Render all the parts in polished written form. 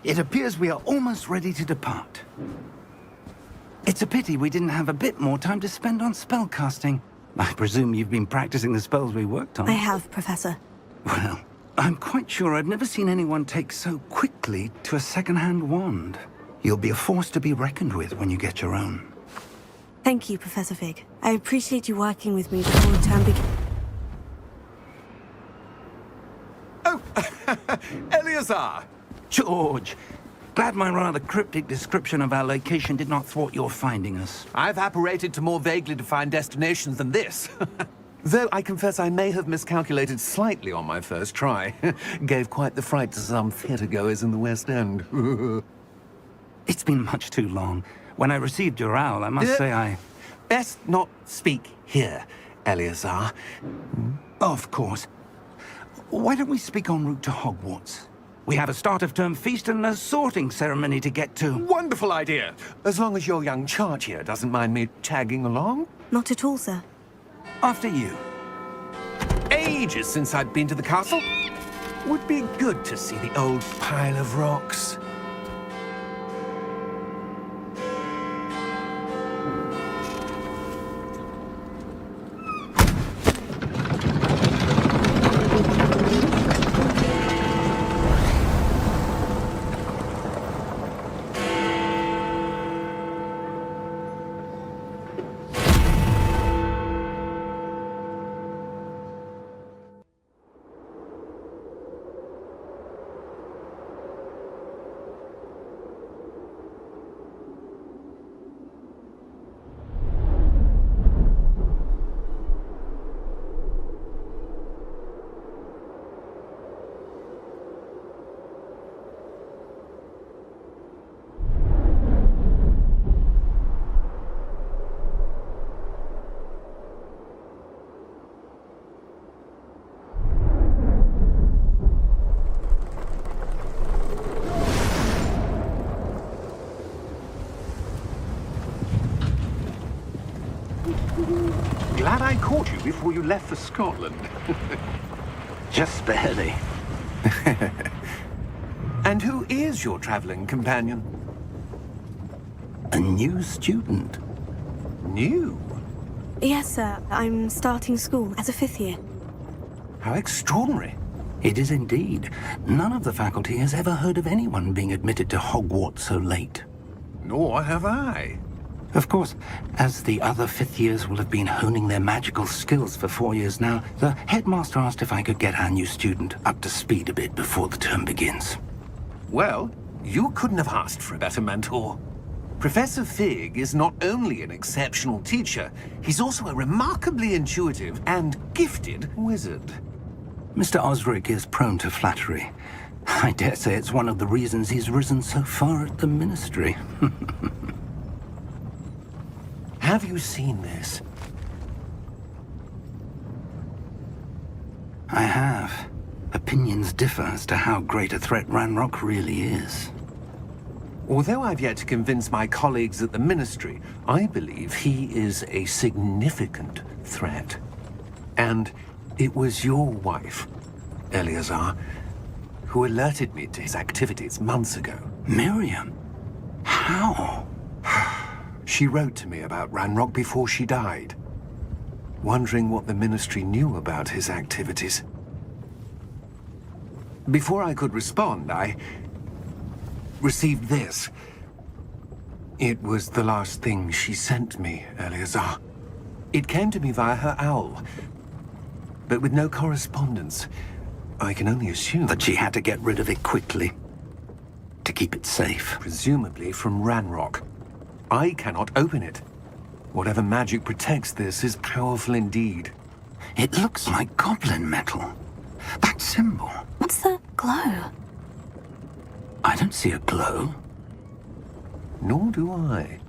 It appears we are almost ready to depart. It's a pity we didn't have a bit more time to spend on spellcasting. I presume you've been practicing the spells we worked on. I have, Professor. Well, I'm quite sure I've never seen anyone take so quickly to a second-hand wand. You'll be a force to be reckoned with when you get your own. Thank you, Professor Fig. I appreciate you working with me before the term begins. Oh, Eleazar! George, glad my rather cryptic description of our location did not thwart your finding us. I've apparated to more vaguely defined destinations than this. Though I confess I may have miscalculated slightly on my first try. Gave quite the fright to some theatre-goers in the West End. It's been much too long. When I received your owl, I must say I... Best not speak here, Eleazar. Of course. Why don't we speak en route to Hogwarts? We have a start-of-term feast and a sorting ceremony to get to. Wonderful idea! As long as your young charge here doesn't mind me tagging along. Not at all, sir. After you. Ages since I'd been to the castle. Would be good to see the old pile of rocks. Glad I caught you before you left for Scotland. Just barely. And who is your traveling companion? A new student. New? Yes, sir. I'm starting school as a 5th year. How extraordinary. It is indeed. None of the faculty has ever heard of anyone being admitted to Hogwarts so late. Nor have I. Of course, as the other 5th years will have been honing their magical skills for 4 years now, the headmaster asked if I could get our new student up to speed a bit before the term begins. Well, you couldn't have asked for a better mentor. Professor Fig is not only an exceptional teacher, he's also a remarkably intuitive and gifted wizard. Mr. Osric is prone to flattery. I dare say it's one of the reasons he's risen so far at the Ministry. Have you seen this? I have. Opinions differ as to how great a threat Ranrock really is. Although I've yet to convince my colleagues at the Ministry, I believe he is a significant threat. And it was your wife, Eleazar, who alerted me to his activities months ago. Miriam? How? She wrote to me about Ranrock before she died, wondering what the Ministry knew about his activities. Before I could respond, I received this. It was the last thing she sent me, Eleazar. It came to me via her owl, but with no correspondence. I can only assume That she had to get rid of it quickly. To keep it safe. presumably from Ranrock. I cannot open it. Whatever magic protects this is powerful indeed. It looks like goblin metal. That symbol. What's that glow? I don't see a glow. Nor do I.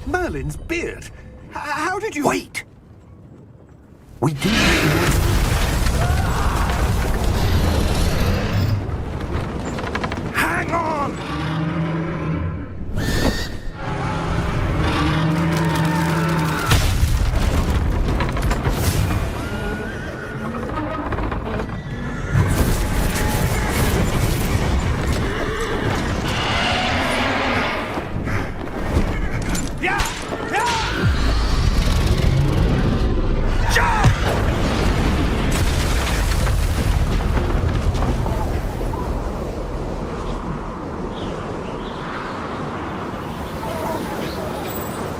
Merlin's beard? How did you... Wait! We do... Hang on!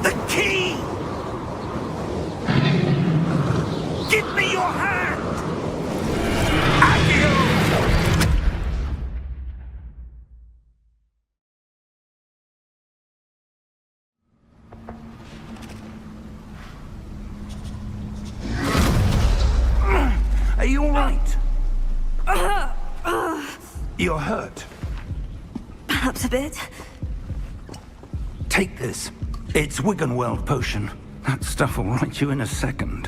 The key! Give me your hand! Accio! Are you all right? You're hurt. Perhaps a bit. Take this. It's Wiggenweld potion. That stuff will right you in a second.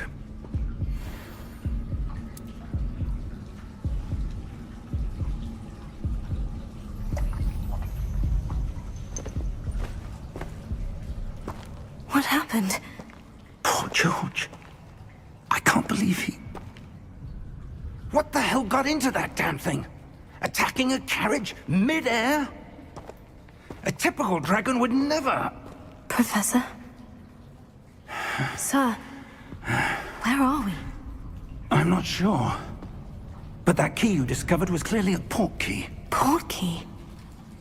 What happened? Poor George. I can't believe he... What the hell got into that damn thing? Attacking a carriage mid-air? A typical dragon would never... Professor? Sir, where are we? I'm not sure. But that key you discovered was clearly a port key. Port key?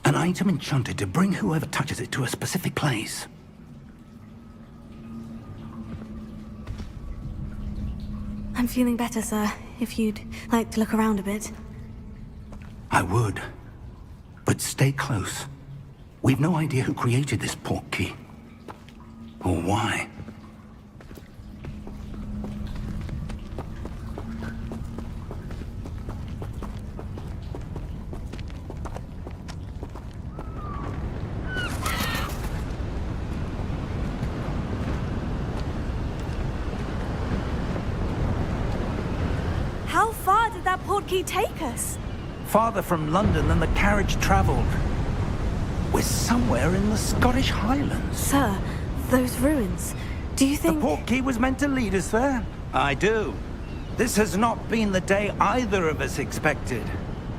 An item enchanted to bring whoever touches it to a specific place. I'm feeling better, sir. If you'd like to look around a bit. I would. But stay close. We've no idea who created this port key. Or why. How far did that port key take us? Farther from London than the carriage traveled. We're somewhere in the Scottish Highlands. Sir, those ruins. Do you The think... port key was meant to lead us there? I do. This has not been the day either of us expected.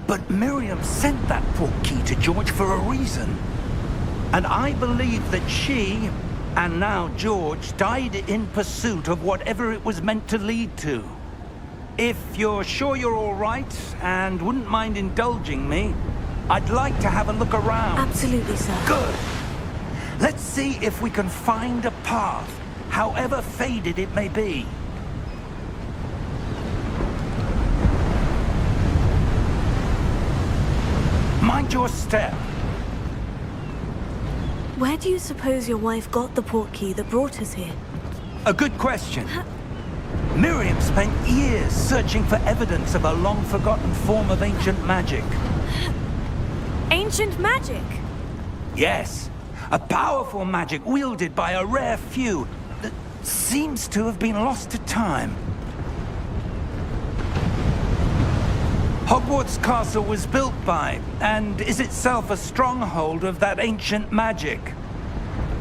But Miriam sent that port key to George for a reason. And I believe that she, and now George, died in pursuit of whatever it was meant to lead to. If you're sure you're all right, and wouldn't mind indulging me, I'd like to have a look around. Absolutely, sir. Good. Let's see if we can find a path, however faded it may be. Mind your step. Where do you suppose your wife got the port key that brought us here? A good question. Miriam spent years searching for evidence of a long-forgotten form of ancient magic. Ancient magic? Yes, a powerful magic wielded by a rare few that seems to have been lost to time. Hogwarts Castle was built by, and is itself a stronghold of that ancient magic.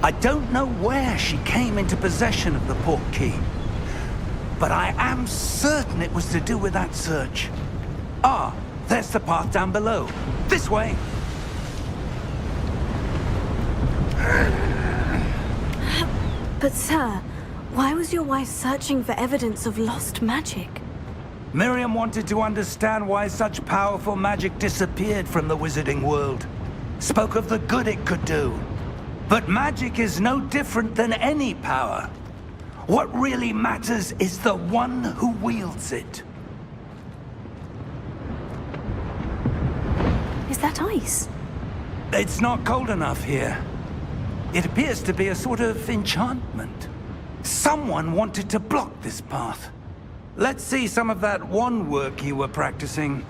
I don't know where she came into possession of the portkey, but I am certain it was to do with that search. Ah, there's the path down below. This way. But sir, why was your wife searching for evidence of lost magic? Miriam wanted to understand why such powerful magic disappeared from the wizarding world. Spoke of the good it could do. But magic is no different than any power. What really matters is the one who wields it. Is that ice? It's not cold enough here. It appears to be a sort of enchantment. Someone wanted to block this path. Let's see some of that wand work you were practicing.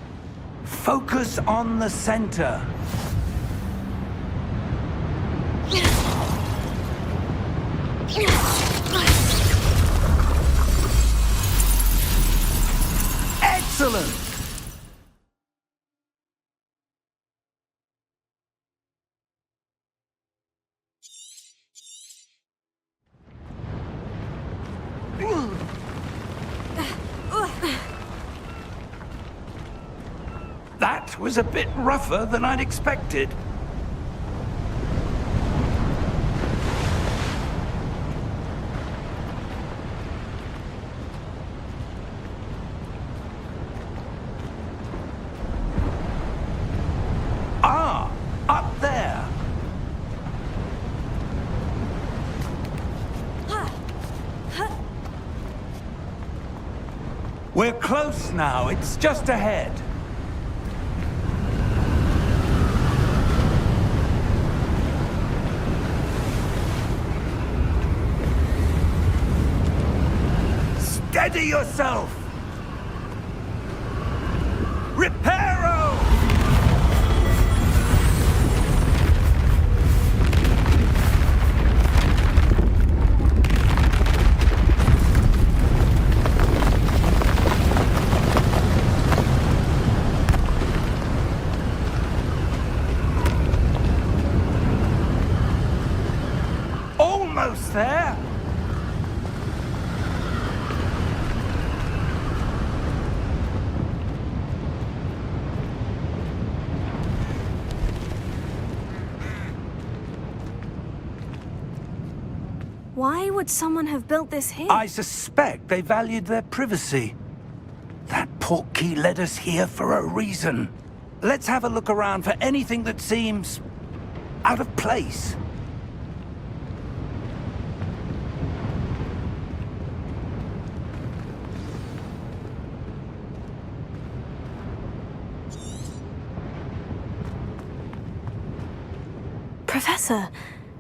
Focus on the center. Excellent! That was a bit rougher than I'd expected. Ah, up there. We're close now. It's just ahead. Steady yourself! Reparo! Almost there! Why would someone have built this here? I suspect they valued their privacy. That portkey led us here for a reason. Let's have a look around for anything that seems out of place. Professor,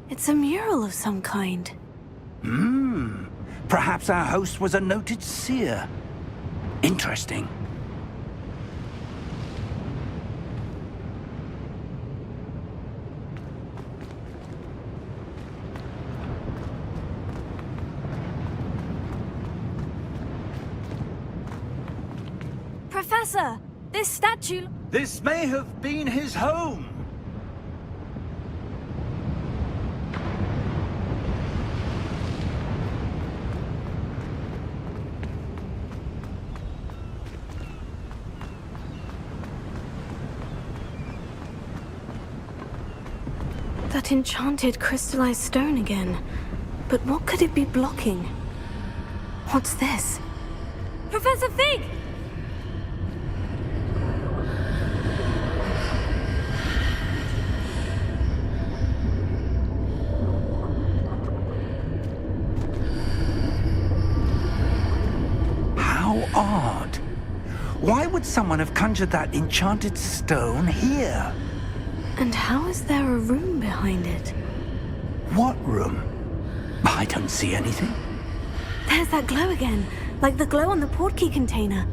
it's a mural of some kind. Perhaps our host was a noted seer. Interesting. Professor, this statue... This may have been his home. That enchanted crystallized stone again. But what could it be blocking? What's this? Professor Fig! How odd. Why would someone have conjured that enchanted stone here? And how is there a room behind it? What room? I don't see anything. There's that glow again. Like the glow on the portkey container.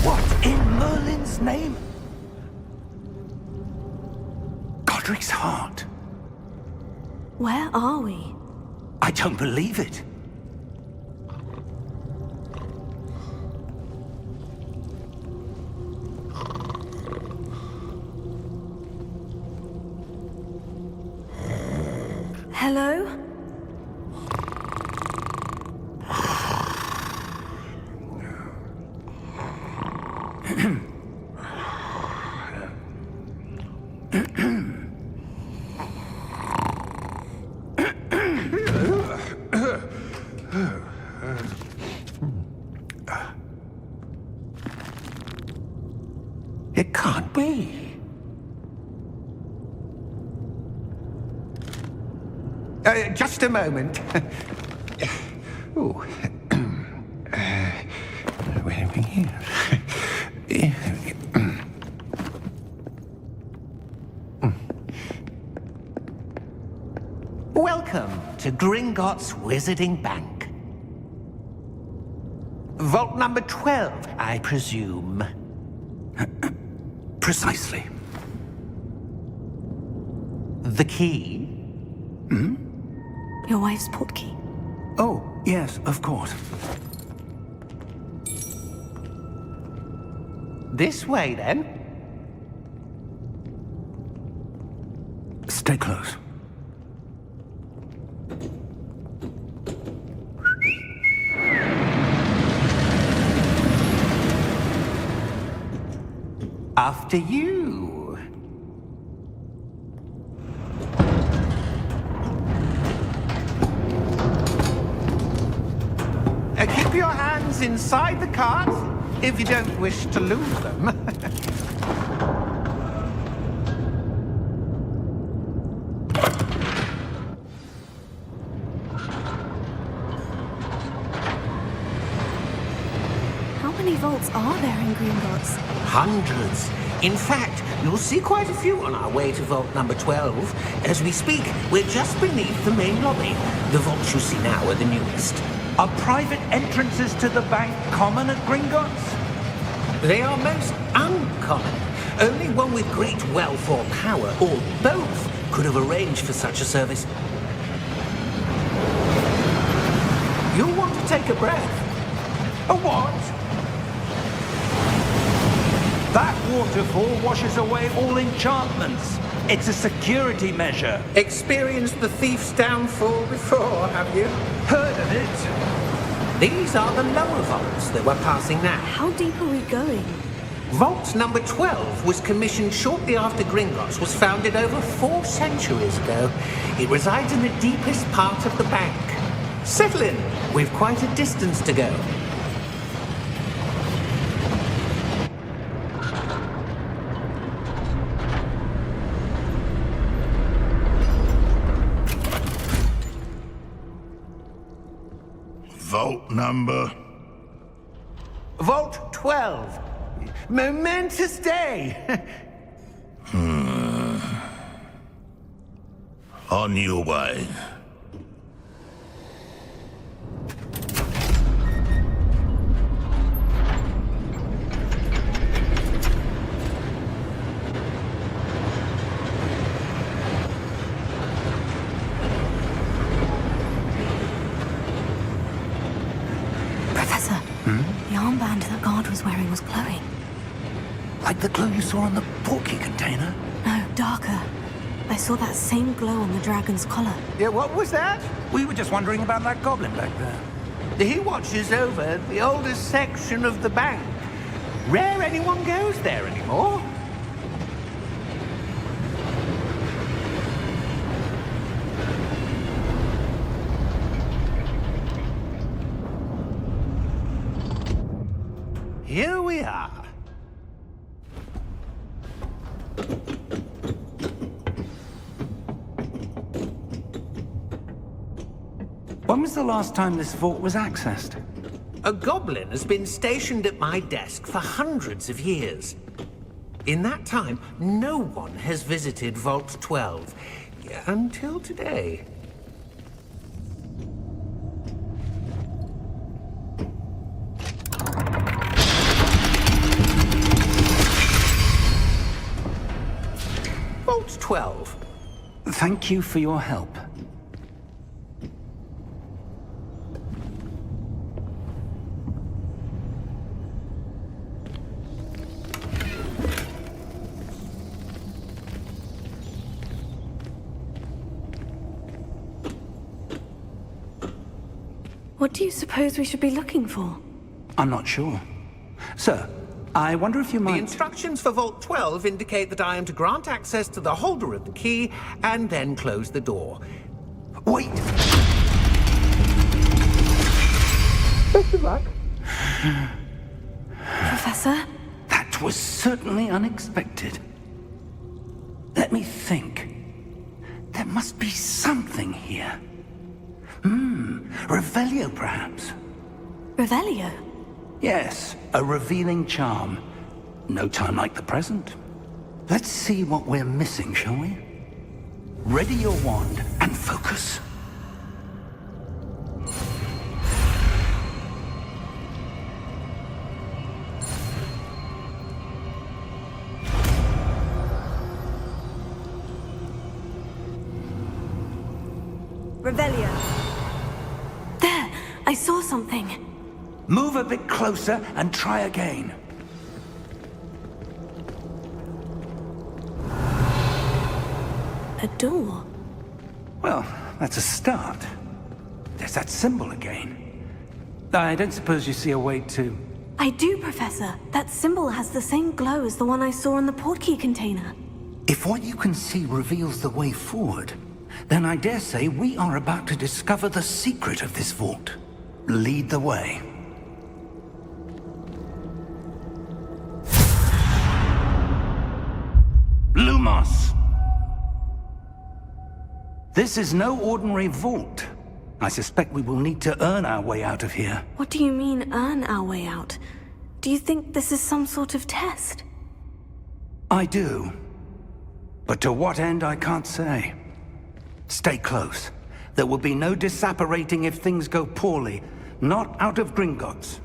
What in Merlin's name? Godric's heart. Where are we? I don't believe it. Hello? It can't be. Just a moment. Oh. Where are we here? Welcome to Gringotts Wizarding Bank. Vault number 12, I presume. Precisely. The key? Your wife's portkey. Oh, yes, of course. This way, then. Stay close. After you. Keep your hands inside the cart if you don't wish to lose them. How many vaults are there in Gringotts? Hundreds. In fact, you'll see quite a few on our way to vault number 12. As we speak, we're just beneath the main lobby. The vaults you see now are the newest. Are private entrances to the bank common at Gringotts? They are most uncommon. Only one with great wealth or power, or both, could have arranged for such a service. You'll want to take a breath. A what? That waterfall washes away all enchantments. It's a security measure. Experienced the thief's downfall before, have you? Heard of it? These are the lower vaults that we're passing now. How deep are we going? Vault number 12 was commissioned shortly after Gringotts was founded over 4 centuries ago. It resides in the deepest part of the bank. Settle in. We've quite a distance to go. Vault number? Vault 12. Momentous day. On your way. Professor, the armband that guard was wearing was glowing. Like the glow you saw on the portkey container? No, darker. I saw that same glow on the dragon's collar. Yeah, what was that? We were just wondering about that goblin back there. He watches over the oldest section of the bank. Rare anyone goes there anymore. Here we are. When was the last time this vault was accessed? A goblin has been stationed at my desk for hundreds of years. In that time, no one has visited Vault 12 until today. 12. Thank you for your help. What do you suppose we should be looking for? I'm not sure. Sir, I wonder if you The might... instructions for Vault 12 indicate that I am to grant access to the holder of the key and then close the door. Wait! Best of luck. Professor? That was certainly unexpected. Let me think. There must be something here. Revelio, perhaps? Revelio? Yes, a revealing charm. No time like the present. Let's see what we're missing, shall we? Ready your wand and focus. Revelio. There! I saw something. Move a bit closer and try again. A door. Well, that's a start. There's that symbol again. I don't suppose you see a way to... I do, Professor. That symbol has the same glow as the one I saw in the portkey container. If what you can see reveals the way forward, then I dare say we are about to discover the secret of this vault. Lead the way. Lumos! This is no ordinary vault. I suspect we will need to earn our way out of here. What do you mean, earn our way out? Do you think this is some sort of test? I do. But to what end, I can't say. Stay close. There will be no disapparating if things go poorly. Not out of Gringotts.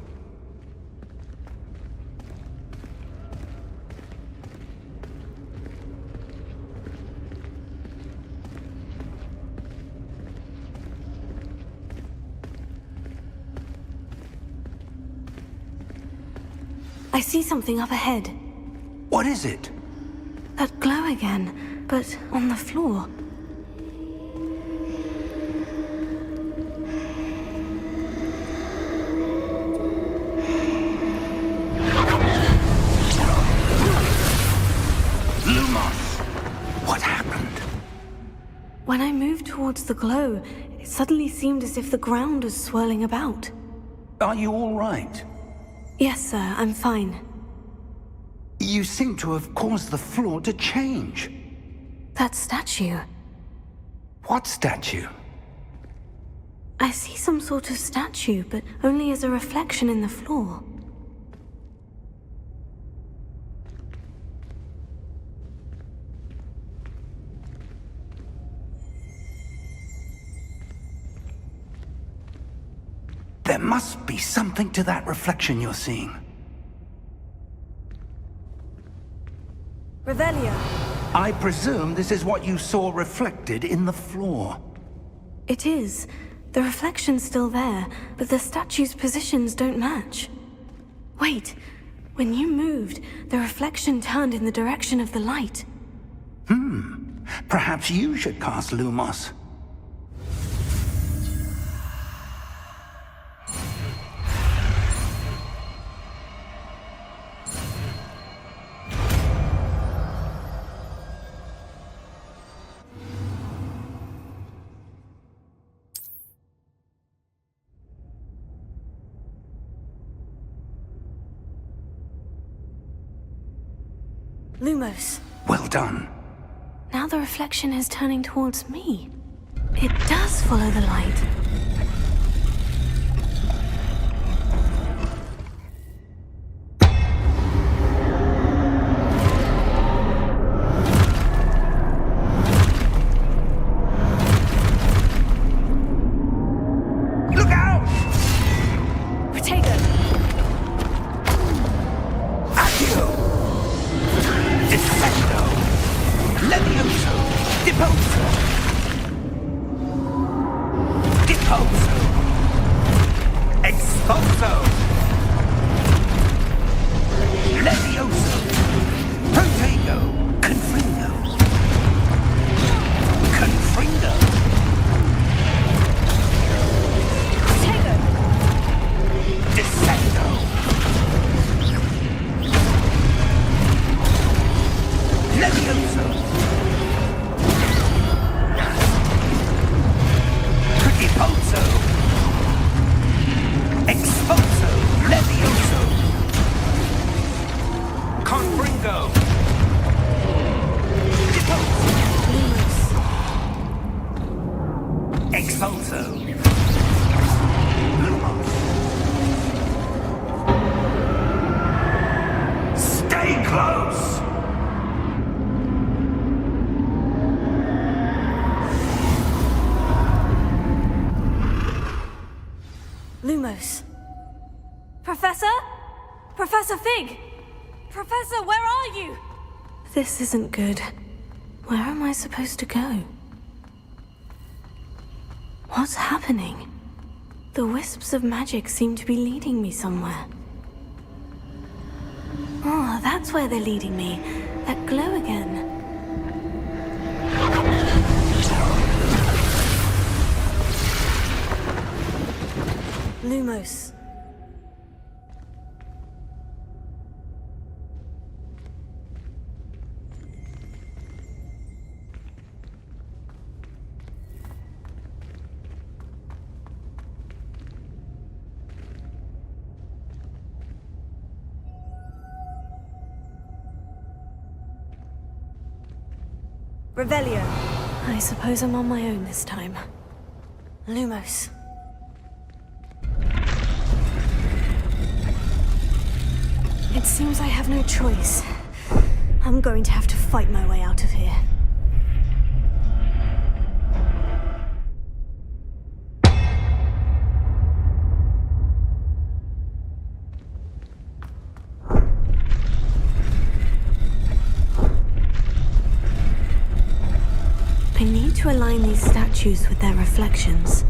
I see something up ahead. What is it? That glow again, but on the floor. Lumos! What happened? When I moved towards the glow, it suddenly seemed as if the ground was swirling about. Are you all right? Yes, sir, I'm fine. You seem to have caused the floor to change. That statue. What statue? I see some sort of statue, but only as a reflection in the floor. There must be something to that reflection you're seeing. Revelio. I presume this is what you saw reflected in the floor. It is. The reflection's still there, but the statue's positions don't match. Wait. When you moved, the reflection turned in the direction of the light. Perhaps you should cast Lumos. Lumos. Well done. Now the reflection is turning towards me. It does follow the light. Look out! Protego! Accio! Defendo! Levioso! Deposo! Expulso! Levioso! Protego! Confringo! Confringo! Protego! Descendo! Levioso! Deposo! Expulso! Levioso! Confringo! Deposo! Lumos. Expulso! Lumos! Stay close! Lumos. Professor? Professor Fig! Professor, where are you? This isn't good. Where am I supposed to go? What's happening? The wisps of magic seem to be leading me somewhere. Oh, that's where they're leading me. That glow again. Lumos. Revelio. I suppose I'm on my own this time. Lumos. It seems I have no choice. I'm going to have to fight my way out of here. I need to align these statues with their reflections.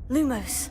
Lumos.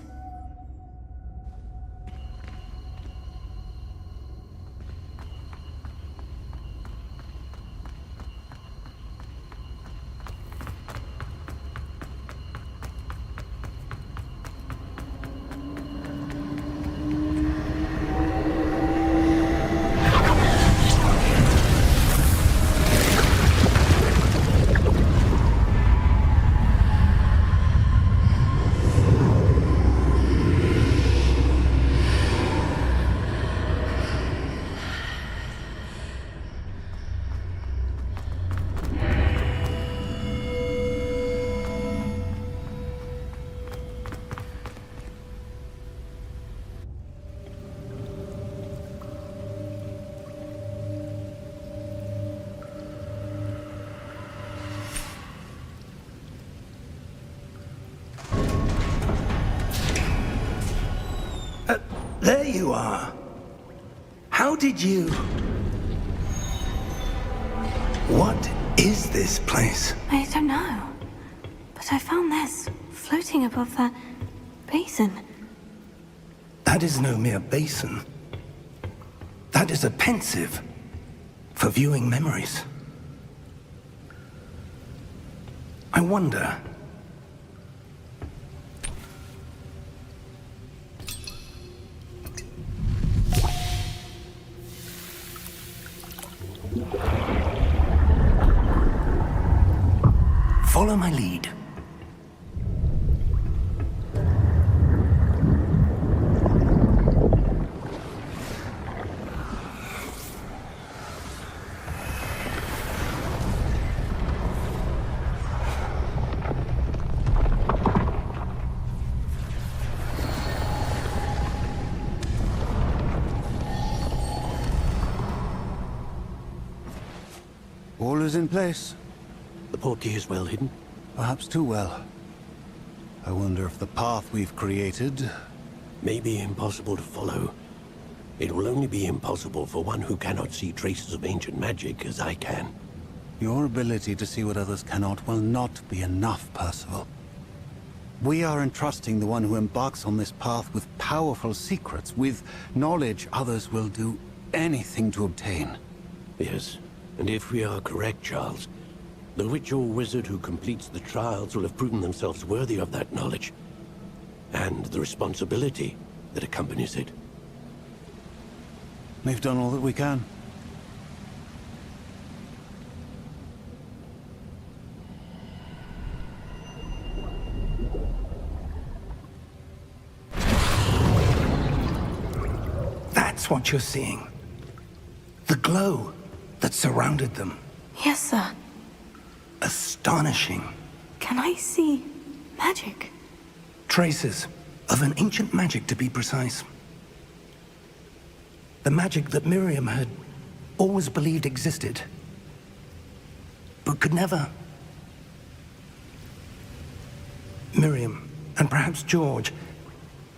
you are. How did you... What is this place? I don't know. But I found this floating above that basin. That is no mere basin. That is a pensive for viewing memories. I wonder... Follow my lead. All is in place. The portkey is well hidden. Perhaps too well. I wonder if the path we've created... May be impossible to follow. It will only be impossible for one who cannot see traces of ancient magic as I can. Your ability to see what others cannot will not be enough, Percival. We are entrusting the one who embarks on this path with powerful secrets, with knowledge others will do anything to obtain. Yes, and if we are correct, Charles, the witch or wizard who completes the trials will have proven themselves worthy of that knowledge, and the responsibility that accompanies it. We've done all that we can. That's what you're seeing. The glow that surrounded them. Yes, sir. Astonishing. Can I see magic? Traces of an ancient magic, to be precise. The magic that Miriam had always believed existed, but could never. Miriam, and perhaps George,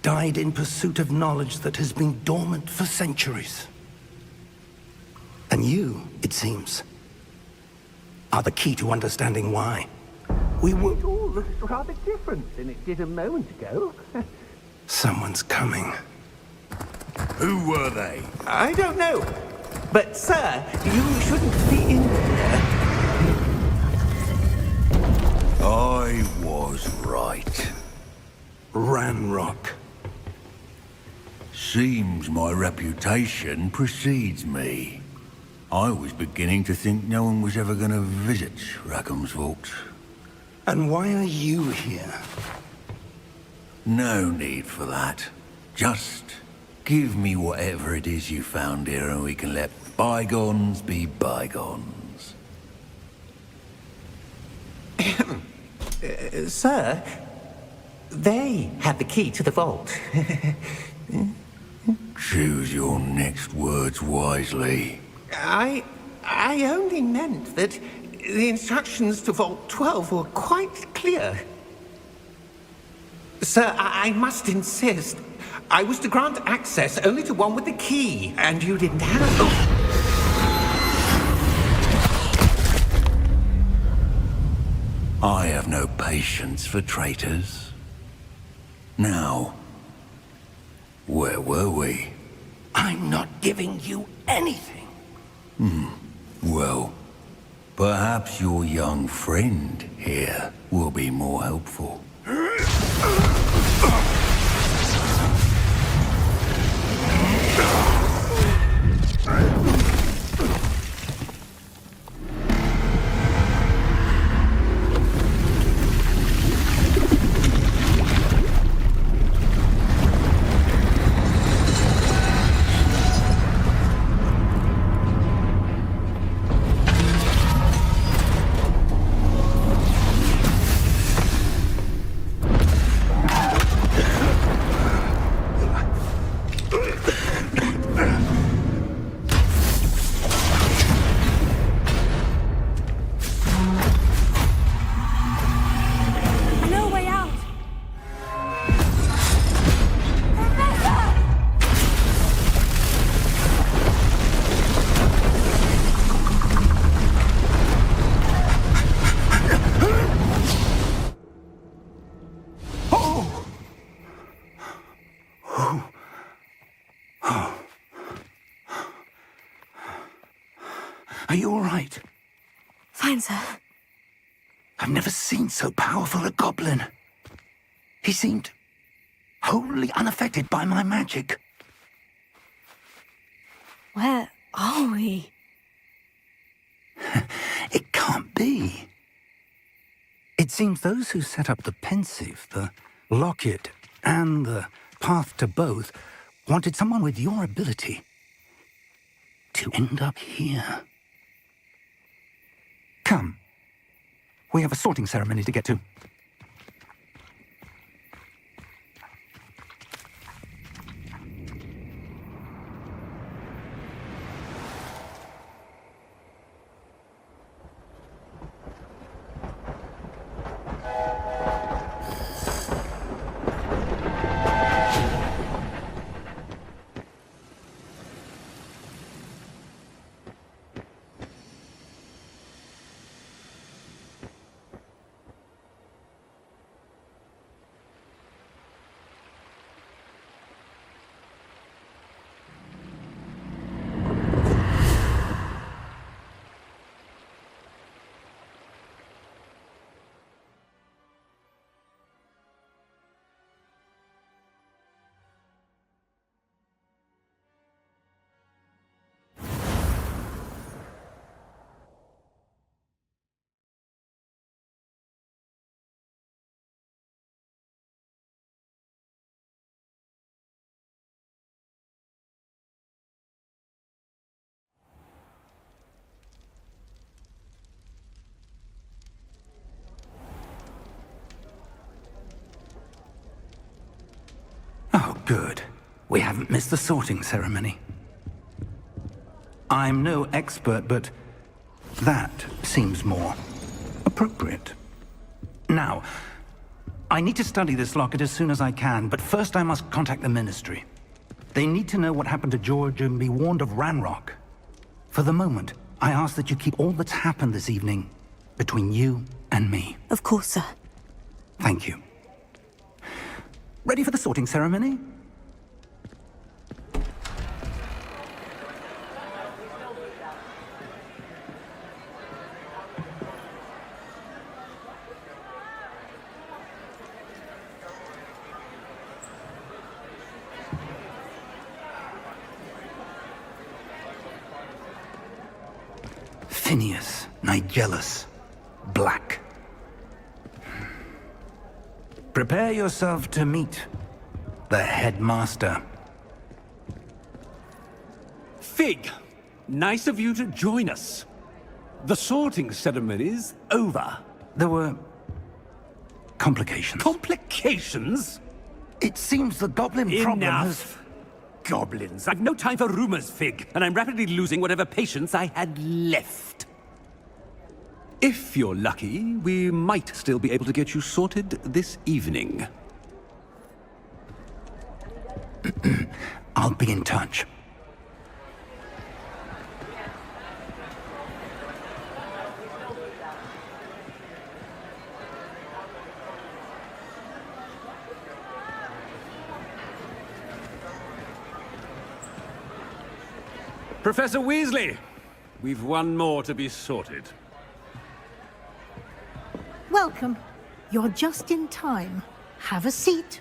died in pursuit of knowledge that has been dormant for centuries. And you, it seems, are the key to understanding why. We were... It all looks rather different than it did a moment ago. Someone's coming. Who were they? I don't know. But, sir, you shouldn't be in here. I was right. Ranrock. Seems my reputation precedes me. I was beginning to think no one was ever going to visit Rackham's vault. And why are you here? No need for that. Just give me whatever it is you found here and we can let bygones be bygones. Sir, they had the key to the vault. Choose your next words wisely. I only meant that the instructions to Vault 12 were quite clear. Sir, I must insist. I was to grant access only to one with the key, and you didn't have... I have no patience for traitors. Now, where were we? I'm not giving you anything. Well, perhaps your young friend here will be more helpful. Are you all right? Fine, sir. I've never seen so powerful a goblin. He seemed wholly unaffected by my magic. Where are we? It can't be. It seems those who set up the pensive, the locket, and the path to both wanted someone with your ability to end up here. Come. We have a sorting ceremony to get to. Oh, good. We haven't missed the sorting ceremony. I'm no expert, but that seems more appropriate. Now, I need to study this locket as soon as I can, but first I must contact the Ministry. They need to know what happened to George and be warned of Ranrock. For the moment, I ask that you keep all that's happened this evening between you and me. Of course, sir. Thank you. Ready for the sorting ceremony? Phineas, Nigellus, Black. Prepare yourself to meet the headmaster. Fig, nice of you to join us. The sorting ceremony's over. There were complications. Complications? It seems the goblin problem has... Enough. Goblins. I've no time for rumors, Fig, and I'm rapidly losing whatever patience I had left. If you're lucky, we might still be able to get you sorted this evening. I'll be in touch. Professor Weasley, we've one more to be sorted. Welcome. You're just in time. Have a seat.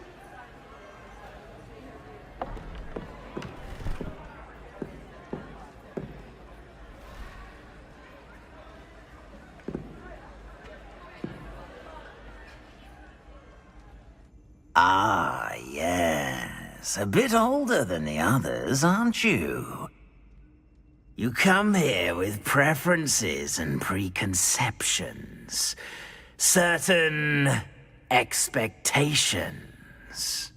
Ah, yes. A bit older than the others, aren't you? You come here with preferences and preconceptions. Certain expectations.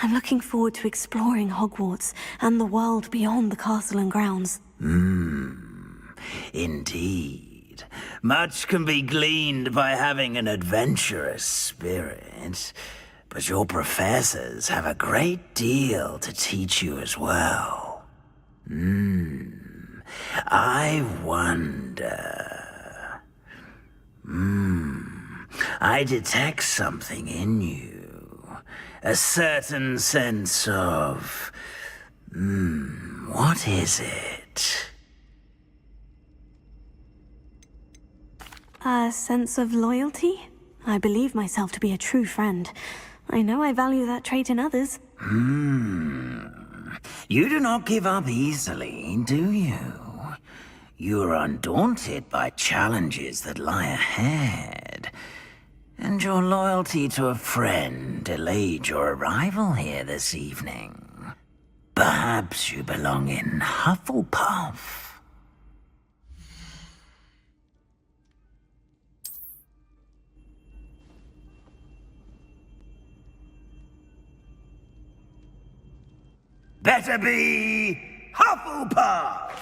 I'm looking forward to exploring Hogwarts and the world beyond the castle and grounds. Indeed. Much can be gleaned by having an adventurous spirit, but your professors have a great deal to teach you as well. I wonder... I detect something in you. A certain sense of... what is it? A sense of loyalty? I believe myself to be a true friend. I know I value that trait in others. You do not give up easily, do you? You are undaunted by challenges that lie ahead. And your loyalty to a friend delayed your arrival here this evening. Perhaps you belong in Hufflepuff. Better be Hufflepuff!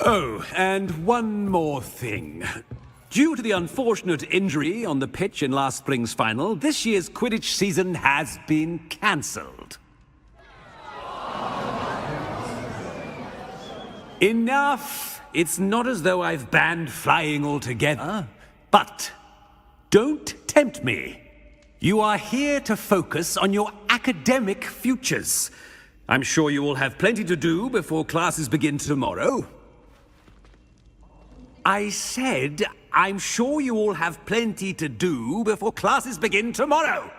Oh, and one more thing. Due to the unfortunate injury on the pitch in last spring's final, this year's Quidditch season has been cancelled. Enough! It's not as though I've banned flying altogether. But don't tempt me. You are here to focus on your academic futures. I'm sure you will have plenty to do before classes begin tomorrow. I said, I'm sure you all have plenty to do before classes begin tomorrow.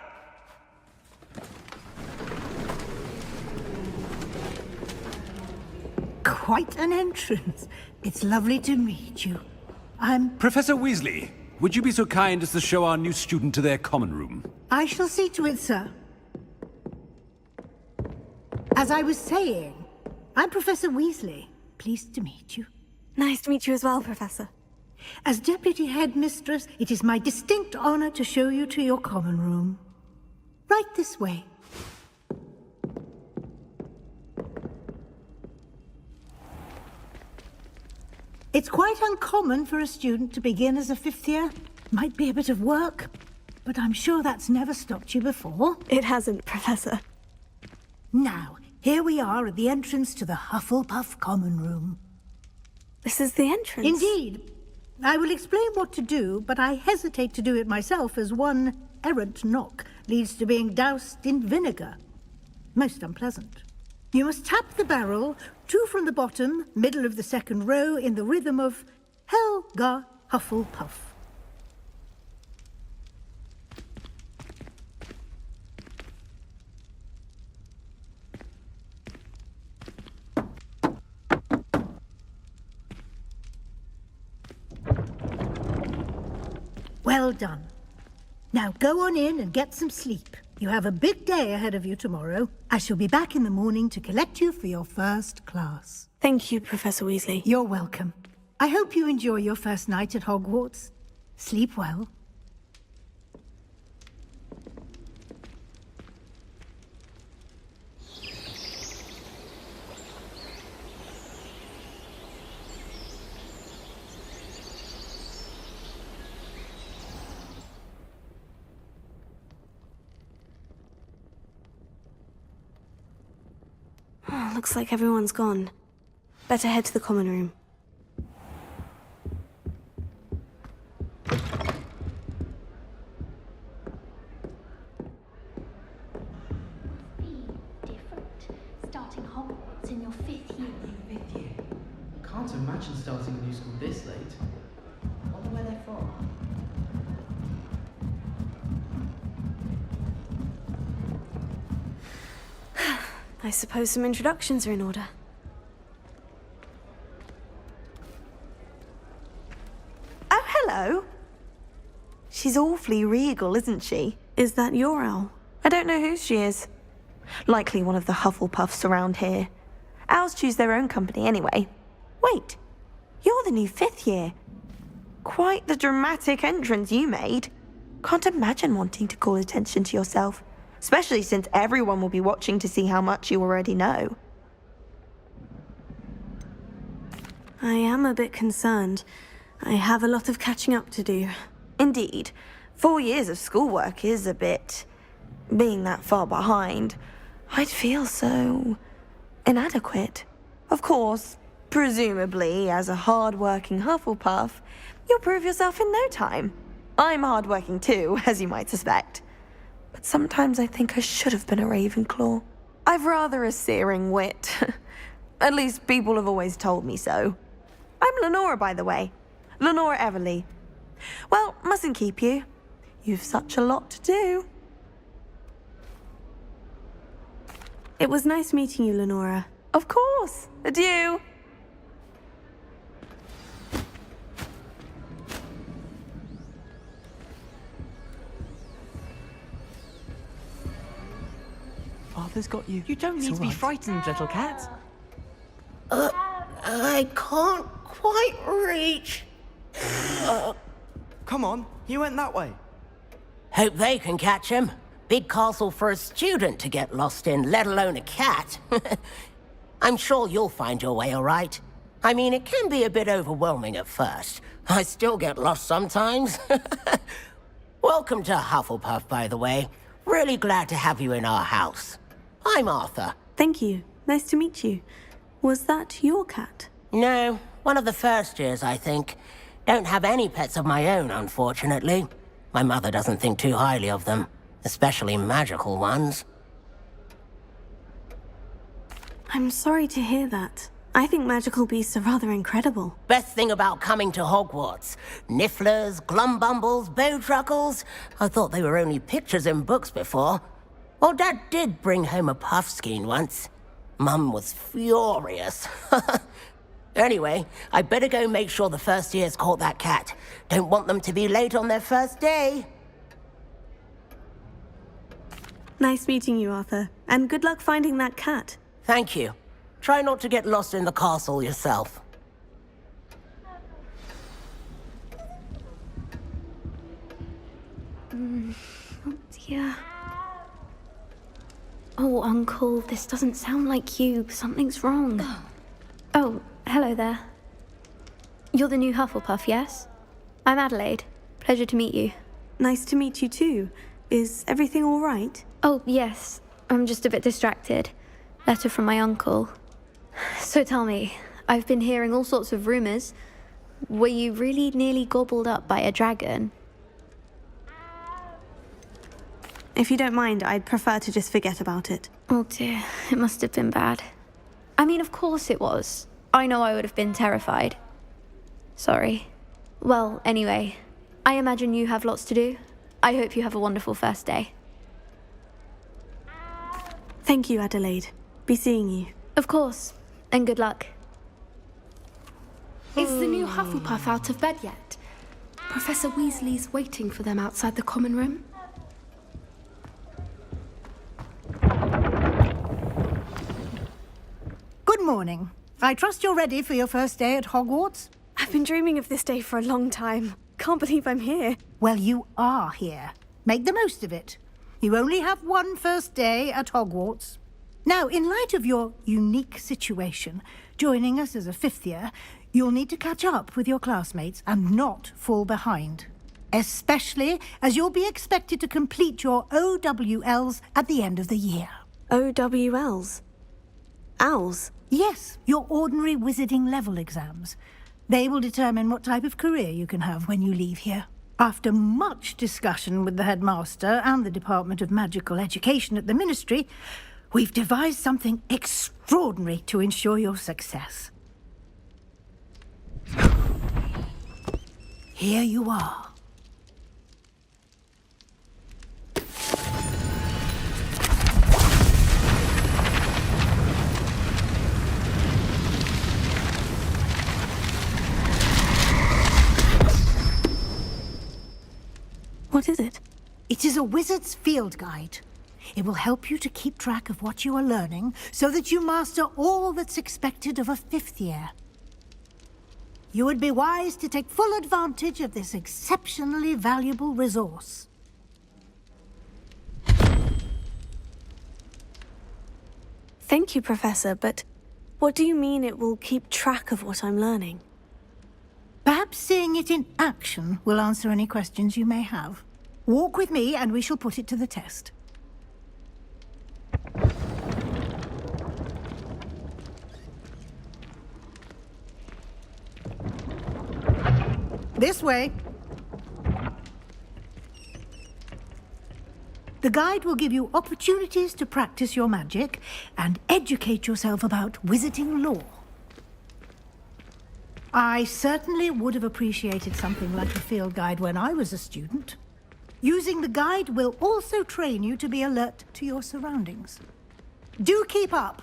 Quite an entrance. It's lovely to meet you. Professor Weasley, would you be so kind as to show our new student to their common room? I shall see to it, sir. As I was saying, I'm Professor Weasley. Pleased to meet you. Nice to meet you as well, Professor. As Deputy Headmistress, it is my distinct honor to show you to your common room. Right this way. It's quite uncommon for a student to begin as a fifth year. Might be a bit of work, but I'm sure that's never stopped you before. It hasn't, Professor. Now, here we are at the entrance to the Hufflepuff common room. This is the entrance? Indeed. I will explain what to do, but I hesitate to do it myself as one errant knock leads to being doused in vinegar. Most unpleasant. You must tap the barrel, 2 from the bottom, middle of the second row, in the rhythm of Helga Hufflepuff. Well done. Now go on in and get some sleep. You have a big day ahead of you tomorrow. I shall be back in the morning to collect you for your first class. Thank you, Professor Weasley. You're welcome. I hope you enjoy your first night at Hogwarts. Sleep well. Looks like everyone's gone. Better head to the common room. Starting Hogwarts in your 5th year. Fifth year? Can't imagine starting a new school this late. Wonder where they're from. I suppose some introductions are in order. Oh, hello. She's awfully regal, isn't she? Is that your owl? I don't know who she is. Likely one of the Hufflepuffs around here. Owls choose their own company anyway. Wait, you're the new 5th year. Quite the dramatic entrance you made. Can't imagine wanting to call attention to yourself. Especially since everyone will be watching to see how much you already know. I am a bit concerned. I have a lot of catching up to do. Indeed. 4 years of schoolwork is a bit... being that far behind. I'd feel so... inadequate. Of course, presumably, as a hard-working Hufflepuff, you'll prove yourself in no time. I'm hard-working too, as you might suspect. But sometimes I think I should have been a Ravenclaw. I've rather a searing wit. At least people have always told me so. I'm Lenora, by the way. Lenora Everly. Well, mustn't keep you. You've such a lot to do. It was nice meeting you, Lenora. Of course. Adieu. Father's got you. You don't need to be frightened, little cat. I can't quite reach. Come on, you went that way. Hope they can catch him. Big castle for a student to get lost in, let alone a cat. I'm sure you'll find your way all right. I mean, it can be a bit overwhelming at first. I still get lost sometimes. Welcome to Hufflepuff, by the way. Really glad to have you in our house. I'm Arthur. Thank you. Nice to meet you. Was that your cat? No, one of the first years, I think. Don't have any pets of my own, unfortunately. My mother doesn't think too highly of them, especially magical ones. I'm sorry to hear that. I think magical beasts are rather incredible. Best thing about coming to Hogwarts. Nifflers, glumbumbles, bowtruckles. I thought they were only pictures in books before. Well, Dad did bring home a puffskein once. Mum was furious. Anyway, I better go make sure the first years caught that cat. Don't want them to be late on their first day. Nice meeting you, Arthur. And good luck finding that cat. Thank you. Try not to get lost in the castle yourself. Oh dear. Oh, Uncle, this doesn't sound like you. Something's wrong. Oh, hello there. You're the new Hufflepuff, yes? I'm Adelaide. Pleasure to meet you. Nice to meet you too. Is everything all right? Oh, yes. I'm just a bit distracted. Letter from my uncle. So tell me, I've been hearing all sorts of rumors. Were you really nearly gobbled up by a dragon? If you don't mind, I'd prefer to just forget about it. Oh dear, it must have been bad. I mean, of course it was. I know I would have been terrified. Sorry. Well, anyway, I imagine you have lots to do. I hope you have a wonderful first day. Thank you, Adelaide. Be seeing you. Of course, and good luck. Is the new Hufflepuff out of bed yet? Professor Weasley's waiting for them outside the common room. Good morning. I trust you're ready for your first day at Hogwarts? I've been dreaming of this day for a long time. Can't believe I'm here. Well, you are here. Make the most of it. You only have one first day at Hogwarts. Now, in light of your unique situation, joining us as a fifth year, you'll need to catch up with your classmates and not fall behind. Especially as you'll be expected to complete your OWLs at the end of the year. OWLs? Owls? Yes, your ordinary wizarding level exams. They will determine what type of career you can have when you leave here. After much discussion with the headmaster and the Department of Magical Education at the Ministry, we've devised something extraordinary to ensure your success. Here you are. What is it? It is a wizard's field guide. It will help you to keep track of what you are learning so that you master all that's expected of a fifth year. You would be wise to take full advantage of this exceptionally valuable resource. Thank you, Professor, but what do you mean it will keep track of what I'm learning? Perhaps seeing it in action will answer any questions you may have. Walk with me and we shall put it to the test. This way. The guide will give you opportunities to practice your magic and educate yourself about wizarding lore. I certainly would have appreciated something like a field guide when I was a student. Using the guide will also train you to be alert to your surroundings. Do keep up!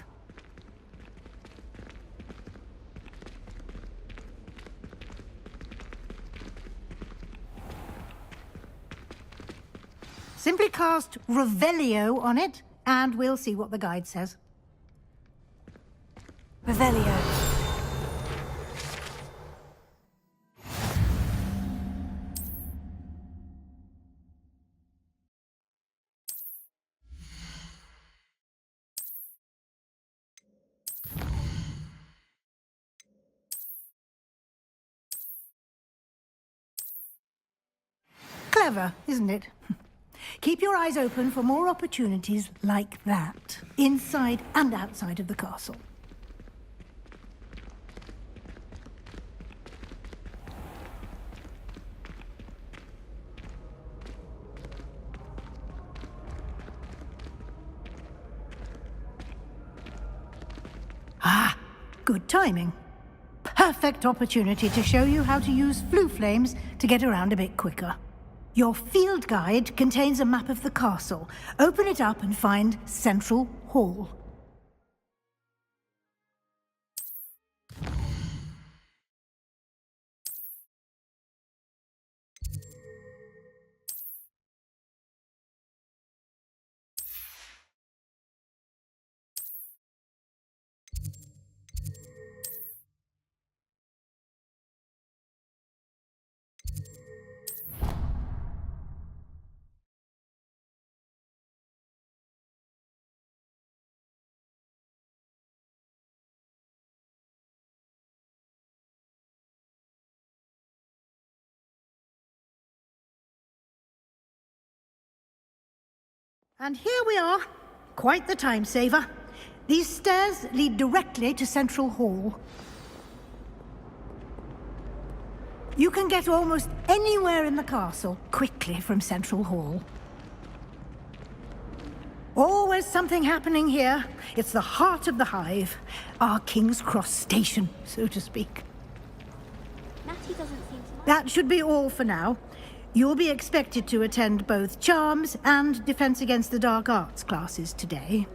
Simply cast Revelio on it, and we'll see what the guide says. Revelio. Clever, isn't it? Keep your eyes open for more opportunities like that, inside and outside of the castle. Ah, good timing. Perfect opportunity to show you how to use flue flames to get around a bit quicker. Your field guide contains a map of the castle. Open it up and find Central Hall. And here we are. Quite the time saver. These stairs lead directly to Central Hall. You can get almost anywhere in the castle quickly from Central Hall. Always something happening here. It's the heart of the hive. Our King's Cross station, so to speak. Natty doesn't seem to... That should be all for now. You'll be expected to attend both Charms and Defense Against the Dark Arts classes today.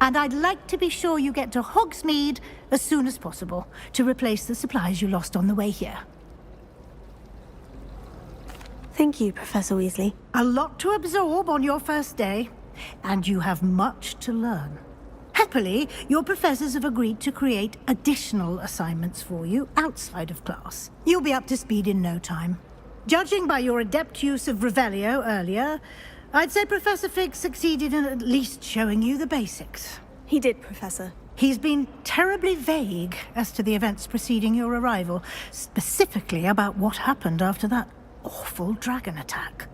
And I'd like to be sure you get to Hogsmeade as soon as possible to replace the supplies you lost on the way here. Thank you, Professor Weasley. A lot to absorb on your first day, and you have much to learn. Happily, your professors have agreed to create additional assignments for you outside of class. You'll be up to speed in no time. Judging by your adept use of Revelio earlier, I'd say Professor Fig succeeded in at least showing you the basics. He did, Professor. He's been terribly vague as to the events preceding your arrival, specifically about what happened after that awful dragon attack.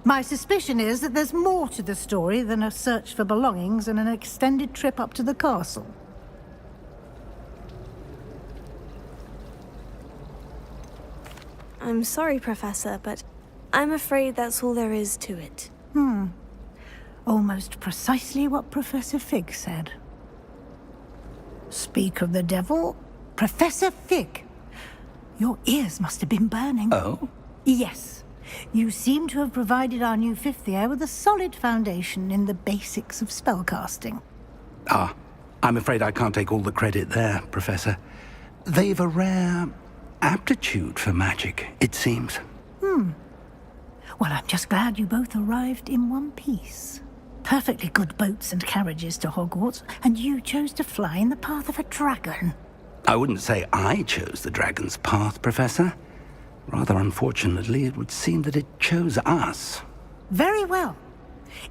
My suspicion is that there's more to the story than a search for belongings and an extended trip up to the castle. I'm sorry, Professor, but I'm afraid that's all there is to it. Almost precisely what Professor Fig said. Speak of the devil, Professor Fig. Your ears must have been burning. Oh? Yes. You seem to have provided our new fifth year with a solid foundation in the basics of spellcasting. Ah, I'm afraid I can't take all the credit there, Professor. They've a rare aptitude for magic, it seems. Well, I'm just glad you both arrived in one piece. Perfectly good boats and carriages to Hogwarts, and you chose to fly in the path of a dragon. I wouldn't say I chose the dragon's path, Professor. Rather unfortunately, it would seem that it chose us. Very well.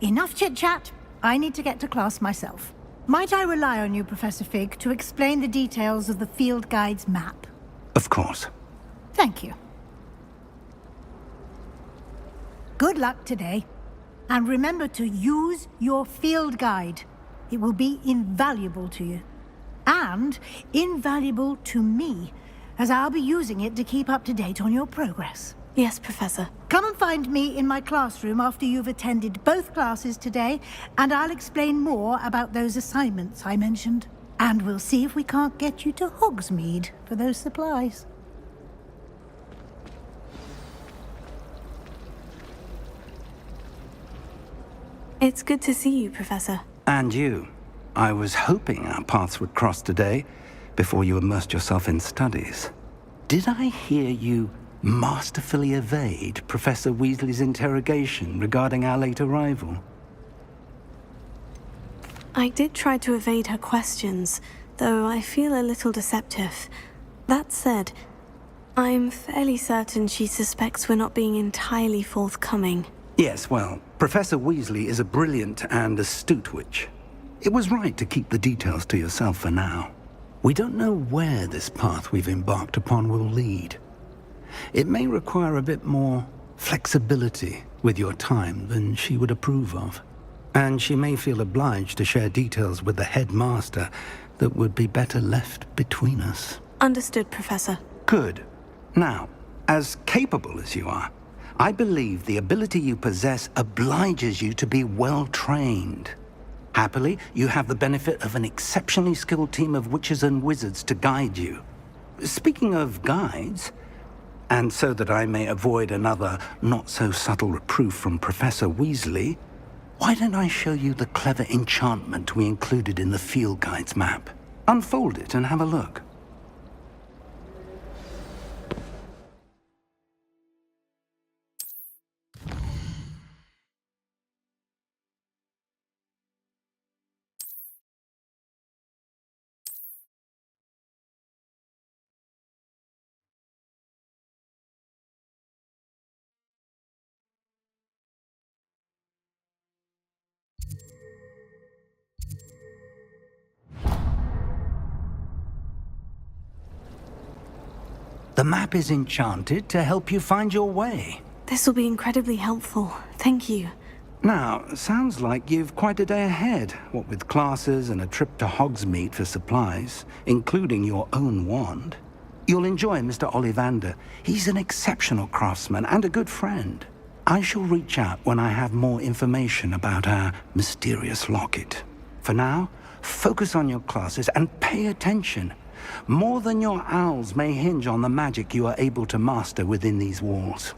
Enough chit-chat. I need to get to class myself. Might I rely on you, Professor Fig, to explain the details of the field guide's map? Of course. Thank you. Good luck today. And remember to use your field guide. It will be invaluable to you. And invaluable to me, as I'll be using it to keep up to date on your progress. Yes, Professor. Come and find me in my classroom after you've attended both classes today, and I'll explain more about those assignments I mentioned. And we'll see if we can't get you to Hogsmeade for those supplies. It's good to see you, Professor. And you. I was hoping our paths would cross today, before you immersed yourself in studies. Did I hear you masterfully evade Professor Weasley's interrogation regarding our late arrival? I did try to evade her questions, though I feel a little deceptive. That said, I'm fairly certain she suspects we're not being entirely forthcoming. Yes, well, Professor Weasley is a brilliant and astute witch. It was right to keep the details to yourself for now. We don't know where this path we've embarked upon will lead. It may require a bit more flexibility with your time than she would approve of. And she may feel obliged to share details with the headmaster that would be better left between us. Understood, Professor. Good. Now, as capable as you are, I believe the ability you possess obliges you to be well trained. Happily, you have the benefit of an exceptionally skilled team of witches and wizards to guide you. Speaking of guides, and so that I may avoid another not-so-subtle reproof from Professor Weasley, why don't I show you the clever enchantment we included in the field guide's map? Unfold it and have a look. The map is enchanted to help you find your way. This will be incredibly helpful. Thank you. Now, sounds like you've quite a day ahead, what with classes and a trip to Hogsmeade for supplies, including your own wand. You'll enjoy Mr. Ollivander. He's an exceptional craftsman and a good friend. I shall reach out when I have more information about our mysterious locket. For now, focus on your classes and pay attention. More than your owls may hinge on the magic you are able to master within these walls.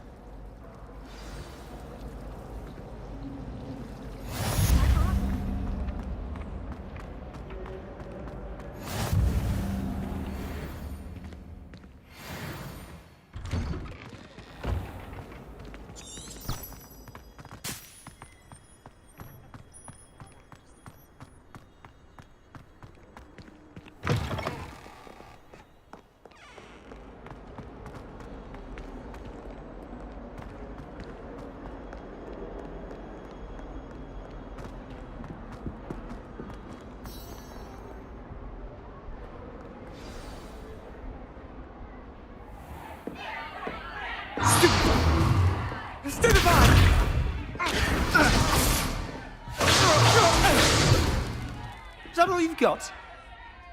Is that all you've got?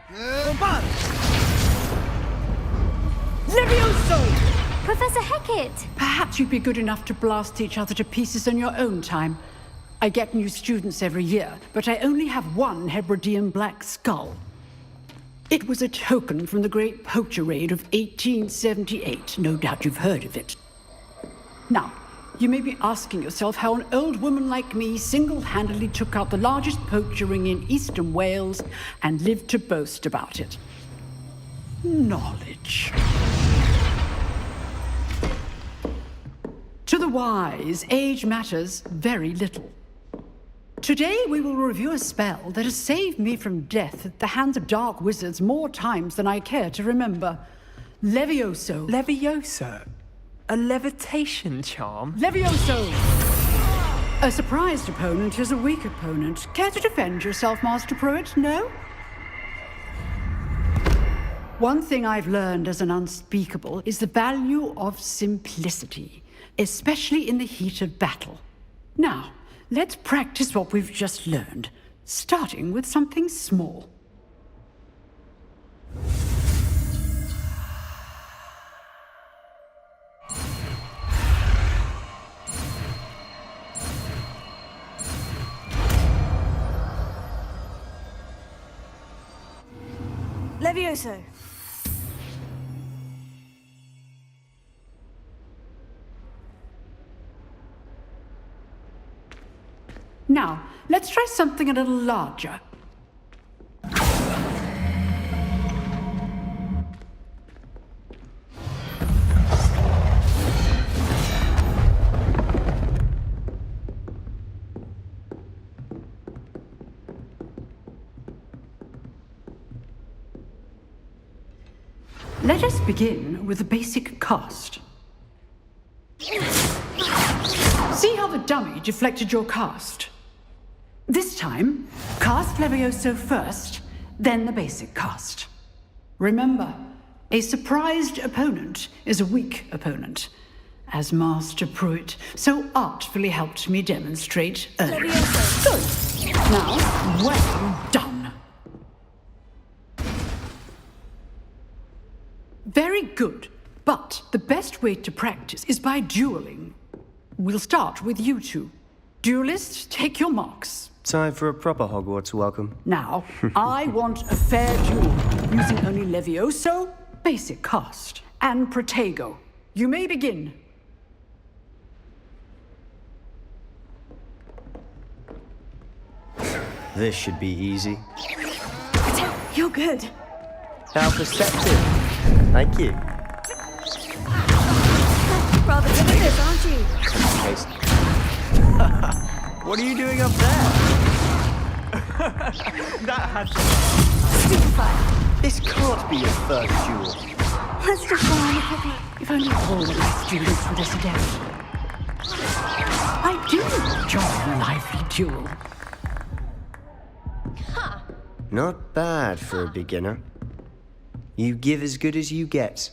Bombard! Levioso! Professor Hecat! Perhaps you'd be good enough to blast each other to pieces in your own time. I get new students every year, but I only have one Hebridean black skull. It was a token from the Great Poacher Raid of 1878. No doubt you've heard of it. Now, you may be asking yourself how an old woman like me single-handedly took out the largest poacher ring in eastern Wales and lived to boast about it. Knowledge. To the wise, age matters very little. Today we will review a spell that has saved me from death at the hands of dark wizards more times than I care to remember. Levioso. Levioso? A levitation charm? Levioso! A surprised opponent is a weak opponent. Care to defend yourself, Master Pruitt? No? One thing I've learned as an unspeakable is the value of simplicity, especially in the heat of battle. Now, let's practice what we've just learned, starting with something small. Levioso! Now, let's try something a little larger. Let us begin with the basic cast. See how the dummy deflected your cast? This time, cast Levioso first, then the basic cast. Remember, a surprised opponent is a weak opponent, as Master Pruitt so artfully helped me demonstrate earlier. Good. Now, well done. Very good, but the best way to practice is by dueling. We'll start with you two. Duelists, take your marks. Time for a proper Hogwarts welcome. Now, I want a fair duel, using only Levioso, basic cast, and Protego. You may begin. This should be easy. You're good. How perceptive. Thank you. Rather good at this, aren't you? Taste. What are you doing up there? That had to... Stupefied. This can't be your first duel. Let's just go on a quick look. If only all of my students were this adept. I do enjoy a lively duel. Not bad for a beginner. You give as good as you get.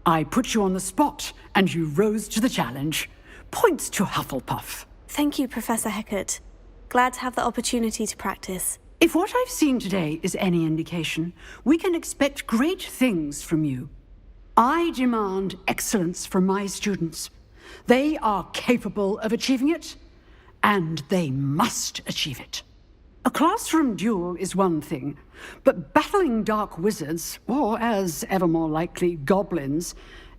I put you on the spot, and you rose to the challenge. Points to Hufflepuff. Thank you, Professor Hecat. Glad to have the opportunity to practice. If what I've seen today is any indication, we can expect great things from you. I demand excellence from my students. They are capable of achieving it, and they must achieve it. A classroom duel is one thing, but battling dark wizards, or as ever more likely, goblins,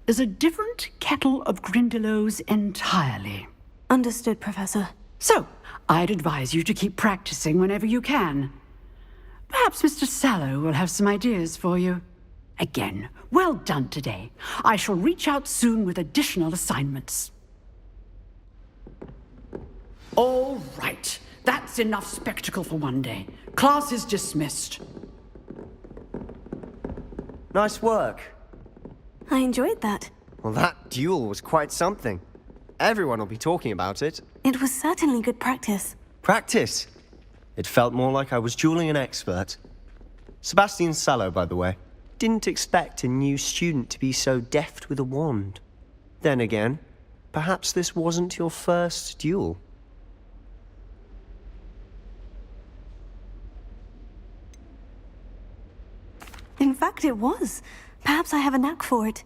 is a different kettle of Grindylows entirely. Understood, Professor. So, I'd advise you to keep practicing whenever you can. Perhaps Mr. Sallow will have some ideas for you. Again, well done today. I shall reach out soon with additional assignments. All right. That's enough spectacle for one day. Class is dismissed. Nice work. I enjoyed that. Well, that duel was quite something. Everyone will be talking about it. It was certainly good practice. Practice? It felt more like I was dueling an expert. Sebastian Sallow, by the way. Didn't expect a new student to be so deft with a wand. Then again, perhaps this wasn't your first duel. In fact, it was. Perhaps I have a knack for it.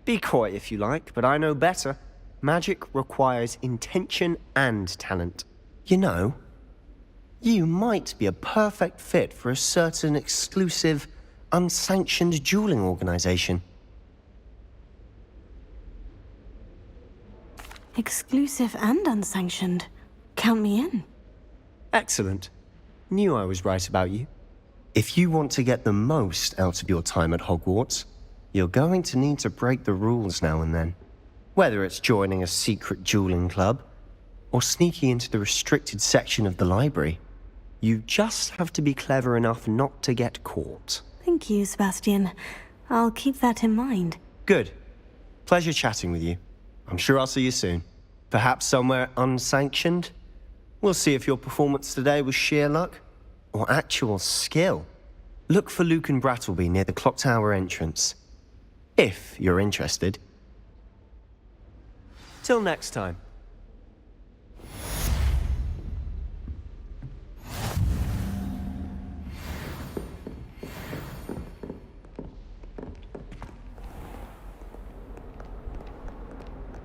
Be coy if you like, but I know better. Magic requires intention and talent. You know, you might be a perfect fit for a certain exclusive, unsanctioned dueling organization. Exclusive and unsanctioned. Count me in. Excellent. Knew I was right about you. If you want to get the most out of your time at Hogwarts, you're going to need to break the rules now and then. Whether it's joining a secret dueling club, or sneaking into the restricted section of the library, you just have to be clever enough not to get caught. Thank you, Sebastian. I'll keep that in mind. Good. Pleasure chatting with you. I'm sure I'll see you soon. Perhaps somewhere unsanctioned? We'll see if your performance today was sheer luck or actual skill. Look for Luke and Brattleby near the clock tower entrance. If you're interested. Till next time.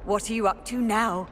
What are you up to now?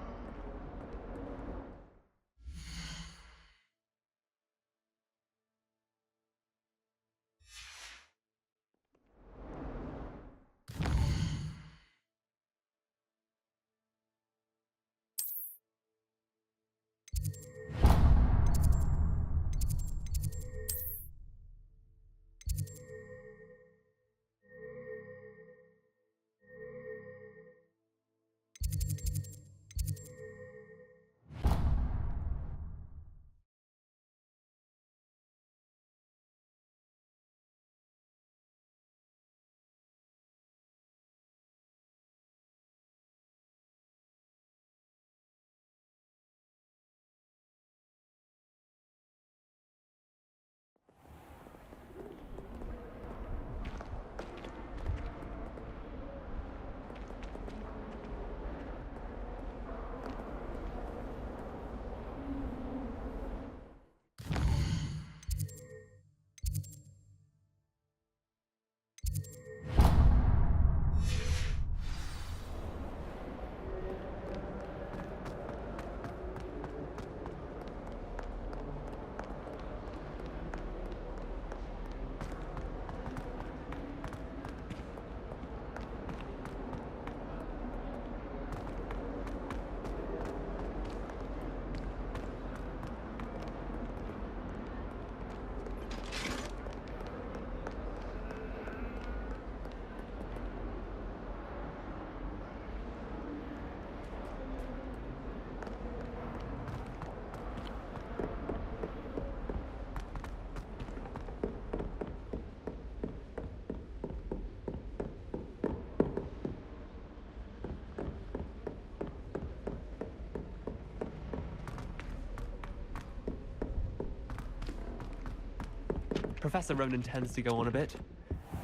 Professor Ronan tends to go on a bit.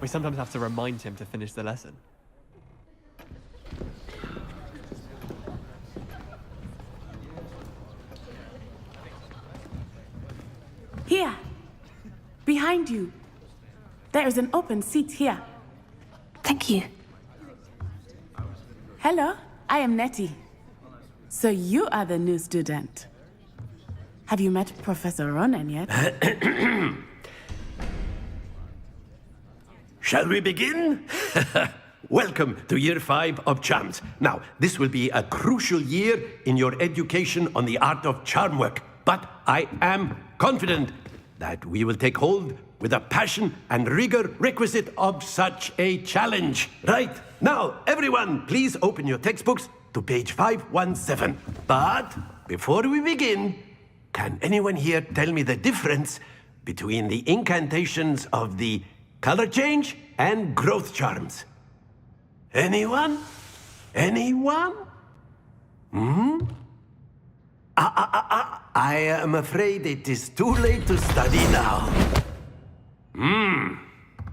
We sometimes have to remind him to finish the lesson. Here. Behind you. There is an open seat here. Thank you. Hello, I am Nettie. So you are the new student. Have you met Professor Ronan yet? Shall we begin? Welcome to Year 5 of Charms. Now, this will be a crucial year in your education on the art of charm work. But I am confident that we will take hold with the passion and rigor requisite of such a challenge. Right, now, everyone, please open your textbooks to page 517. But before we begin, can anyone here tell me the difference between the incantations of the color change and growth charms? Anyone? Anyone? I am afraid it is too late to study now.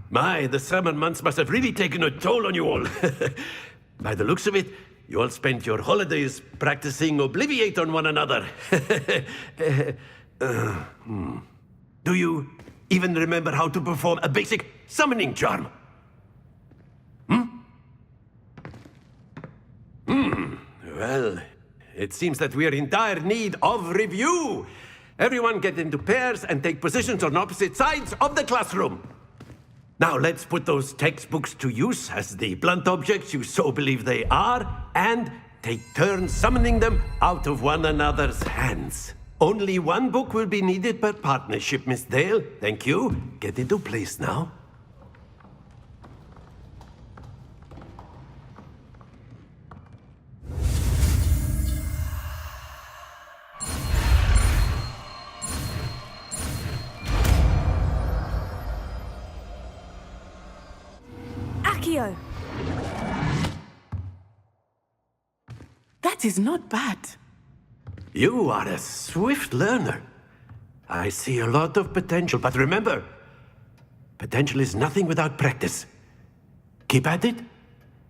My, the summer months must have really taken a toll on you all. By the looks of it, you all spent your holidays practicing Obliviate on one another. Do you even remember how to perform a basic summoning charm? Well, it seems that we are in dire need of review. Everyone get into pairs and take positions on opposite sides of the classroom. Now let's put those textbooks to use as the blunt objects you so believe they are, and take turns summoning them out of one another's hands. Only one book will be needed per partnership, Miss Dale. Thank you. Get into place now. Accio! That is not bad. You are a swift learner. I see a lot of potential, but remember, potential is nothing without practice. Keep at it.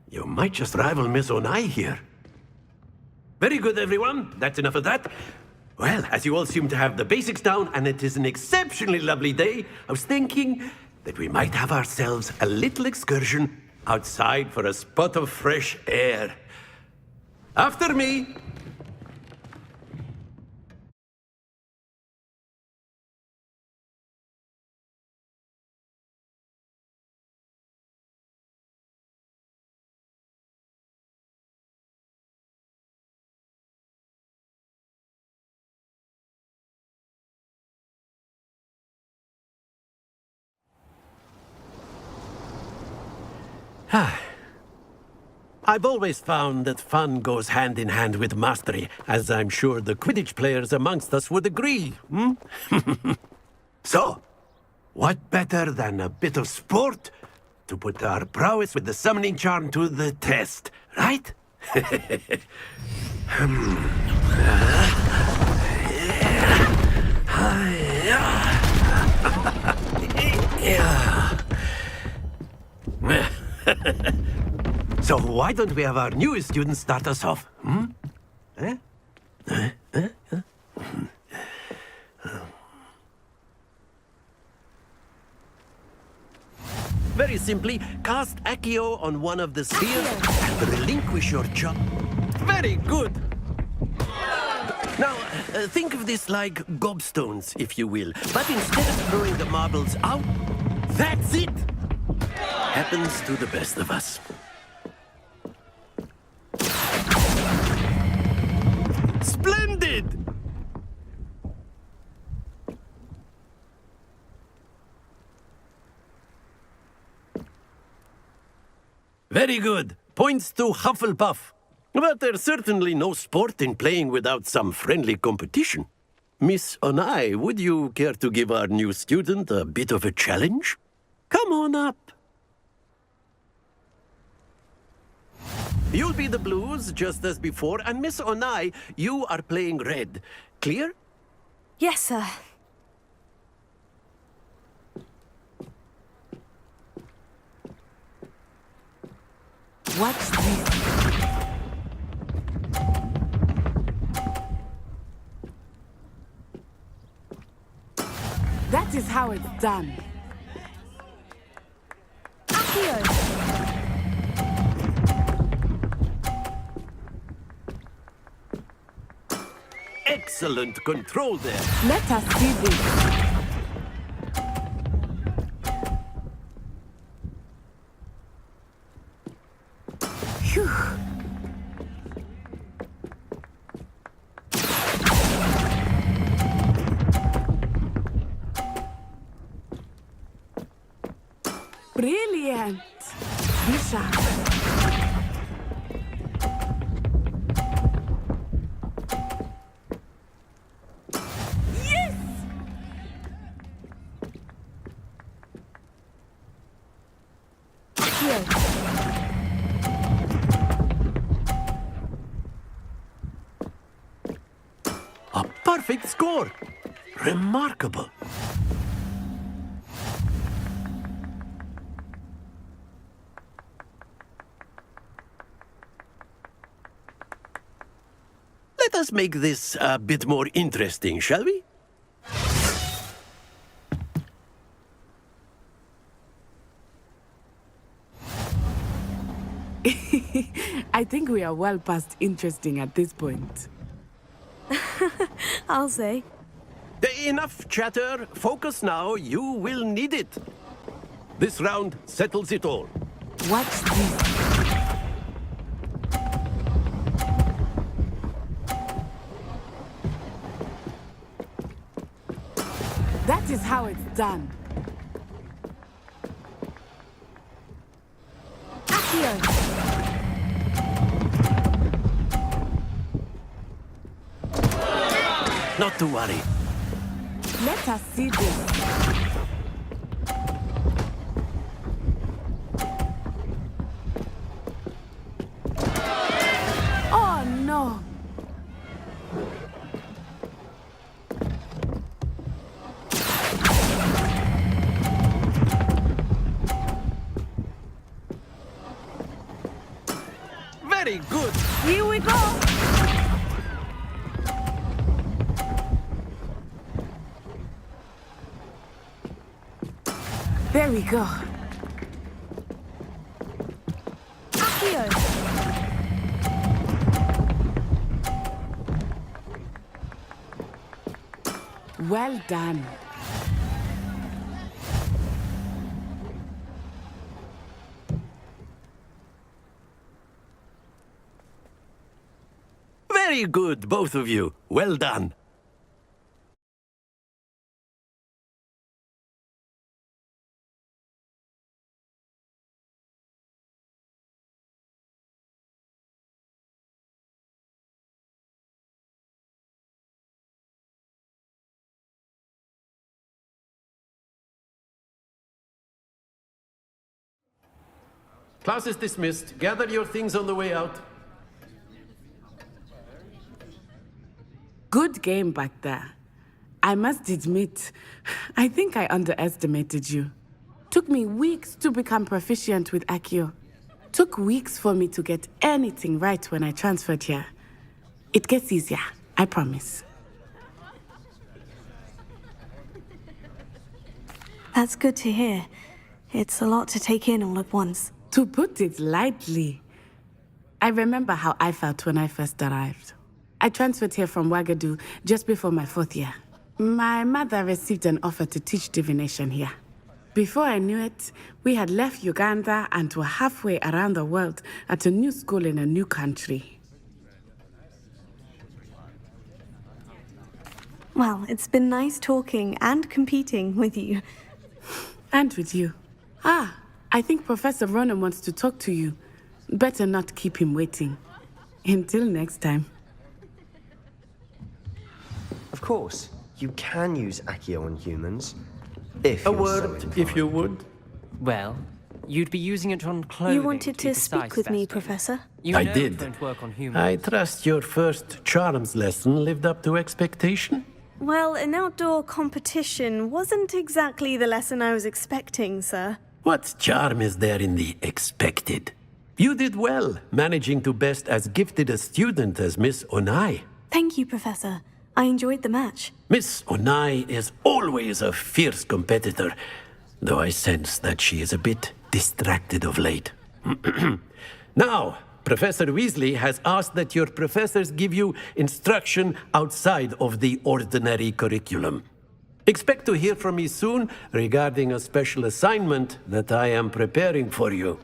You might just rival Miss Onai here. Very good, everyone. That's enough of that. Well, as you all seem to have the basics down, and it is an exceptionally lovely day, I was thinking that we might have ourselves a little excursion outside for a spot of fresh air. After me. I've always found that fun goes hand in hand with mastery, as I'm sure the Quidditch players amongst us would agree. So, what better than a bit of sport to put our prowess with the summoning charm to the test, right? So why don't we have our newest student start us off? Very simply, cast Accio on one of the spheres and relinquish your charm. Very good! Now, think of this like gobstones, if you will. But instead of throwing the marbles out, that's it! Happens to the best of us. Splendid! Very good. Points to Hufflepuff. But there's certainly no sport in playing without some friendly competition. Miss Onai, would you care to give our new student a bit of a challenge? Come on up. You'll be the blues, just as before, and Miss Onai, you are playing red. Clear? Yes, sir. Watch this. That is how it's done. Excellent control there. Let us see this. Phew. Brilliant. Bishop. Yes! Here. A perfect score. Remarkable. Let us make this a bit more interesting, shall we? I think we are well past interesting at this point. I'll say. Enough chatter. Focus now. You will need it. This round settles it all. Watch this. That is how it's done. Accio! Not to worry. Let us see this. Oh no! Very good. Here we go! There we go. Accio! Well done. Very good, both of you. Well done. Class is dismissed. Gather your things on the way out. Good game back there. I must admit, I think I underestimated you. Took me weeks to become proficient with Accio. Took weeks for me to get anything right when I transferred here. It gets easier, I promise. That's good to hear. It's a lot to take in all at once. To put it lightly, I remember how I felt when I first arrived. I transferred here from Ouagadougou just before my 4th year. My mother received an offer to teach divination here. Before I knew it, we had left Uganda and were halfway around the world at a new school in a new country. Well, it's been nice talking and competing with you. And with you. Ah, I think Professor Ronan wants to talk to you. Better not keep him waiting. Until next time. Of course, you can use Accio on humans. If A you're so word, inclined. if you would. Well, you'd be using it on clothing. You wanted to be speak with me, precise, Professor? You I know did. It won't work on humans. I trust your first charms lesson lived up to expectation. Well, an outdoor competition wasn't exactly the lesson I was expecting, sir. What charm is there in the expected? You did well, managing to best as gifted a student as Miss Onai. Thank you, Professor. I enjoyed the match. Miss Onai is always a fierce competitor, though I sense that she is a bit distracted of late. Now, Professor Weasley has asked that your professors give you instruction outside of the ordinary curriculum. Expect to hear from me soon regarding a special assignment that I am preparing for you.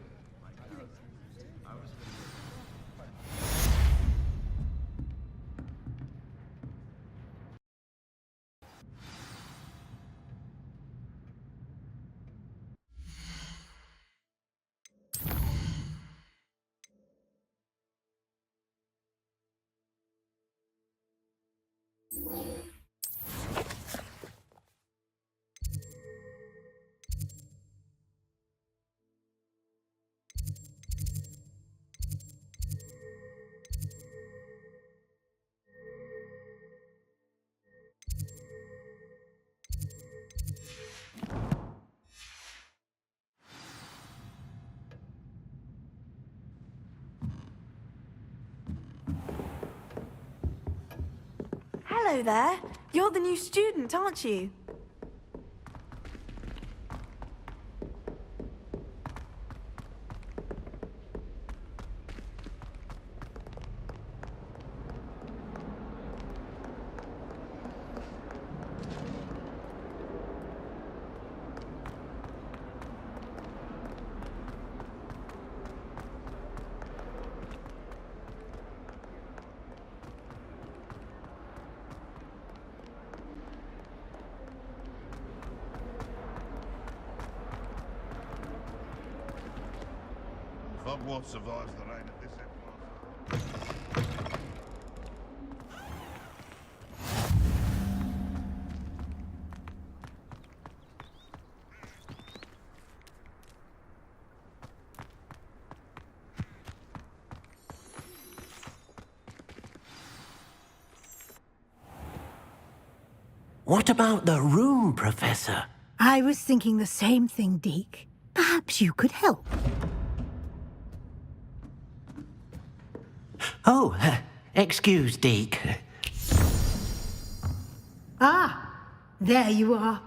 Hello there. You're the new student, aren't you? Hogwarts survives the reign of this empire. What about the room, Professor? I was thinking the same thing, Deke. Perhaps you could help. Oh, excuse, Deke. Ah, there you are.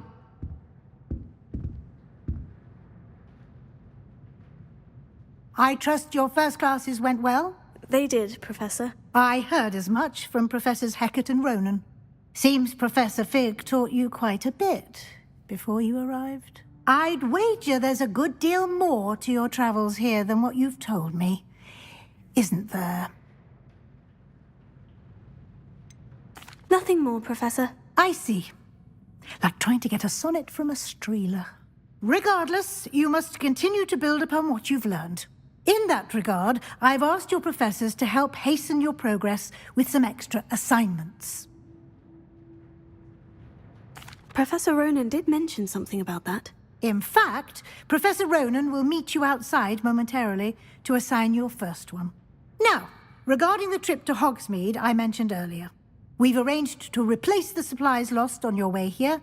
I trust your first classes went well? They did, Professor. I heard as much from Professors Hecat and Ronan. Seems Professor Fig taught you quite a bit before you arrived. I'd wager there's a good deal more to your travels here than what you've told me. Isn't there? Nothing more, Professor. I see. Like trying to get a sonnet from a streeler. Regardless, you must continue to build upon what you've learned. In that regard, I've asked your professors to help hasten your progress with some extra assignments. Professor Ronan did mention something about that. In fact, Professor Ronan will meet you outside momentarily to assign your first one. Now, regarding the trip to Hogsmeade I mentioned earlier, we've arranged to replace the supplies lost on your way here,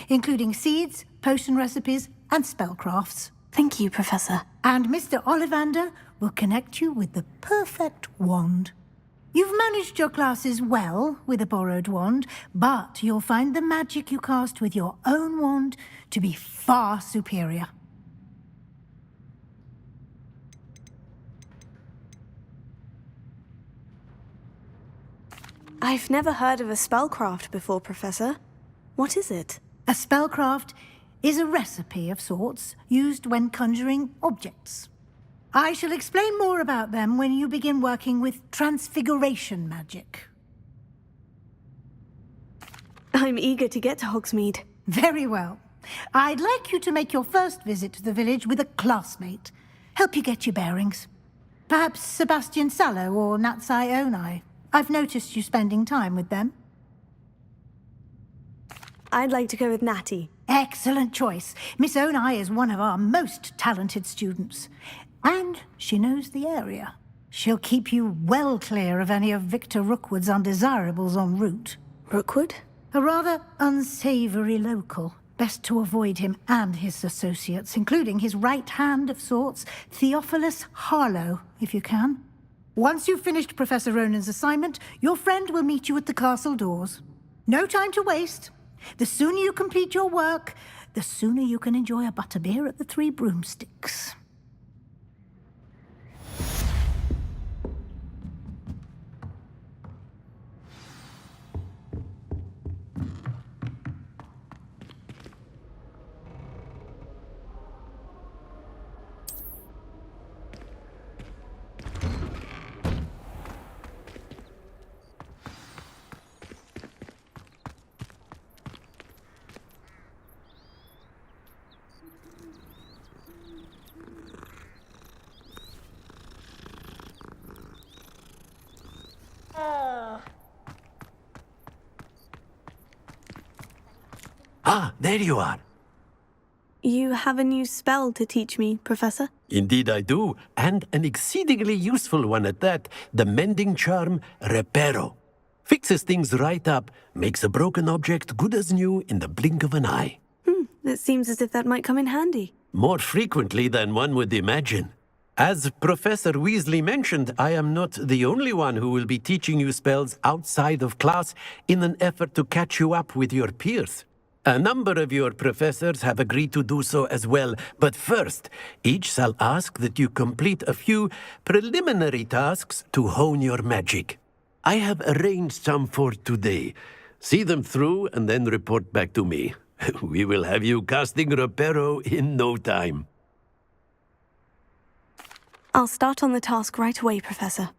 including seeds, potion recipes, and spellcrafts. Thank you, Professor. And Mr. Ollivander will connect you with the perfect wand. You've managed your classes well with a borrowed wand, but you'll find the magic you cast with your own wand to be far superior. I've never heard of a spellcraft before, Professor. What is it? A spellcraft is a recipe of sorts used when conjuring objects. I shall explain more about them when you begin working with transfiguration magic. I'm eager to get to Hogsmeade. Very well. I'd like you to make your first visit to the village with a classmate. Help you get your bearings. Perhaps Sebastian Sallow or Natsai Onai. I've noticed you spending time with them. I'd like to go with Natty. Excellent choice. Miss Onai is one of our most talented students. And she knows the area. She'll keep you well clear of any of Victor Rookwood's undesirables en route. Rookwood? A rather unsavory local. Best to avoid him and his associates, including his right hand of sorts, Theophilus Harlow, if you can. Once you've finished Professor Ronan's assignment, your friend will meet you at the castle doors. No time to waste. The sooner you complete your work, the sooner you can enjoy a butterbeer at the Three Broomsticks. Ah, there you are. You have a new spell to teach me, Professor? Indeed I do, and an exceedingly useful one at that. The mending charm, Reparo. Fixes things right up, makes a broken object good as new in the blink of an eye. It seems as if that might come in handy. More frequently than one would imagine. As Professor Weasley mentioned, I am not the only one who will be teaching you spells outside of class in an effort to catch you up with your peers. A number of your professors have agreed to do so as well, but first, each shall ask that you complete a few preliminary tasks to hone your magic. I have arranged some for today. See them through and then report back to me. We will have you casting Reparo in no time. I'll start on the task right away, Professor.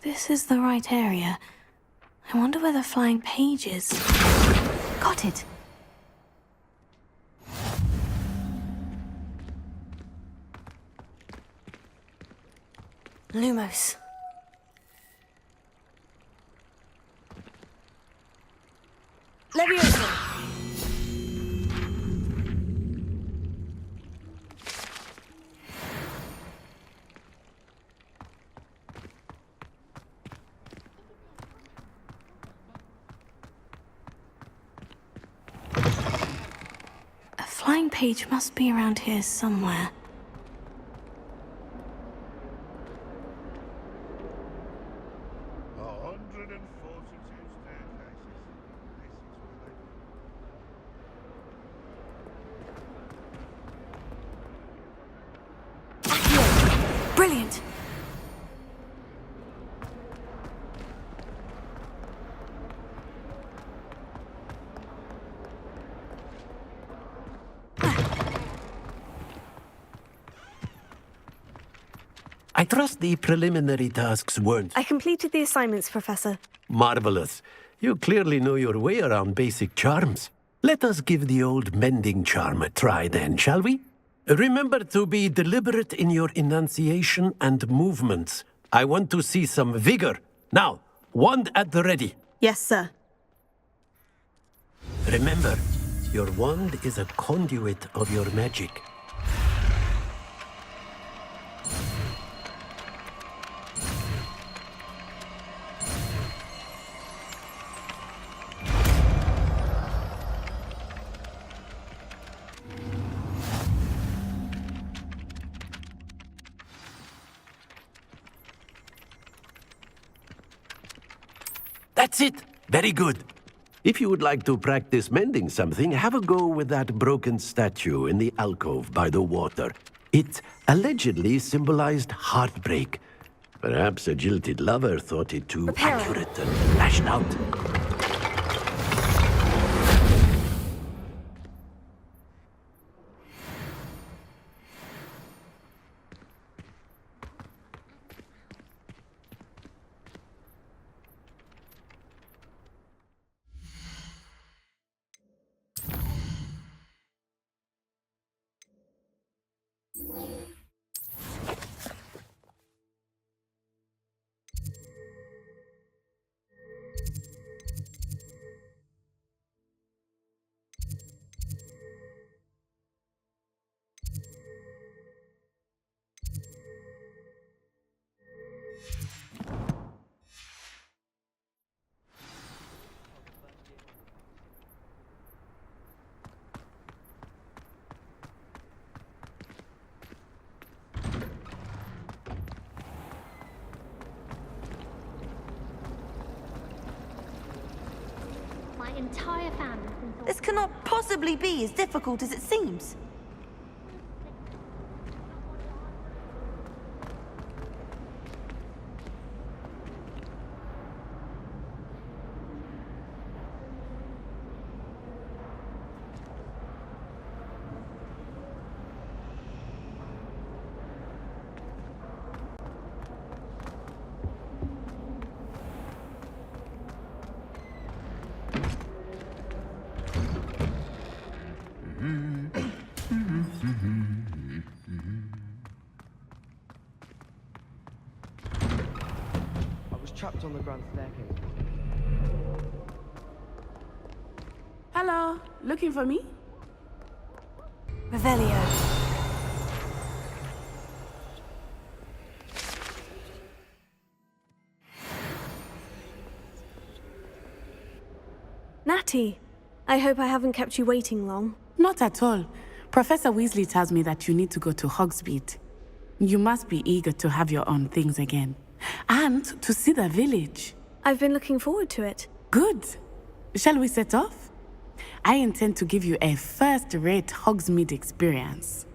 This is the right area. I wonder where the flying page is. Got it. Lumos. Leviosa! A flying page must be around here somewhere. Brilliant! I trust the preliminary tasks weren't I completed the assignments, Professor. marvelous. You clearly know your way around basic charms. Let us give the old mending charm a try then, shall we? Remember to be deliberate in your enunciation and movements. I want to see some vigor. Now, wand at the ready. Yes, sir. Remember, your wand is a conduit of your magic. That's it! Very good. If you would like to practice mending something, have a go with that broken statue in the alcove by the water. It allegedly symbolized heartbreak. Perhaps a jilted lover thought it too accurate and lashed out. entire family. This cannot possibly be as difficult as it seems. I was trapped on the grand staircase. Hello, looking for me? Revelio. Natty, I hope I haven't kept you waiting long. Not at all. Professor Weasley tells me that you need to go to Hogsmeade. You must be eager to have your own things again. And to see the village. I've been looking forward to it. Good. Shall we set off? I intend to give you a first-rate Hogsmeade experience.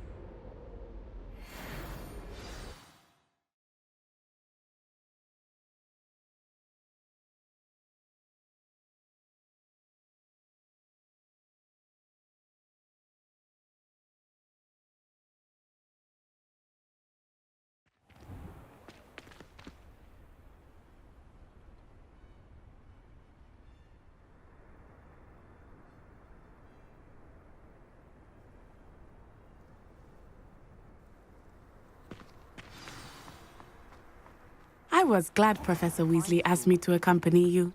I was glad Professor Weasley asked me to accompany you.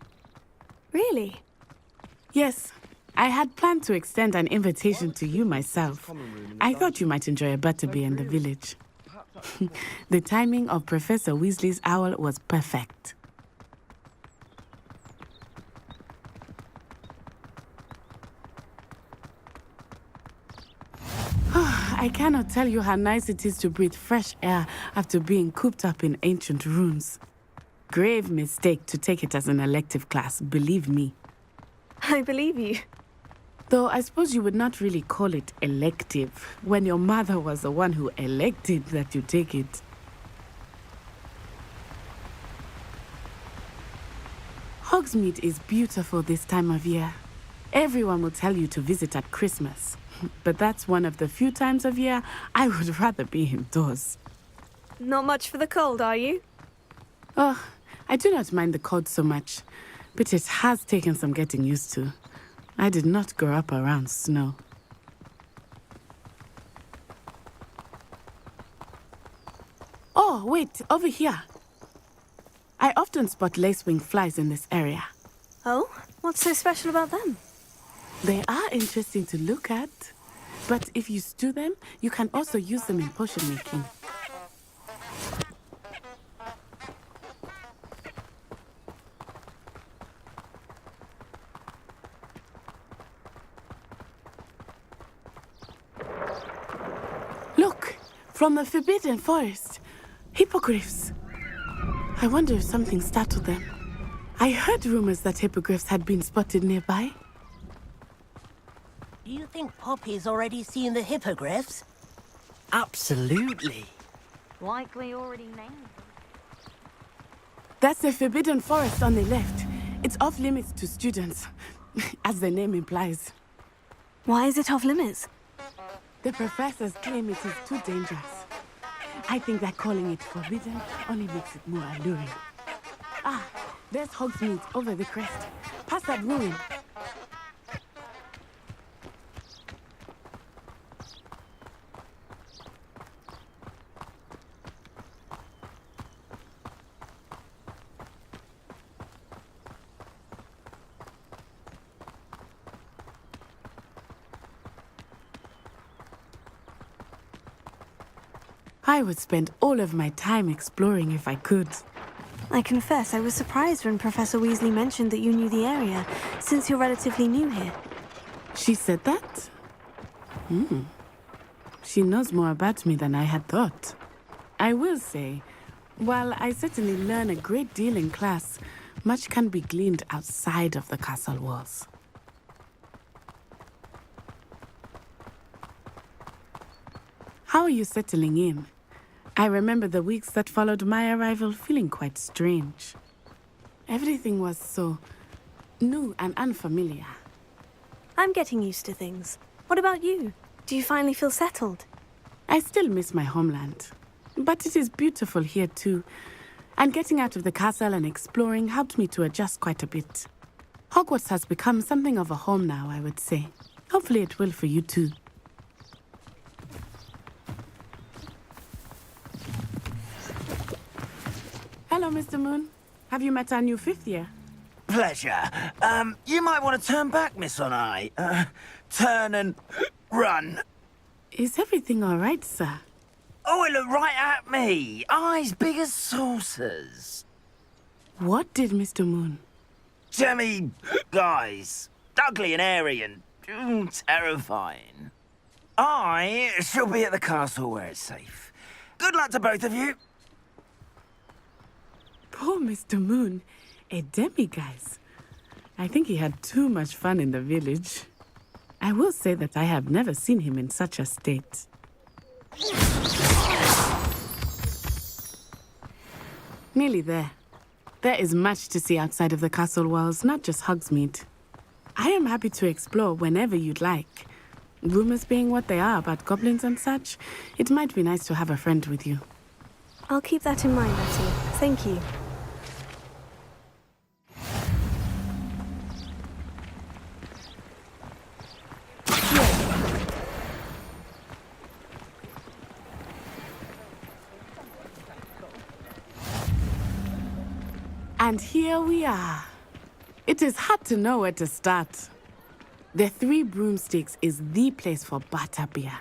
Really? Yes. I had planned to extend an invitation to you myself. I thought you might enjoy a butterbeer in the village. The timing of Professor Weasley's owl was perfect. I cannot tell you how nice it is to breathe fresh air after being cooped up in ancient ruins. Grave mistake to take it as an elective class, believe me. I believe you. Though I suppose you would not really call it elective when your mother was the one who elected that you take it. Hogsmeade is beautiful this time of year. Everyone will tell you to visit at Christmas. But that's one of the few times of year I would rather be indoors. Not much for the cold, are you? Oh, I do not mind the cold so much, but it has taken some getting used to. I did not grow up around snow. Oh, wait, over here. I often spot lacewing flies in this area. Oh? What's so special about them? They are interesting to look at, but if you stew them, you can also use them in potion making. Look, from the Forbidden Forest, hippogriffs. I wonder if something startled them. I heard rumors that hippogriffs had been spotted nearby. Do you think Poppy's already seen the hippogriffs? Absolutely. Likely already named them. That's the Forbidden Forest on the left. It's off limits to students, as the name implies. Why is it off limits? The professors claim it is too dangerous. I think that calling it forbidden only makes it more alluring. Ah, there's Hogsmeade over the crest. Past that ruin. I would spend all of my time exploring if I could. I confess I was surprised when Professor Weasley mentioned that you knew the area, since you're relatively new here. She said that? She knows more about me than I had thought. I will say, while I certainly learn a great deal in class, much can be gleaned outside of the castle walls. How are you settling in? I remember the weeks that followed my arrival feeling quite strange. Everything was so new and unfamiliar. I'm getting used to things. What about you? Do you finally feel settled? I still miss my homeland, but it is beautiful here too. And getting out of the castle and exploring helped me to adjust quite a bit. Hogwarts has become something of a home now, I would say. Hopefully it will for you too. Hello, Mr. Moon. Have you met our new 5th year? Pleasure. You might want to turn back, Miss Onai. Turn and run. Is everything all right, sir? Oh, it looked right at me. Eyes big as saucers. What did Mr. Moon? Jemmy guys. Ugly and airy and terrifying. I shall be at the castle where it's safe. Good luck to both of you. Poor Mr. Moon. A demiguise. I think he had too much fun in the village. I will say that I have never seen him in such a state. Nearly there. There is much to see outside of the castle walls, not just Hogsmeade. I am happy to explore whenever you'd like. Rumors being what they are about goblins and such, it might be nice to have a friend with you. I'll keep that in mind, Letty. Thank you. And here we are. It is hard to know where to start. The Three Broomsticks is the place for butterbeer.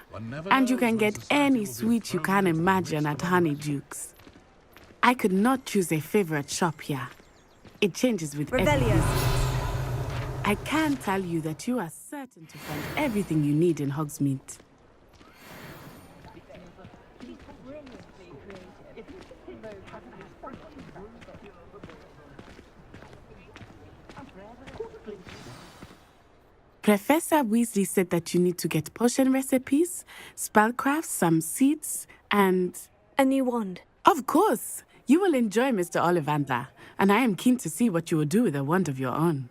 And you can get any sweet you can imagine at Honeyduke's. I could not choose a favorite shop here. It changes with Revelio. I can tell you that you are certain to find everything you need in Hogsmeade. Professor Weasley said that you need to get potion recipes, spellcrafts, some seeds, and... a new wand. Of course! You will enjoy Mr. Ollivander, and I am keen to see what you will do with a wand of your own.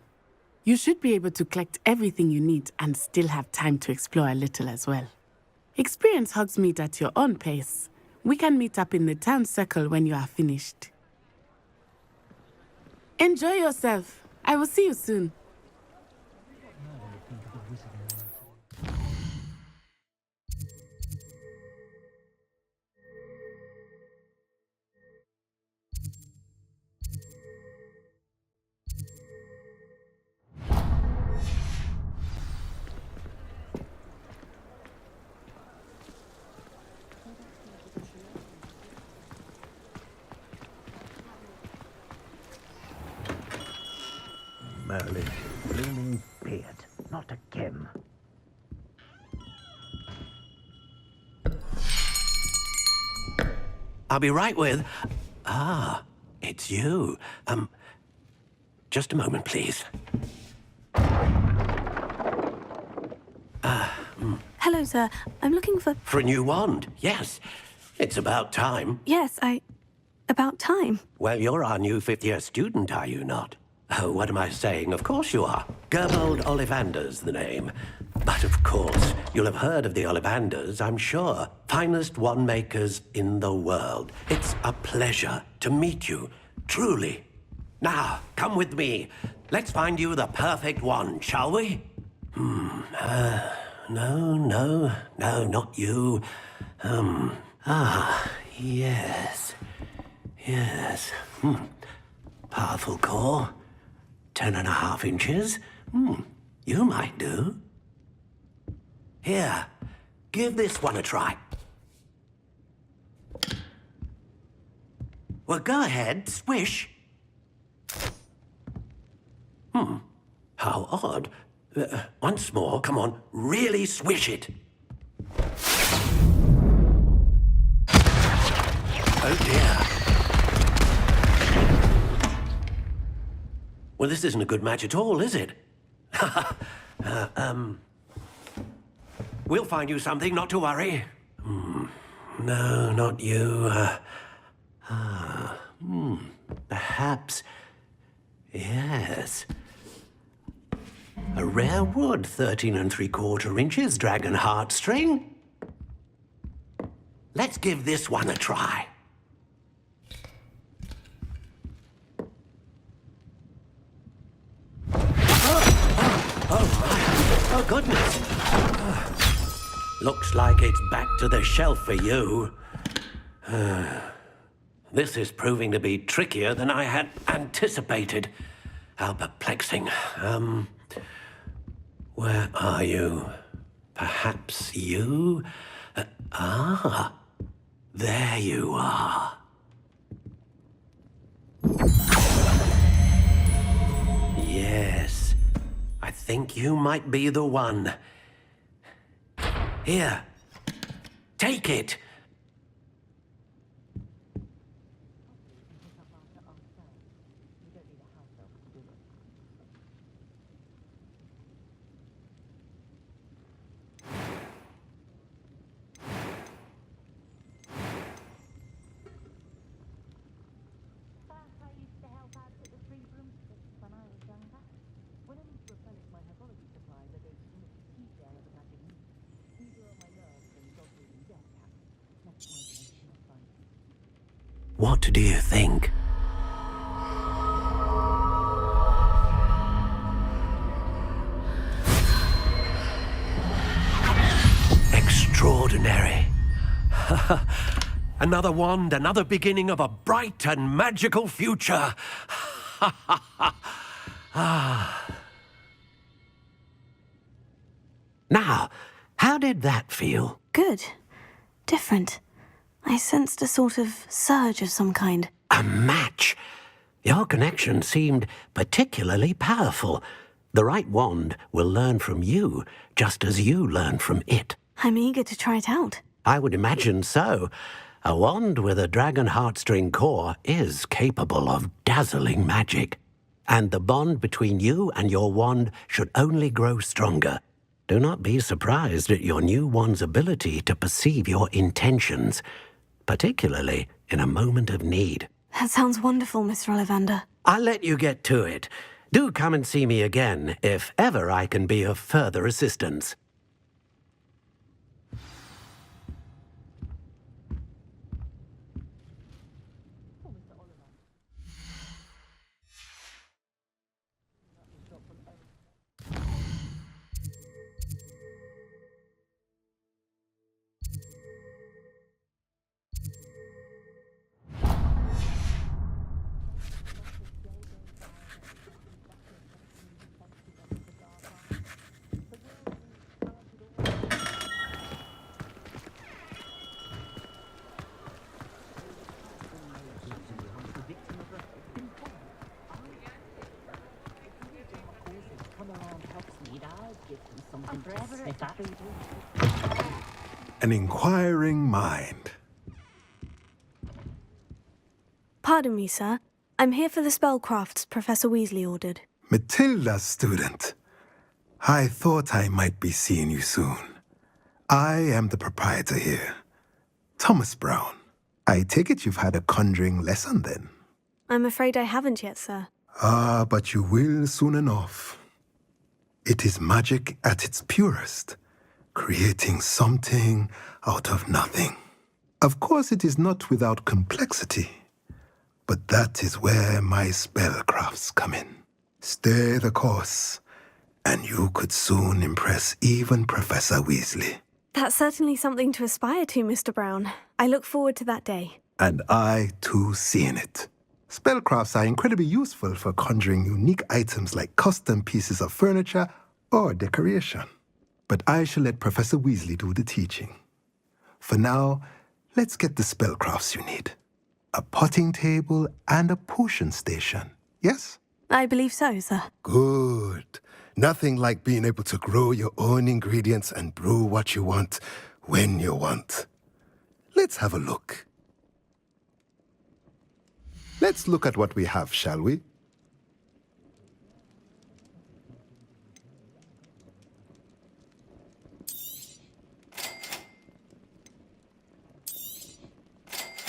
You should be able to collect everything you need and still have time to explore a little as well. Experience Hogsmeade at your own pace. We can meet up in the town circle when you are finished. Enjoy yourself. I will see you soon. Merlin's blooming beard. Not again. I'll be right with... Ah, it's you. Just a moment, please. Hello, sir. I'm looking for... For a new wand, yes. It's about time. Yes, about time. Well, you're our new 5th-year student, are you not? Oh, what am I saying? Of course you are. Gerbold Ollivander's the name. But of course, you'll have heard of the Ollivanders, I'm sure. Finest wand makers in the world. It's a pleasure to meet you, truly. Now, come with me. Let's find you the perfect wand, shall we? No, not you. Yes. Powerful core. 10.5 inches. You might do. Here, give this one a try. Well, go ahead, swish. How odd. Once more, come on, really swish it. Oh dear. Well, this isn't a good match at all, is it? We'll find you something, not to worry. no, not you. Perhaps. Yes. A rare wood, 13 3/4 inches, dragon heartstring. Let's give this one a try. Oh, goodness. Looks like it's back to the shelf for you. This is proving to be trickier than I had anticipated. How perplexing. Where are you? Perhaps you? There you are. Yes, I think you might be the one. Here, take it. What do you think? Extraordinary. Another wand, another beginning of a bright and magical future. Now, how did that feel? Good. Different. I sensed a sort of surge of some kind. A match. Your connection seemed particularly powerful. The right wand will learn from you, just as you learn from it. I'm eager to try it out. I would imagine so. A wand with a dragon heartstring core is capable of dazzling magic. And the bond between you and your wand should only grow stronger. Do not be surprised at your new wand's ability to perceive your intentions, particularly in a moment of need. That sounds wonderful, Mr. Ollivander. I'll let you get to it. Do come and see me again if ever I can be of further assistance. An inquiring mind. Pardon me, sir. I'm here for the spellcrafts Professor Weasley ordered. Matilda's student. I thought I might be seeing you soon. I am the proprietor here, Thomas Brown. I take it you've had a conjuring lesson then? I'm afraid I haven't yet, sir. But you will soon enough. It is magic at its purest, creating something out of nothing. Of course, it is not without complexity, but that is where my spellcrafts come in. Stay the course, and you could soon impress even Professor Weasley. That's certainly something to aspire to, Mr. Brown. I look forward to that day. And I, too, seeing it. Spellcrafts are incredibly useful for conjuring unique items like custom pieces of furniture or decoration. But I shall let Professor Weasley do the teaching. For now, let's get the spellcrafts you need. A potting table and a potion station, yes? I believe so, sir. Good. Nothing like being able to grow your own ingredients and brew what you want when you want. Let's have a look. Let's look at what we have, shall we?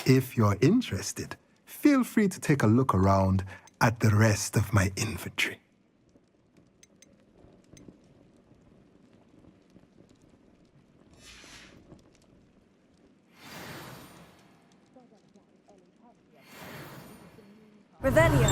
If you're interested, feel free to take a look around at the rest of my inventory. Revelio.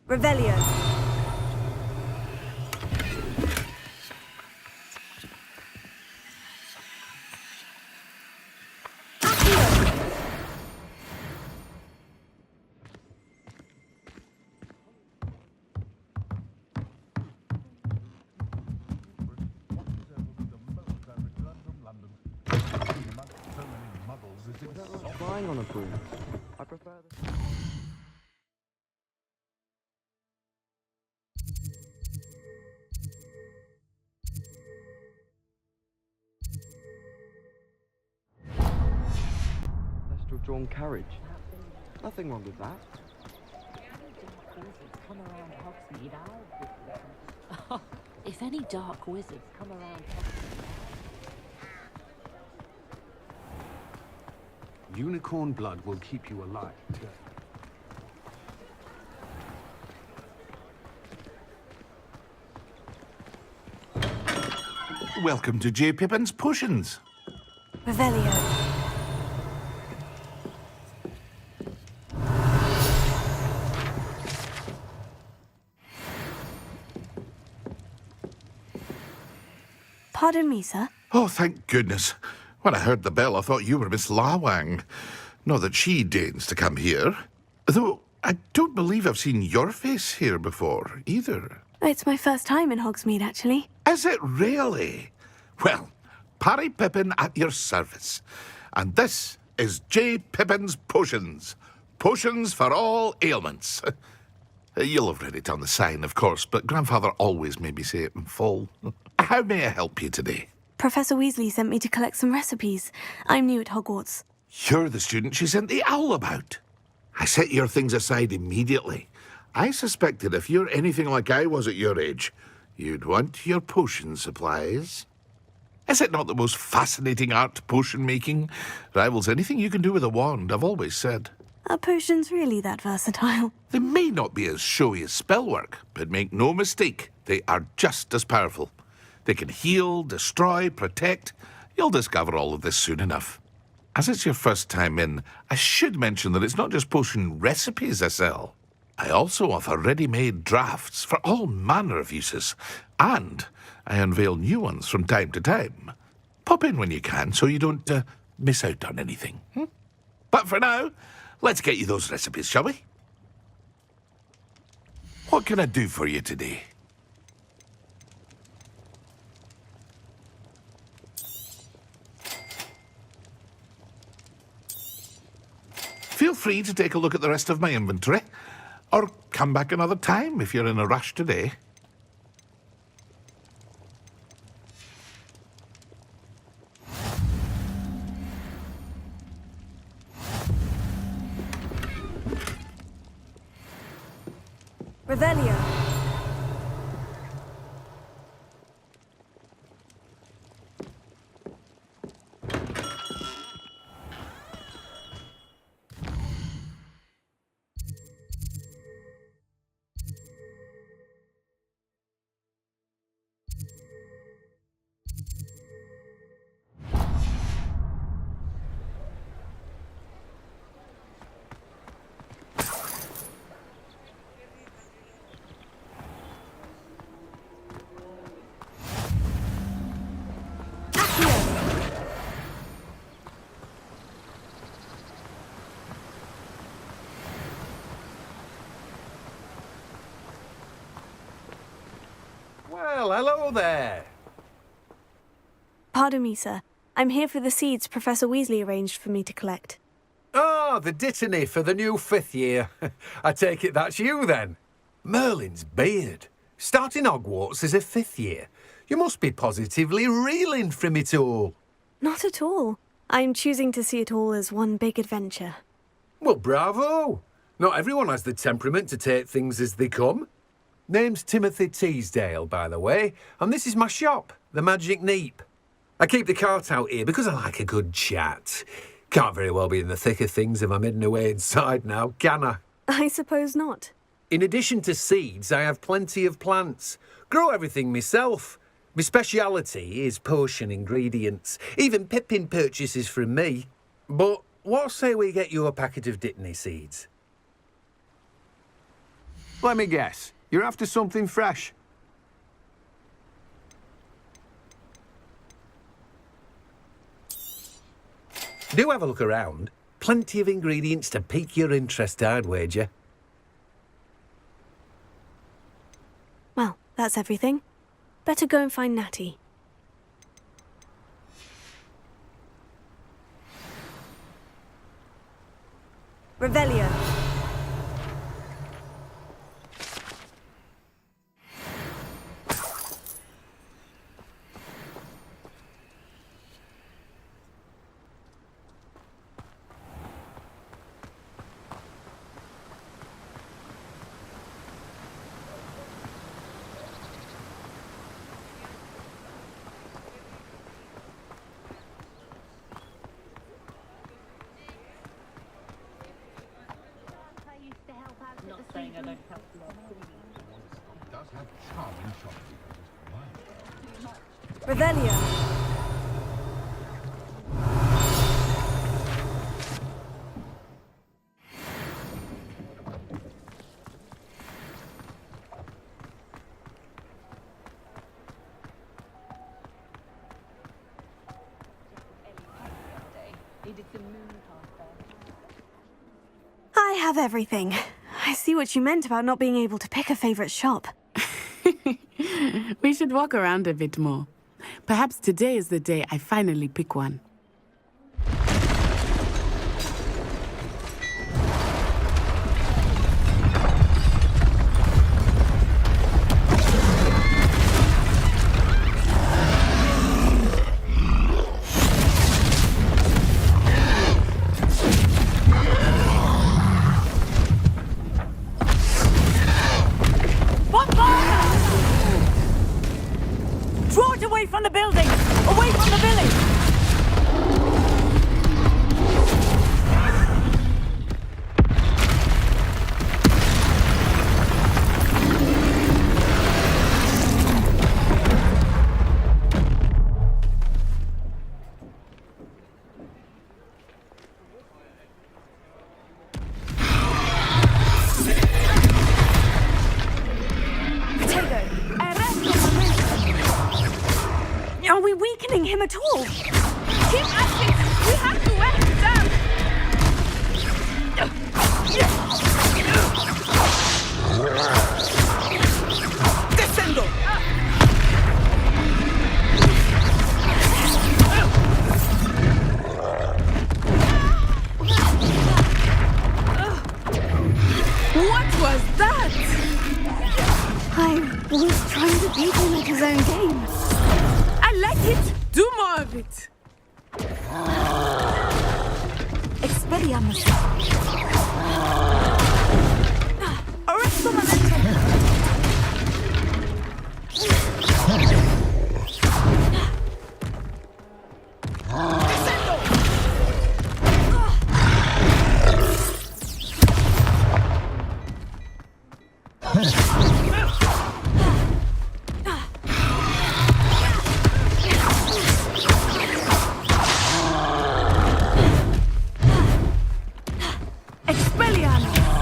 Revelio. Flying on a broom. I prefer this. Drawn carriage. Nothing wrong with that. If any dark wizards come around... Unicorn blood will keep you alive. Welcome to J. Pippin's Potions. Revelio. Pardon me, sir. Oh, thank goodness. When I heard the bell, I thought you were Miss Lawang. Not that she deigns to come here. Though, I don't believe I've seen your face here before, either. It's my first time in Hogsmeade, actually. Is it really? Well, Parry Pippin at your service. And this is J. Pippin's Potions. Potions for all ailments. You'll have read it on the sign, of course, but Grandfather always made me say it in full. How may I help you today? Professor Weasley sent me to collect some recipes. I'm new at Hogwarts. You're the student she sent the owl about. I set your things aside immediately. I suspected if you're anything like I was at your age, you'd want your potion supplies. Is it not the most fascinating art, potion making? Rivals anything you can do with a wand, I've always said. Are potions really that versatile? They may not be as showy as spellwork, but make no mistake, they are just as powerful. They can heal, destroy, protect. You'll discover all of this soon enough. As it's your first time in, I should mention that it's not just potion recipes I sell. I also offer ready-made drafts for all manner of uses, and I unveil new ones from time to time. Pop in when you can so you don't miss out on anything. But for now, let's get you those recipes, shall we? What can I do for you today? Feel free to take a look at the rest of my inventory, or come back another time if you're in a rush today. Revelio. Well, hello there. Pardon me, sir. I'm here for the seeds Professor Weasley arranged for me to collect. Ah, the dittany for the new 5th year. I take it that's you, then. Merlin's beard. Starting Hogwarts as a 5th year. You must be positively reeling from it all. Not at all. I'm choosing to see it all as one big adventure. Well, bravo. Not everyone has the temperament to take things as they come. Name's Timothy Teasdale, by the way, and this is my shop, the Magic Neep. I keep the cart out here because I like a good chat. Can't very well be in the thick of things if I'm hidden away inside now, can I? I suppose not. In addition to seeds, I have plenty of plants. Grow everything myself. My speciality is potion ingredients. Even Pippin purchases from me. But what say we get you a packet of Dittany seeds? Let me guess. You're after something fresh. Do have a look around. Plenty of ingredients to pique your interest, I'd wager. Well, that's everything. Better go and find Natty. Revelio. Revelio. I have everything. I see what you meant about not being able to pick a favorite shop. We should walk around a bit more. Perhaps today is the day I finally pick one. Draw it away from the building! Away from the village! Are we weakening him at all? Keep asking! We have to wear him down! Descendo! What was that? I was trying to beat him at his own game. I like it! Do more of it! Expelliarmus! Arresto momentum! Expelliarmus!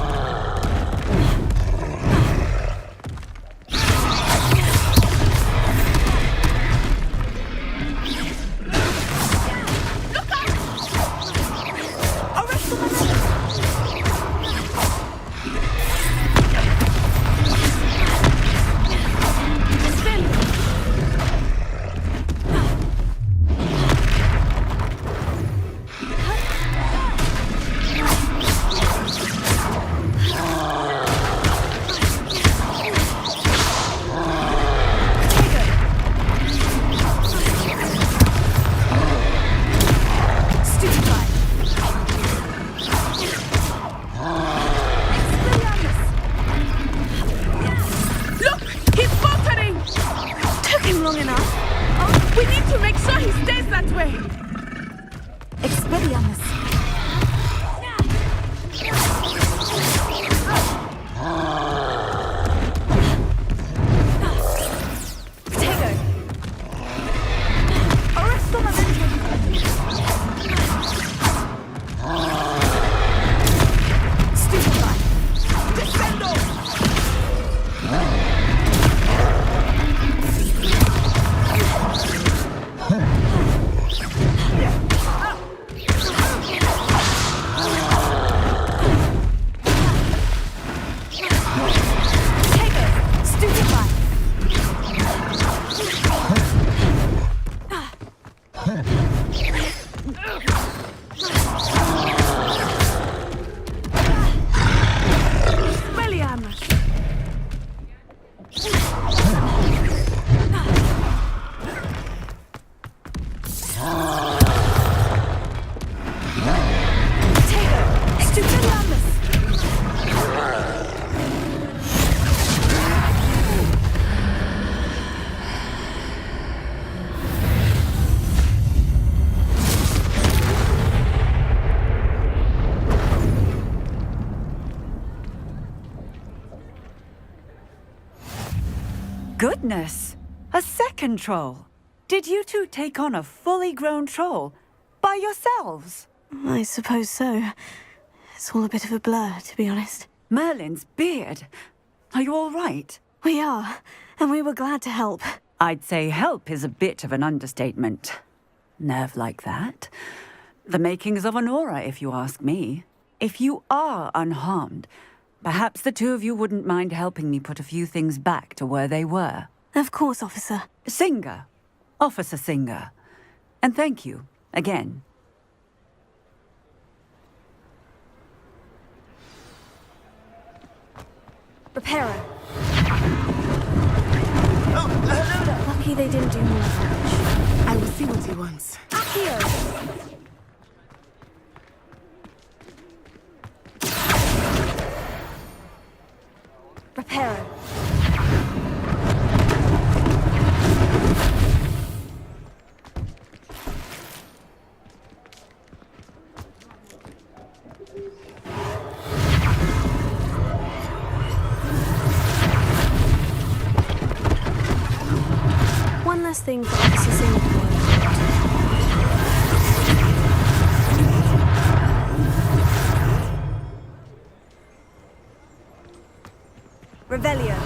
goodness! A second troll! Did you two take on a fully grown troll by yourselves? I suppose so. It's all a bit of a blur, to be honest. Merlin's beard. Are you all right? We are, and we were glad to help. I'd say help is a bit of an understatement. Nerve like that. The makings of an aura, if you ask me. If you are unharmed, perhaps the two of you wouldn't mind helping me put a few things back to where they were. Of course, officer. Singer. Officer Singer. And thank you, again. Repairer. Lucky they didn't do more damage. I will see what he wants. Accio! Repairer. One last thing for Officer Singapore. Revelio.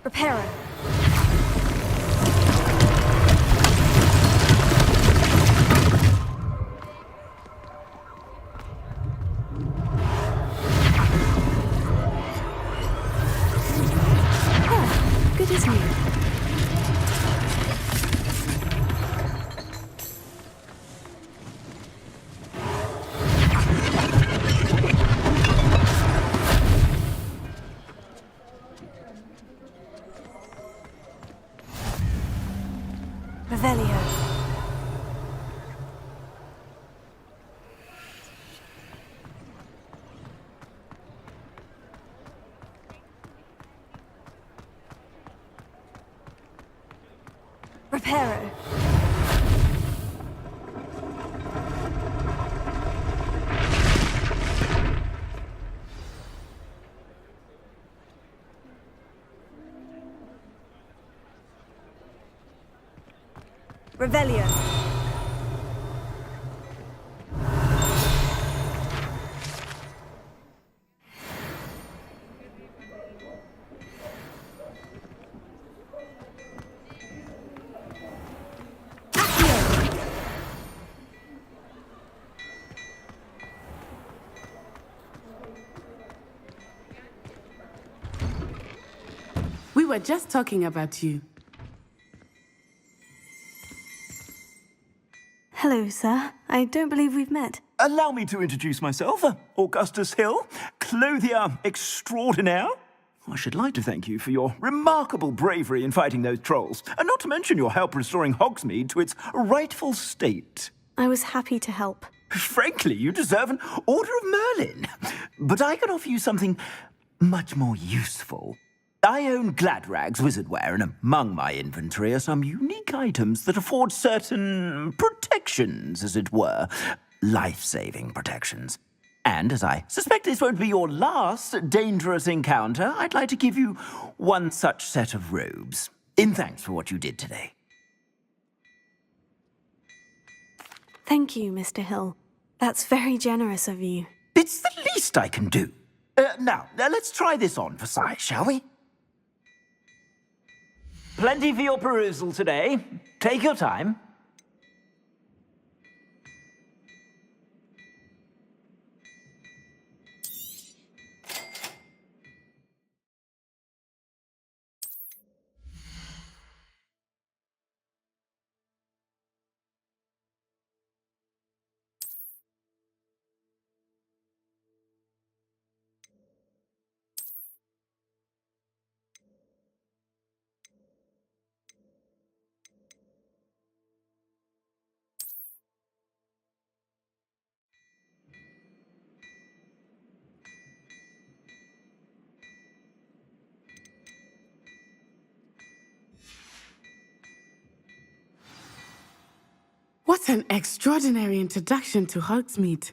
Repairer. Good as new. Revelio. Reparo. Revelio. We were just talking about you. Hello, sir. I don't believe we've met. Allow me to introduce myself, Augustus Hill, clothier extraordinaire. I should like to thank you for your remarkable bravery in fighting those trolls, and not to mention your help restoring Hogsmeade to its rightful state. I was happy to help. Frankly, you deserve an Order of Merlin. But I can offer you something much more useful. I own Gladrag's wizardware, and among my inventory are some unique items that afford certain protections, as it were. Life-saving protections. And as I suspect this won't be your last dangerous encounter, I'd like to give you one such set of robes, in thanks for what you did today. Thank you, Mr. Hill. That's very generous of you. It's the least I can do. Now, let's try this on for size, shall we? Plenty for your perusal today. Take your time. What an extraordinary introduction to Hogsmeade.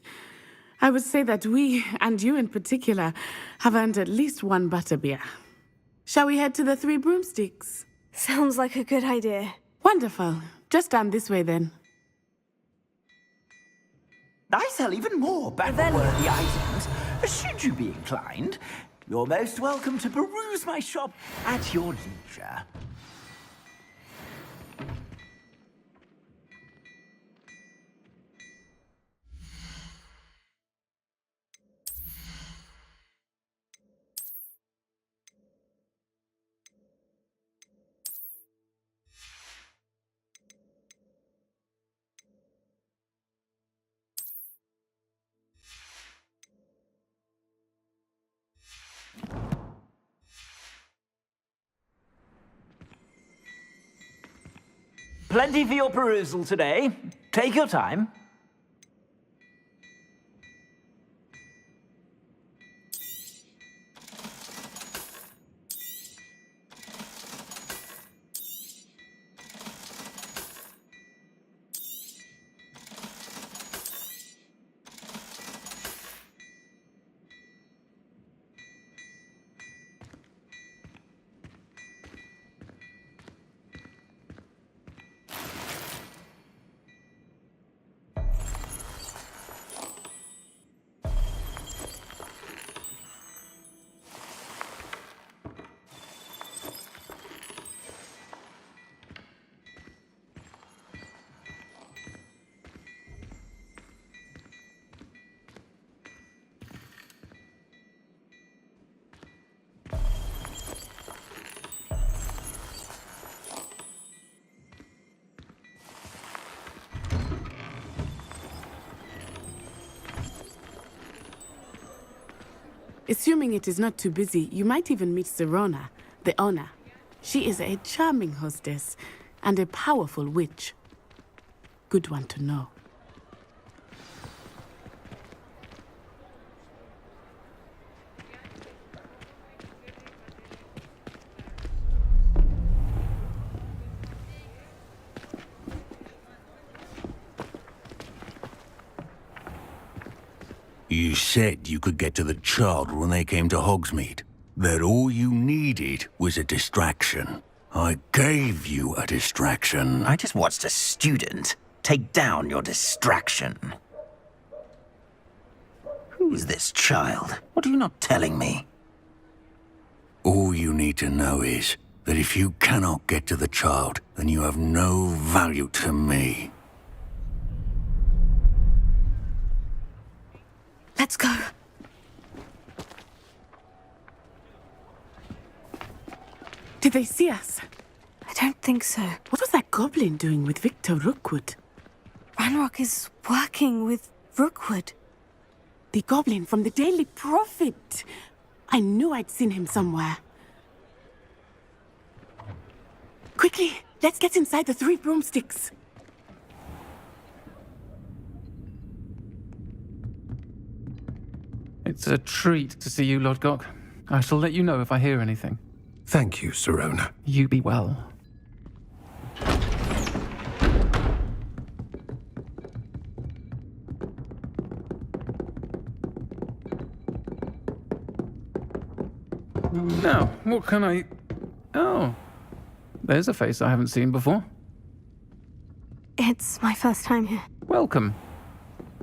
I would say that we, and you in particular, have earned at least one butterbeer. Shall we head to the Three Broomsticks? Sounds like a good idea. Wonderful. Just down this way then. I sell even more battle-worthy items. Should you be inclined, you're most welcome to peruse my shop at your leisure. Plenty for your perusal today. Take your time. Assuming it is not too busy, you might even meet Sirona, the owner. She is a charming hostess and a powerful witch. Good one to know. You said you could get to the child when they came to Hogsmeade. That all you needed was a distraction. I gave you a distraction. I just watched a student take down your distraction. Who is this child? What are you not telling me? All you need to know is that if you cannot get to the child, then you have no value to me. Let's go. Did they see us? I don't think so. What was that goblin doing with Victor Rookwood? Ranrock is working with Rookwood. The goblin from the Daily Prophet. I knew I'd seen him somewhere. Quickly, let's get inside the Three Broomsticks. It's a treat to see you, Lodgok. I shall let you know if I hear anything. Thank you, Sirona. You be well. Now, what can I... Oh, there's a face I haven't seen before. It's my first time here. Welcome.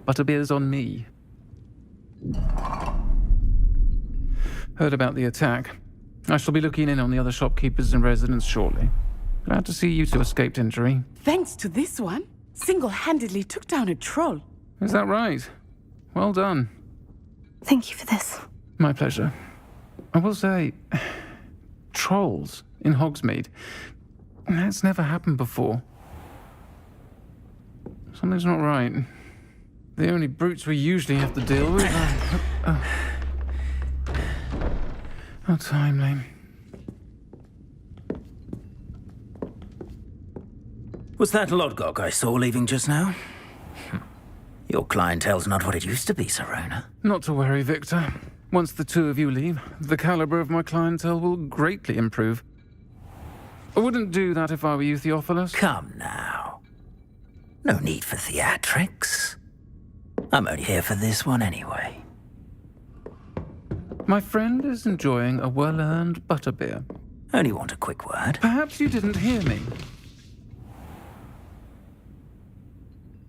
Butterbeer's on me. Heard about the attack. I shall be looking in on the other shopkeepers and residents shortly. Glad to see you two escaped injury. Thanks to this one, single-handedly took down a troll. Is that right? Well done. Thank you for this. My pleasure. I will say, trolls in Hogsmeade. That's never happened before. Something's not right. The only brutes we usually have to deal with. How timely. Was that Lodgok I saw leaving just now? Your clientele's not what it used to be, Sirona. Not to worry, Victor. Once the two of you leave, the caliber of my clientele will greatly improve. I wouldn't do that if I were you, Theophilus. Come now. No need for theatrics. I'm only here for this one anyway. My friend is enjoying a well-earned butterbeer. Only want a quick word. Perhaps you didn't hear me.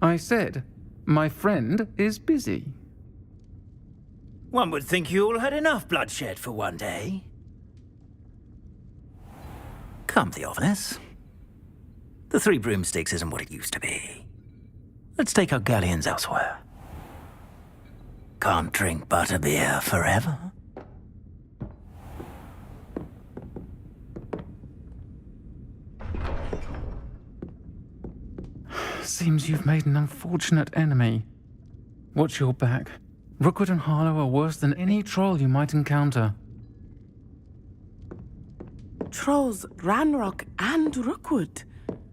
I said, my friend is busy. One would think you all had enough bloodshed for one day. Come, Theophilus. The Three Broomsticks isn't what it used to be. Let's take our galleons elsewhere. Can't drink butterbeer forever. Seems you've made an unfortunate enemy. Watch your back. Rookwood and Harlow are worse than any troll you might encounter. Trolls, Ranrock, and Rookwood.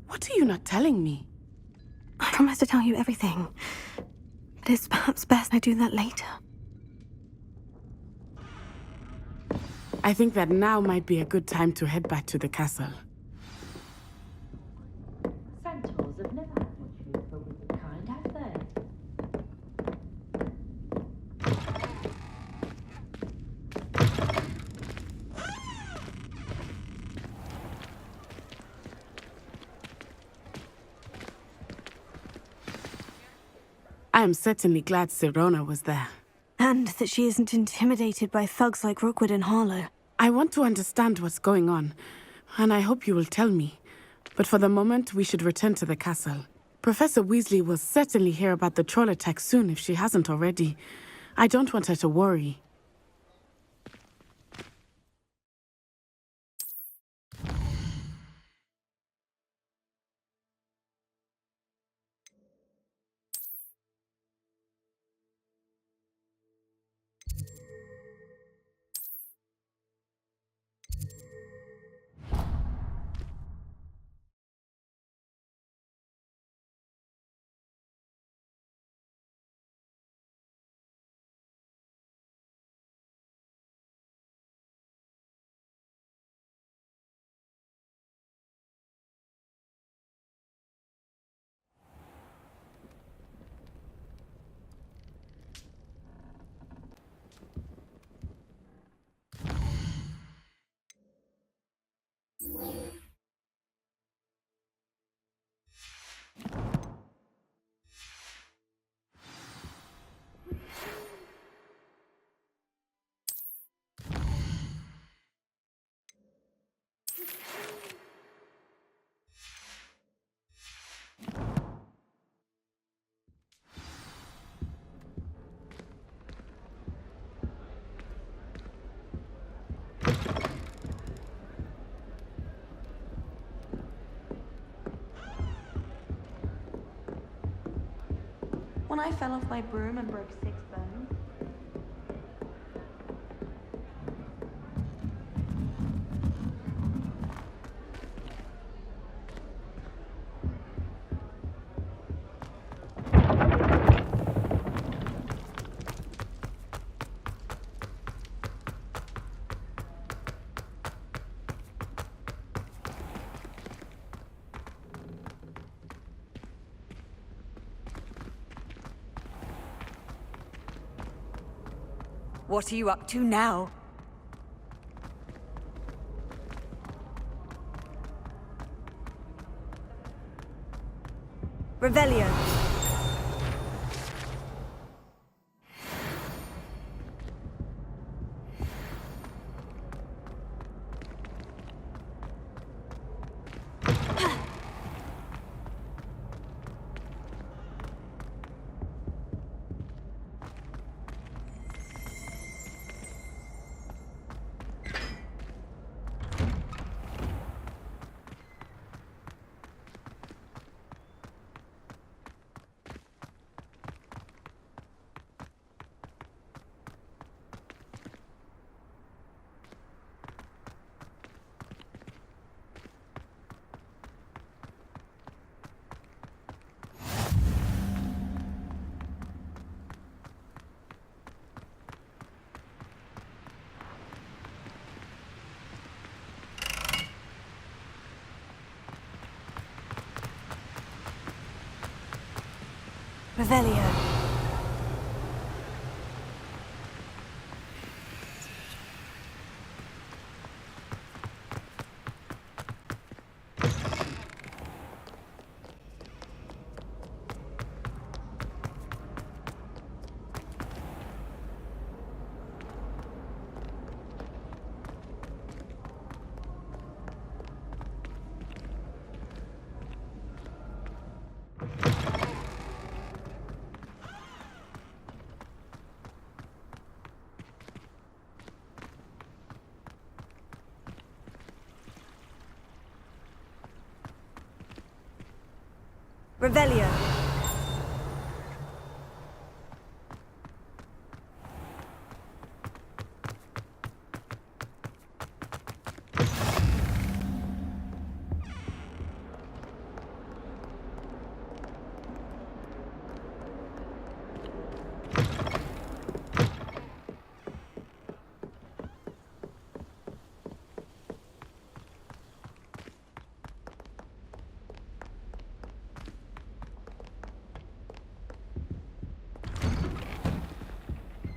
What are you not telling me? I promise to tell you everything. But it's perhaps best I do that later. I think that now might be a good time to head back to the castle. Centaurs have never had much food for wizard kind, have they? I am certainly glad Sirona was there. And that she isn't intimidated by thugs like Rookwood and Harlow. I want to understand what's going on, and I hope you will tell me. But for the moment, we should return to the castle. Professor Weasley will certainly hear about the troll attack soon if she hasn't already. I don't want her to worry. When I fell off my broom and broke 6 bones. What are you up to now? Revelio. Revelio. Revelio.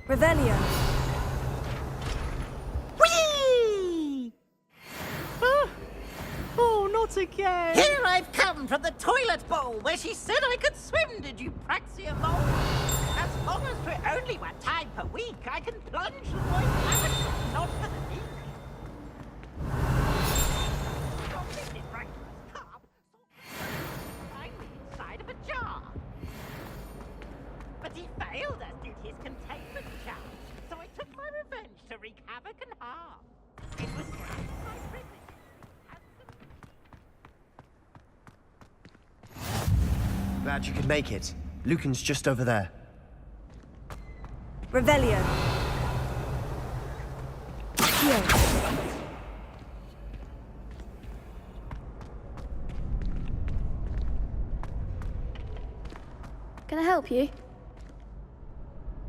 Revelio. Whee! Oh, not again! Here I've come from the toilet bowl where she said I could swim, did you praxia mole? As long as we're only one time per week, I can plunge the boy's lavatory, not for the week. Completely practice carp, find me inside of a jar. But he failed us due to his containment charge, so I took my revenge to wreak havoc and harm. It was my privilege. Glad you could make it. Lucan's just over there. Revelio. Accio. Can I help you?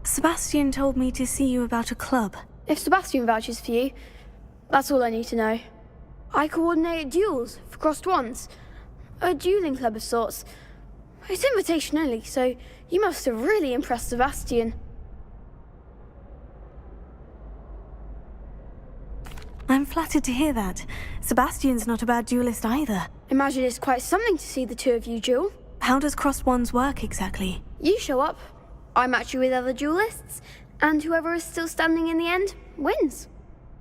Sebastian told me to see you about a club. If Sebastian vouches for you, that's all I need to know. I coordinate duels for crossed wands. A dueling club of sorts. It's invitation only, so you must have really impressed Sebastian. I'm flattered to hear that. Sebastian's not a bad duelist either. Imagine it's quite something to see the two of you duel. How does crossed wands work exactly? You show up, I match you with other duelists, and whoever is still standing in the end wins.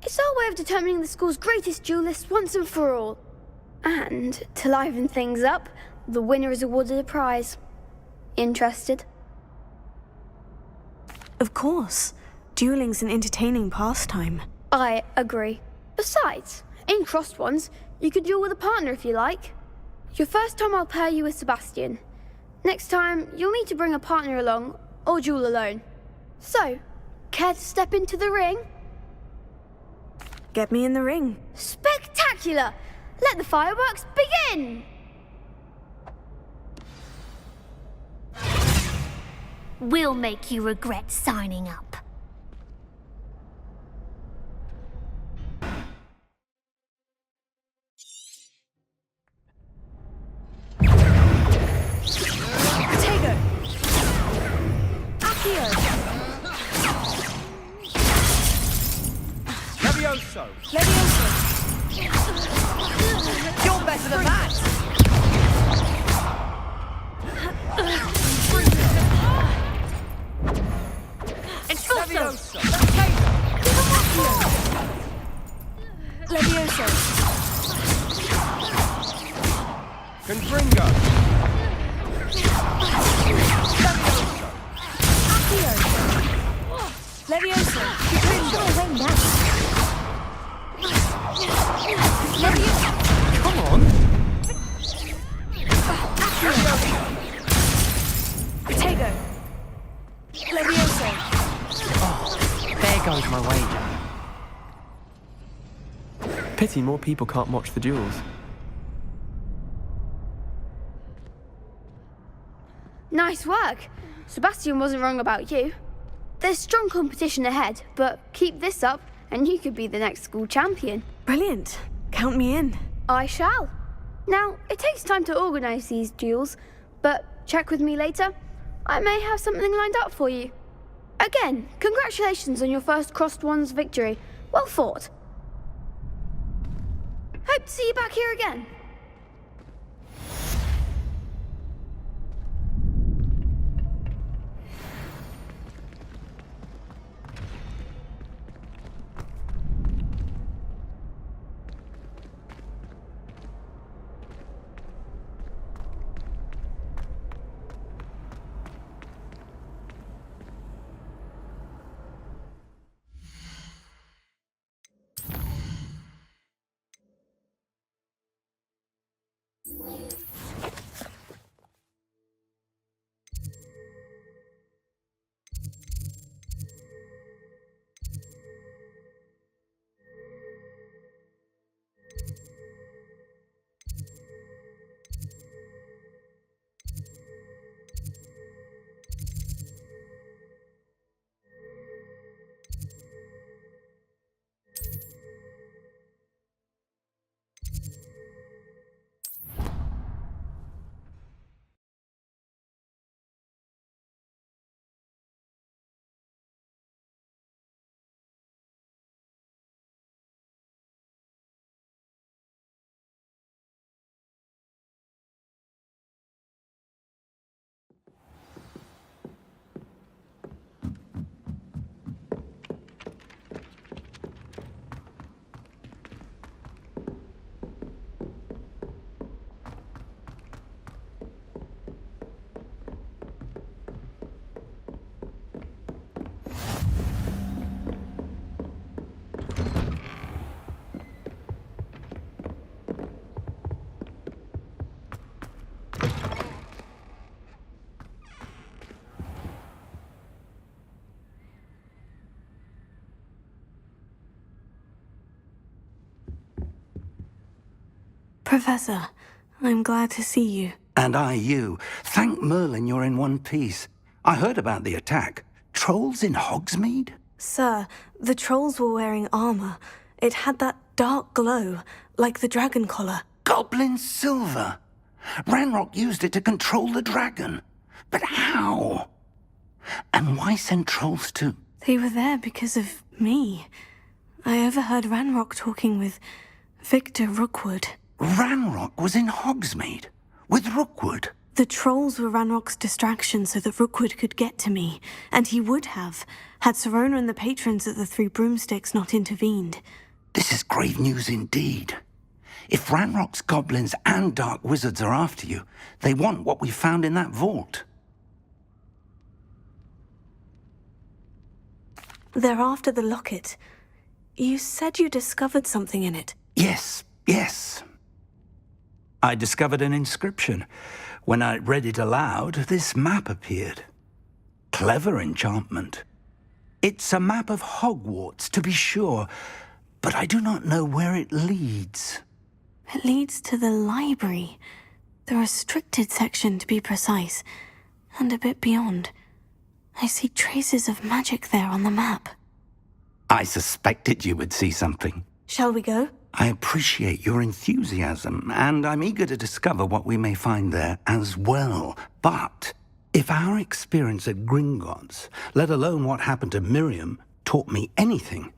It's our way of determining the school's greatest duelist once and for all. And to liven things up, the winner is awarded a prize. Interested? Of course. Dueling's an entertaining pastime. I agree. Besides, in crossed ones, you could duel with a partner if you like. Your first time I'll pair you with Sebastian. Next time, you'll need to bring a partner along, or duel alone. So, care to step into the ring? Get me in the ring. Spectacular! Let the fireworks begin! We'll make you regret signing up. Potato. Accio. Levioso! Levioso. You're better than that! Expulso! Levioso. Confringo! Accio. Levioso. Confringo. Levioso. Come on! Accio. Potato. Levioso. There goes my wager. Pity more people can't watch the duels. Nice work. Sebastian wasn't wrong about you. There's strong competition ahead, but keep this up and you could be the next school champion. Brilliant. Count me in. I shall. Now, it takes time to organise these duels, but check with me later. I may have something lined up for you. Again, congratulations on your first crossed wands victory. Well fought. Hope to see you back here again. Professor, I'm glad to see you. And I you. Thank Merlin you're in one piece. I heard about the attack. Trolls in Hogsmeade? Sir, the trolls were wearing armor. It had that dark glow, like the dragon collar. Goblin silver. Ranrock used it to control the dragon. But how? And why send trolls too? They were there because of me. I overheard Ranrock talking with Victor Rookwood. Ranrock was in Hogsmeade? With Rookwood? The trolls were Ranrock's distraction so that Rookwood could get to me, and he would have, had Serona and the patrons at the Three Broomsticks not intervened. This is grave news indeed. If Ranrock's goblins and dark wizards are after you, they want what we found in that vault. They're after the locket. You said you discovered something in it. Yes. I discovered an inscription. When I read it aloud, this map appeared. Clever enchantment. It's a map of Hogwarts, to be sure, but I do not know where it leads. It leads to the library. The restricted section, to be precise, and a bit beyond. I see traces of magic there on the map. I suspected you would see something. Shall we go? I appreciate your enthusiasm, and I'm eager to discover what we may find there as well. But if our experience at Gringotts, let alone what happened to Miriam, taught me anything,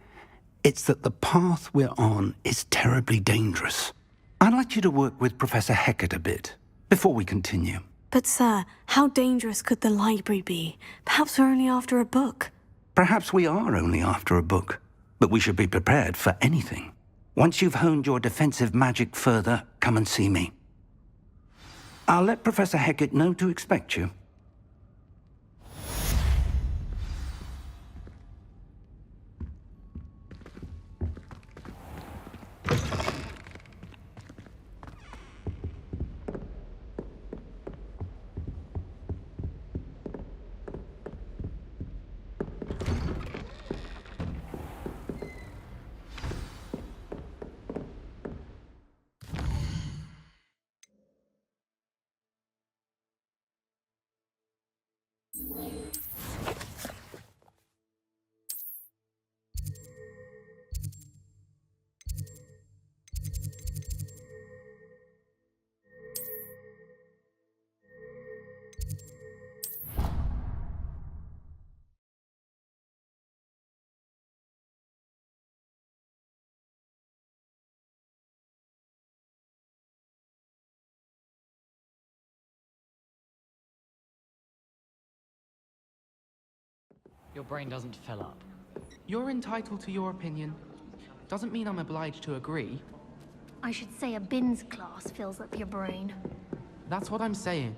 it's that the path we're on is terribly dangerous. I'd like you to work with Professor Hecat a bit, before we continue. But sir, how dangerous could the library be? Perhaps we're only after a book. Perhaps we are only after a book, but we should be prepared for anything. Once you've honed your defensive magic further, come and see me. I'll let Professor Hecat know to expect you. Your brain doesn't fill up. You're entitled to your opinion. Doesn't mean I'm obliged to agree. I should say a bins class fills up your brain. That's what I'm saying.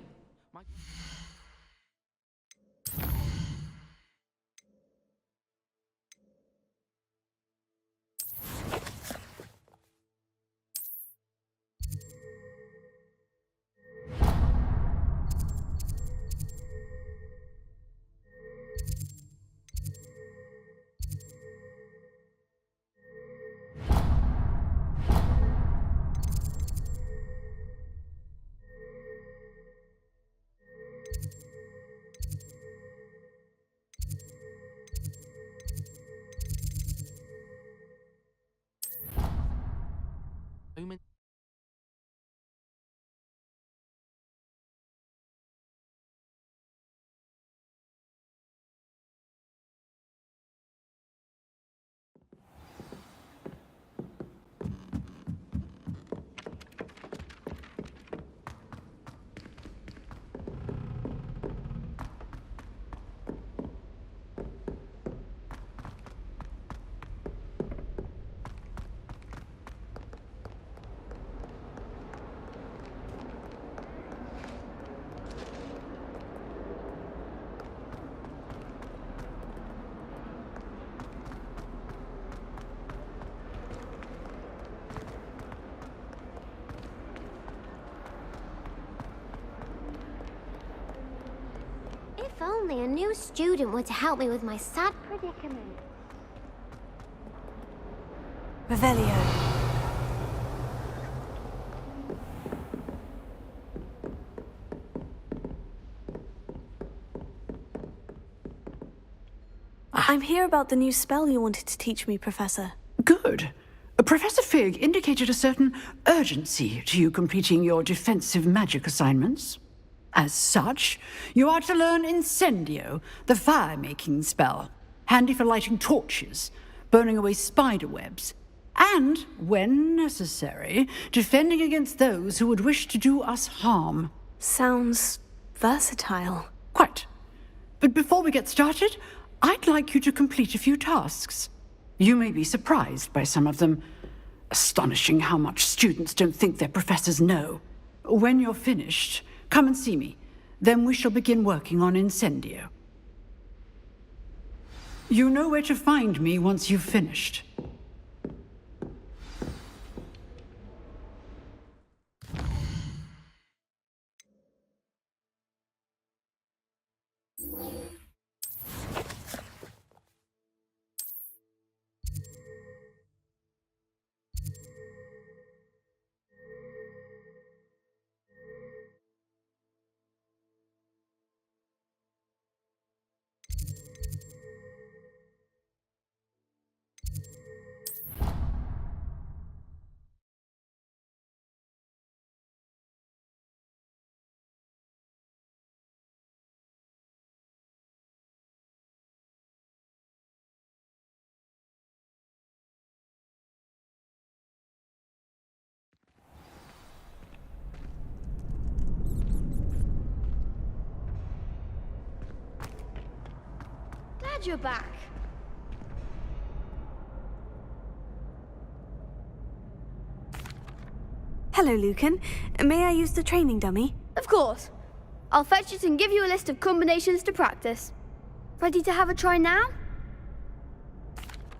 If only a new student were to help me with my sad predicament. Revelio. I'm here about the new spell you wanted to teach me, Professor. Good. Professor Fig indicated a certain urgency to you completing your defensive magic assignments. As such, you are to learn Incendio, the fire-making spell, handy for lighting torches, burning away spider webs, and, when necessary, defending against those who would wish to do us harm. Sounds versatile. Quite. But before we get started, I'd like you to complete a few tasks. You may be surprised by some of them. Astonishing how much students don't think their professors know. When you're finished, come and see me. Then we shall begin working on Incendio. You know where to find me once you've finished. Glad you're back. Hello, Lucan. May I use the training dummy? Of course. I'll fetch it and give you a list of combinations to practice. Ready to have a try now?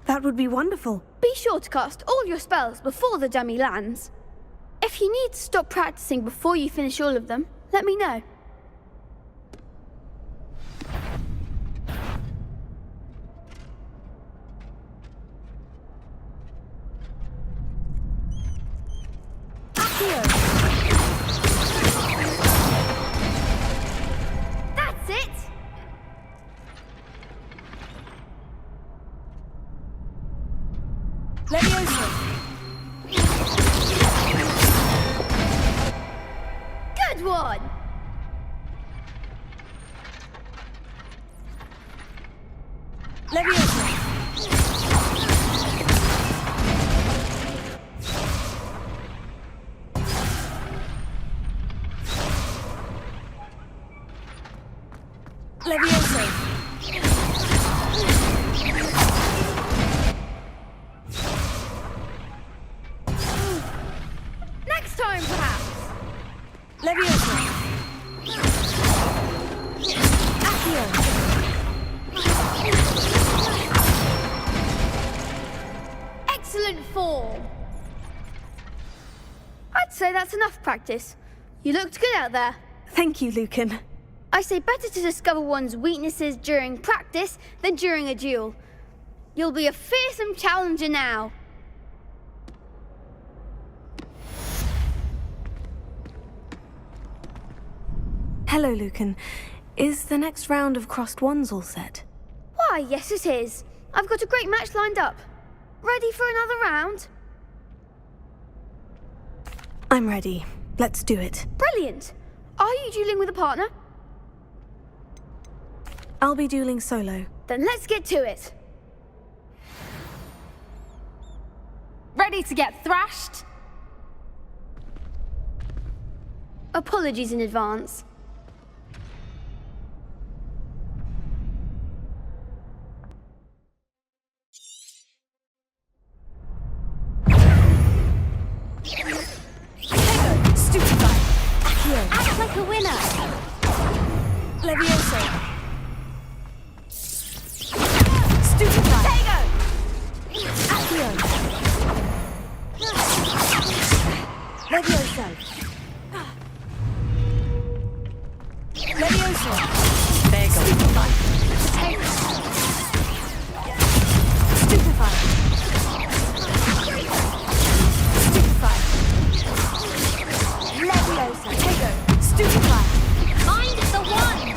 That would be wonderful. Be sure to cast all your spells before the dummy lands. If you need to stop practicing before you finish all of them, let me know. That's it! Leviosa! Good one! Leviosa! Leviosa! Next time, perhaps! Leviosa! Accio! Excellent form! I'd say that's enough practice. You looked good out there. Thank you, Lucan. I say better to discover one's weaknesses during practice than during a duel. You'll be a fearsome challenger now. Hello, Lucan. Is the next round of crossed wands all set? Why, yes it is. I've got a great match lined up. Ready for another round? I'm ready. Let's do it. Brilliant. Are you dueling with a partner? I'll be dueling solo. Then let's get to it. Ready to get thrashed? Apologies in advance. Stupefied! Accio! Act like a winner! Leviosa! Stupefied! Tego! Accio! Leviosa! Leviosa! Stupefied! Stupefied! Stupefied! Leviosa! Tego! Stupefied! Find the one!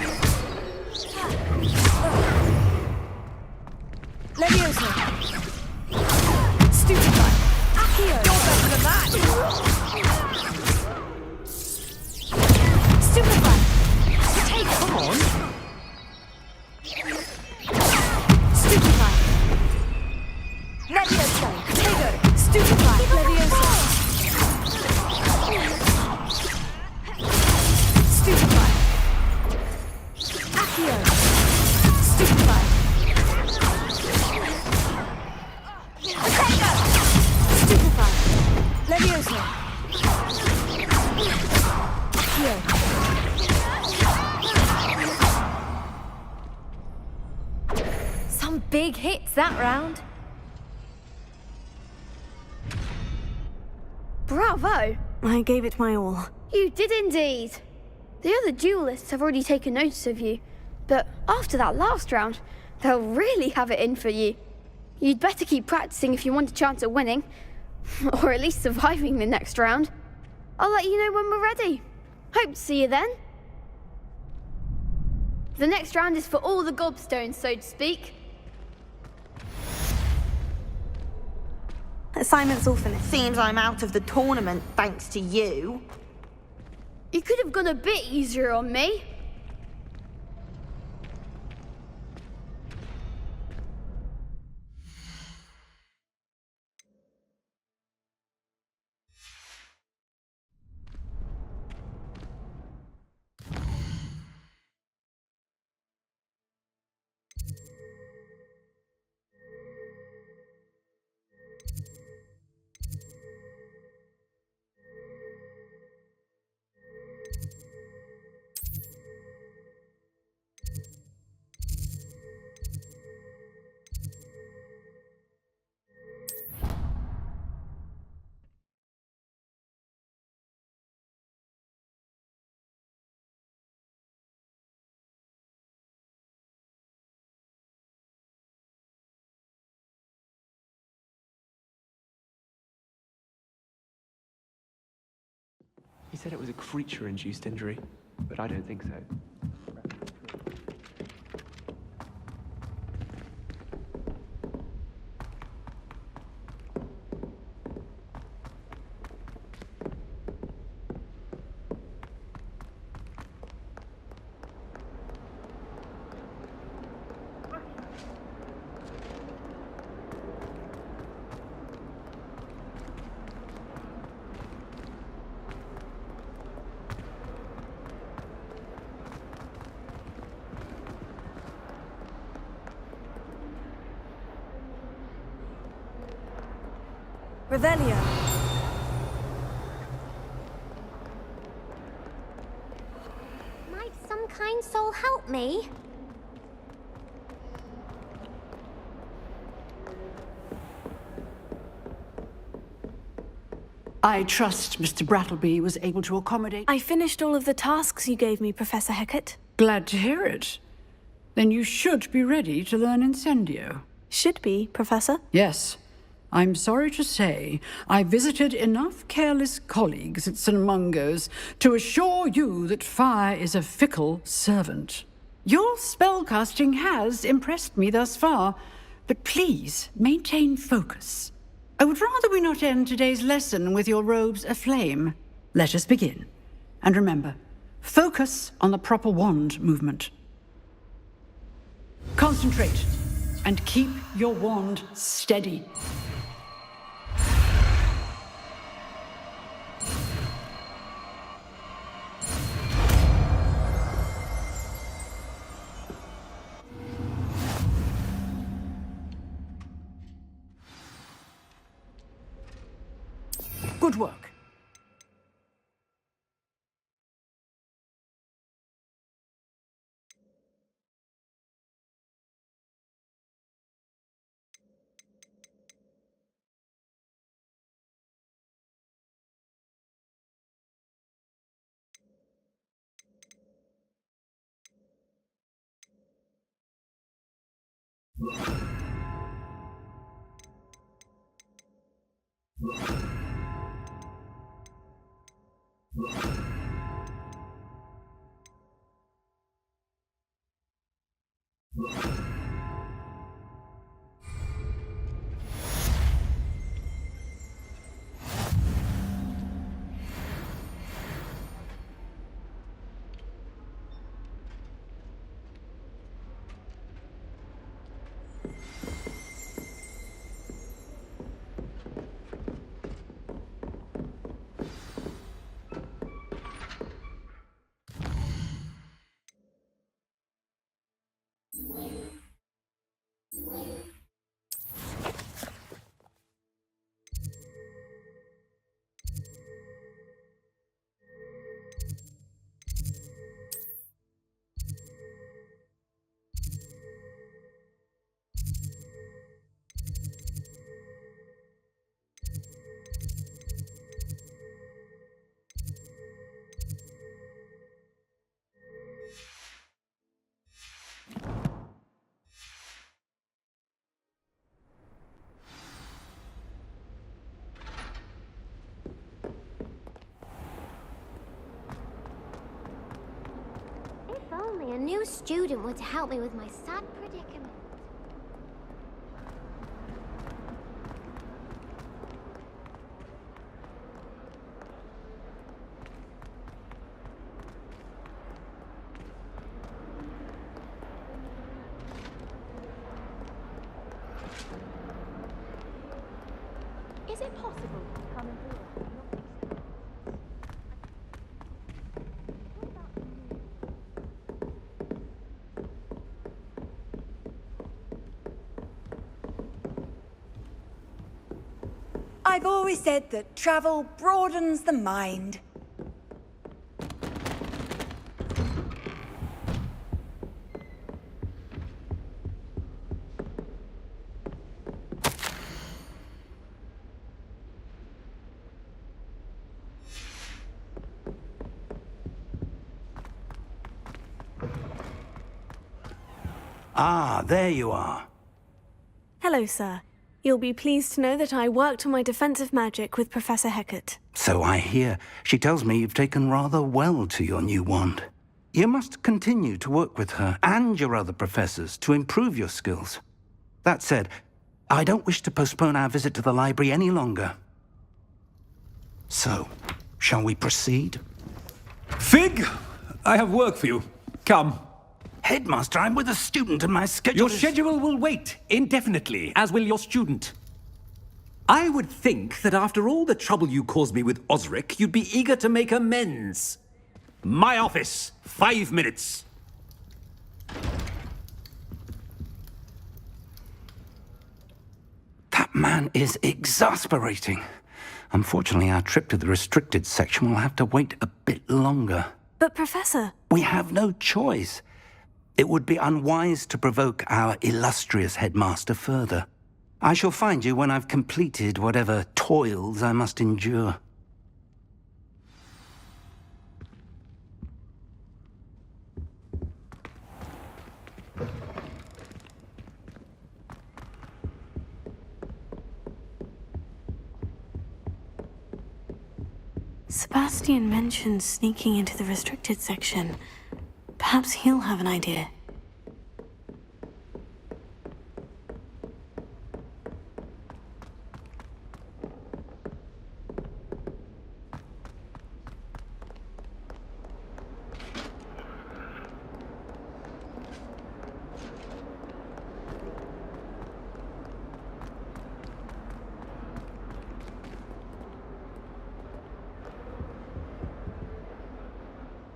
What's that round? Bravo! I gave it my all. You did indeed. The other duelists have already taken notice of you, but after that last round, they'll really have it in for you. You'd better keep practicing if you want a chance at winning, or at least surviving the next round. I'll let you know when we're ready. Hope to see you then. The next round is for all the gobstones, so to speak. Assignment's all finished. Seems I'm out of the tournament thanks to you. You could have gone a bit easier on me. He said it was a creature-induced injury, but I don't think so. Revelio. Might some kind soul help me? I trust Mr. Brattleby was able to accommodate. I finished all of the tasks you gave me, Professor Hecat. Glad to hear it. Then you should be ready to learn Incendio. Should be, Professor? Yes. I'm sorry to say, I visited enough careless colleagues at St. Mungo's to assure you that fire is a fickle servant. Your spellcasting has impressed me thus far, but please maintain focus. I would rather we not end today's lesson with your robes aflame. Let us begin. And remember, focus on the proper wand movement. Concentrate and keep your wand steady. Good work. a new student were to help me with my sad predicament. Is it possible to come and do it? I've always said that travel broadens the mind. Ah, there you are. Hello, sir. You'll be pleased to know that I worked on my defensive magic with Professor Hecat. So I hear. She tells me you've taken rather well to your new wand. You must continue to work with her and your other professors to improve your skills. That said, I don't wish to postpone our visit to the library any longer. So, shall we proceed? Fig, I have work for you. Come. Headmaster, I'm with a student and my schedule Your schedule will wait indefinitely, as will your student. I would think that after all the trouble you caused me with Osric, you'd be eager to make amends. My office, 5 minutes. That man is exasperating. Unfortunately, our trip to the restricted section will have to wait a bit longer. But, Professor... We have no choice. It would be unwise to provoke our illustrious headmaster further. I shall find you when I've completed whatever toils I must endure. Sebastian mentioned sneaking into the restricted section. Perhaps he'll have an idea.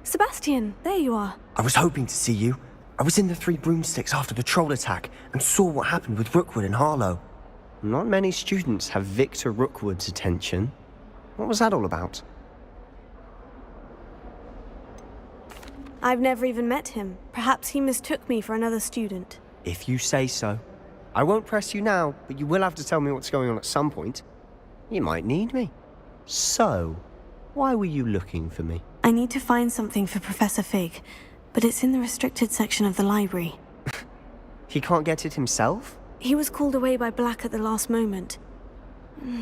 Sebastian, there you are. I was hoping to see you. I was in the Three Broomsticks after the troll attack and saw what happened with Rookwood and Harlow. Not many students have Victor Rookwood's attention. What was that all about? I've never even met him. Perhaps he mistook me for another student. If you say so. I won't press you now, but you will have to tell me what's going on at some point. You might need me. So, why were you looking for me? I need to find something for Professor Fig, but it's in the restricted section of the library. He can't get it himself? He was called away by Black at the last moment.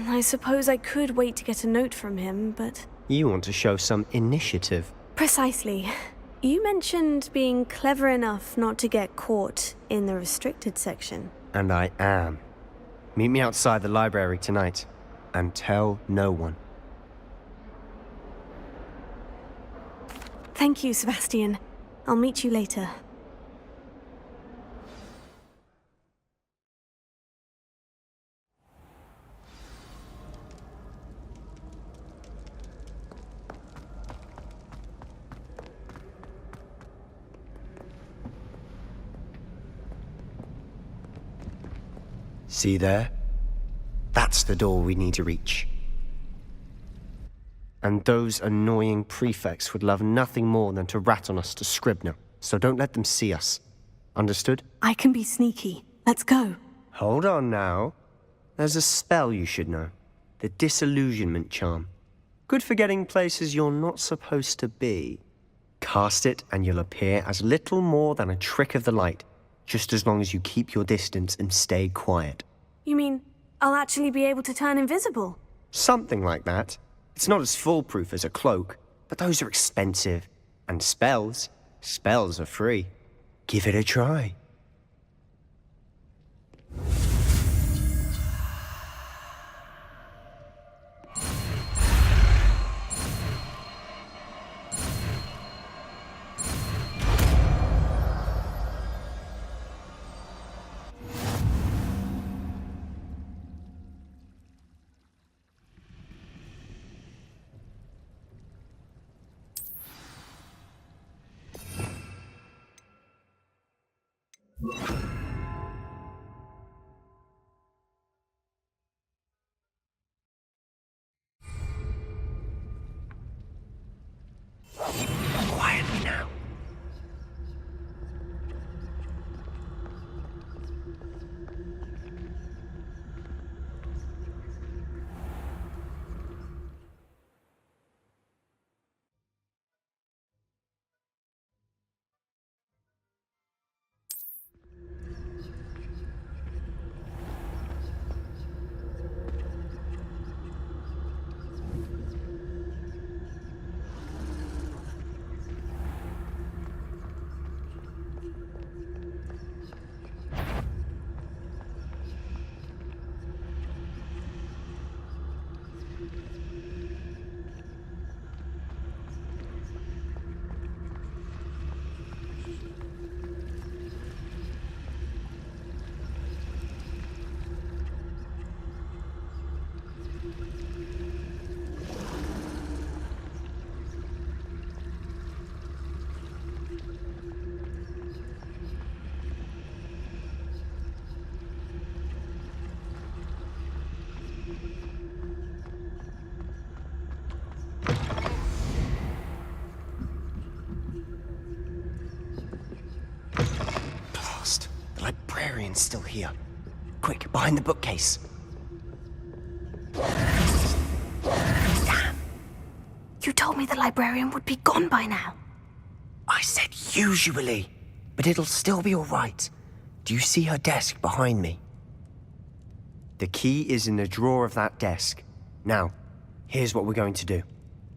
I suppose I could wait to get a note from him, but... You want to show some initiative. Precisely. You mentioned being clever enough not to get caught in the restricted section. And I am. Meet me outside the library tonight, and tell no one. Thank you, Sebastian. I'll meet you later. See there? That's the door we need to reach. And those annoying prefects would love nothing more than to rat on us to Scribner, so don't let them see us. Understood? I can be sneaky. Let's go. Hold on now. There's a spell you should know. The Disillusionment Charm. Good for getting places you're not supposed to be. Cast it and you'll appear as little more than a trick of the light, just as long as you keep your distance and stay quiet. You mean I'll actually be able to turn invisible? Something like that. It's not as foolproof as a cloak, but those are expensive. And spells Spells are free. Give it a try. Quietly now. Blast! The librarian's still here. Quick, behind the bookcase. Damn. You told me the librarian would be gone by now. I said usually, but it'll still be all right. Do you see her desk behind me? The key is in the drawer of that desk. Now, here's what we're going to do.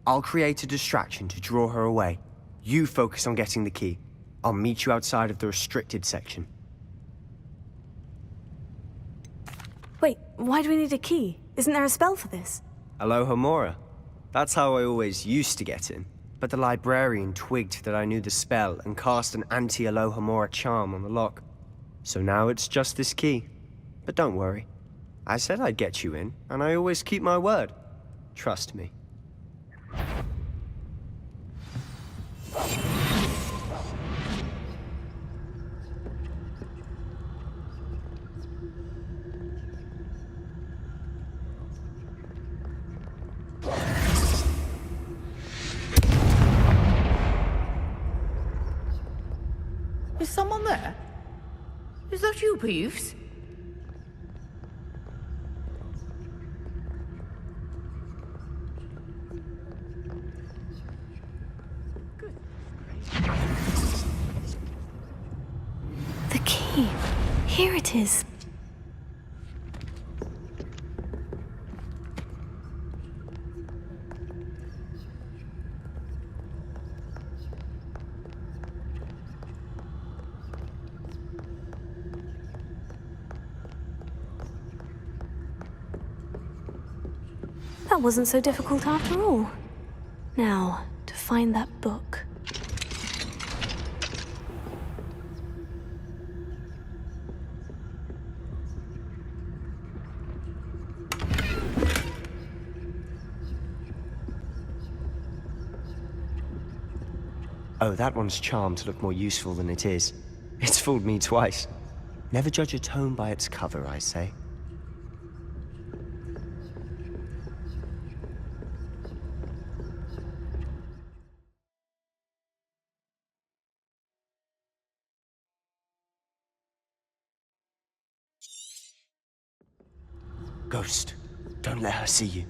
I'll create a distraction to draw her away. You focus on getting the key. I'll meet you outside of the restricted section. Wait, why do we need a key? Isn't there a spell for this? Alohomora. That's how I always used to get in. But the librarian twigged that I knew the spell and cast an anti-Alohomora charm on the lock. So now it's just this key. But don't worry. I said I'd get you in, and I always keep my word. Trust me. Is someone there? Is that you, Peeves? The key. Here it is. That wasn't so difficult after all. Now, to find that book. Oh, that one's charmed to look more useful than it is. It's fooled me twice. Never judge a tome by its cover, I say. Ghost, don't let her see you.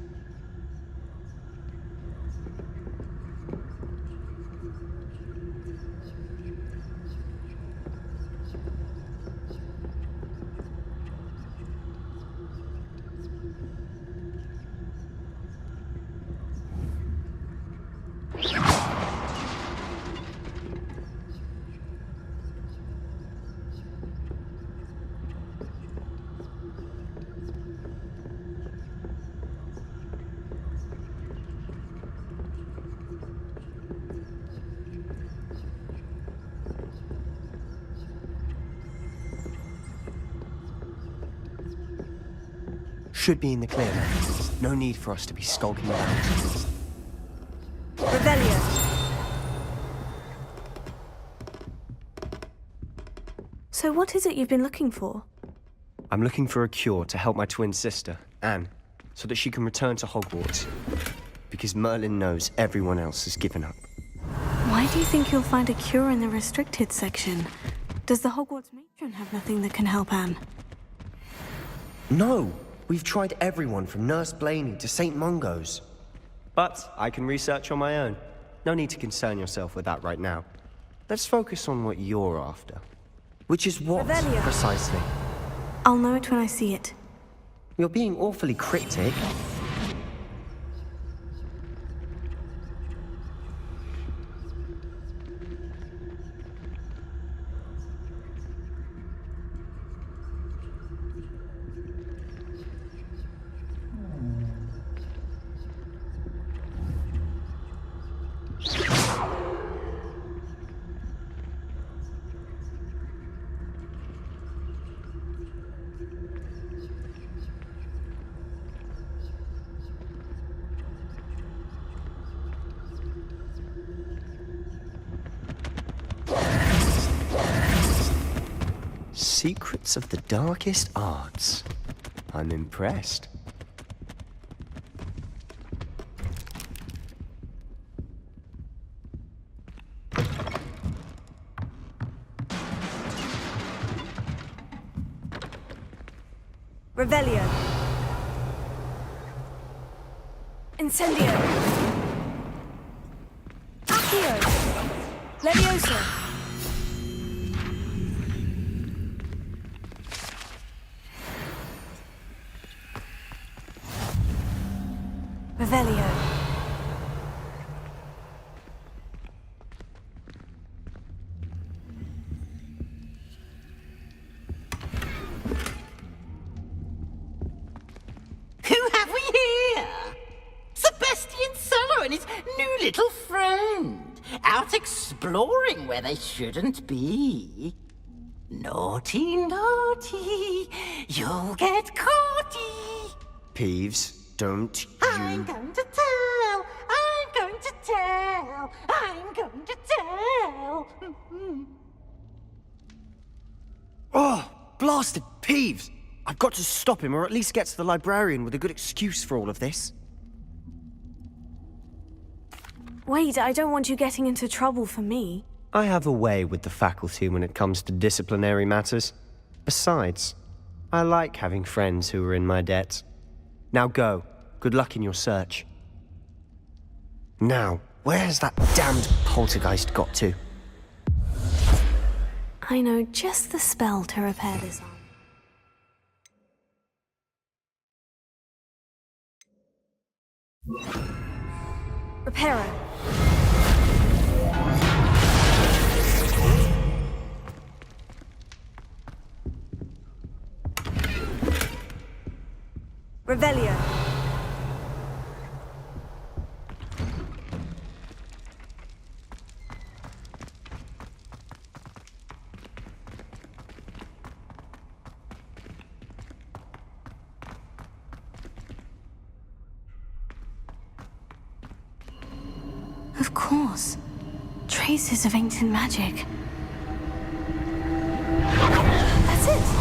should be in the clear now. No need for us to be skulking around. Revelio. So what is it you've been looking for? I'm looking for a cure to help my twin sister, Anne, so that she can return to Hogwarts. Because Merlin knows everyone else has given up. Why do you think you'll find a cure in the restricted section? Does the Hogwarts matron have nothing that can help Anne? No! We've tried everyone from Nurse Blaney to St. Mungo's. But I can research on my own. No need to concern yourself with that right now. Let's focus on what you're after. Which is what, Revelio. precisely? I'll know it when I see it. You're being awfully cryptic. Secrets of the darkest arts. I'm impressed. Revelio. Incendio. Accio. Levioso. Revelio. Who have we here? Sebastian Solo and his new little friend, out exploring where they shouldn't be. Naughty, naughty, you'll get caughty. Peeves, don't you... I'm going to tell, I'm going to tell, I'm going to tell. Oh, blasted Peeves! I've got to stop him, or at least get to the librarian with a good excuse for all of this. Wait, I don't want you getting into trouble for me. I have a way with the faculty when it comes to disciplinary matters. Besides, I like having friends who are in my debt. Now go. Good luck in your search. Now, where has that damned poltergeist got to? I know just the spell to repair this arm. Reparo. Revelio. Of course. Traces of ancient magic. That's it.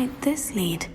might this lead?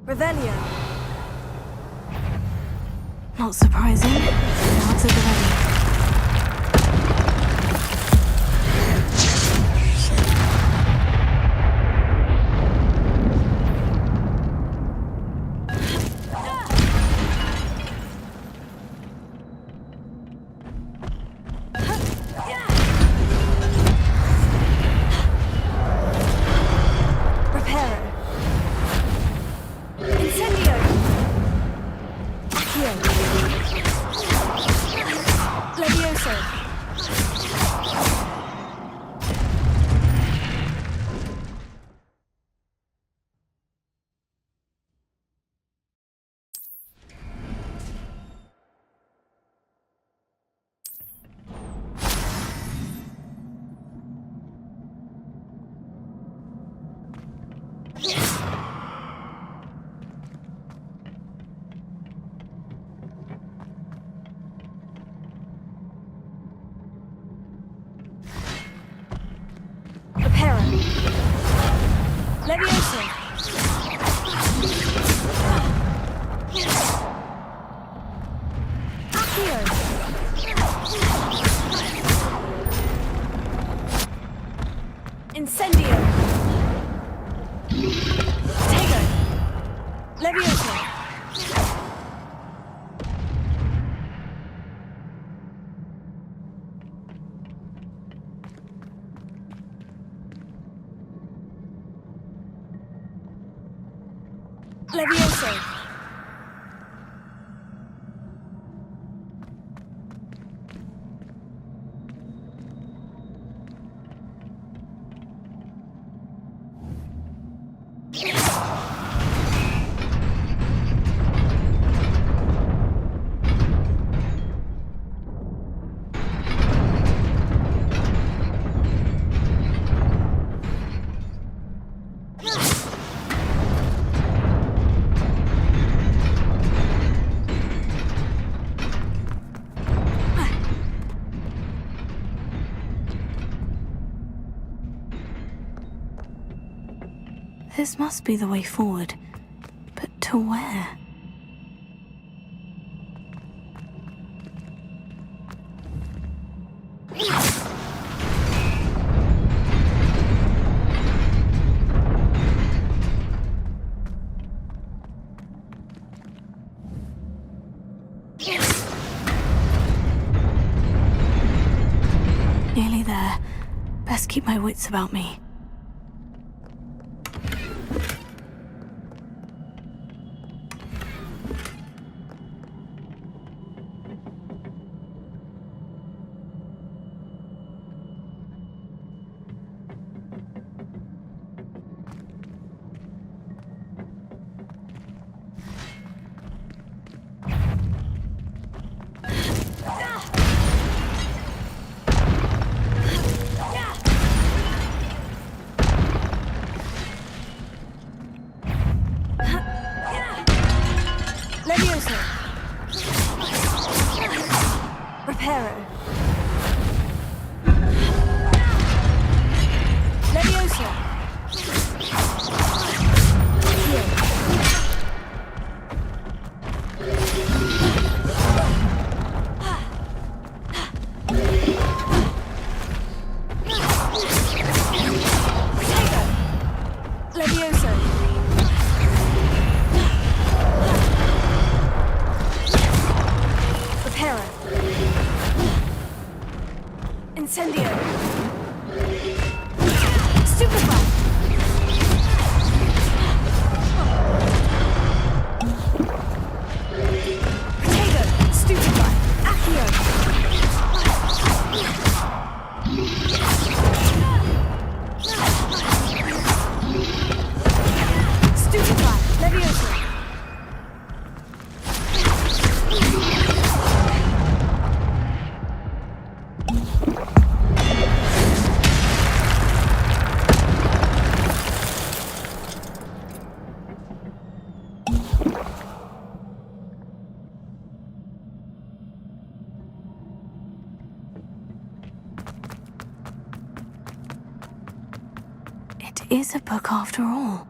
Revelio. Not surprising. Now to the ready. Levioso. This must be the way forward. But to where? Nearly there. Best keep my wits about me. is a book after all.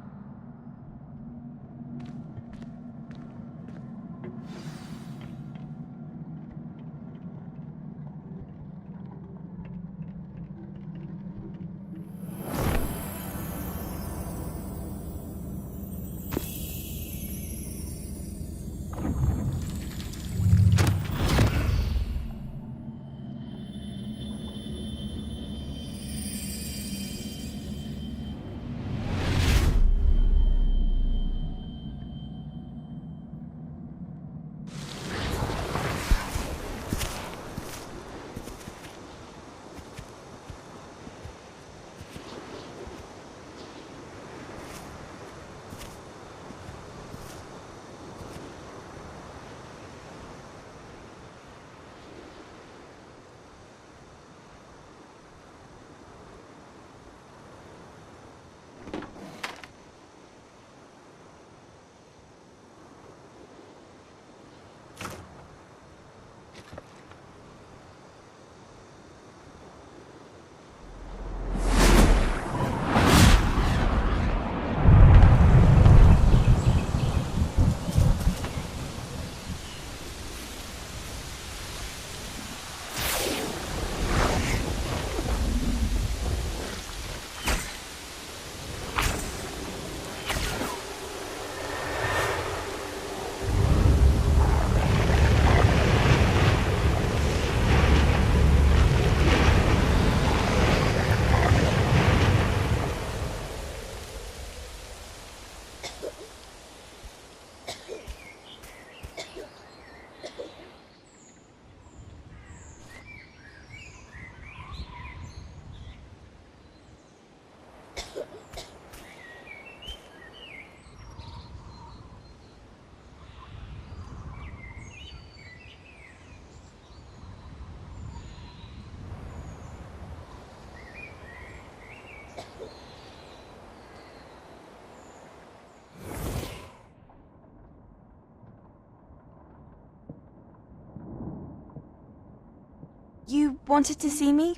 You wanted to see me?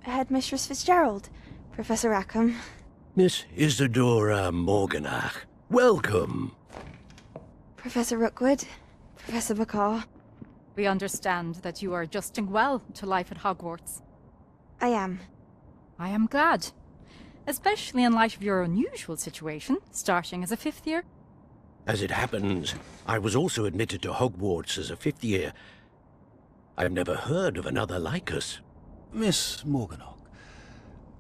Headmistress Fitzgerald? Professor Rackham? Miss Isadora Morganach, welcome. Professor Rookwood? Professor Bakar? We understand that you are adjusting well to life at Hogwarts. I am. I am glad. Especially in light of your unusual situation, starting as a 5th year. As it happens, I was also admitted to Hogwarts as a 5th year. I've never heard of another like us. Miss Morganach,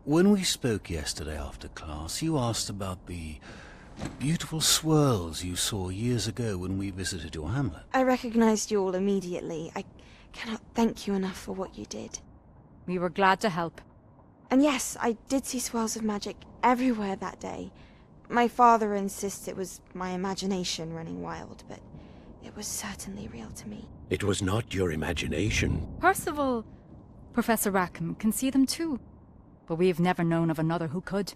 when we spoke yesterday after class, you asked about the beautiful swirls you saw years ago when we visited your hamlet. I recognized you all immediately. I cannot thank you enough for what you did. We were glad to help. And yes, I did see swirls of magic everywhere that day. My father insists it was my imagination running wild, but it was certainly real to me. It was not your imagination. Percival, Professor Rackham can see them too. But we've never known of another who could.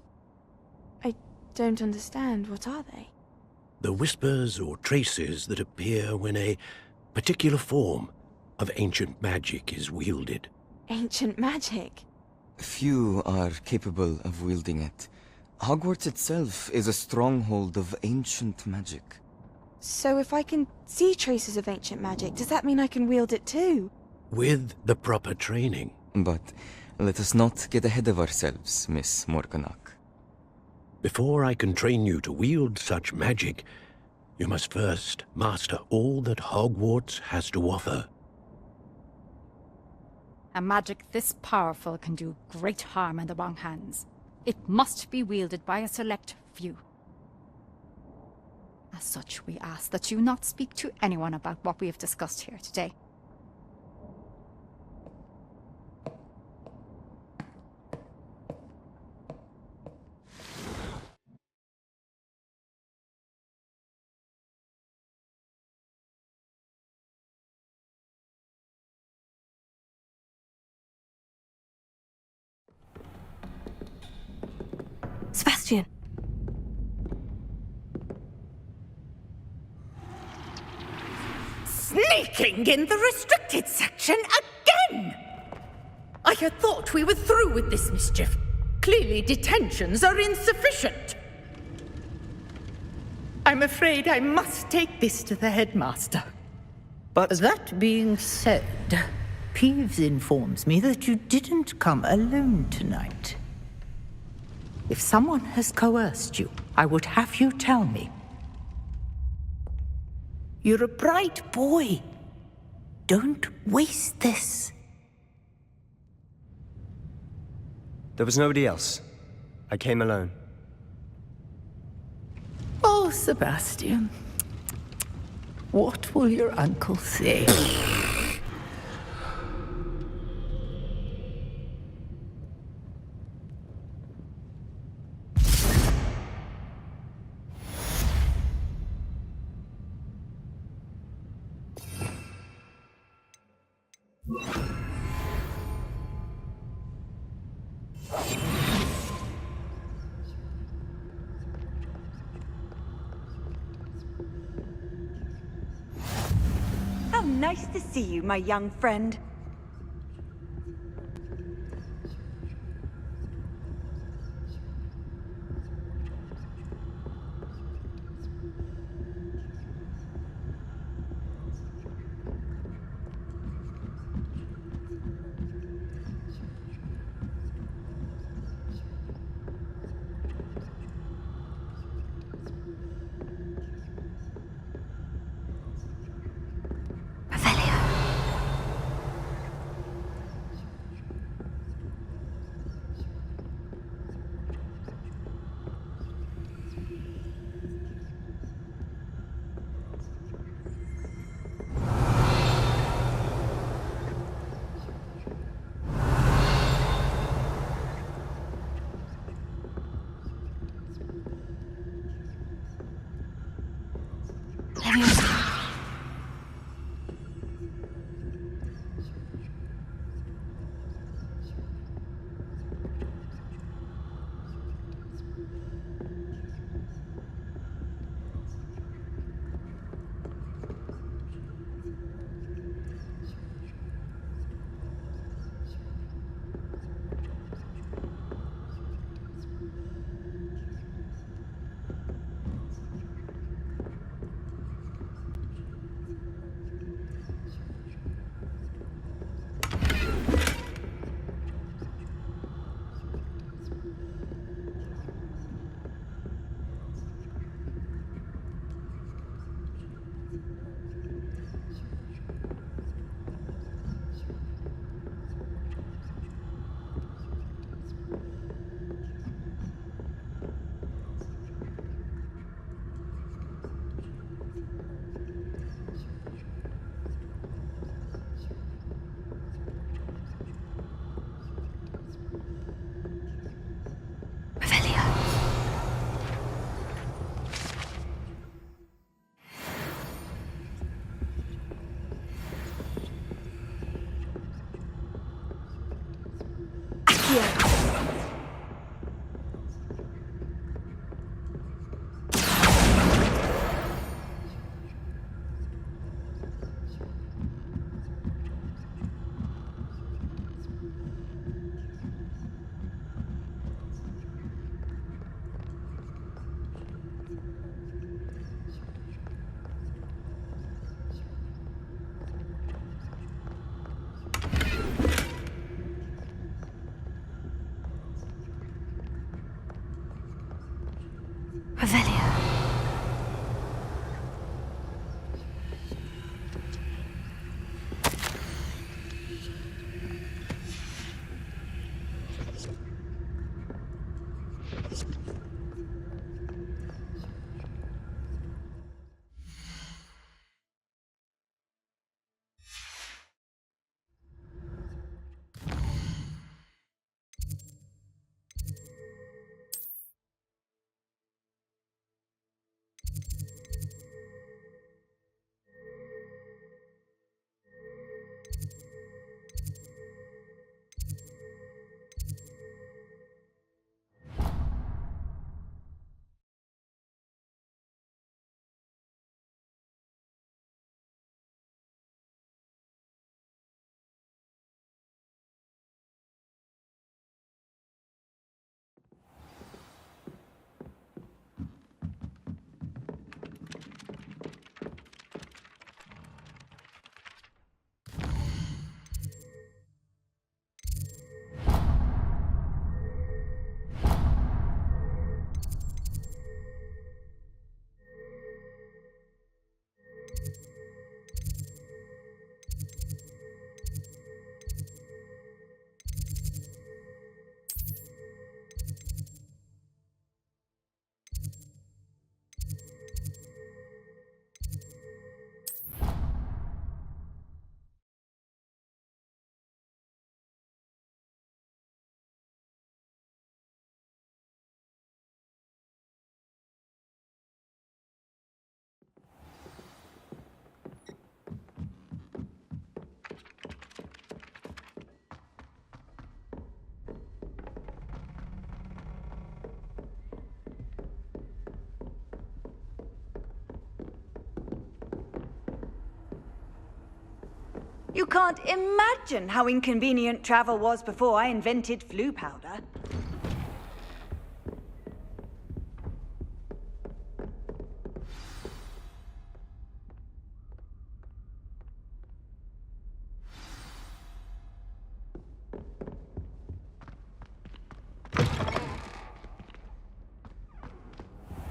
I don't understand. What are they? The whispers or traces that appear when a particular form of ancient magic is wielded. Ancient magic? Few are capable of wielding it. Hogwarts itself is a stronghold of ancient magic. So if I can see traces of ancient magic, does that mean I can wield it too? With the proper training. But let us not get ahead of ourselves, Miss Morganach. Before I can train you to wield such magic, you must first master all that Hogwarts has to offer. A magic this powerful can do great harm in the wrong hands. It must be wielded by a select few. As such, we ask that you not speak to anyone about what we have discussed here today. Sebastian! Sneaking in the restricted section again! I had thought we were through with this mischief. Clearly detentions are insufficient. I'm afraid I must take this to the headmaster. But that being said, Peeves informs me that you didn't come alone tonight. If someone has coerced you, I would have you tell me. You're a bright boy. Don't waste this. there was nobody else. I came alone. Oh, Sebastian. What will your uncle say? How nice to see you, my young friend. You can't imagine how inconvenient travel was before I invented flu powder.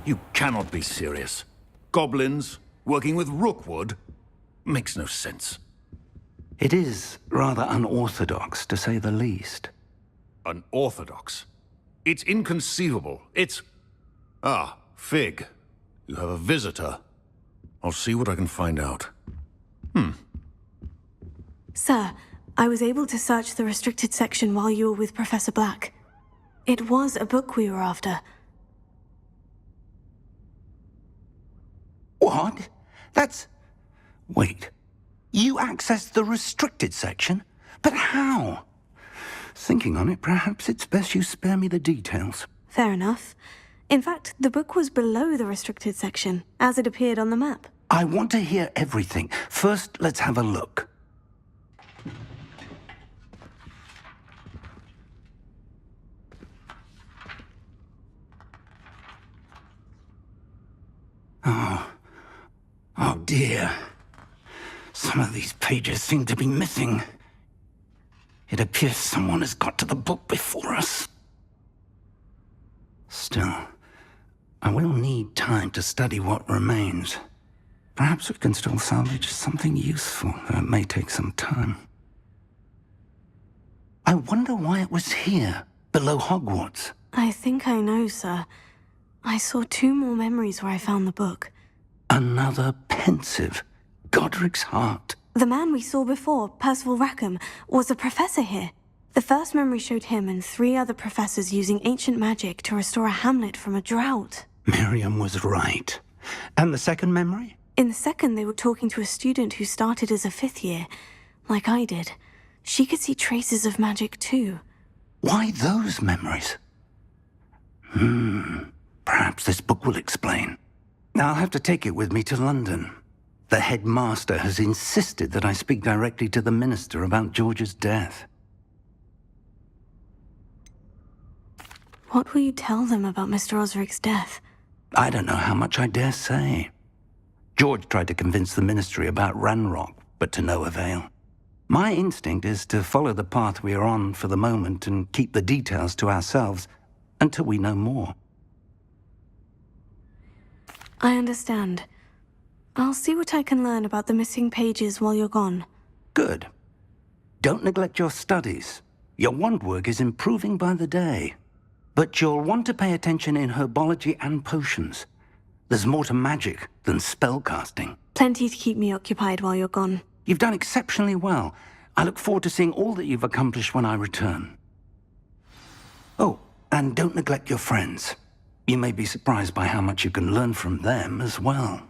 You cannot be serious. Goblins working with Rookwood? Makes no sense. It is rather unorthodox, to say the least. Unorthodox? It's inconceivable. It's... Ah, Fig. You have a visitor. I'll see what I can find out. Sir, I was able to search the restricted section while you were with Professor Black. It was a book we were after. What? That's... Wait. You accessed the restricted section? But how? Thinking on it, perhaps it's best you spare me the details. Fair enough. In fact, the book was below the restricted section, as it appeared on the map. I want to hear everything. First, let's have a look. Oh dear. Some of these pages seem to be missing. It appears someone has got to the book before us. Still, I will need time to study what remains. Perhaps we can still salvage something useful, though it may take some time. I wonder why it was here, below Hogwarts. I think I know, sir. I saw 2 more memories where I found the book. Another pensive. Godric's heart. The man we saw before, Percival Rackham, was a professor here. The first memory showed him and 3 other professors using ancient magic to restore a hamlet from a drought. Miriam was right. And the second memory? In the second, they were talking to a student who started as a 5th year, like I did. She could see traces of magic too. Why those memories? Perhaps this book will explain. I'll have to take it with me to London. The headmaster has insisted that I speak directly to the minister about George's death. What will you tell them about Mr. Osric's death? I don't know how much I dare say. George tried to convince the ministry about Ranrock, but to no avail. My instinct is to follow the path we are on for the moment and keep the details to ourselves until we know more. I understand. I'll see what I can learn about the missing pages while you're gone. Good. Don't neglect your studies. Your wand work is improving by the day. But you'll want to pay attention in herbology and potions. There's more to magic than spellcasting. Plenty to keep me occupied while you're gone. You've done exceptionally well. I look forward to seeing all that you've accomplished when I return. Oh, and don't neglect your friends. You may be surprised by how much you can learn from them as well.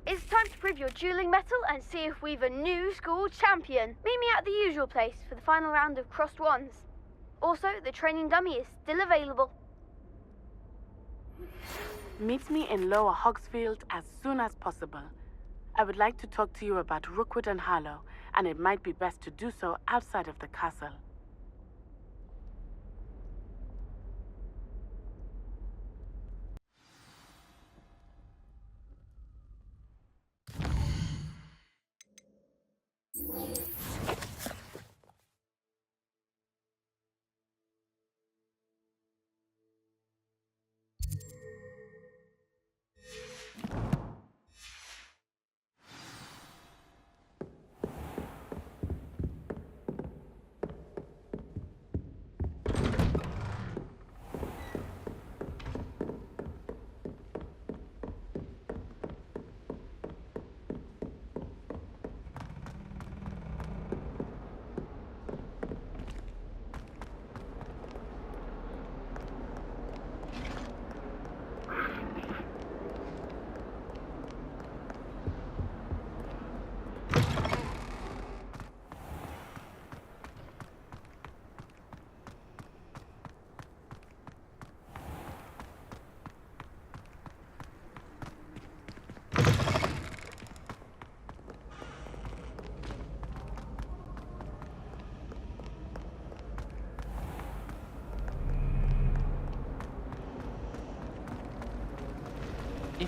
It's time to prove your dueling mettle and see if we've a new school champion. Meet me at the usual place for the final round of crossed wands. Also, the training dummy is still available. Meet me in Lower Hogsfield as soon as possible. I would like to talk to you about Rookwood and Harlow, and it might be best to do so outside of the castle.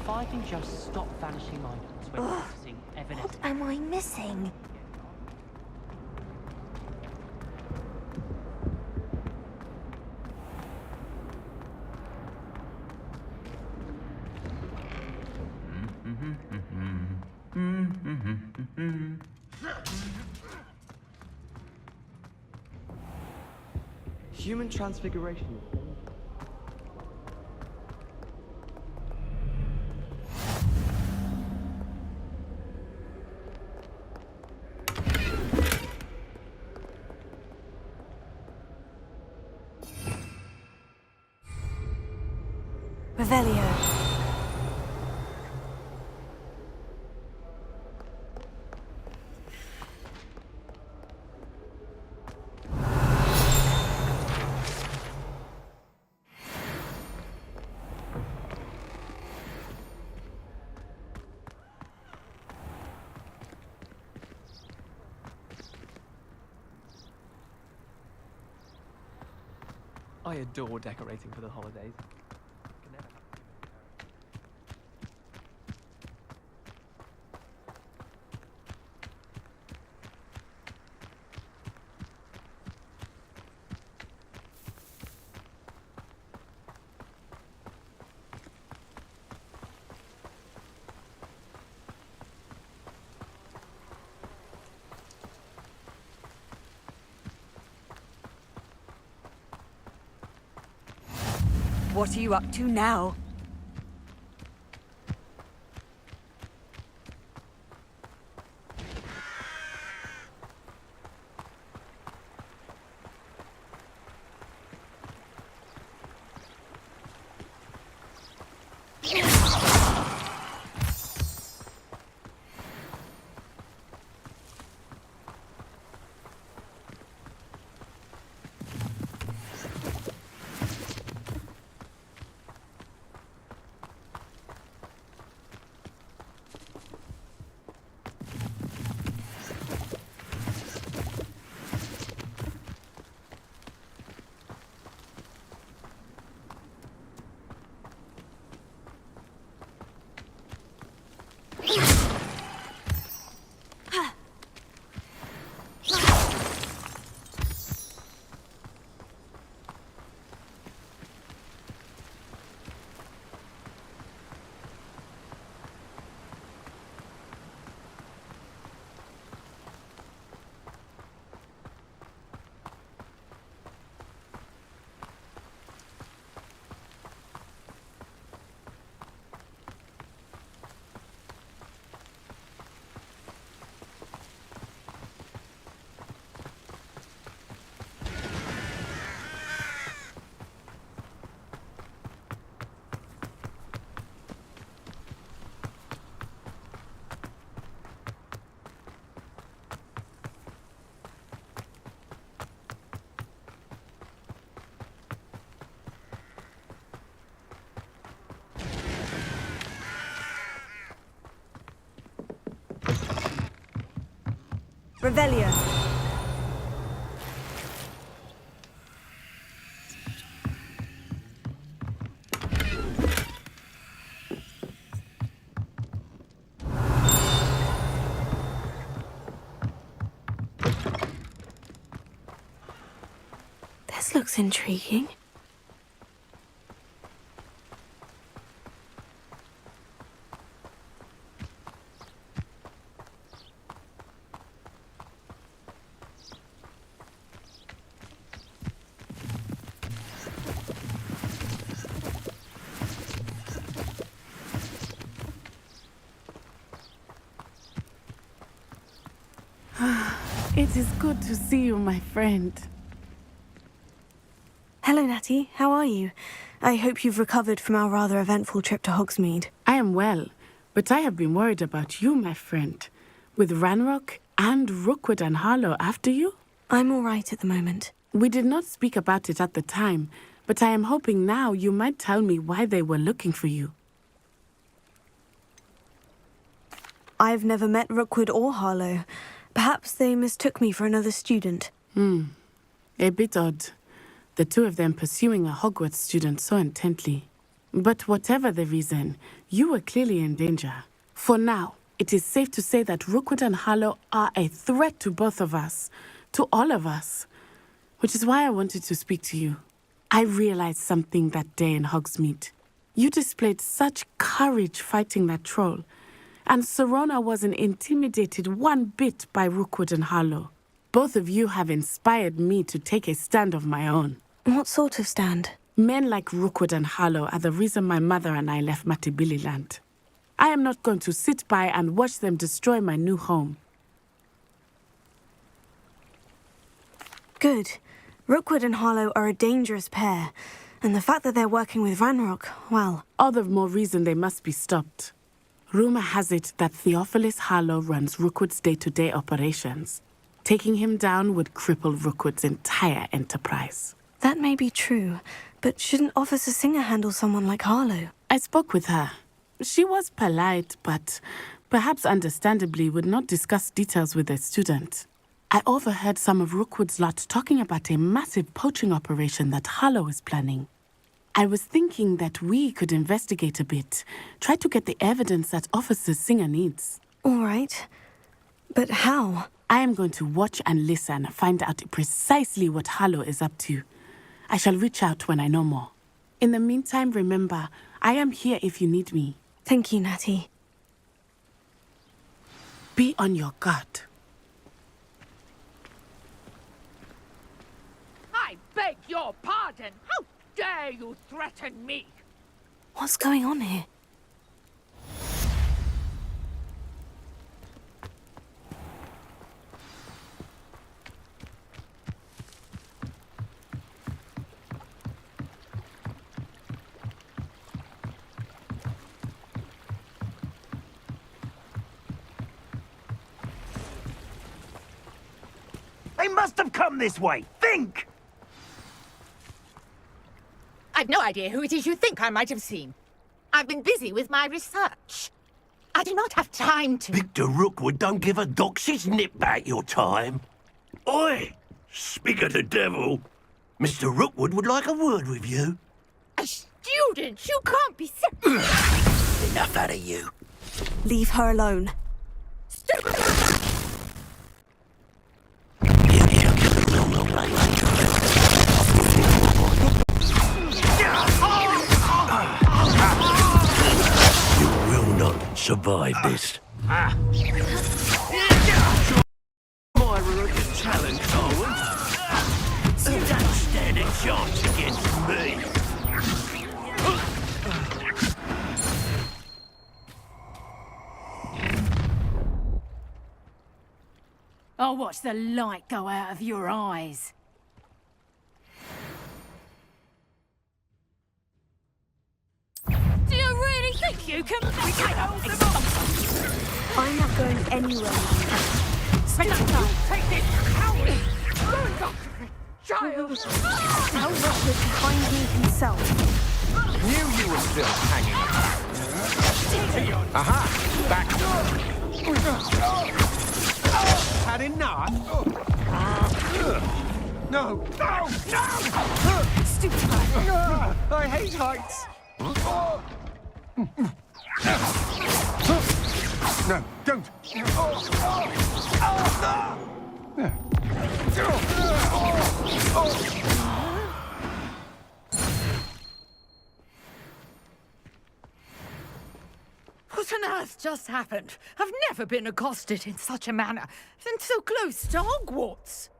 If I can just stop vanishing items when processing evidence. What am I missing? Human transfiguration. Revelio. I adore decorating for the holidays. What are you up to now? Revelio. This looks intriguing. It is good to see you, my friend. Hello, Natty. How are you? I hope you've recovered from our rather eventful trip to Hogsmeade. I am well, but I have been worried about you, my friend. With Ranrock and Rookwood and Harlow after you? I'm all right at the moment. We did not speak about it at the time, but I am hoping now you might tell me why they were looking for you. I've never met Rookwood or Harlow. Perhaps they mistook me for another student. A bit odd. The two of them pursuing a Hogwarts student so intently. But whatever the reason, You were clearly in danger. For now, it is safe to say that Rookwood and Harlow are a threat to both of us, to all of us. Which is why I wanted to speak to you. I realized something that day in Hogsmeade. You displayed such courage fighting that troll, and Serona wasn't intimidated one bit by Rookwood and Harlow. Both of you have inspired me to take a stand of my own. What sort of stand? Men like Rookwood and Harlow are the reason my mother and I left Matibili land. I am not going to sit by and watch them destroy my new home. Good. Rookwood and Harlow are a dangerous pair, and the fact that they're working with Ranrock, well... All the more reason they must be stopped. Rumor has it that Theophilus Harlow runs Rookwood's day-to-day operations. Taking him down would cripple Rookwood's entire enterprise. That may be true, but shouldn't Officer Singer handle someone like Harlow? I spoke with her. She was polite, but perhaps understandably would not discuss details with a student. I overheard some of Rookwood's lot talking about a massive poaching operation that Harlow is planning. I was thinking that we could investigate a bit, try to get the evidence that Officer Singer needs. All right. But how? I am going to watch and listen, find out precisely what Harlow is up to. I shall reach out when I know more. In the meantime, remember, I am here if you need me. Thank you, Natty. Be on your guard. I beg your pardon. How dare you threaten me? What's going on here? They must have come this way. Think! I've no idea who it is you think I might have seen. I've been busy with my research. I do not have time to... Victor Rookwood don't give a doxy's nip back your time. Oi! Speak of the devil. Mr. Rookwood would like a word with you. A student? You can't be... Enough out of you. Leave her alone. Survive this. Myra at the challenge, Owen. You don't stand a chance against me. I'll watch the light go out of your eyes. Do you really think you can make it hold them up? I'm not going anywhere. Take this coward! Child! Now Rookwood can find me himself. Knew you were still hanging around. Aha! Back. Had enough? No! No! No! Stupid. I hate heights! No, don't! What on earth just happened? I've never been accosted in such a manner, and so close to Hogwarts.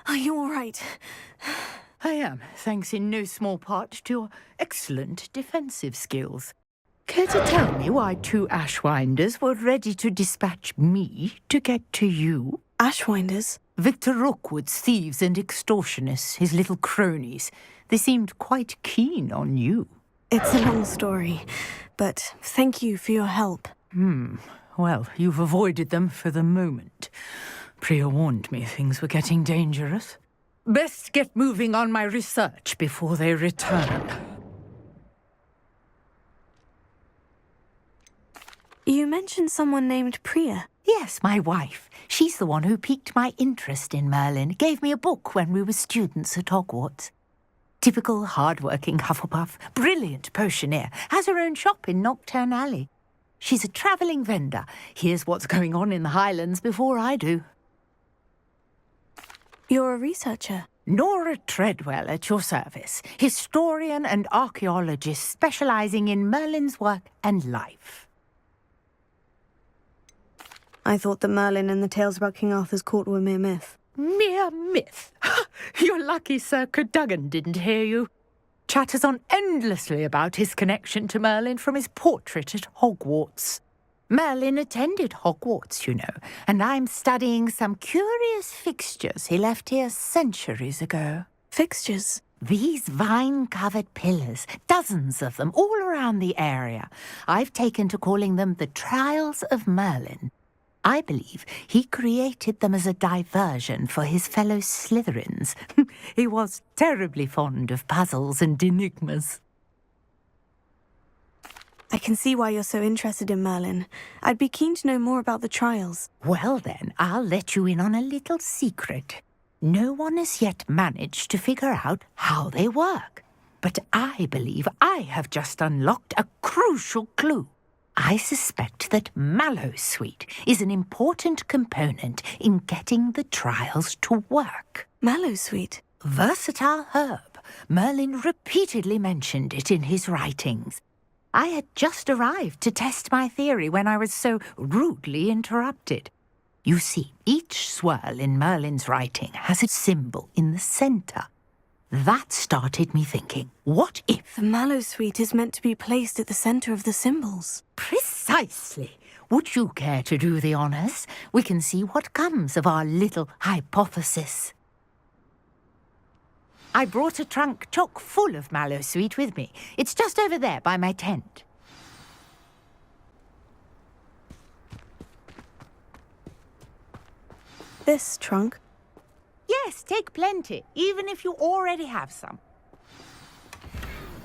Are you all right? I am, thanks in no small part to your excellent defensive skills. Care to tell me why two Ashwinders were ready to dispatch me to get to you? Ashwinders? Victor Rookwood's thieves and extortionists, his little cronies. They seemed quite keen on you. It's a long story, but thank you for your help. Well, you've avoided them for the moment. Priya warned me things were getting dangerous. Best get moving on my research before they return. You mentioned someone named Priya. Yes, my wife. She's the one who piqued my interest in Merlin, gave me a book when we were students at Hogwarts. Typical hard-working Hufflepuff, brilliant potioneer, has her own shop in Knockturn Alley. She's a travelling vendor. Hears what's going on in the Highlands before I do. You're a researcher? Nora Treadwell at your service, historian and archaeologist specialising in Merlin's work and life. I thought that Merlin and the tales about King Arthur's court were mere myth. Mere myth? You're lucky Sir Cadogan didn't hear you. Chatters on endlessly about his connection to Merlin from his portrait at Hogwarts. Merlin attended Hogwarts, you know, and I'm studying some curious fixtures he left here centuries ago. Fixtures? These vine-covered pillars, dozens of them, all around the area. I've taken to calling them the Trials of Merlin. I believe he created them as a diversion for his fellow Slytherins. He was terribly fond of puzzles and enigmas. I can see why you're so interested in Merlin. I'd be keen to know more about the trials. Well then, I'll let you in on a little secret. No one has yet managed to figure out how they work. But I believe I have just unlocked a crucial clue. I suspect that Mallowsweet is an important component in getting the trials to work. Mallowsweet? Versatile herb. Merlin repeatedly mentioned it in his writings. I had just arrived to test my theory when I was so rudely interrupted. You see, each swirl in Merlin's writing has a symbol in the centre. That started me thinking, what if... The Mallowsweet is meant to be placed at the centre of the symbols. Precisely. Would you care to do the honours? We can see what comes of our little hypothesis. I brought a trunk chock full of Mallowsweet with me. It's just over there by my tent. This trunk? Yes, take plenty, even if you already have some.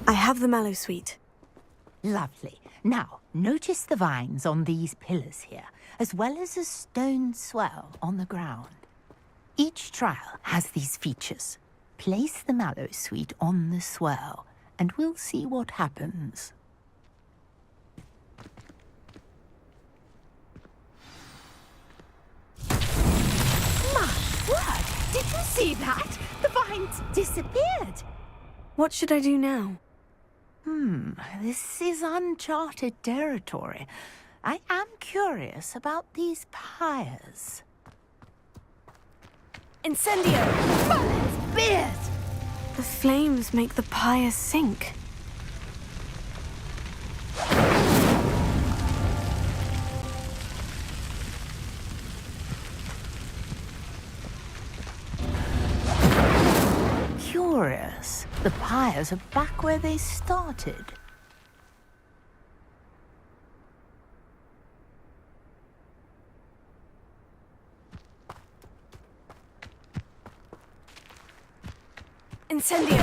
I have the Mallowsweet. Lovely. Now, notice the vines on these pillars here, as well as a stone swell on the ground. Each trial has these features. Place the Mallowsweet on the swell, and we'll see what happens. My word! Did you see that? The vines disappeared. What should I do now? This is uncharted territory. I am curious about these pyres. Incendio! Merlin's beard! The flames make the pyre sink. Curious. The pyres are back where they started. Incendio!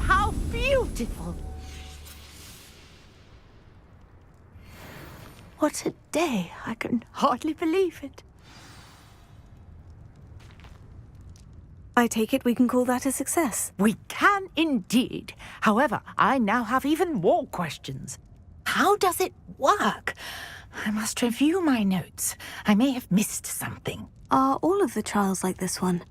How beautiful! What a day! I can hardly believe it. I take it we can call that a success. We can indeed. However, I now have even more questions. How does it work? I must review my notes. I may have missed something. Are all of the trials like this one?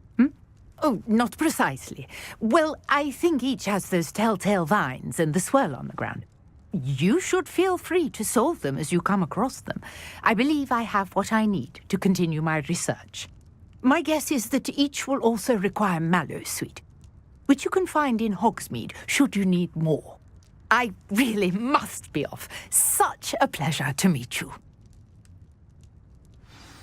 Oh, not precisely. Well, I think each has those telltale vines and the swirl on the ground. You should feel free to solve them as you come across them. I believe I have what I need to continue my research. My guess is that each will also require Mallowsweet, which you can find in Hogsmeade should you need more. I really must be off. Such a pleasure to meet you.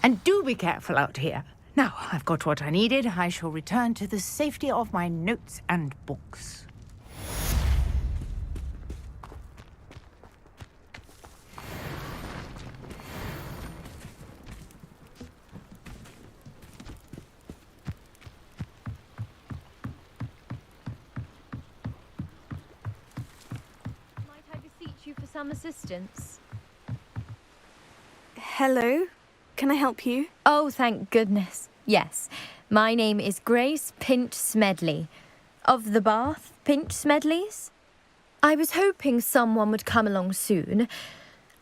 And do be careful out here. Now, I've got what I needed. I shall return to the safety of my notes and books. some assistance? Hello? Can I help you? Oh, thank goodness. Yes. My name is Grace Pinch Smedley. Of the Bath Pinch Smedleys? I was hoping someone would come along soon.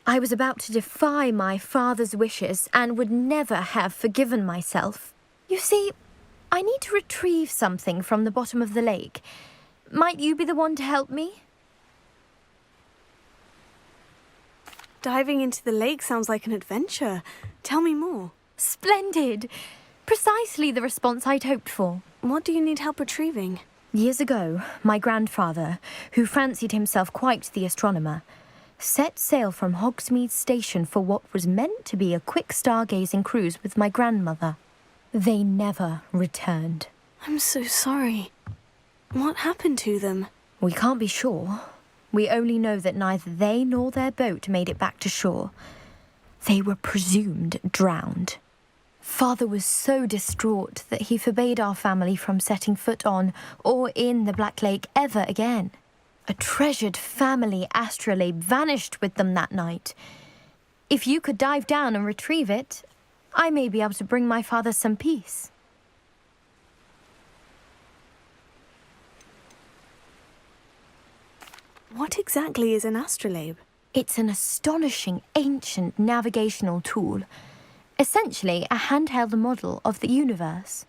I was about to defy my father's wishes and would never have forgiven myself. You see, I need to retrieve something from the bottom of the lake. Might you be the one to help me? Diving into the lake sounds like an adventure. Tell me more. Splendid! Precisely the response I'd hoped for. What do you need help retrieving? Years ago, my grandfather, who fancied himself quite the astronomer, set sail from Hogsmeade Station for what was meant to be a quick stargazing cruise with my grandmother. They never returned. I'm so sorry. What happened to them? We can't be sure. We only know that neither they nor their boat made it back to shore. They were presumed drowned. Father was so distraught that he forbade our family from setting foot on or in the Black Lake ever again. A treasured family astrolabe vanished with them that night. If you could dive down and retrieve it, I may be able to bring my father some peace. What exactly is an astrolabe? It's an astonishing ancient navigational tool. Essentially a handheld model of the universe.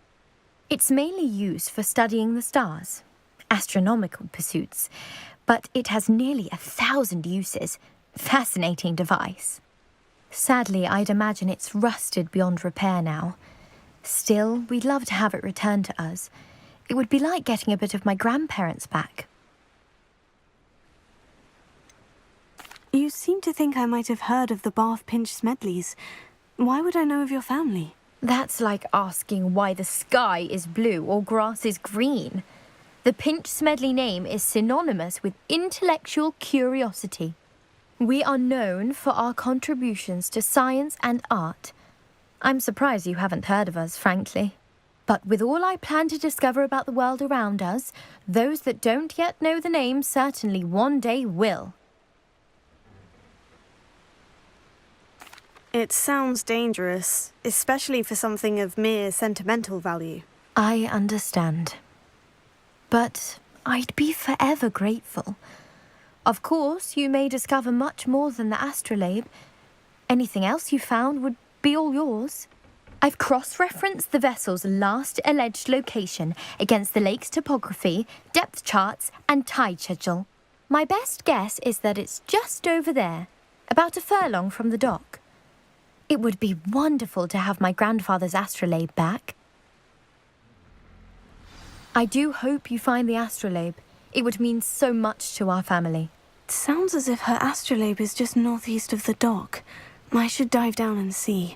It's mainly used for studying the stars, astronomical pursuits, but it has nearly 1,000 uses. Fascinating device. Sadly, I'd imagine it's rusted beyond repair now. Still, we'd love to have it returned to us. It would be like getting a bit of my grandparents back. You seem to think I might have heard of the Bath Pinch Smedleys. Why would I know of your family? That's like asking why the sky is blue or grass is green. The Pinch Smedley name is synonymous with intellectual curiosity. We are known for our contributions to science and art. I'm surprised you haven't heard of us, frankly. But with all I plan to discover about the world around us, those that don't yet know the name certainly one day will. It sounds dangerous, especially for something of mere sentimental value. I understand. But I'd be forever grateful. Of course, you may discover much more than the astrolabe. Anything else you found would be all yours. I've cross-referenced the vessel's last alleged location against the lake's topography, depth charts, and tide schedule. My best guess is that it's just over there, about a furlong from the dock. It would be wonderful to have my grandfather's astrolabe back. I do hope you find the astrolabe. It would mean so much to our family. It sounds as if her astrolabe is just northeast of the dock. I should dive down and see.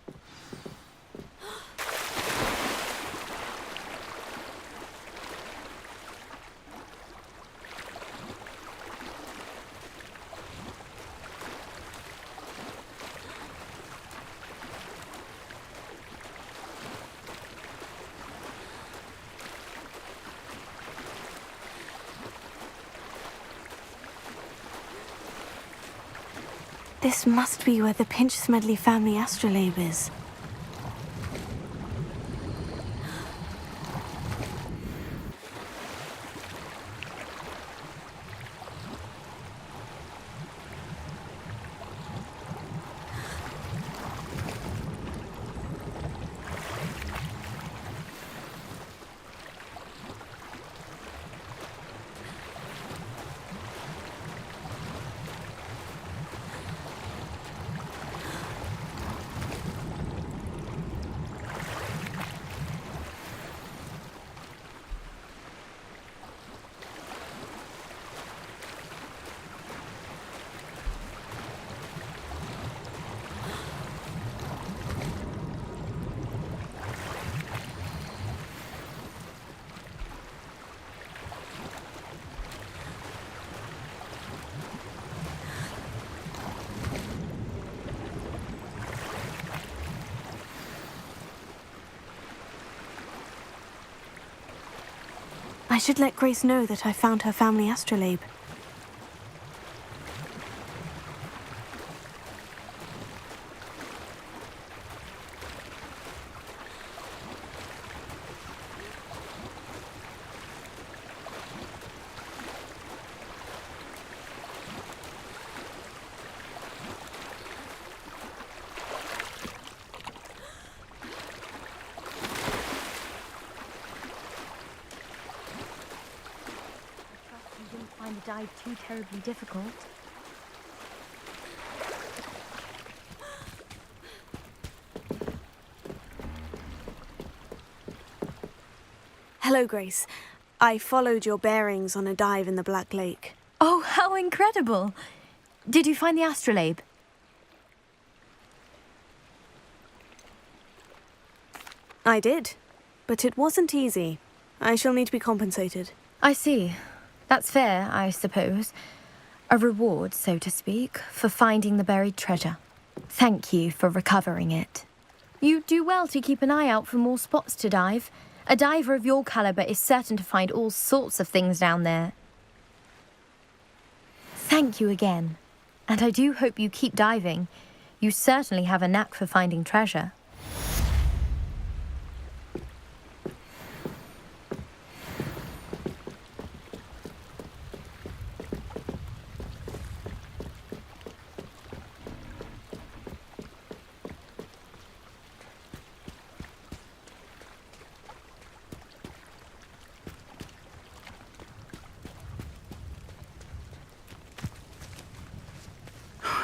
This must be where the Pinch Smedley family astrolabe is. I should let Grace know that I found her family astrolabe. find the dive too terribly difficult. Hello, Grace. I followed your bearings on a dive in the Black Lake. Oh, how incredible! Did you find the astrolabe? I did, but it wasn't easy. I shall need to be compensated. I see. That's fair, I suppose. A reward, so to speak, for finding the buried treasure. Thank you for recovering it. You do well to keep an eye out for more spots to dive. A diver of your caliber is certain to find all sorts of things down there. Thank you again. And I do hope you keep diving. You certainly have a knack for finding treasure.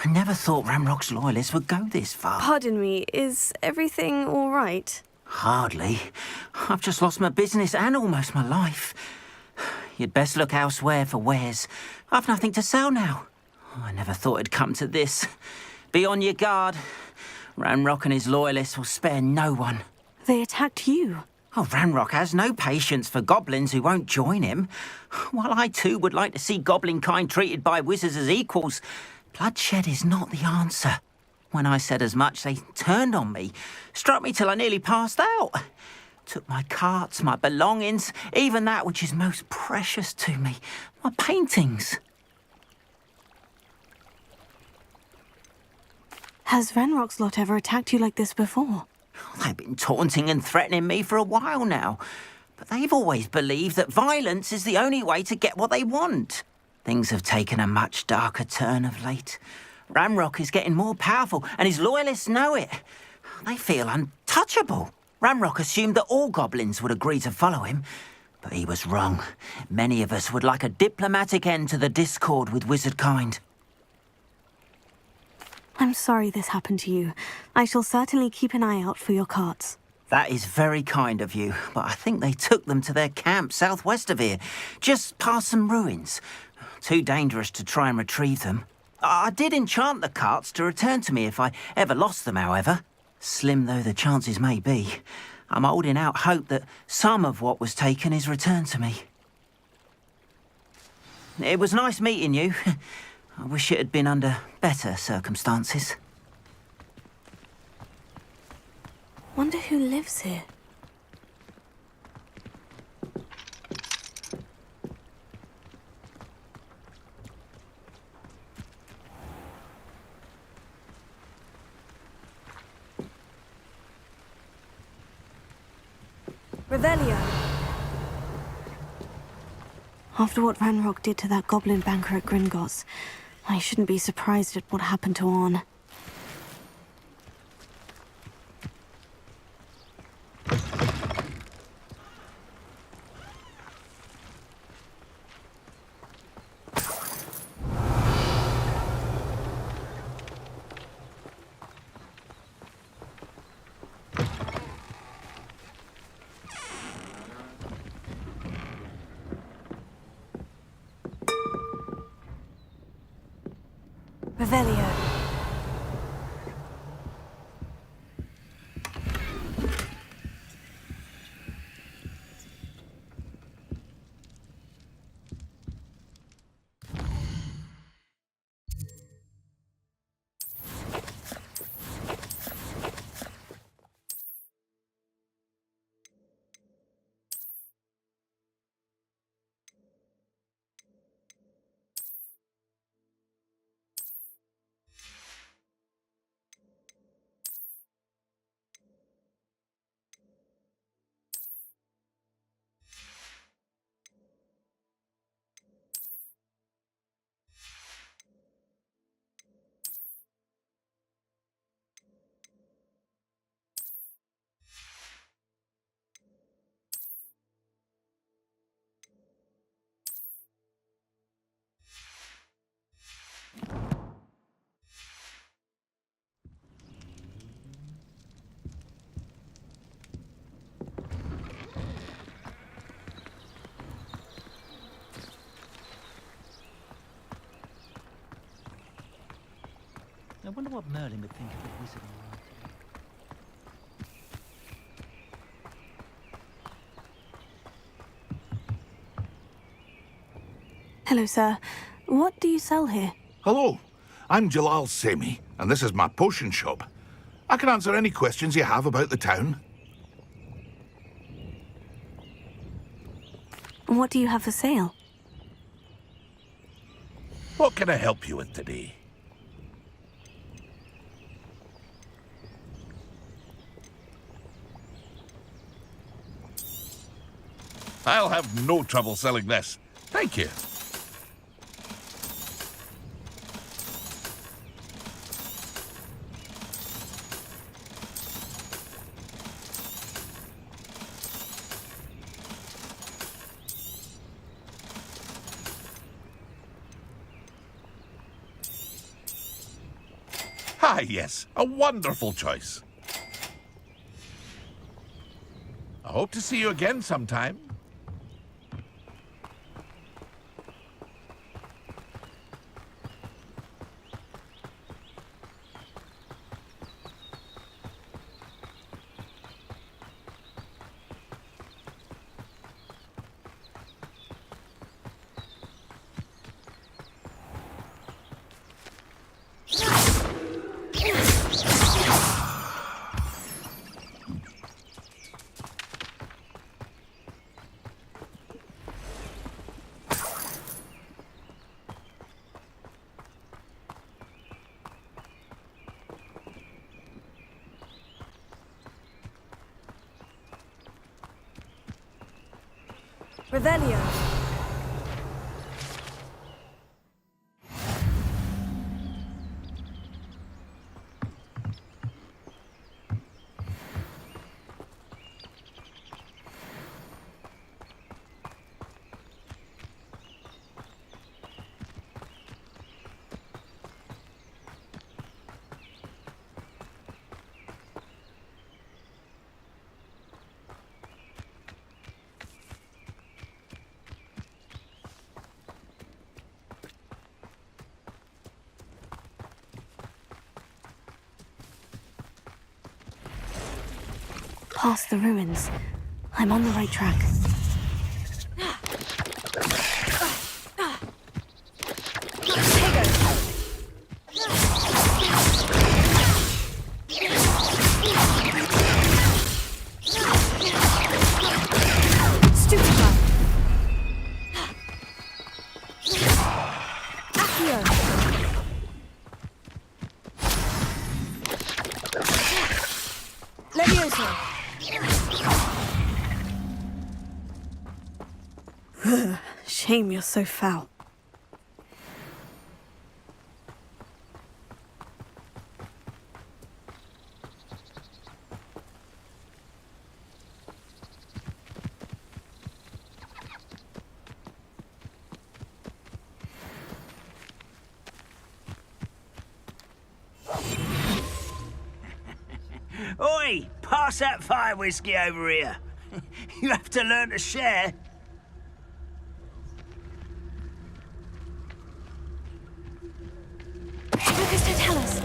I never thought Ramrock's loyalists would go this far. Pardon me, is everything all right? Hardly. I've just lost my business and almost my life. You'd best look elsewhere for wares. I've nothing to sell now. I never thought it'd come to this. Be on your guard. Ranrock and his loyalists will spare no one. They attacked you. Oh, Ranrock has no patience for goblins who won't join him. While I too would like to see goblin kind treated by wizards as equals, bloodshed is not the answer. When I said as much, they turned on me, struck me till I nearly passed out. Took my carts, my belongings, even that which is most precious to me, my paintings. Has Ranrock's lot ever attacked you like this before? They've been taunting and threatening me for a while now, but they've always believed that violence is the only way to get what they want. Things have taken a much darker turn of late. Ranrock is getting more powerful, and his loyalists know it. They feel untouchable. Ranrock assumed that all goblins would agree to follow him, but he was wrong. Many of us would like a diplomatic end to the discord with wizard kind. I'm sorry this happened to you. I shall certainly keep an eye out for your carts. That is very kind of you, but I think they took them to their camp southwest of here, just past some ruins. Too dangerous to try and retrieve them. I did enchant the carts to return to me if I ever lost them, however. Slim though the chances may be, I'm holding out hope that some of what was taken is returned to me. It was nice meeting you. I wish it had been under better circumstances. Wonder who lives here. Revelio. After what Ranrock did to that goblin banker at Gringotts, I shouldn't be surprised at what happened to Orn. Revelio. wonder what Merlin would think of the wizard around today. Hello, sir. What do you sell here? Hello, I'm Jalal Semi, and this is my potion shop. I can answer any questions you have about the town. What do you have for sale? What can I help you with today? I'll have no trouble selling this. Thank you. Ah, yes, a wonderful choice. I hope to see you again sometime. Revelio. Past the ruins. I'm on the right track. Shame you're so foul. Oi! Pass that fire whiskey over here. You have to learn to share. Augusta, tell us.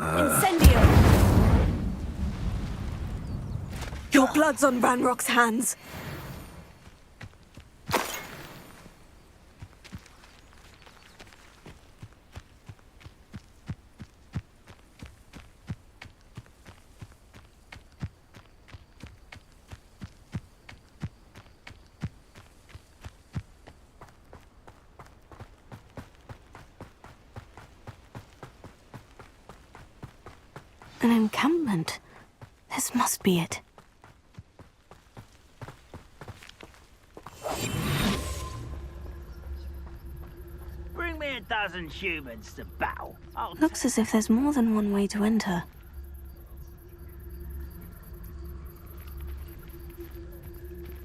Incendio! Your blood's on Ranrock's hands. An encampment. This must be it. Bring me a dozen humans to battle. Looks as if there's more than one way to enter.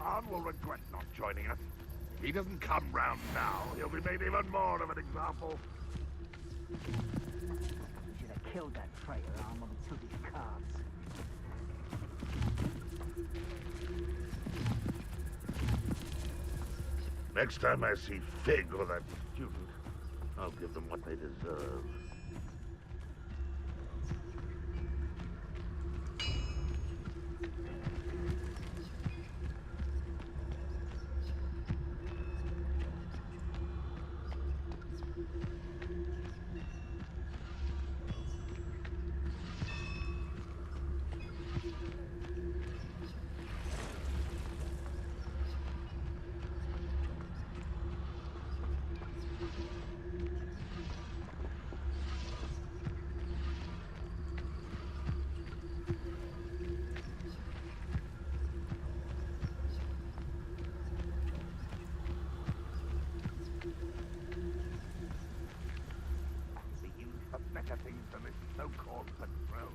Anne will regret not joining us. He doesn't come round now, he'll be made even more of an example. You should have killed that traitor arm when we took his cards. Next time I see Fig or that student, I'll give them what they deserve. Better things than this so-called patrol.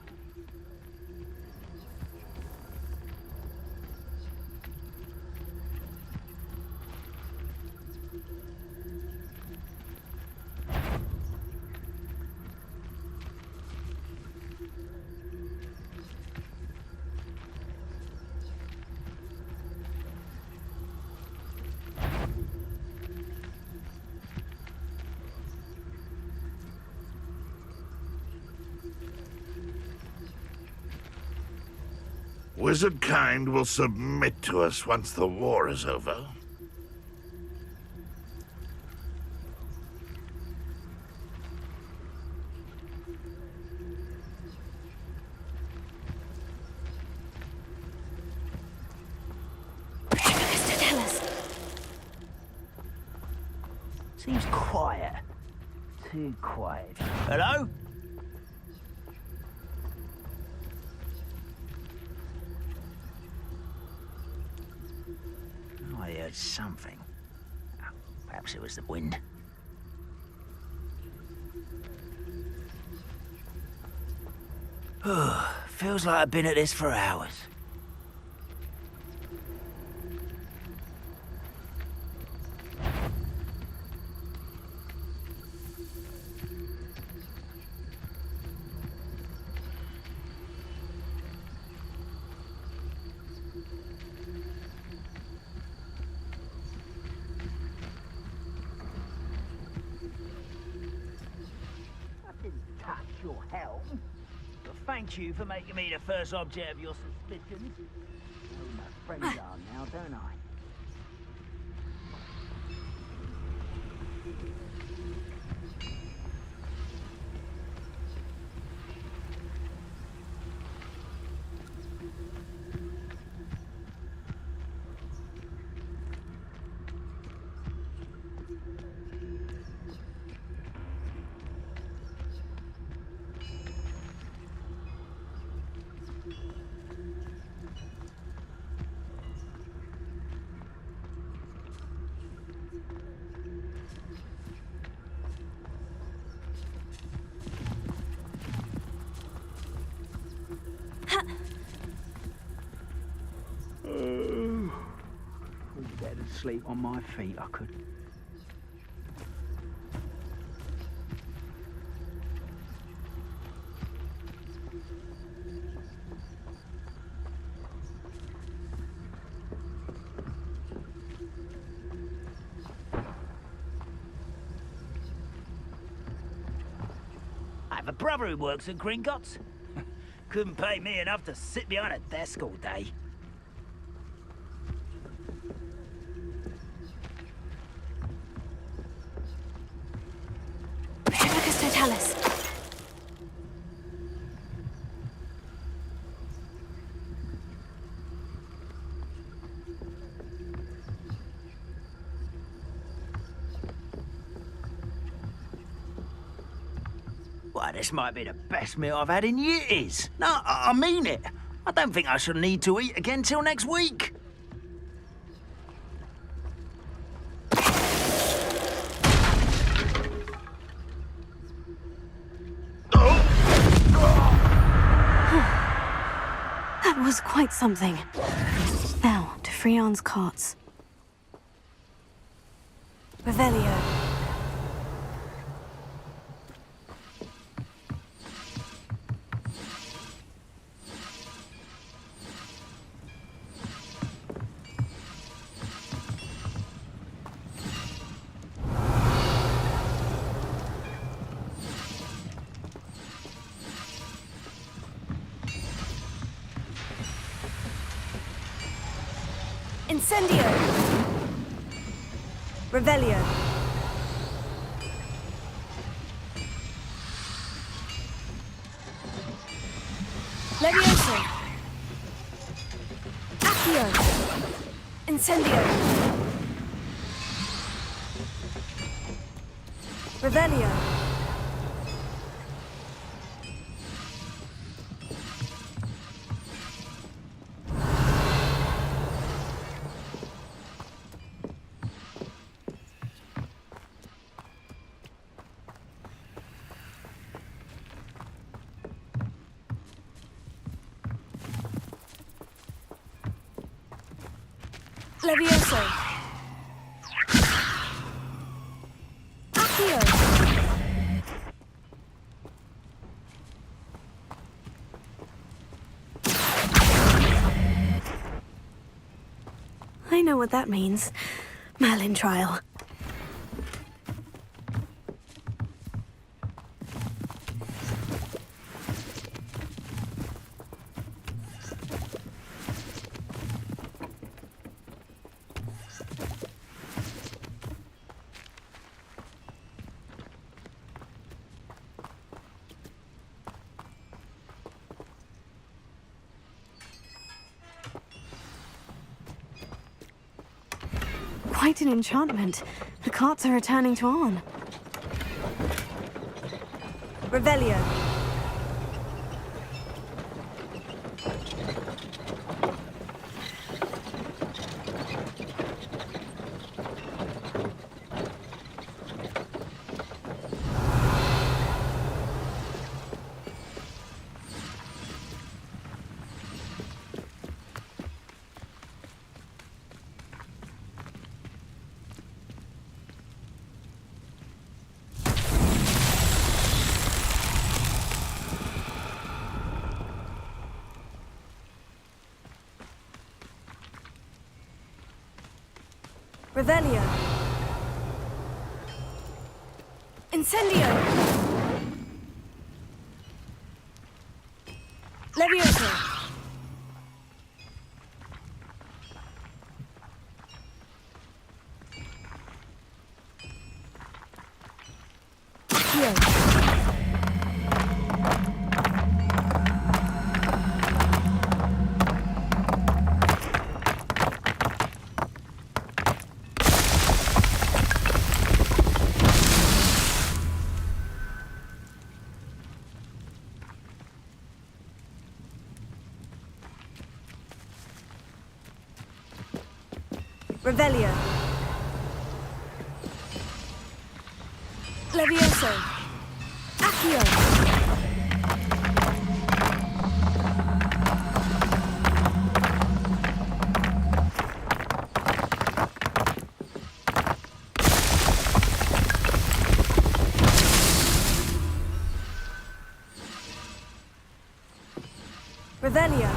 Wizard kind will submit to us once the war is over. Mr. Tellus. Seems quiet. Too quiet. Hello? I heard something. Perhaps it was the wind. Feels like I've been at this for hours. Your helm. But thank you for making me the first object of your suspicions. I know who my friends are now, don't I? Better sleep on my feet, I could. I have a brother who works at Gringotts. Couldn't pay me enough to sit behind a desk all day. Tellus. Why, this might be the best meal I've had in years. No, I mean it. I don't think I shall need to eat again till next week. That was quite something. Now, to Freon's carts. Revelio. Incendio! Revelio. Levioso. Accio. Incendio. Revelio. Levioso. Accio. I know what that means. Merlin trial. Quite an enchantment. The carts are returning to on. Revelio. Revelio. Incendio. Levioso. Accio. Revelio. Levioso. Accio. Revelio.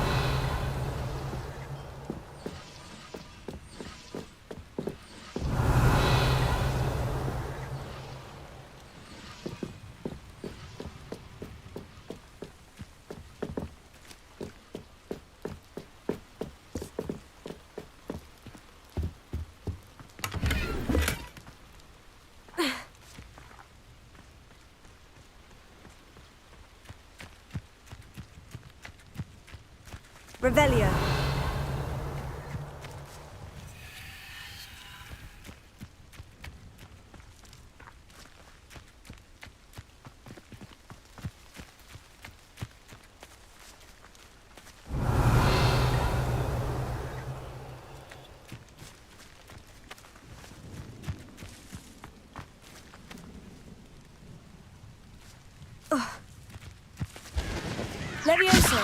Revelio. Levioso.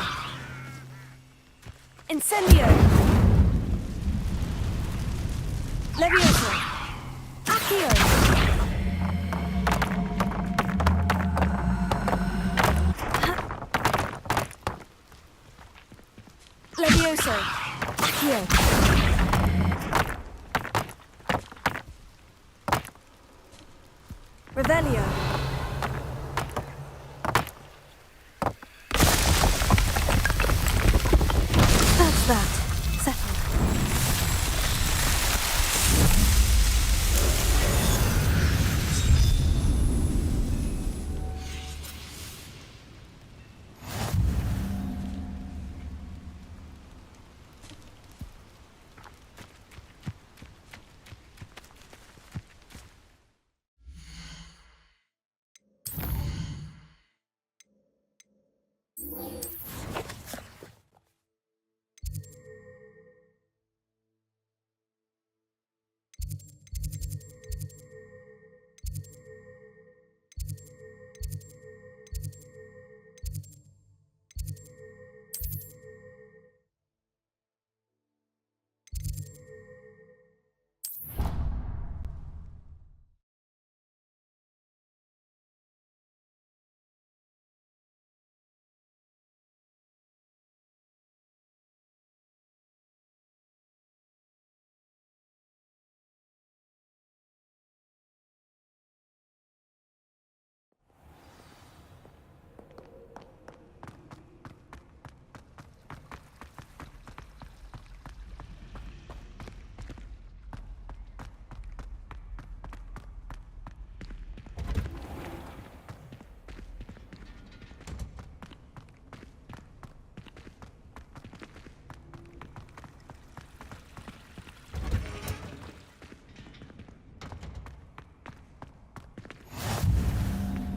Incendio. Levioso. Accio. Professor! Here. Revelio. That's that. Settled.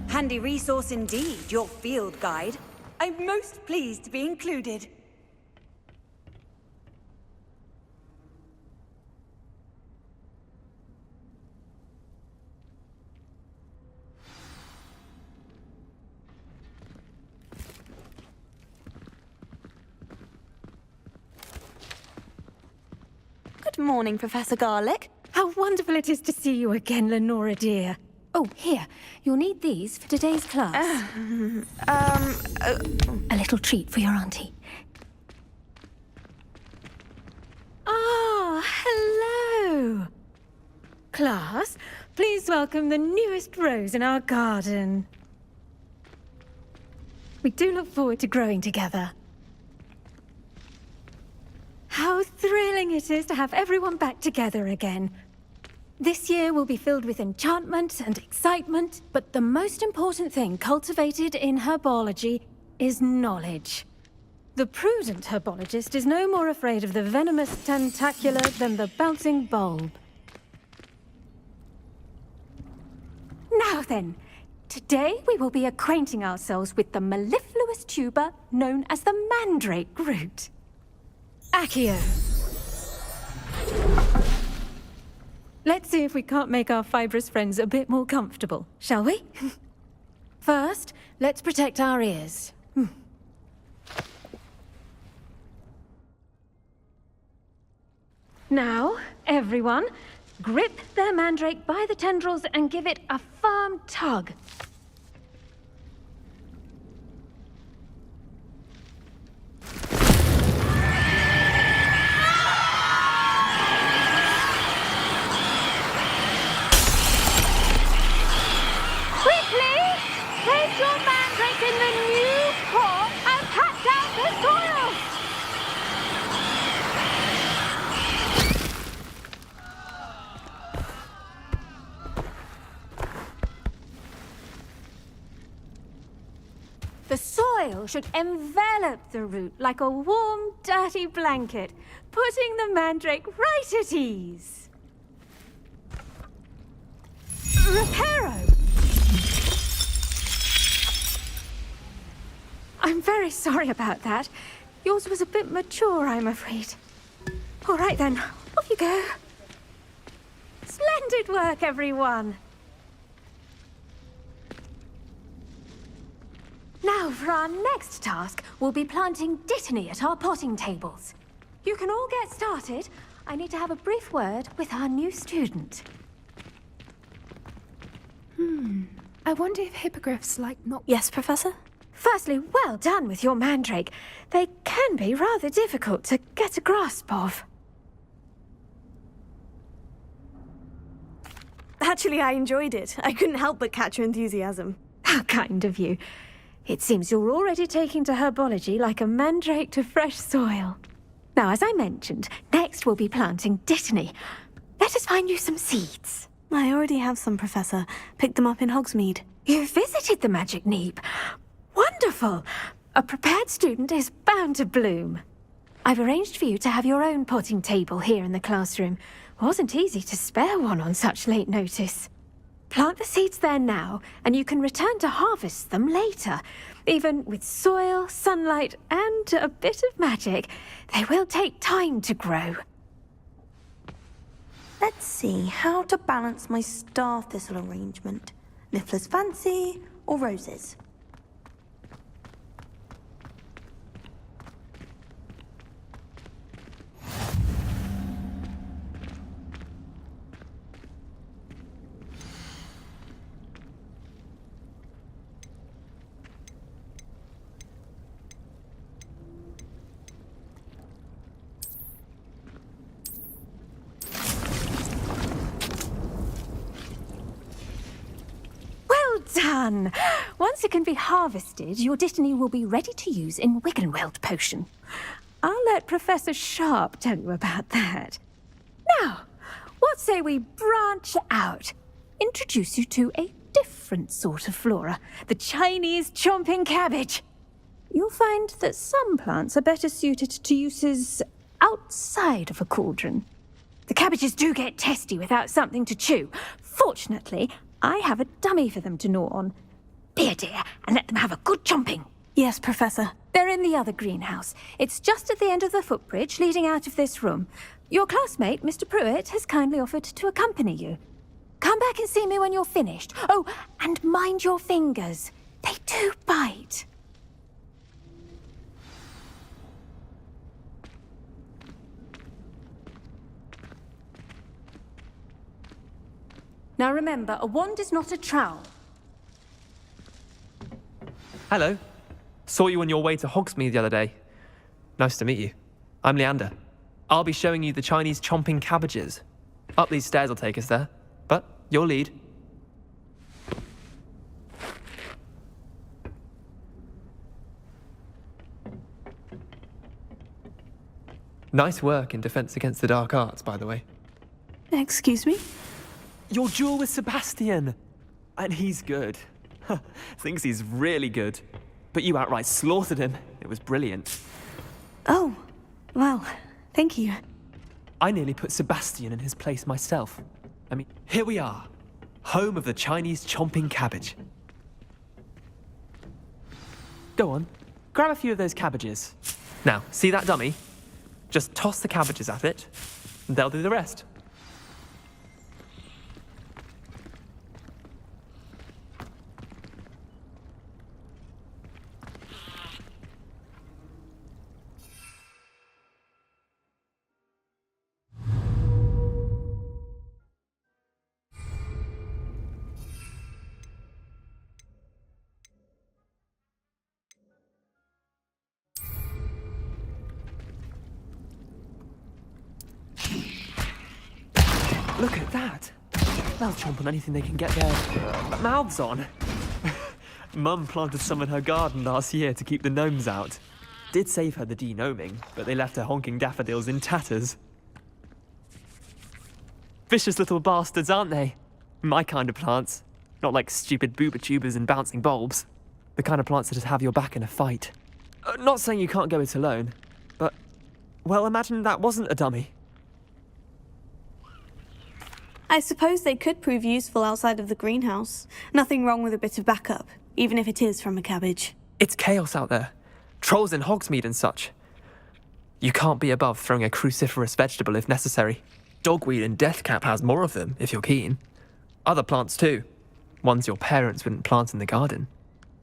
Handy resource indeed, your field guide. I'm most pleased to be included. Good morning, Professor Garlick. How wonderful it is to see you again, Lenora dear. Oh, here. You'll need these for today's class. A little treat for your auntie. Ah, hello. Class, please welcome the newest rose in our garden. We do look forward to growing together. How thrilling it is to have everyone back together again. This year will be filled with enchantment and excitement, but the most important thing cultivated in herbology is knowledge. The prudent herbologist is no more afraid of the venomous tentacula than the bouncing bulb. Now then, today we will be acquainting ourselves with the mellifluous tuber known as the mandrake root. Accio. Let's see if we can't make our fibrous friends a bit more comfortable, shall we? First, let's protect our ears. Now, everyone, grip their mandrake by the tendrils and give it a firm tug. Place your mandrake in the new pot and pat down the soil! The soil should envelop the root like a warm, dirty blanket, putting the mandrake right at ease. Reparo! I'm very sorry about that. Yours was a bit mature, I'm afraid. All right then, off you go. Splendid work, everyone. Now, for our next task, we'll be planting dittany at our potting tables. You can all get started. I need to have a brief word with our new student. I wonder if hippogriffs like not... Yes, Professor? Firstly, well done with your mandrake. They can be rather difficult to get a grasp of. Actually, I enjoyed it. I couldn't help but catch your enthusiasm. How kind of you. It seems you're already taking to herbology like a mandrake to fresh soil. Now, as I mentioned, next we'll be planting dittany. Let us find you some seeds. I already have some, Professor. Picked them up in Hogsmeade. You visited the Magic Neep. Wonderful! A prepared student is bound to bloom. I've arranged for you to have your own potting table here in the classroom. Wasn't easy to spare one on such late notice. Plant the seeds there now, and you can return to harvest them later. Even with soil, sunlight, and a bit of magic, they will take time to grow. Let's see how to balance my star thistle arrangement. Niffler's fancy or roses? Done! Once it can be harvested, your dittany will be ready to use in Wiggenweld potion. I'll let Professor Sharp tell you about that. Now, what say we branch out? Introduce you to a different sort of flora, the Chinese chomping cabbage. You'll find that some plants are better suited to uses outside of a cauldron. The cabbages do get testy without something to chew. Fortunately, I have a dummy for them to gnaw on. Be a dear and let them have a good chomping. Yes, Professor. They're in the other greenhouse. It's just at the end of the footbridge leading out of this room. Your classmate, Mr. Pruitt, has kindly offered to accompany you. Come back and see me when you're finished. Oh, and mind your fingers. They do bite. Now remember, a wand is not a trowel. Hello. Saw you on your way to Hogsmeade the other day. Nice to meet you. I'm Leander. I'll be showing you the Chinese chomping cabbages. Up these stairs will take us there, but your lead. Nice work in Defense Against the Dark Arts, by the way. Excuse me? Your duel with Sebastian! And he's good. Thinks he's really good. But you outright slaughtered him. It was brilliant. Oh, well, thank you. I nearly put Sebastian in his place myself. I mean, here we are. Home of the Chinese chomping cabbage. Go on, grab a few of those cabbages. Now, see that dummy? Just toss the cabbages at it, and they'll do the rest. Look at that! They'll chomp on anything they can get their mouths on. Mum planted some in her garden last year to keep the gnomes out. Did save her the de-gnoming, but they left her honking daffodils in tatters. Vicious little bastards, aren't they? My kind of plants. Not like stupid booba tubers and bouncing bulbs. The kind of plants that just have your back in a fight. Not saying you can't go it alone, but... well, imagine that wasn't a dummy. I suppose they could prove useful outside of the greenhouse. Nothing wrong with a bit of backup, even if it is from a cabbage. It's chaos out there. Trolls in Hogsmeade and such. You can't be above throwing a cruciferous vegetable if necessary. Dogweed and deathcap has more of them, if you're keen. Other plants too. Ones your parents wouldn't plant in the garden.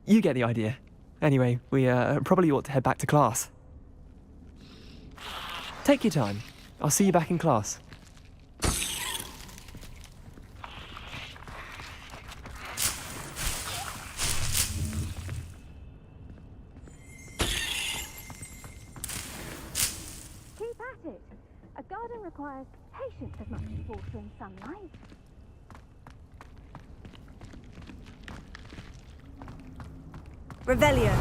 You get the idea. Anyway, we probably ought to head back to class. Take your time. I'll see you back in class. garden requires patience as much as water and sunlight. Revelio.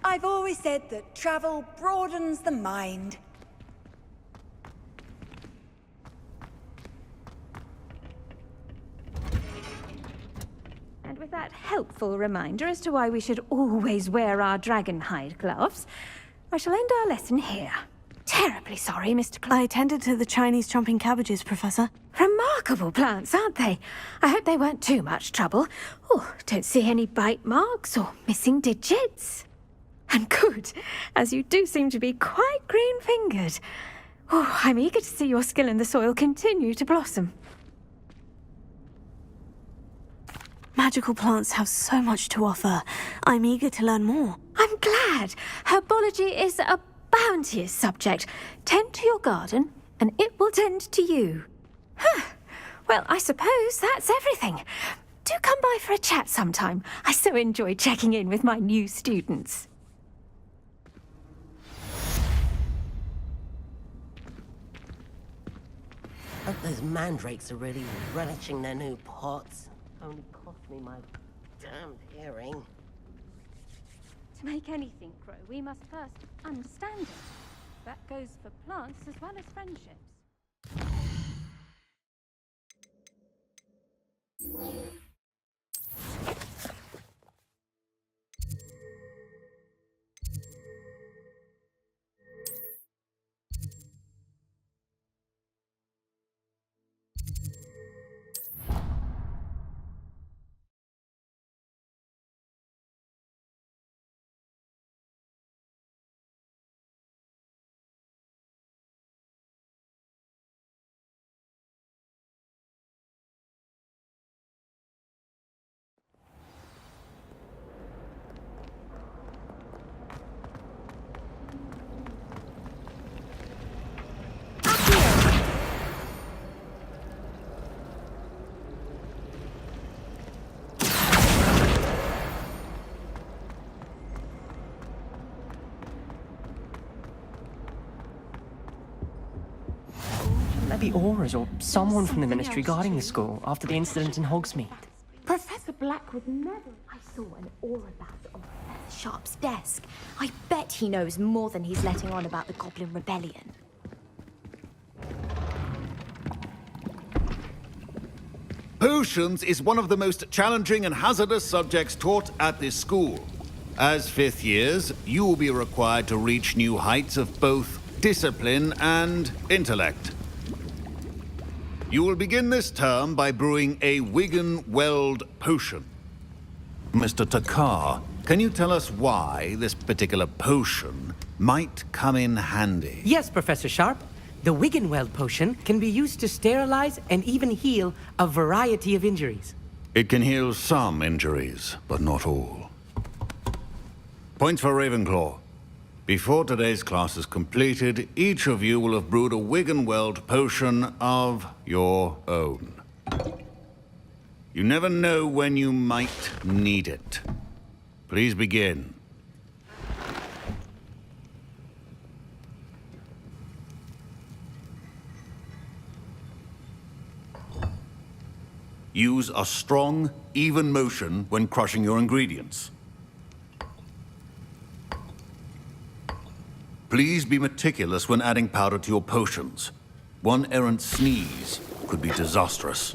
I've always said that travel broadens the mind. And with that helpful reminder as to why we should always wear our dragon hide gloves, I shall end our lesson here. Terribly sorry, Mr. I tended to the Chinese chomping cabbages, Professor. Remarkable plants, aren't they? I hope they weren't too much trouble. Oh, don't see any bite marks or missing digits. And good, as you do seem to be quite green-fingered. Oh, I'm eager to see your skill in the soil continue to blossom. Magical plants have so much to offer. I'm eager to learn more. I'm glad. Herbology is a bounteous subject. Tend to your garden, and it will tend to you. Huh. Well, I suppose that's everything. Do come by for a chat sometime. I so enjoy checking in with my new students. Hope those mandrakes are really relishing their new pots. Only cost me my damned hearing. To make anything grow, we must first understand it. That goes for plants as well as friendships. Maybe Aura's or someone from the Ministry guarding the school after the incident in Hogsmeade. Professor Black would never. I saw an aura bat on Professor Sharp's desk. I bet he knows more than he's letting on about the Goblin Rebellion. Potions is one of the most challenging and hazardous subjects taught at this school. As fifth years, you will be required to reach new heights of both discipline and intellect. You will begin this term by brewing a Wigan-Weld potion. Mr. Takar, can you tell us why this particular potion might come in handy? Yes, Professor Sharp. The Wigan-Weld potion can be used to sterilize and even heal a variety of injuries. It can heal some injuries, but not all. Points for Ravenclaw. Before today's class is completed, each of you will have brewed a Wigan-Weld potion of your own. You never know when you might need it. Please begin. Use a strong, even motion when crushing your ingredients. Please be meticulous when adding powder to your potions. One errant sneeze could be disastrous.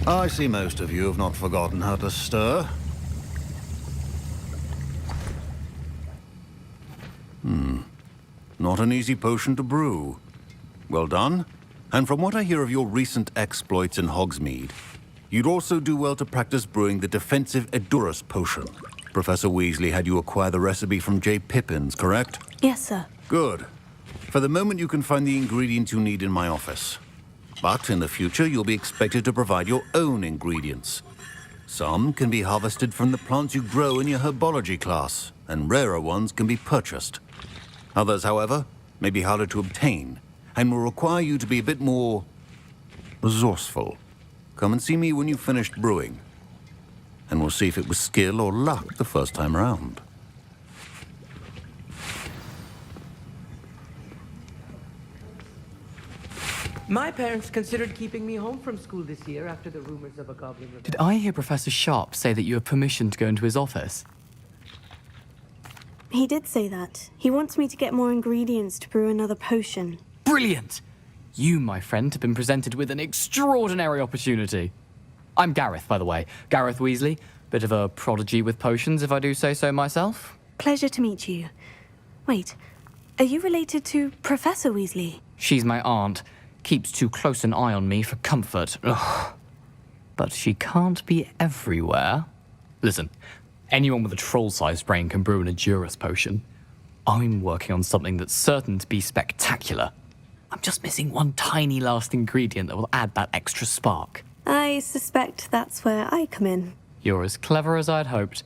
I see most of you have not forgotten how to stir. Not an easy potion to brew. Well done. And from what I hear of your recent exploits in Hogsmeade, you'd also do well to practice brewing the defensive Edurus potion. Professor Weasley had you acquire the recipe from J. Pippins, correct? Yes, sir. Good. For the moment, you can find the ingredients you need in my office. But in the future, you'll be expected to provide your own ingredients. Some can be harvested from the plants you grow in your herbology class, and rarer ones can be purchased. Others, however, may be harder to obtain, and will require you to be a bit more resourceful. Come and see me when you've finished brewing, and we'll see if it was skill or luck the first time around. My parents considered keeping me home from school this year after the rumors of a goblin rebellion. Did I hear Professor Sharp say that you have permission to go into his office? He did say that. He wants me to get more ingredients to brew another potion. Brilliant! You, my friend, have been presented with an extraordinary opportunity. I'm Gareth, by the way. Gareth Weasley. Bit of a prodigy with potions, if I do say so myself. Pleasure to meet you. Wait, are you related to Professor Weasley? She's my aunt. Keeps too close an eye on me for comfort. Ugh. But she can't be everywhere. Listen, anyone with a troll-sized brain can brew an Edurus potion. I'm working on something that's certain to be spectacular. I'm just missing one tiny last ingredient that will add that extra spark. I suspect that's where I come in. You're as clever as I'd hoped.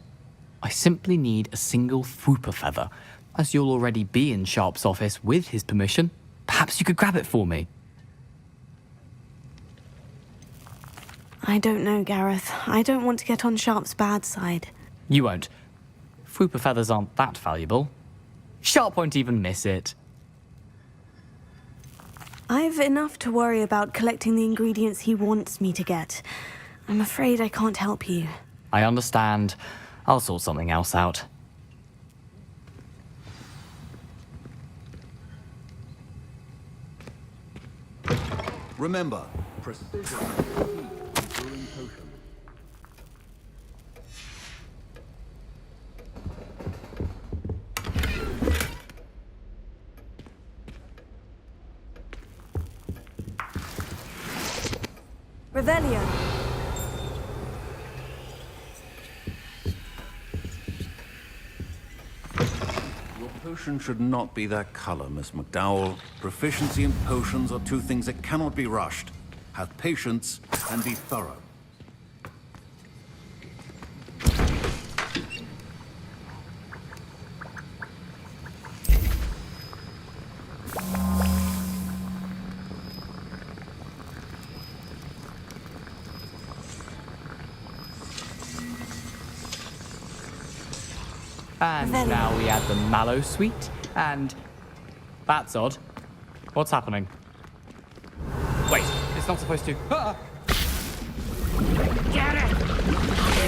I simply need a single Fwooper feather. As you'll already be in Sharp's office with his permission, perhaps you could grab it for me. I don't know, Gareth. I don't want to get on Sharp's bad side. You won't. Fwooper feathers aren't that valuable. Sharp won't even miss it. I've enough to worry about collecting the ingredients he wants me to get. I'm afraid I can't help you. I understand. I'll sort something else out. Remember, precision is key to brewing potions. Revelio. Your potion should not be that color, Miss McDowell. Proficiency in potions are two things that cannot be rushed. Have patience and be thorough. And now we add the mallow sweet, and... That's odd. What's happening? Wait, it's not supposed to... Ah! Get it!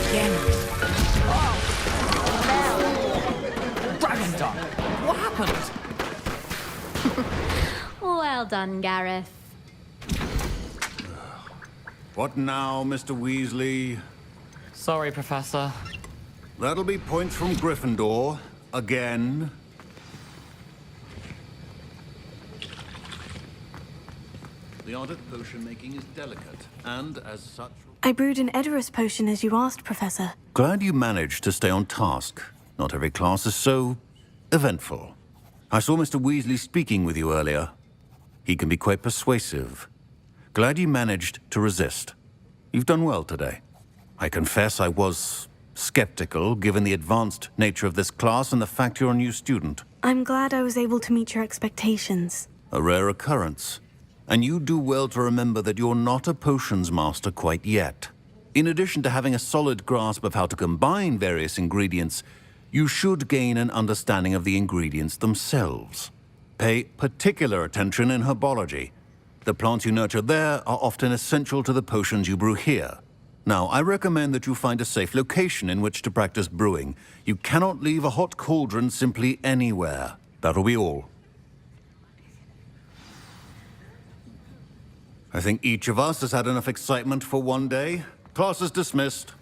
Again! Dragon tongue! What happened? Well done, Gareth. What now, Mr. Weasley? Sorry, Professor. That'll be points from Gryffindor. Again. The art of potion making is delicate, and as such... I brewed an Edurus potion as you asked, Professor. Glad you managed to stay on task. Not every class is so... eventful. I saw Mr. Weasley speaking with you earlier. He can be quite persuasive. Glad you managed to resist. You've done well today. I confess I was skeptical, given the advanced nature of this class and the fact you're a new student. I'm glad I was able to meet your expectations. A rare occurrence. And you do well to remember that you're not a potions master quite yet. In addition to having a solid grasp of how to combine various ingredients, you should gain an understanding of the ingredients themselves. Pay particular attention in herbology. The plants you nurture there are often essential to the potions you brew here. Now, I recommend that you find a safe location in which to practice brewing. You cannot leave a hot cauldron simply anywhere. That'll be all. I think each of us has had enough excitement for one day. Class is dismissed.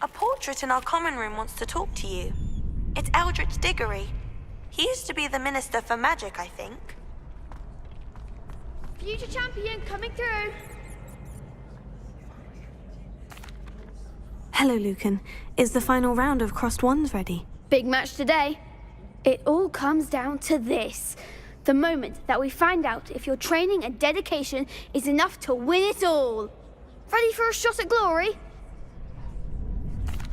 A portrait in our common room wants to talk to you. It's Eldritch Diggory. He used to be the Minister for Magic, I think. Future champion coming through. Hello, Lucan. Is the final round of Crossed Wands ready? Big match today. It all comes down to this. The moment that we find out if your training and dedication is enough to win it all. Ready for a shot at glory?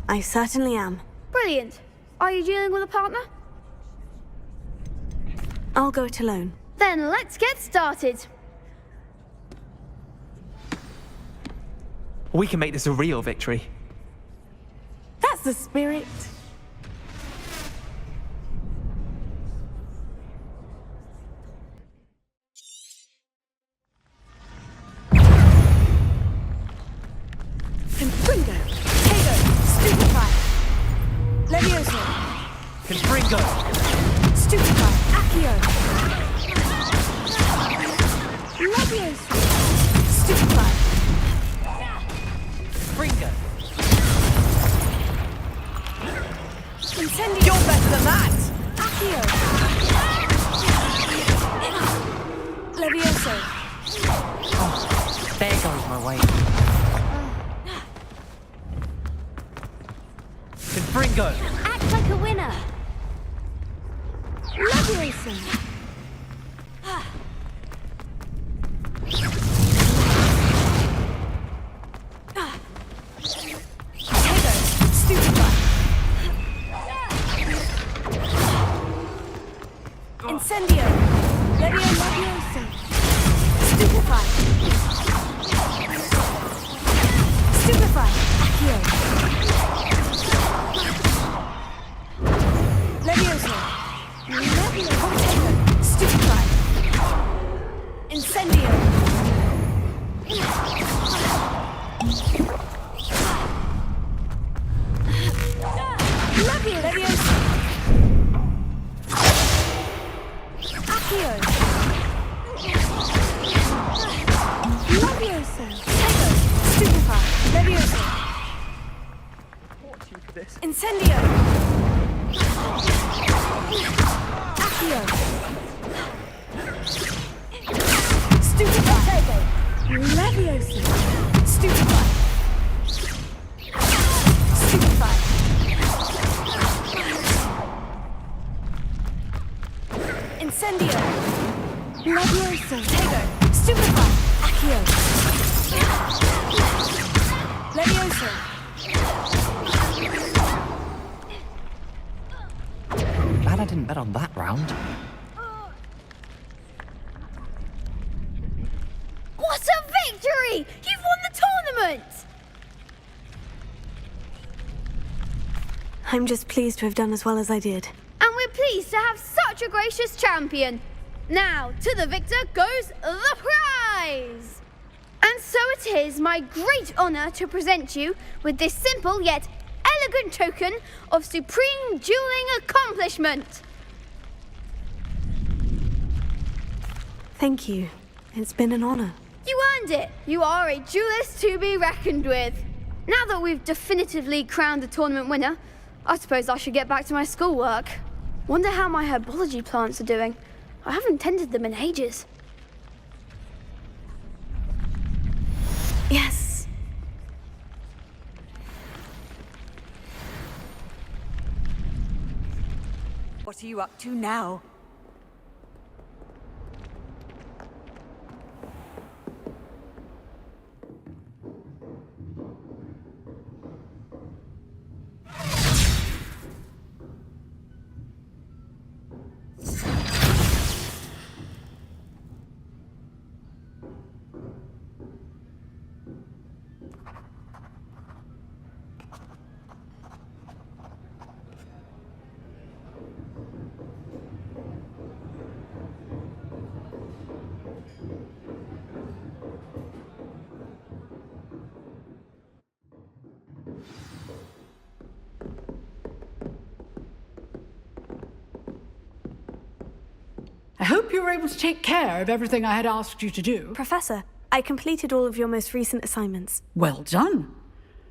I certainly am. Brilliant. Are you dealing with a partner? I'll go it alone. Then let's get started. We can make this a real victory. That's the spirit. Confringo, Tego, Stupefy, Levioso, Confringo, Stupefy, Accio, Levioso, Stupefy, Confringo. Incendio. You're better than that! Accio, Levioso. Oh, there goes my way. Confringo. Act like a winner. Levioso. Tego, Stupefy. Incendio. Levioso. Stupefy. Stupefy. Accio. Levioso. Levioso. Stupefy. Incendio. Levioso. Accio. Levioso. Tego. Stupefy. Levioso. Incendio. Accio. Stupefy. Tego. Levioso. Stupefy. Stupefy. Incendio. Levioso. Tego. Stupefy. Accio. Levioso. Glad I didn't bet on that round. What a victory! You've won the tournament! I'm just pleased to have done as well as I did. And we're pleased to have such a gracious champion. Now, to the victor goes the prize! And so it is my great honour to present you with this simple yet elegant token of supreme dueling accomplishment. Thank you. It's been an honour. You earned it. You are a duelist to be reckoned with. Now that we've definitively crowned the tournament winner, I suppose I should get back to my schoolwork. Wonder how my herbology plants are doing. I haven't tended them in ages. Yes. What are you up to now? I hope you were able to take care of everything I had asked you to do. Professor, I completed all of your most recent assignments. Well done.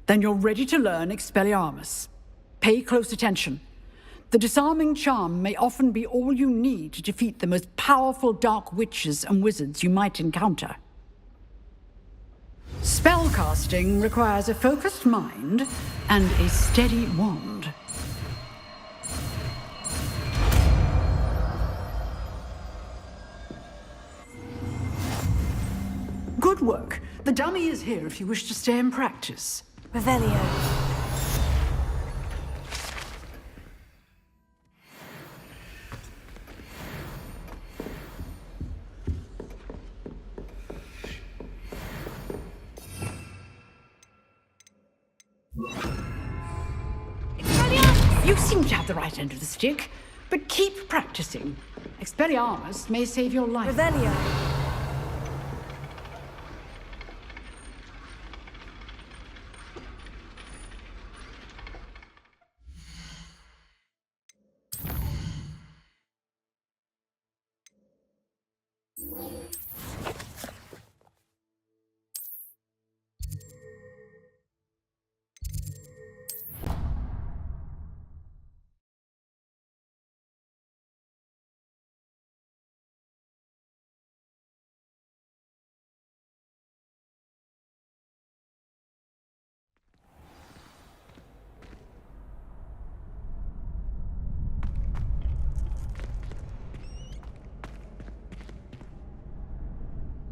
Then you're ready to learn Expelliarmus. Pay close attention. The disarming charm may often be all you need to defeat the most powerful dark witches and wizards you might encounter. Spellcasting requires a focused mind and a steady wand. Good work. The dummy is here if you wish to stay and practice. Revelio. You seem to have the right end of the stick, but keep practicing. Expelliarmus may save your life. Revelio.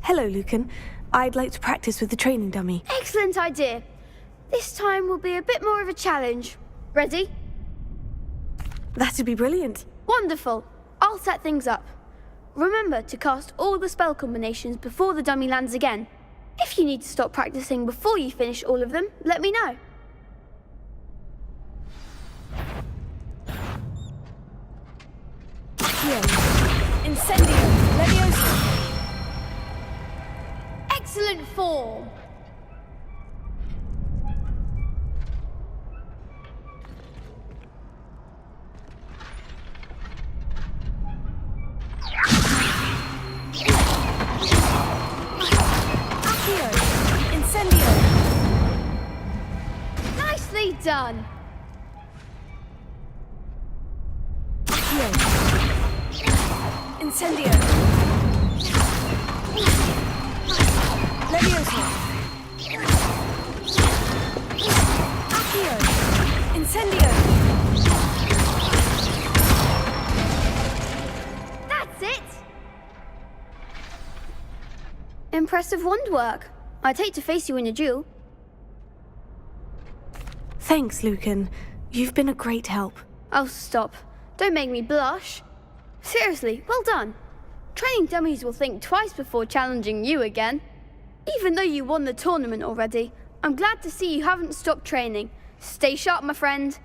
Hello, Lucan. I'd like to practice with the training dummy. Excellent idea. This time will be a bit more of a challenge. Ready? That'd be brilliant. Wonderful. I'll set things up. Remember to cast all the spell combinations before the dummy lands again. If you need to stop practicing before you finish all of them, let me know. Incendio. Leviosa. Excellent form. Accio. Incendio. Nicely done. Accio. Incendio. Leviosa. Accio. Incendio. That's it. Impressive wand work. I'd hate to face you in a duel. Thanks, Lucan. You've been a great help. Oh, stop. Don't make me blush. Seriously, well done. Training dummies will think twice before challenging you again. Even though you won the tournament already, I'm glad to see you haven't stopped training. Stay sharp, my friend.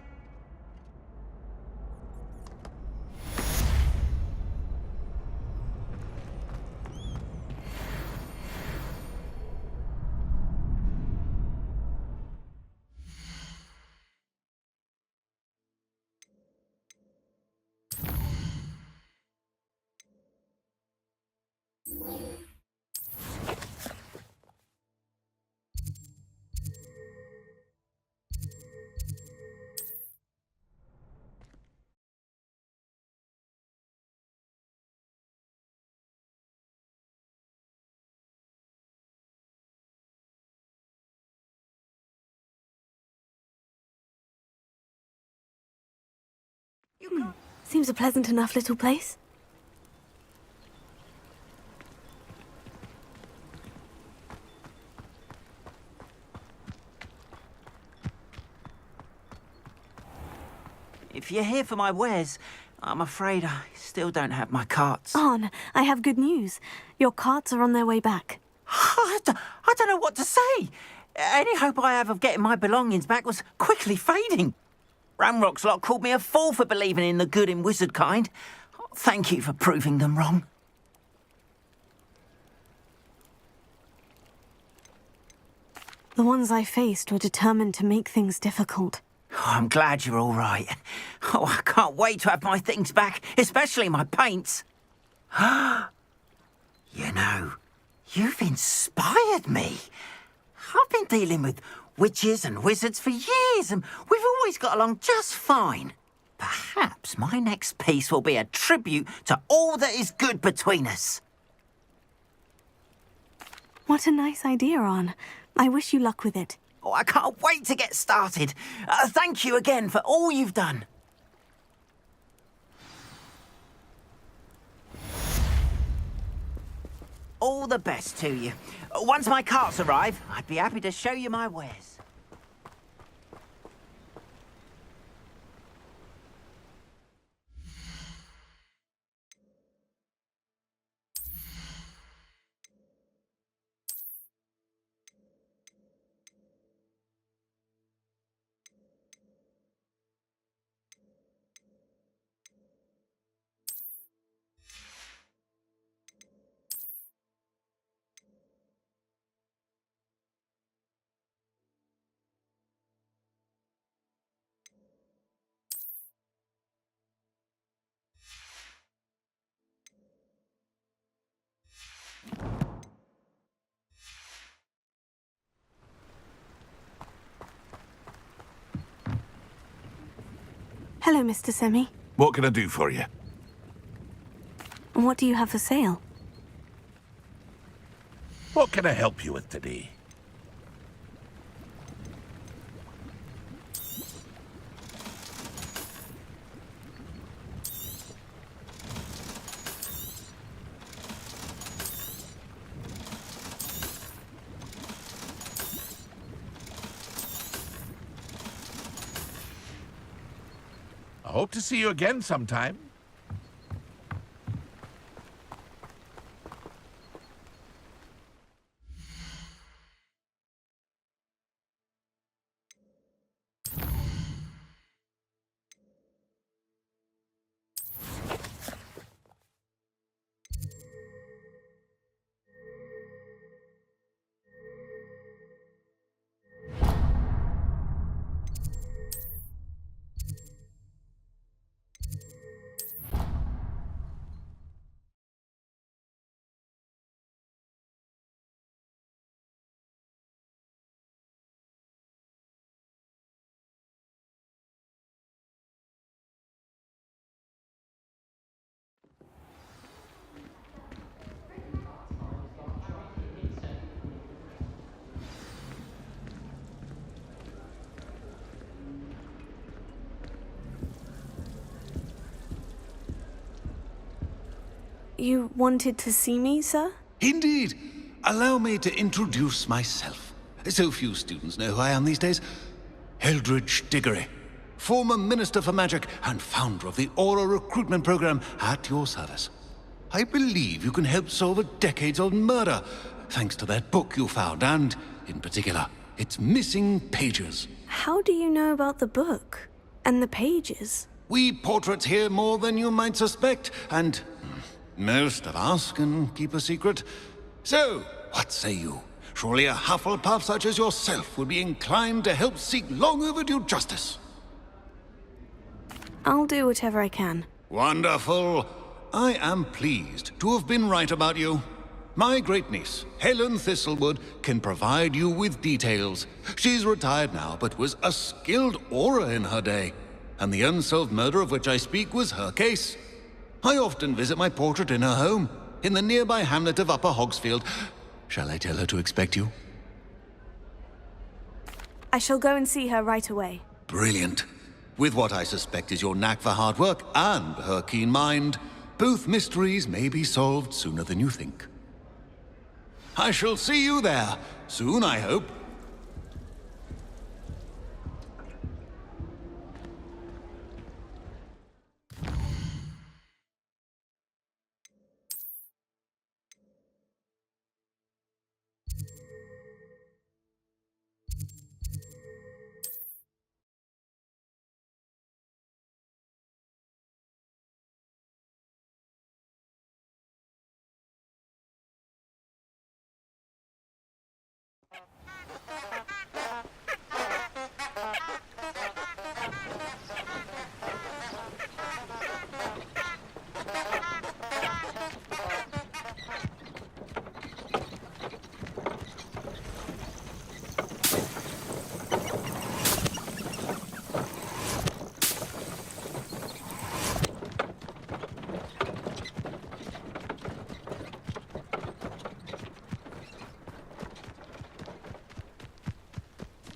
Seems a pleasant enough little place. If you're here for my wares, I'm afraid I still don't have my carts. Arn, I have good news. Your carts are on their way back. I don't know what to say. Any hope I have of getting my belongings back was quickly fading. Ramrock's lot called me a fool for believing in the good in wizard kind. Thank you for proving them wrong. The ones I faced were determined to make things difficult. Oh, I'm glad you're all right. Oh, I can't wait to have my things back, especially my paints. You know, you've inspired me. I've been dealing with witches and wizards for years, and we've always got along just fine. Perhaps my next piece will be a tribute to all that is good between us. What a nice idea, Arn. I wish you luck with it. Oh, I can't wait to get started. Thank you again for all you've done. All the best to you. Once my carts arrive, I'd be happy to show you my wares. Hello, Mr. Semi. What can I do for you? And what do you have for sale? What can I help you with today? I hope to see you again sometime. You wanted to see me, sir? Indeed. Allow me to introduce myself. So few students know who I am these days. Eldridge Diggory, former Minister for Magic and founder of the Aura Recruitment Program, at your service. I believe you can help solve a decades-old murder, thanks to that book you found, and, in particular, its missing pages. How do you know about the book? And the pages? We portraits hear more than you might suspect, and most of us can keep a secret. So, what say you? Surely a Hufflepuff such as yourself would be inclined to help seek long overdue justice. I'll do whatever I can. Wonderful. I am pleased to have been right about you. My great-niece, Helen Thistlewood, can provide you with details. She's retired now, but was a skilled aura in her day. And the unsolved murder of which I speak was her case. I often visit my portrait in her home, in the nearby hamlet of Upper Hogsfield. Shall I tell her to expect you? I shall go and see her right away. Brilliant. With what I suspect is your knack for hard work and her keen mind, both mysteries may be solved sooner than you think. I shall see you there, soon I hope.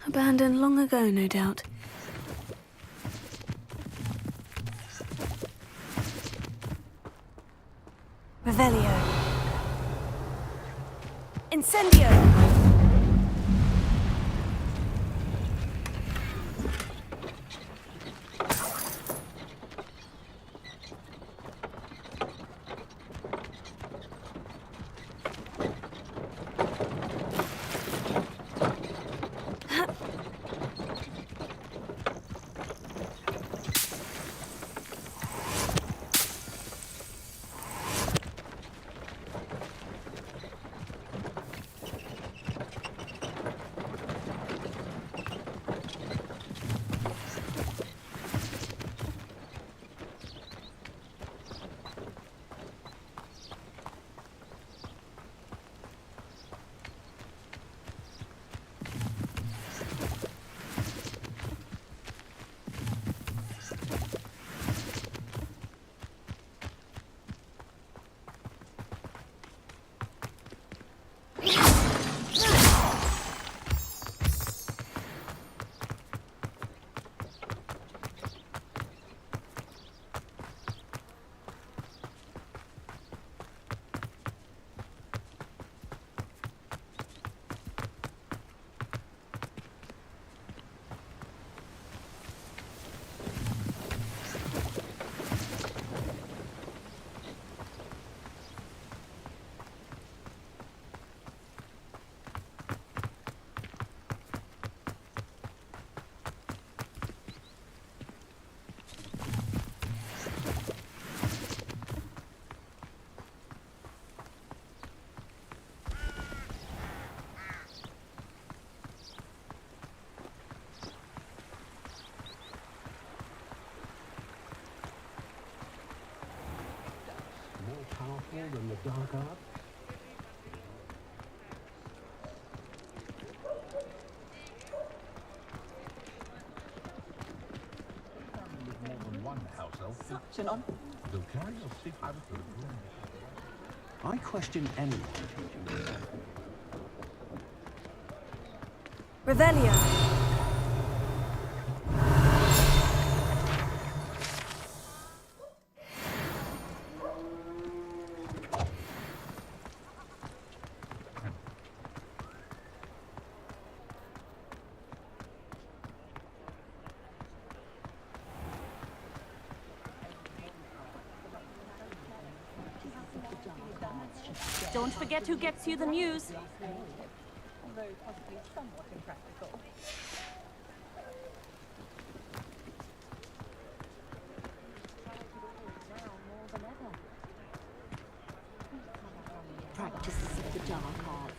Abandoned long ago, no doubt. Revelio. Incendio! Than the dark art? More than one house elf. Such an honor. They'll carry your secret out of the room. I question anyone teaching this. Revelio. Don't forget who gets you the news. Although possibly somewhat impractical. Practices of the dark arts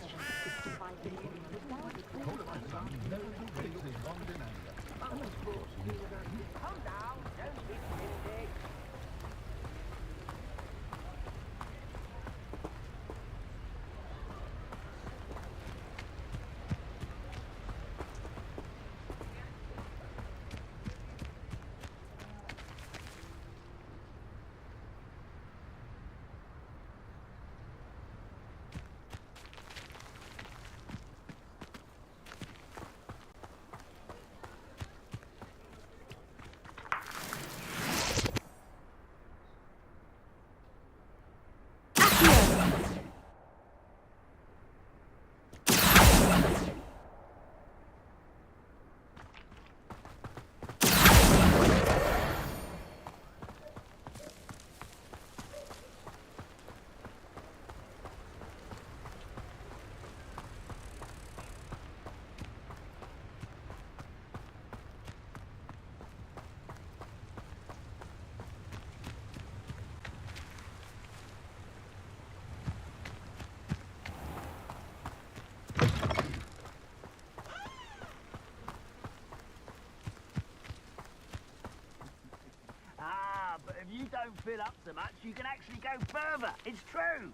fill up so much you can actually go further. It's true.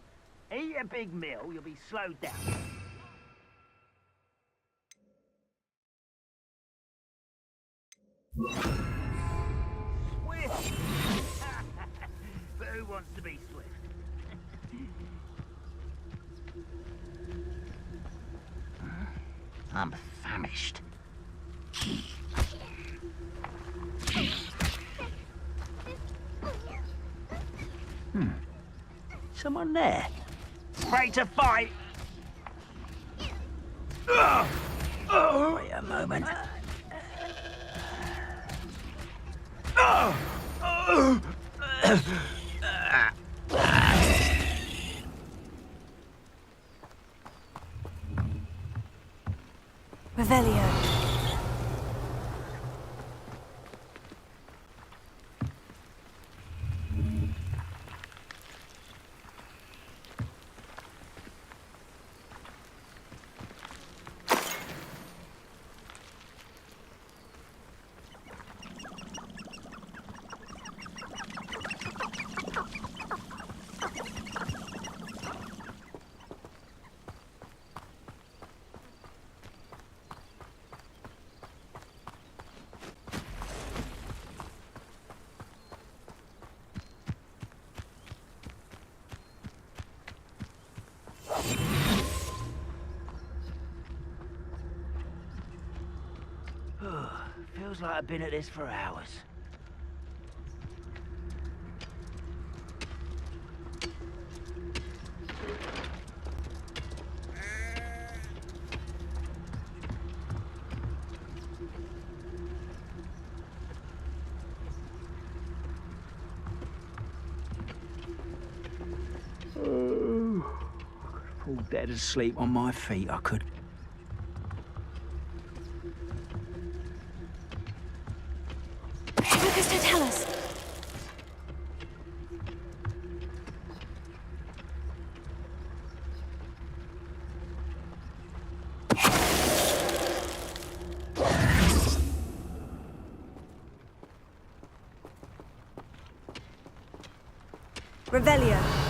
Eat a big meal, you'll be slowed down. Swift! But who wants to be swift? I'm famished. Someone there. Ready to fight. Wait a moment. Revelio. Feels like I've been at this for hours. Fall dead asleep on my feet, I could. Lucas, don't tell us. Revelio.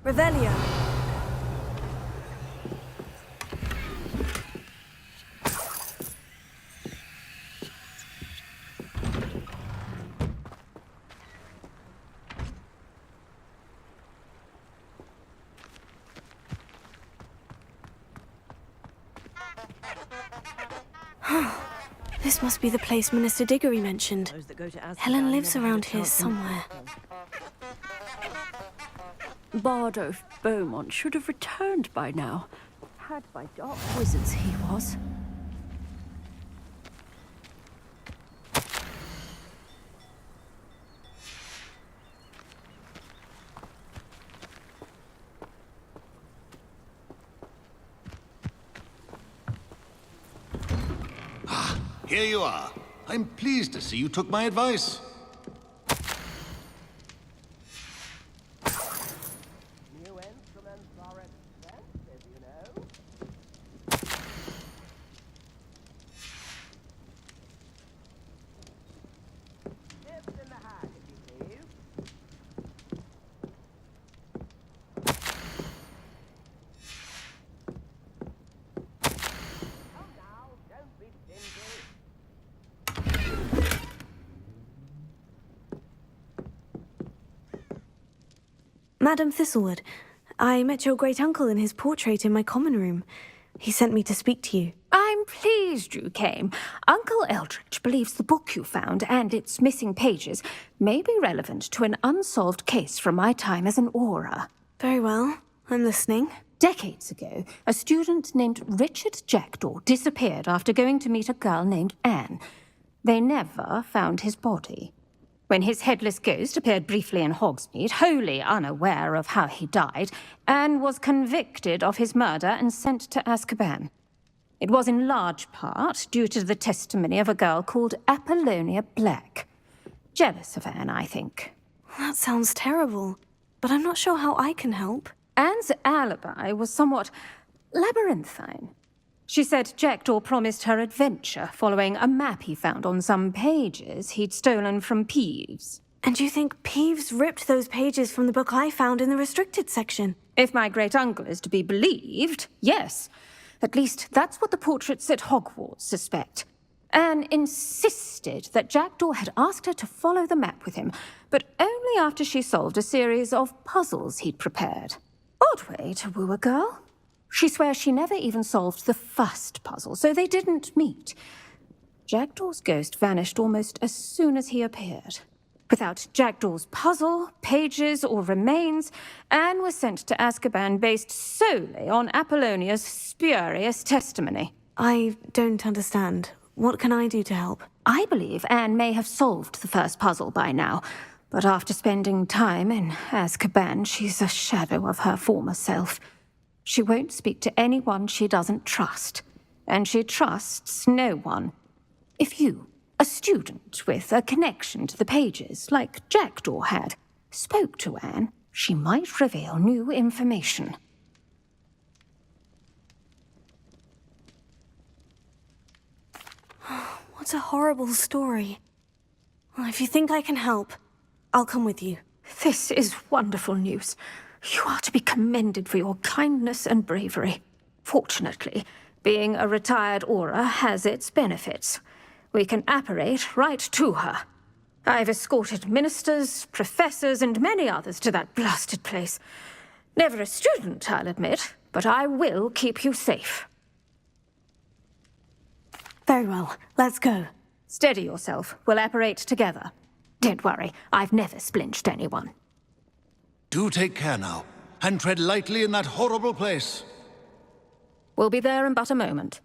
Revelio. This must be the place Minister Diggory mentioned. Helen lives around here somewhere. Bardo Beaumont should have returned by now. Had by dark wizards he was. Here you are. I'm pleased to see you took my advice. Madam Thistlewood, I met your great-uncle in his portrait in my common room. He sent me to speak to you. I'm pleased you came. Uncle Eldridge believes the book you found and its missing pages may be relevant to an unsolved case from my time as an Auror. Very well. I'm listening. Decades ago, a student named Richard Jackdaw disappeared after going to meet a girl named Anne. They never found his body. When his headless ghost appeared briefly in Hogsmeade, wholly unaware of how he died, Anne was convicted of his murder and sent to Azkaban. It was in large part due to the testimony of a girl called Apollonia Black. Jealous of Anne, I think. That sounds terrible, but I'm not sure how I can help. Anne's alibi was somewhat labyrinthine. She said Jackdaw promised her adventure following a map he found on some pages he'd stolen from Peeves. And you think Peeves ripped those pages from the book I found in the restricted section? If my great-uncle is to be believed, yes. At least that's what the portraits at Hogwarts suspect. Anne insisted that Jackdaw had asked her to follow the map with him, but only after she solved a series of puzzles he'd prepared. Odd way to woo a girl. She swears she never even solved the first puzzle, so they didn't meet. Jackdaw's ghost vanished almost as soon as he appeared. Without Jackdaw's puzzle, pages, or remains, Anne was sent to Azkaban based solely on Apollonia's spurious testimony. I don't understand. What can I do to help? I believe Anne may have solved the first puzzle by now, but after spending time in Azkaban, she's a shadow of her former self. She won't speak to anyone she doesn't trust, and she trusts no one. If you, a student with a connection to the pages, like Jackdaw had, spoke to Anne, she might reveal new information. What a horrible story. Well, if you think I can help, I'll come with you. This is wonderful news. You are to be commended for your kindness and bravery. Fortunately, being a retired Auror has its benefits. We can apparate right to her. I've escorted ministers, professors, and many others to that blasted place. Never a student, I'll admit, but I will keep you safe. Very well. Let's go. Steady yourself. We'll apparate together. Don't worry, I've never splinched anyone. Do take care now, and tread lightly in that horrible place. We'll be there in but a moment.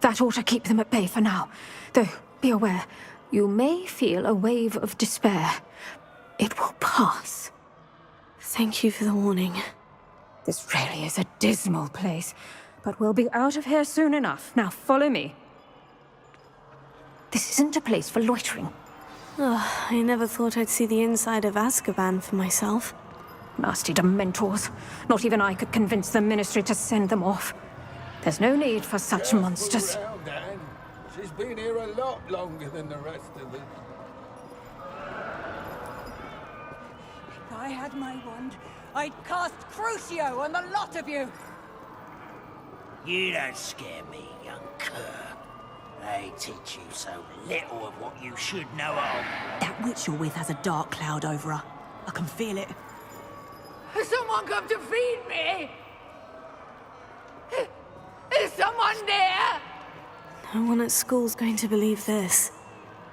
That ought to keep them at bay for now. Though, be aware, you may feel a wave of despair. It will pass. Thank you for the warning. This really is a dismal place, but we'll be out of here soon enough. Now follow me. This isn't a place for loitering. Oh, I never thought I'd see the inside of Azkaban for myself. Nasty Dementors. Not even I could convince the Ministry to send them off. There's no need for such monsters. Around, Anne. She's been here a lot longer than the rest of us. If I had my wand, I'd cast Crucio on the lot of you! You don't scare me, young cur. They teach you so little of what you should know of. That witch you're with has a dark cloud over her. I can feel it. Has someone come to feed me? Is someone there? No one at school's going to believe this.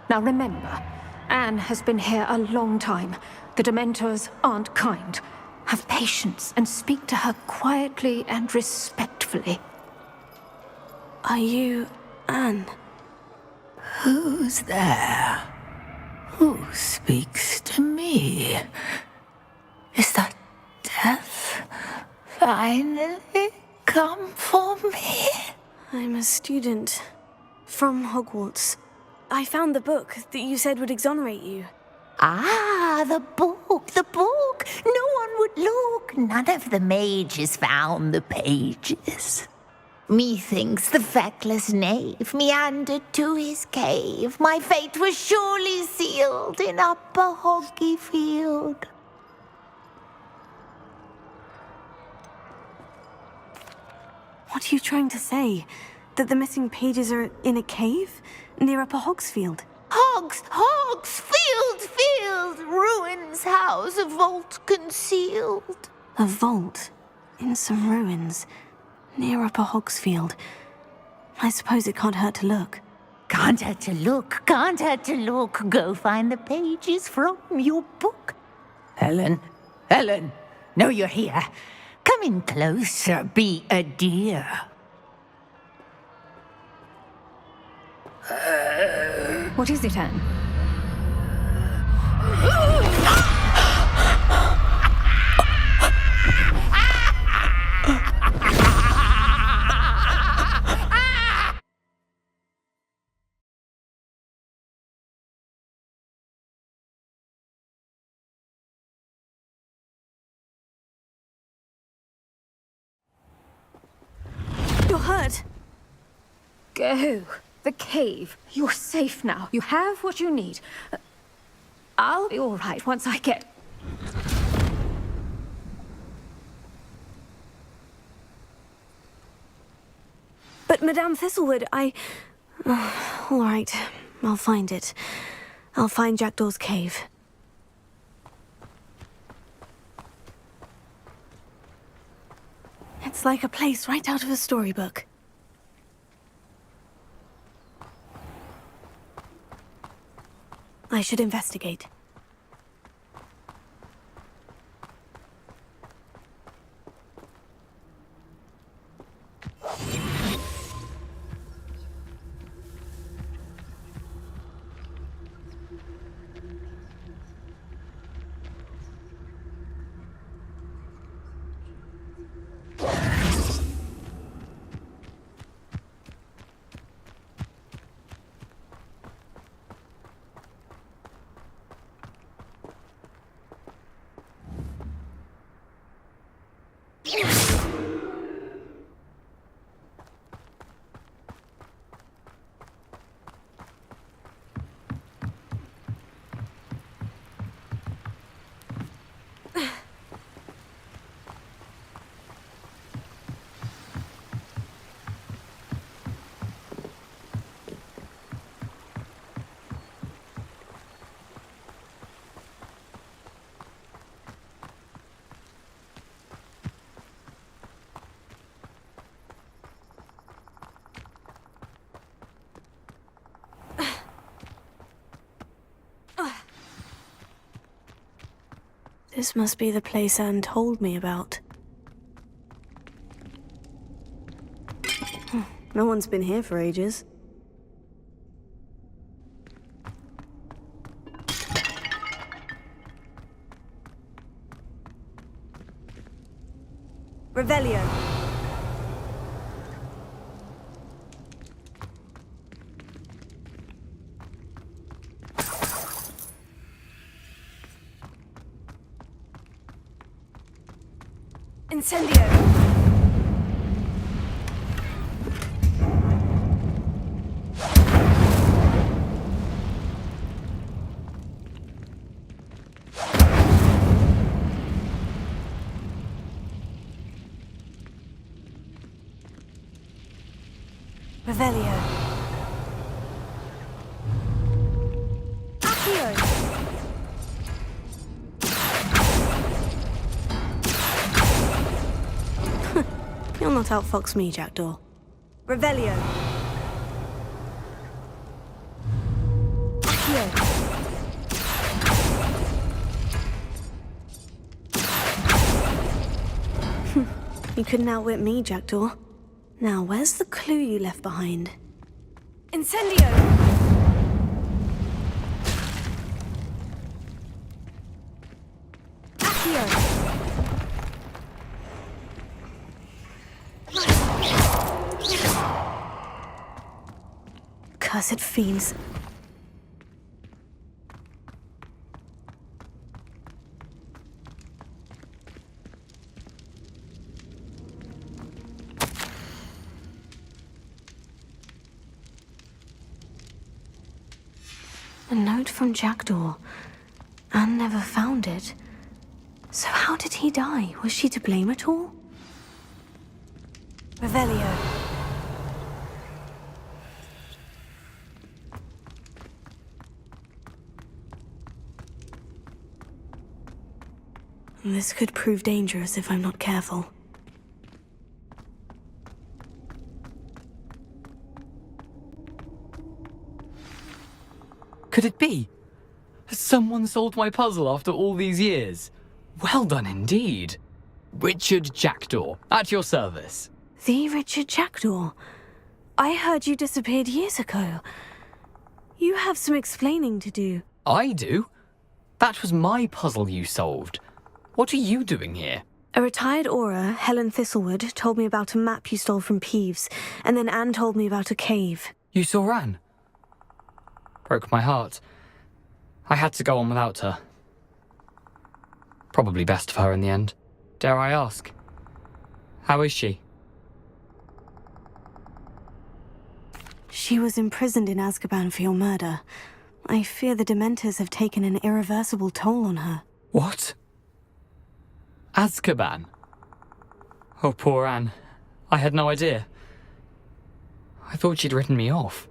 Now remember, Anne has been here a long time. The Dementors aren't kind. Have patience and speak to her quietly and respectfully. Are you Anne? Who's there? Who speaks to me? Is that death? finally come for me? I'm a student from Hogwarts. I found the book that you said would exonerate you. Ah, the book, the book. No one would look. None of the mages found the pages. Methinks the feckless knave meandered to his cave. My fate was surely sealed in Upper Hoggyfield. What are you trying to say? That the missing pages are in a cave near Upper Hogsfield? Field, ruins house, a vault concealed. A vault in some ruins near Upper Hogsfield. I suppose it can't hurt to look. Can't hurt to look, can't hurt to look. Go find the pages from your book. Helen, know you're here. Come in closer, be a dear. What is it, Anne? You're hurt. Go. The cave. You're safe now. You have what you need. I'll be all right once I get... But Madame Thistlewood, all right, I'll find it. I'll find Jackdaw's cave. It's like a place right out of a storybook. I should investigate. This must be the place Anne told me about. No one's been here for ages. Revelio. Incendio! Revelio. Accio! You'll not outfox me, Jackdaw. Revelio. Accio. You couldn't outwit me, Jackdaw. Now, where's the clue you left behind? Incendio! Accio! accursed fiends. A note from Jackdaw. Anne never found it. So how did he die? Was she to blame at all? Revelio. This could prove dangerous if I'm not careful. Could it be? Has someone solved my puzzle after all these years? Well done indeed. Richard Jackdaw, at your service. The Richard Jackdaw? I heard you disappeared years ago. You have some explaining to do. I do? That was my puzzle you solved. What are you doing here? A retired Aura, Helen Thistlewood, told me about a map you stole from Peeves, and then Anne told me about a cave. You saw Anne? Broke my heart. I had to go on without her. Probably best for her in the end. Dare I ask? How is she? She was imprisoned in Azkaban for your murder. I fear the Dementors have taken an irreversible toll on her. What? Azkaban? Oh, poor Anne. I had no idea. I thought she'd written me off.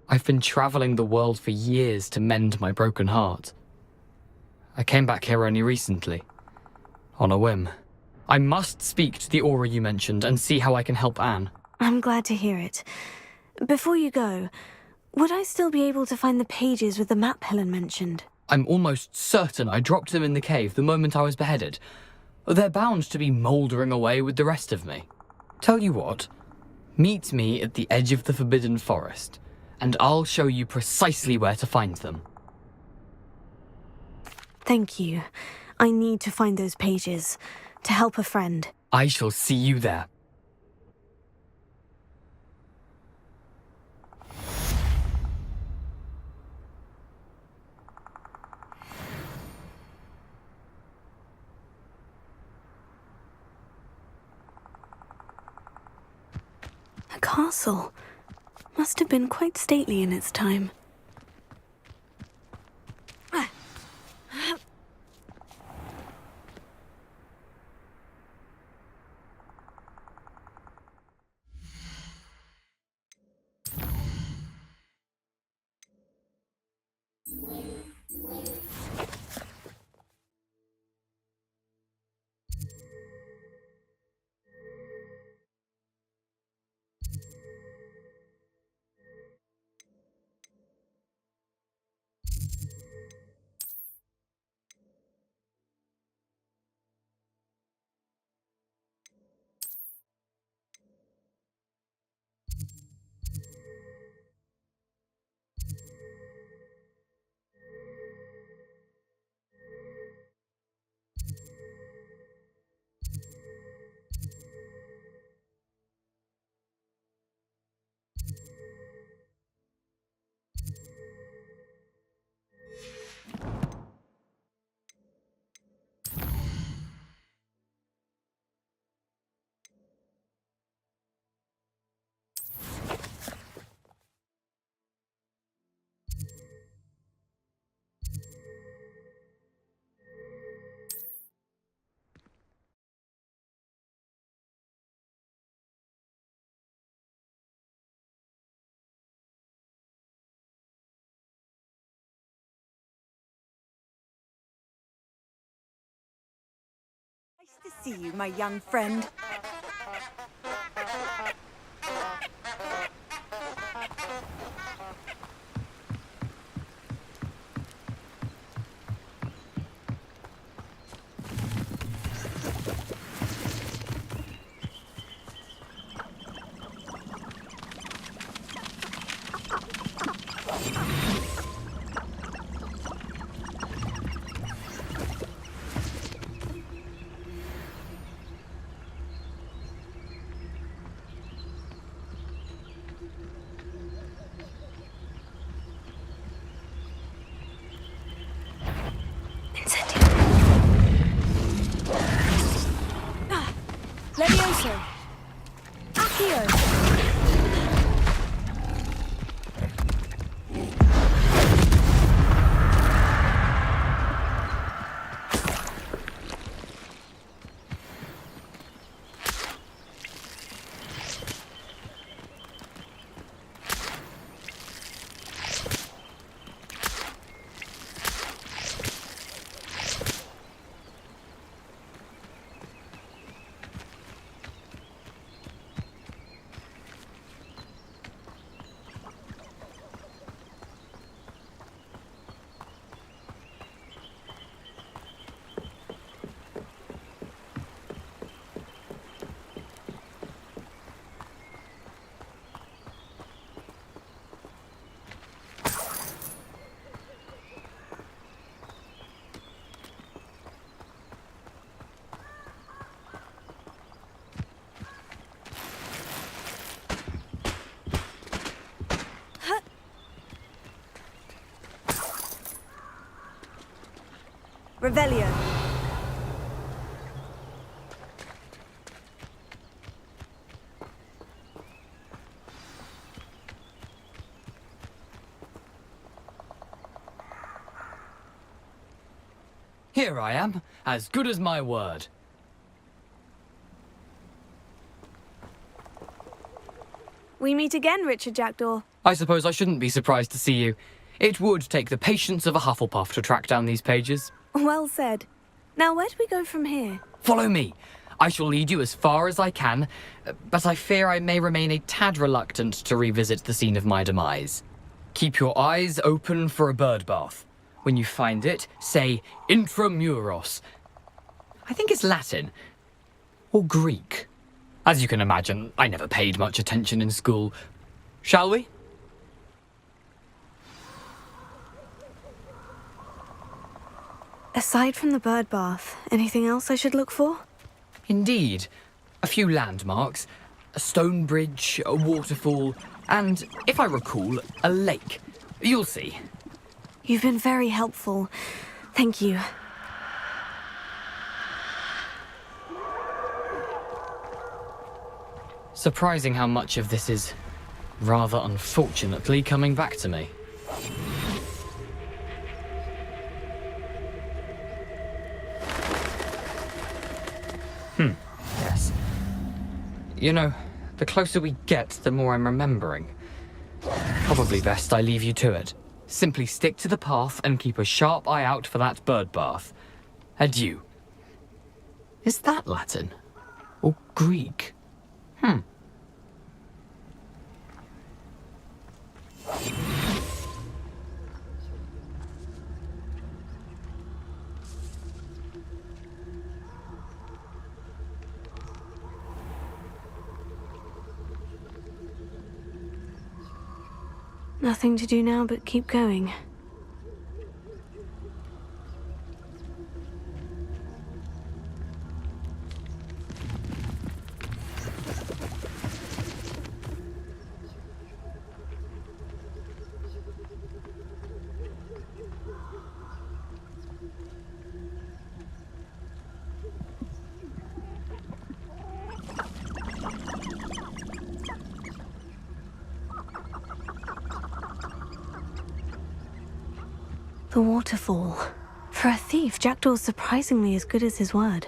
I've been traveling the world for years to mend my broken heart. I came back here only recently. On a whim. I must speak to the Aura you mentioned and see how I can help Anne. I'm glad to hear it. Before you go, would I still be able to find the pages with the map Helen mentioned? I'm almost certain I dropped them in the cave the moment I was beheaded. They're bound to be mouldering away with the rest of me. Tell you what, meet me at the edge of the Forbidden Forest, and I'll show you precisely where to find them. Thank you. I need to find those pages, to help a friend. I shall see you there. A castle. Must have been quite stately in its time. Nice to see you, my young friend. Accio. Accio. Revelio. Here I am, as good as my word. We meet again, Richard Jackdaw. I suppose I shouldn't be surprised to see you. It would take the patience of a Hufflepuff to track down these pages. Well said. Now, where do we go from here? Follow me. I shall lead you as far as I can, but I fear I may remain a tad reluctant to revisit the scene of my demise. Keep your eyes open for a bird bath. When you find it, say intramuros. I think it's Latin. Or Greek. As you can imagine, I never paid much attention in school. Shall we? Aside from the bird bath, anything else I should look for? Indeed. A few landmarks, a stone bridge, a waterfall, and, if I recall, a lake. You'll see. You've been very helpful. Thank you. Surprising how much of this is, rather unfortunately, coming back to me. Yes. You know, the closer we get, the more I'm remembering. Probably best I leave you to it. Simply stick to the path and keep a sharp eye out for that bird bath. Adieu. Is that Latin? Or Greek? Nothing to do now but keep going. The waterfall. For a thief, Jackdaw's surprisingly as good as his word.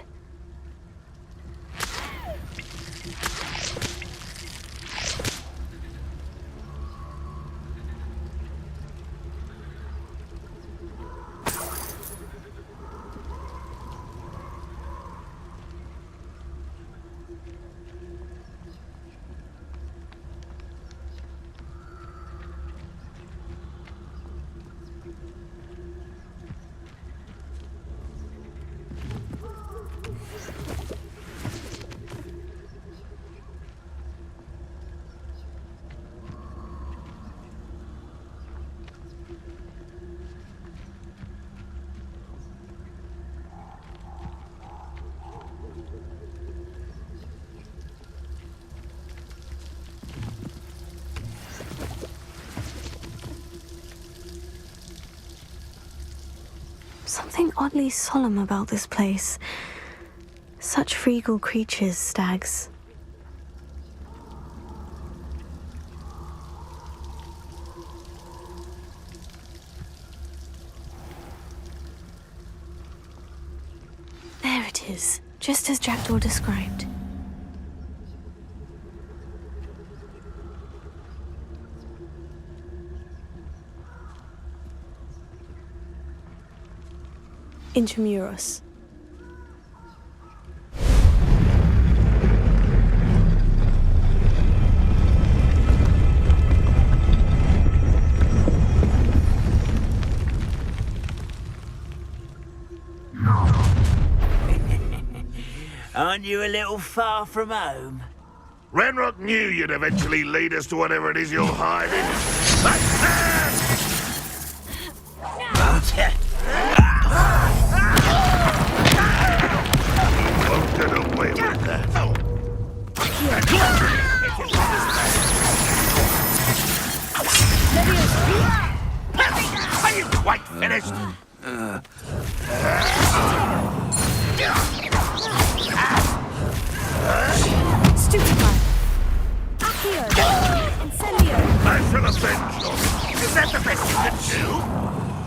Something oddly solemn about this place. Such regal creatures, stags. it is, just as Jackdaw described. Intramuros. Aren't you a little far from home? Ranrock knew you'd eventually lead us to whatever it is you're hiding. You won't get away with that. Are you quite finished? Stupefy! Accio! Incendio! I shall avenge you. Is that the best you can do?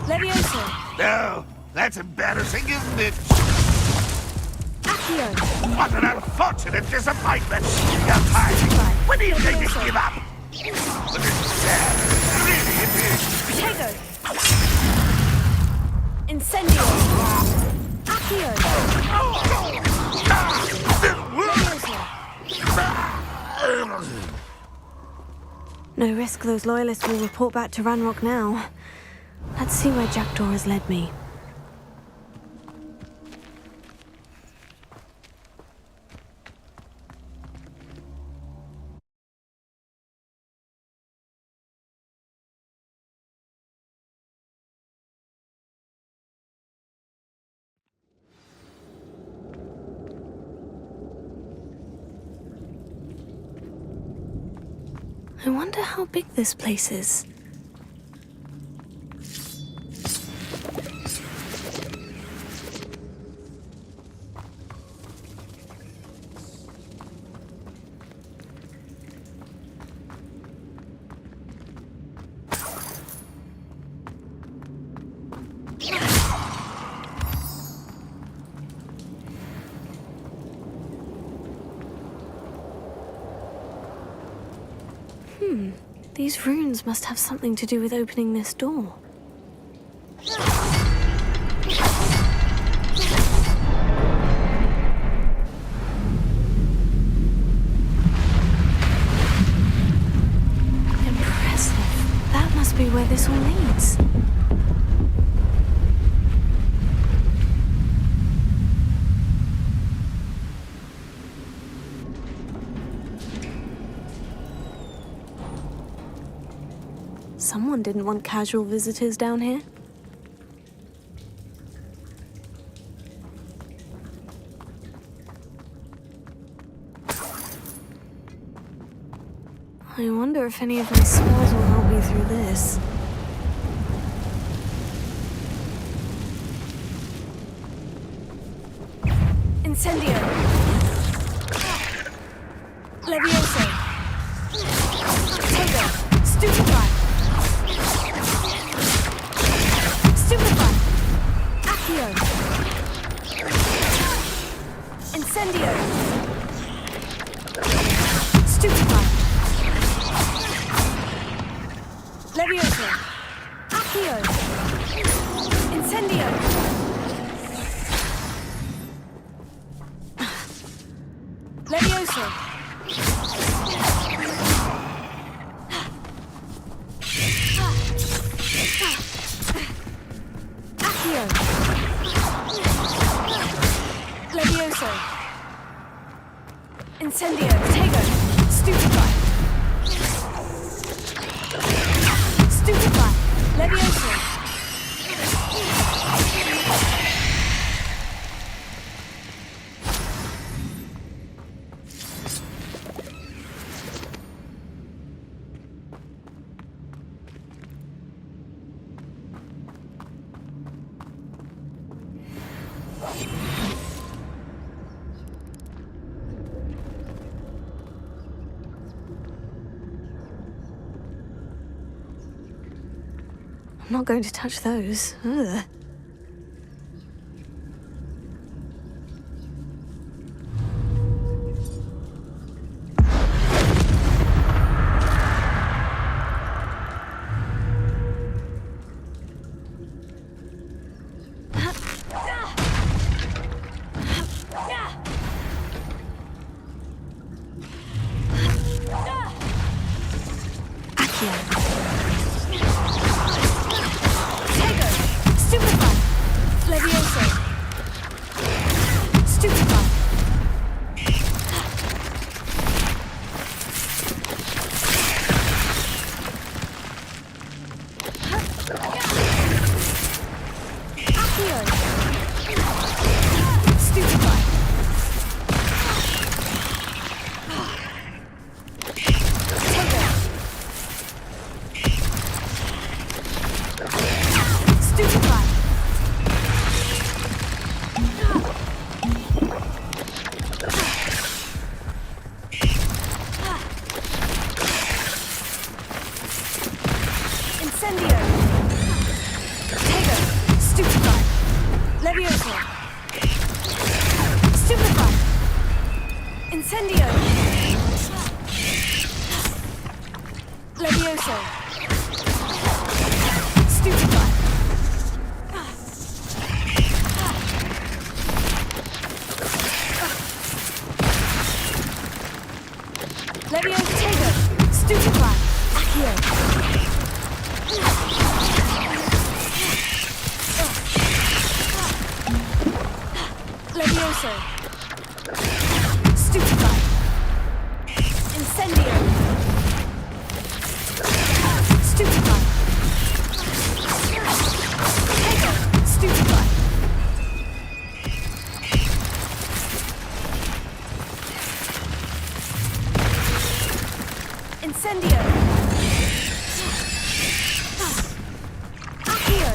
Levioso! No, that's embarrassing, isn't it? Accio! What an unfortunate disappointment! You're hiding. When do you think you give up? But it's sad. Really, it is. Tego! Incendio! Accio! No risk those loyalists will report back to Ranrock now. Let's see where Jackdaw has led me. I wonder how big this place is. These runes must have something to do with opening this door. Impressive. That must be where this all leads. Someone didn't want casual visitors down here. I wonder if any of my spells will help me through this. Incendio! Levioso! Tego! Stupefy! Stupefy! Accio! Incendio! Stupefy! Levioso! Accio! Incendio! Levioso! Accio! Levioso! Incendio! Tego! Stupefy! Stupefy! Levioso! I'm not going to touch those. Ugh. Stupefy! Incendio! Levioso! Stupefy! Levioso Tego! Stupefy! Accio! Levioso! Stupefy! Incendio! Stupefy! Tego! Stupefy! Incendio! Accio!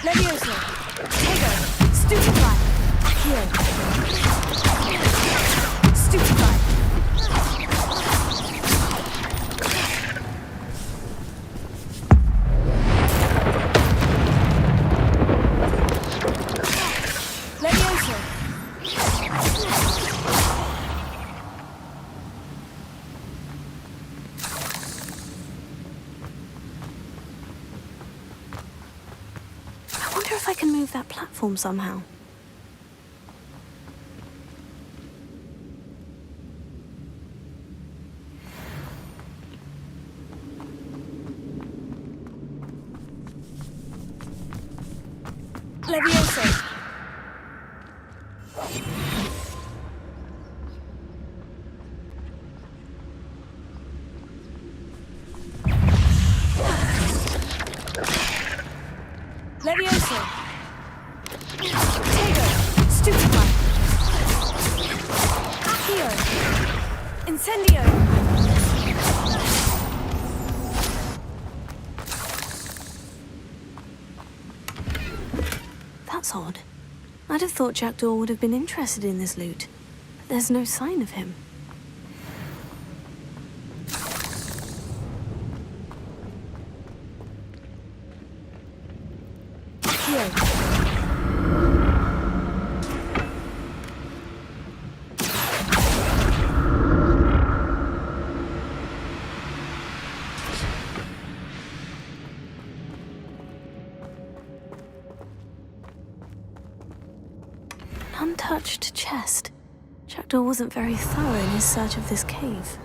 Levioso! Tego! Stupefy! Accio! Stupefy! Levioso! I wonder if I can move that platform somehow. Levioso! Levioso! Tego! Stupefy! Accio! Incendio! That's odd. I'd have thought Jackdaw would have been interested in this loot, but there's no sign of him. Accio! untouched chest. Jackdaw wasn't very thorough in his search of this cave.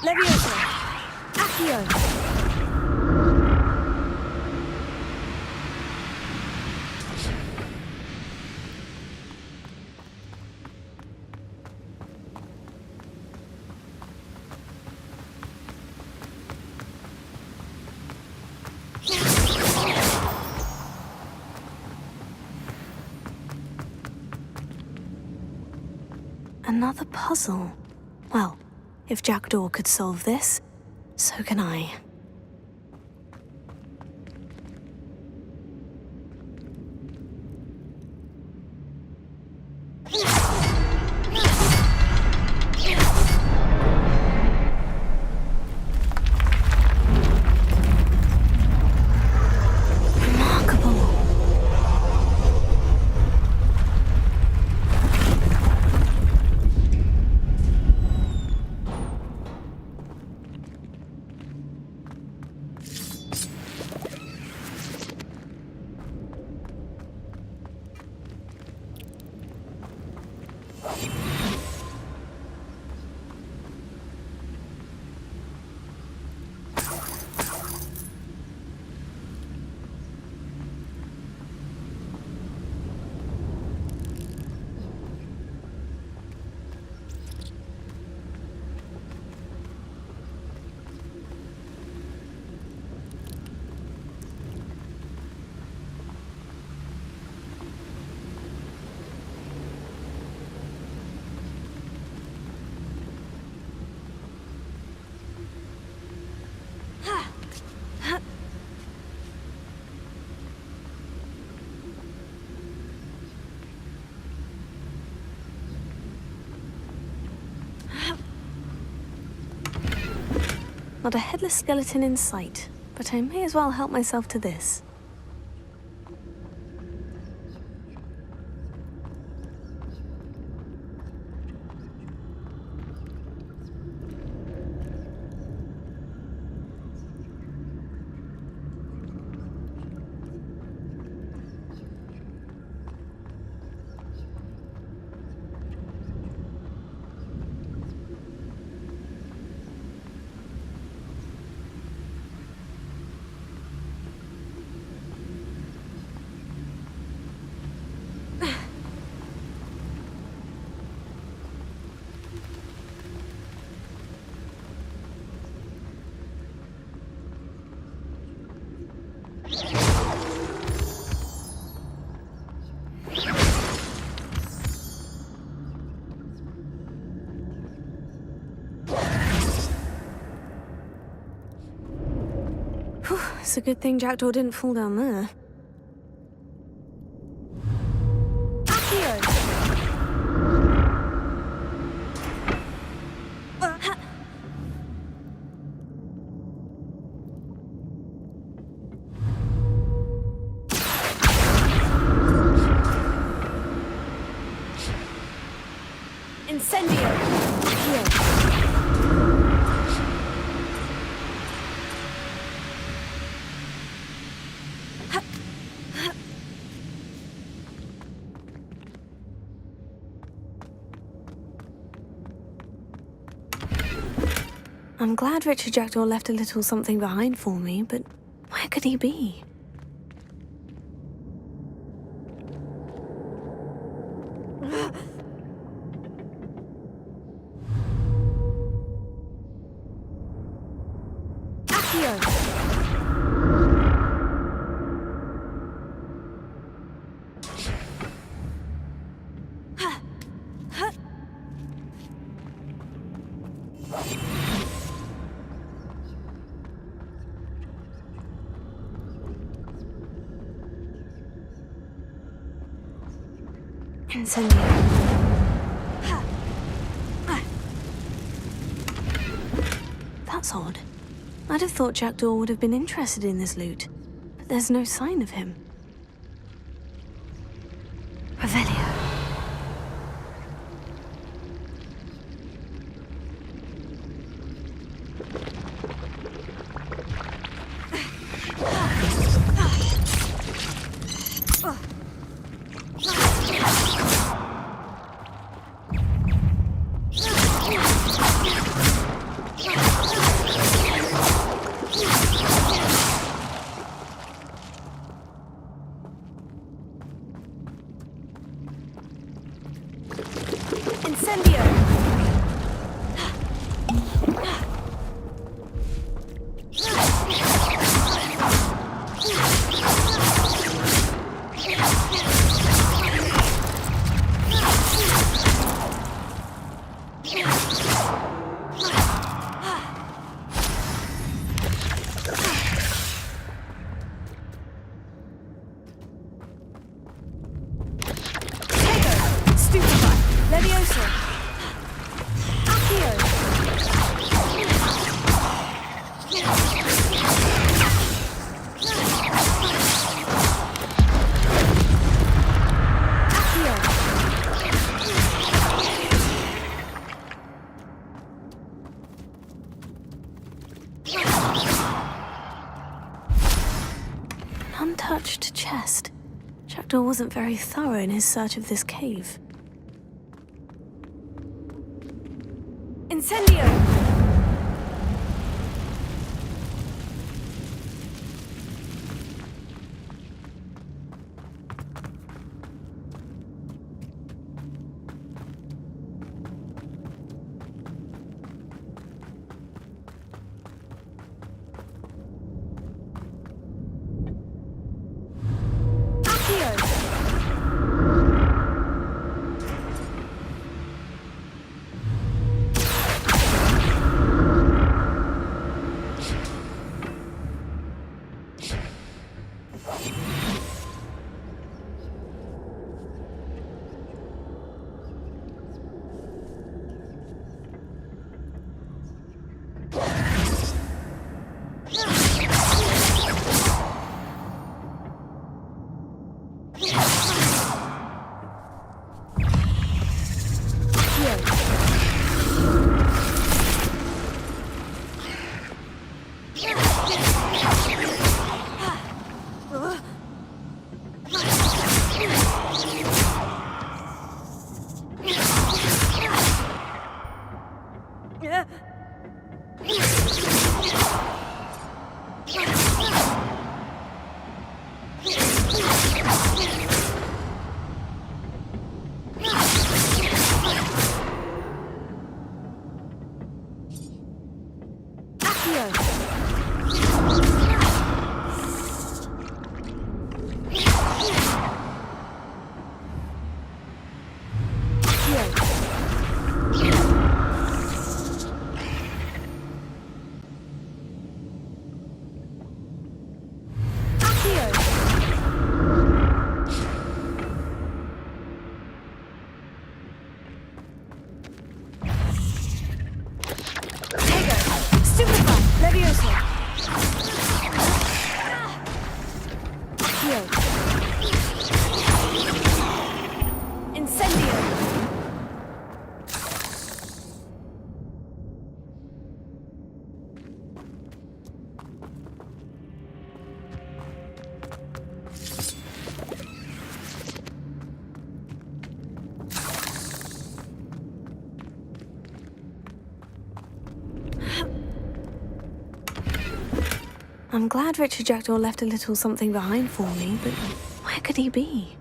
Leviosa! Accio! Another puzzle. Well, if Jackdaw could solve this, so can I. Not a headless skeleton in sight, but I may as well help myself to this. It's a good thing Jackdaw didn't fall down there. I'm glad Richard Jackdaw left a little something behind for me, but where could he be? Incendio. That's odd. I'd have thought Jackdaw would have been interested in this loot, but there's no sign of him. Revelio. Untouched chest. Jackdaw wasn't very thorough in his search of this cave. Incendio! I'm glad Richard Jackdaw left a little something behind for me, but where could he be?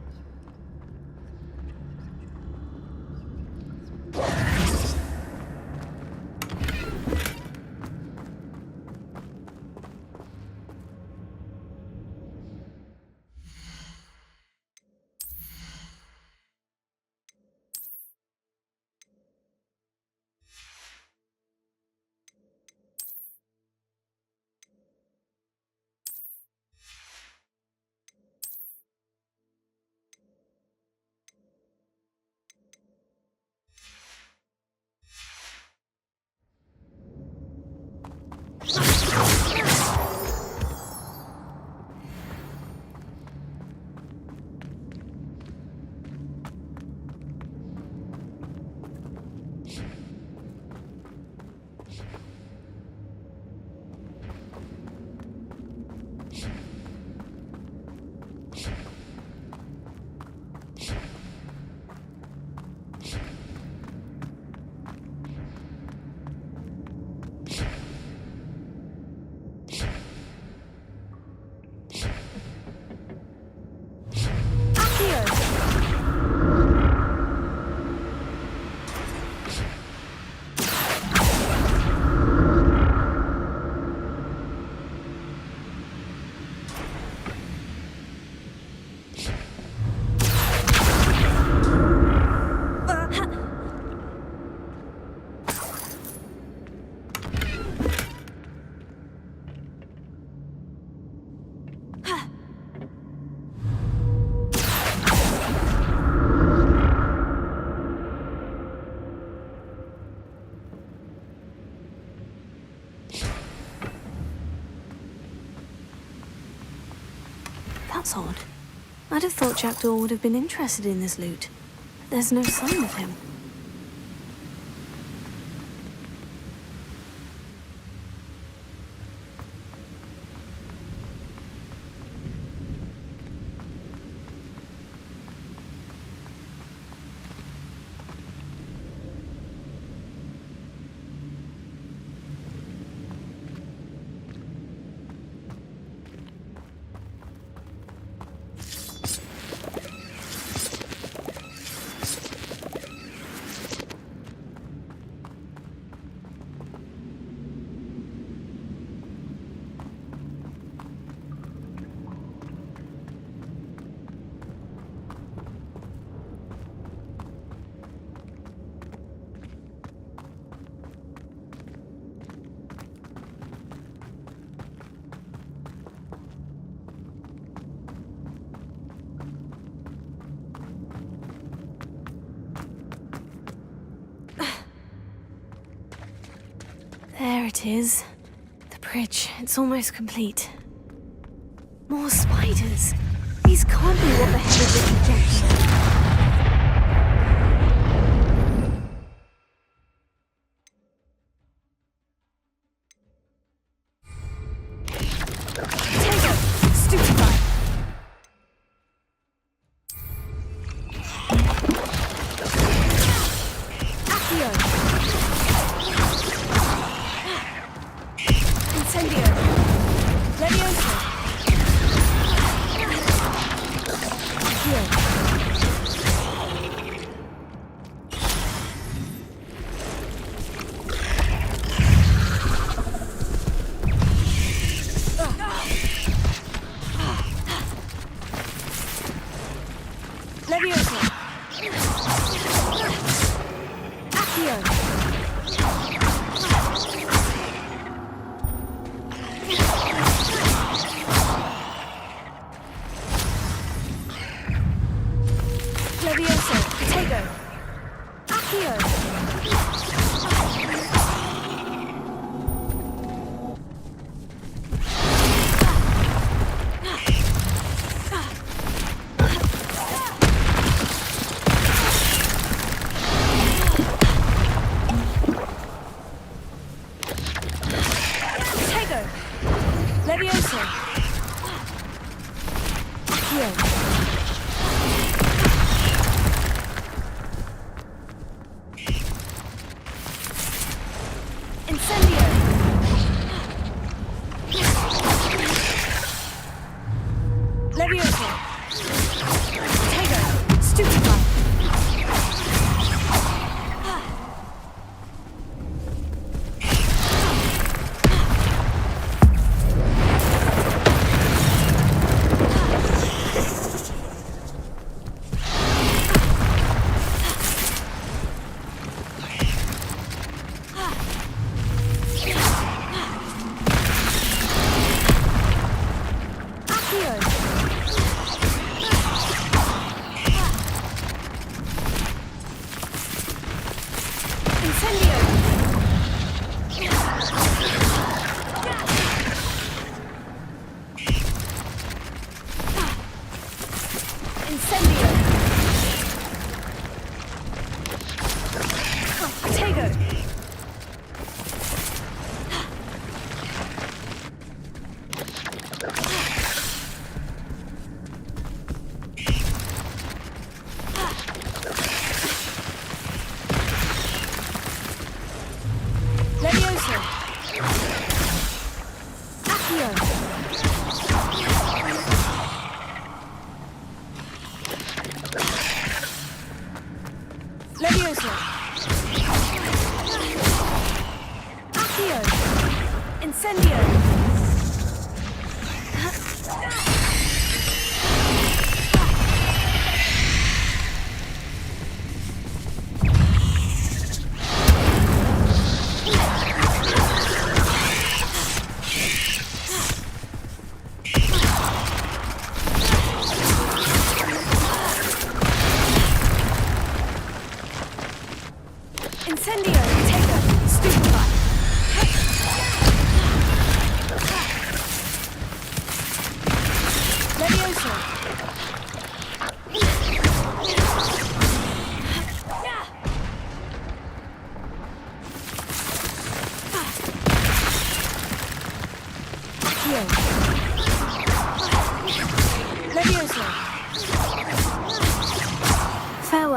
I'd have thought Jackdaw would have been interested in this loot. There's no sign of him. There it is. The bridge. It's almost complete. More spiders. These can't be what the hell is it projecting.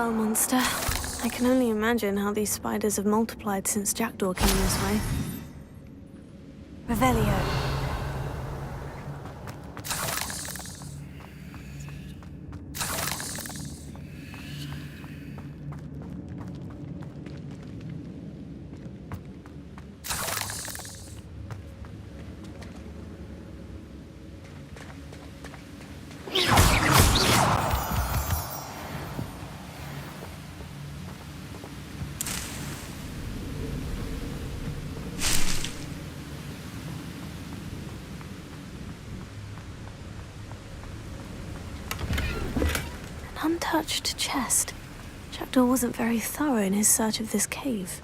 Farewell, monster. I can only imagine how these spiders have multiplied since Jackdaw came this way. Revelio. Untouched chest. Jackdaw wasn't very thorough in his search of this cave.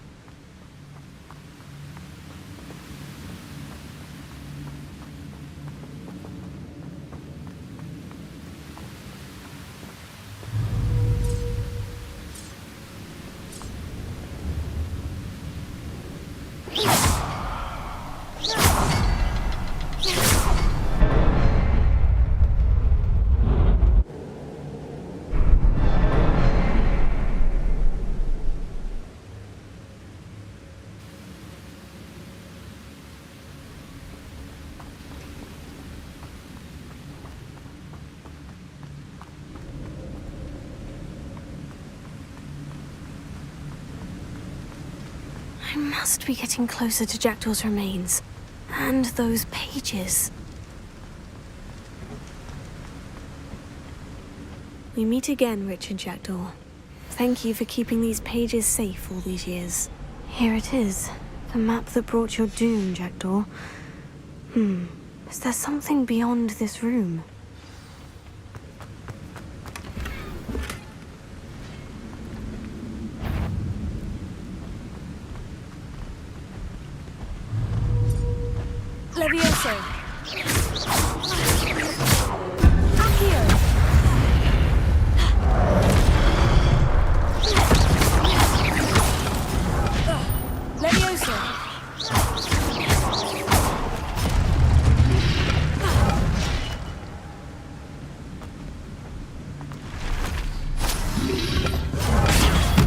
I must be getting closer to Jackdaw's remains. And those pages. We meet again, Richard Jackdaw. Thank you for keeping these pages safe all these years. Here it is. The map that brought your doom, Jackdaw. Is there something beyond this room? Levioso. Accio. Levioso.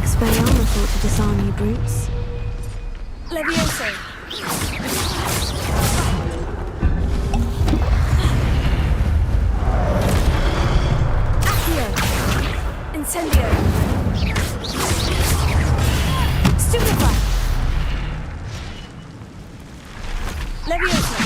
Expelliarmus thought to disarm you brutes. Levioso. Incendio! Stupefy! Levioso!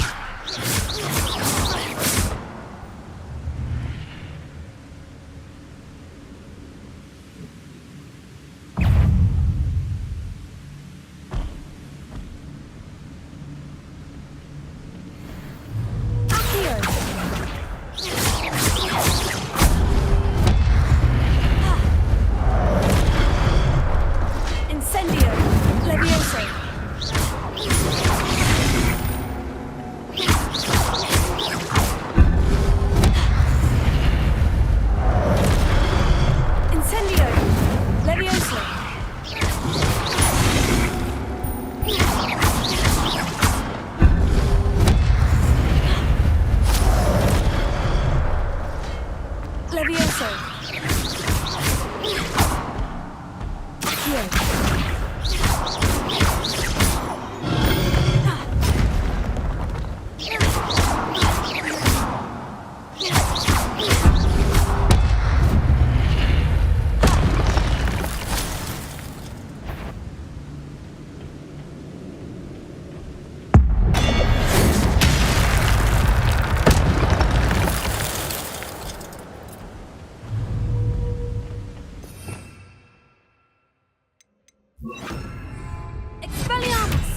Expelliarmus!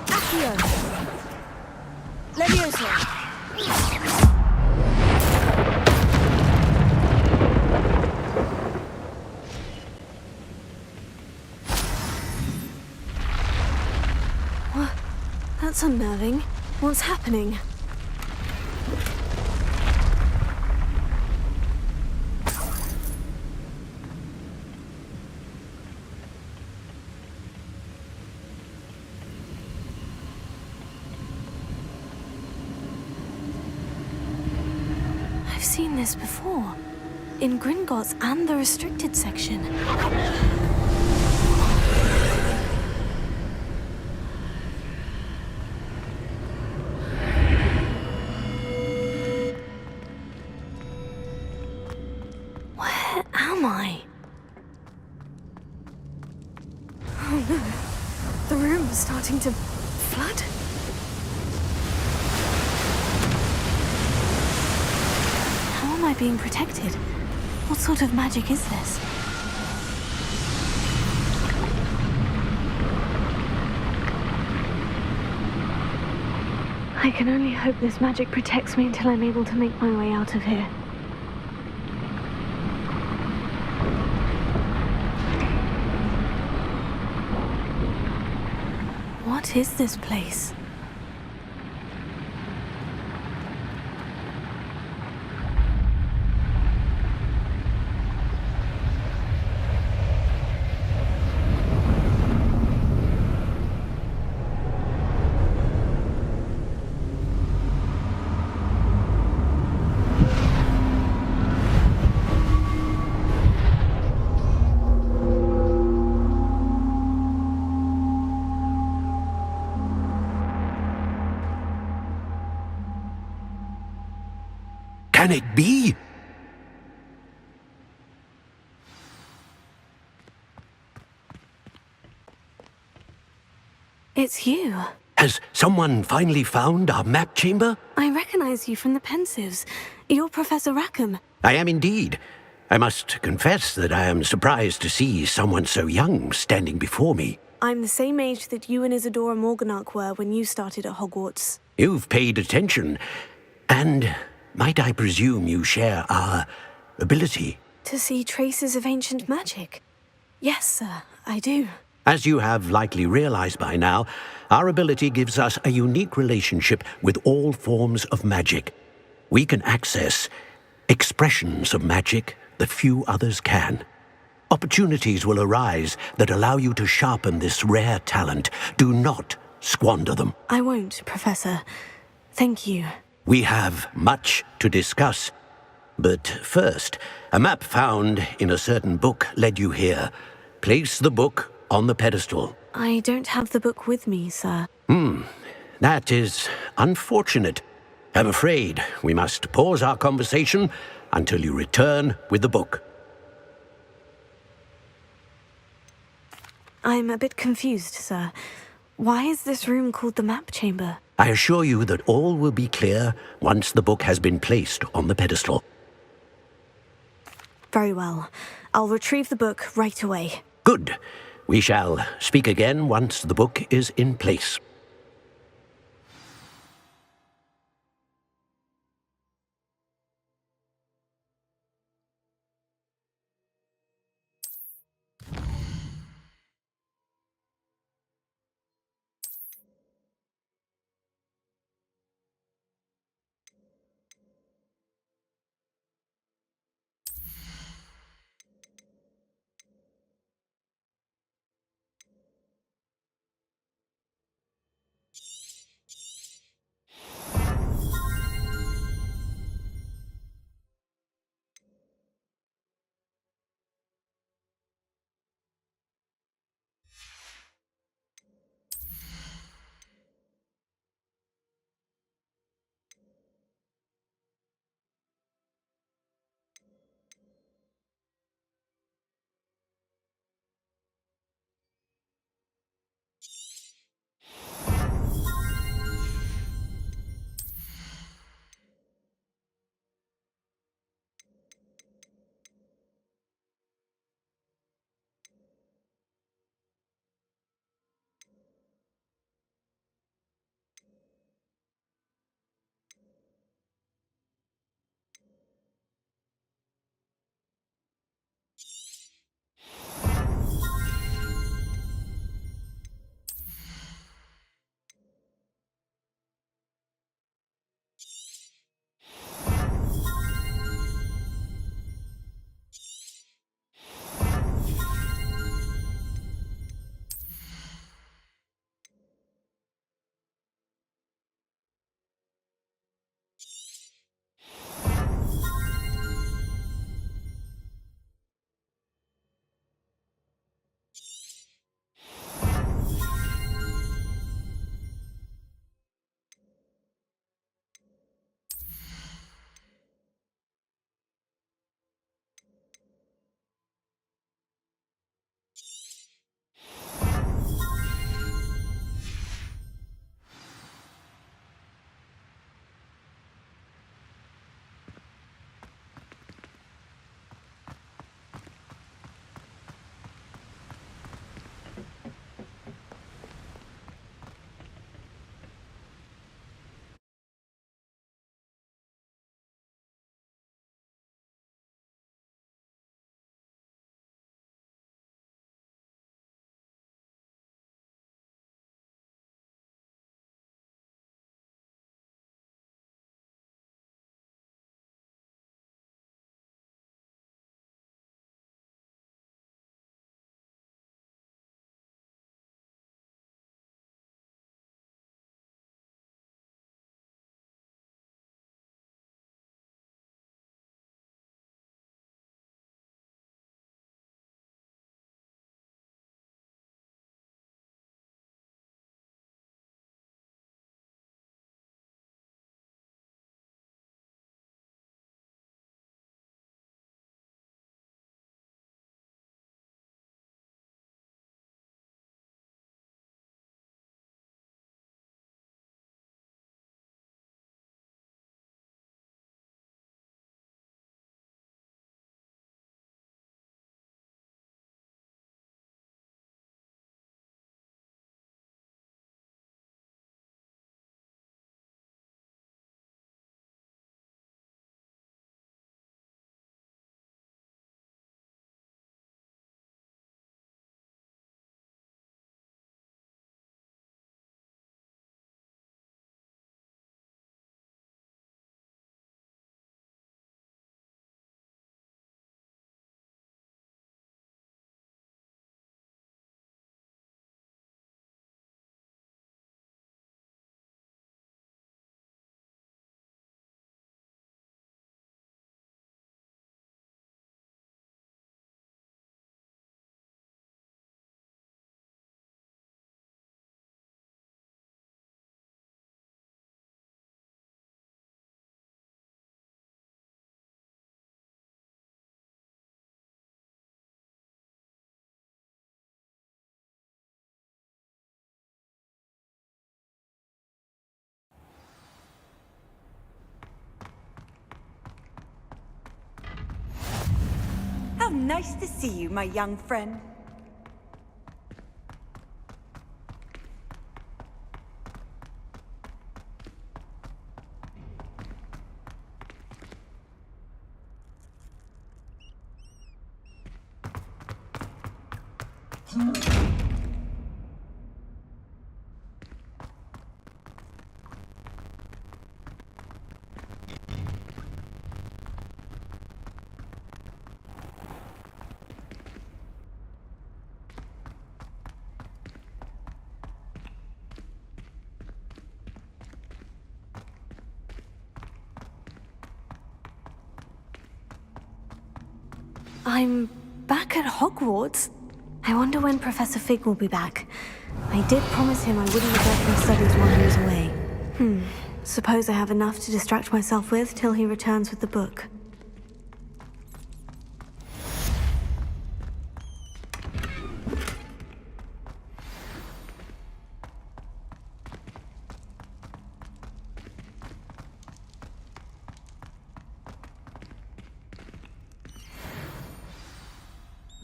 Accio! Levioso! What? That's unnerving. What's happening? I've seen this before. in Gringotts and the restricted section. Where am I? Oh no, the room is starting to flood. How am I being protected? What sort of magic is this? I can only hope this magic protects me until I'm able to make my way out of here. What is this place? Can it be? It's you. Has someone finally found our map chamber? I recognize you from the Pensives. You're Professor Rackham. I am indeed. I must confess that I am surprised to see someone so young standing before me. I'm the same age that you and Isadora Morganach were when you started at Hogwarts. You've paid attention, and might I presume you share our ability? To see traces of ancient magic? Yes, sir, I do. As you have likely realized by now, our ability gives us a unique relationship with all forms of magic. We can access expressions of magic that few others can. Opportunities will arise that allow you to sharpen this rare talent. Do not squander them. I won't, Professor. Thank you. We have much to discuss. But first, a map found in a certain book led you here. Place the book on the pedestal. I don't have the book with me, sir. That is unfortunate. I'm afraid we must pause our conversation until you return with the book. I'm a bit confused, sir. Why is this room called the map chamber? I assure you that all will be clear once the book has been placed on the pedestal. Very well. I'll retrieve the book right away. Good. We shall speak again once the book is in place. How nice to see you, my young friend. I'm back at Hogwarts. I wonder when Professor Fig will be back. I did promise him I wouldn't neglect my studies while he was away. Suppose I have enough to distract myself with till he returns with the book.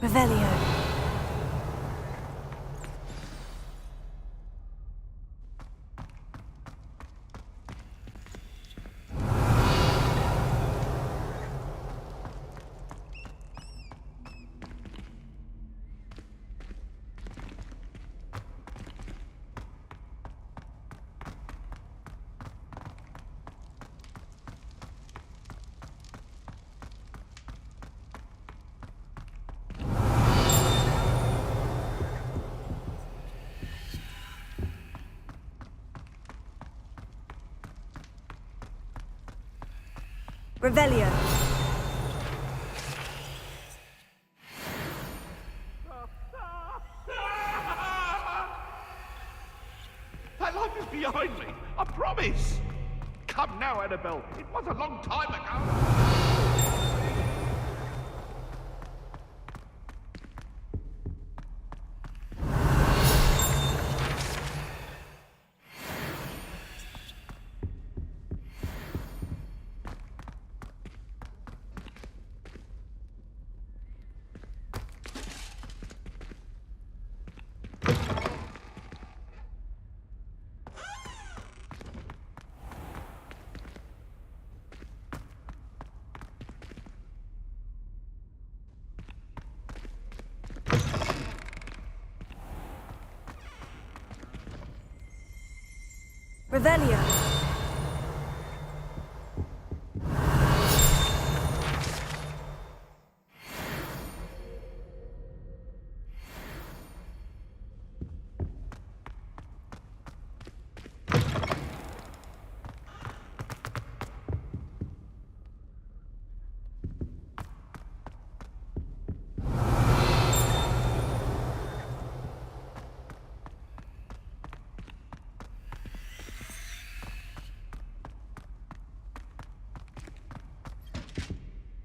Revelio. Revelio. That life is behind me, I promise. Come now, Annabelle. It was a long time ago. Revelio.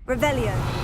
Revelio.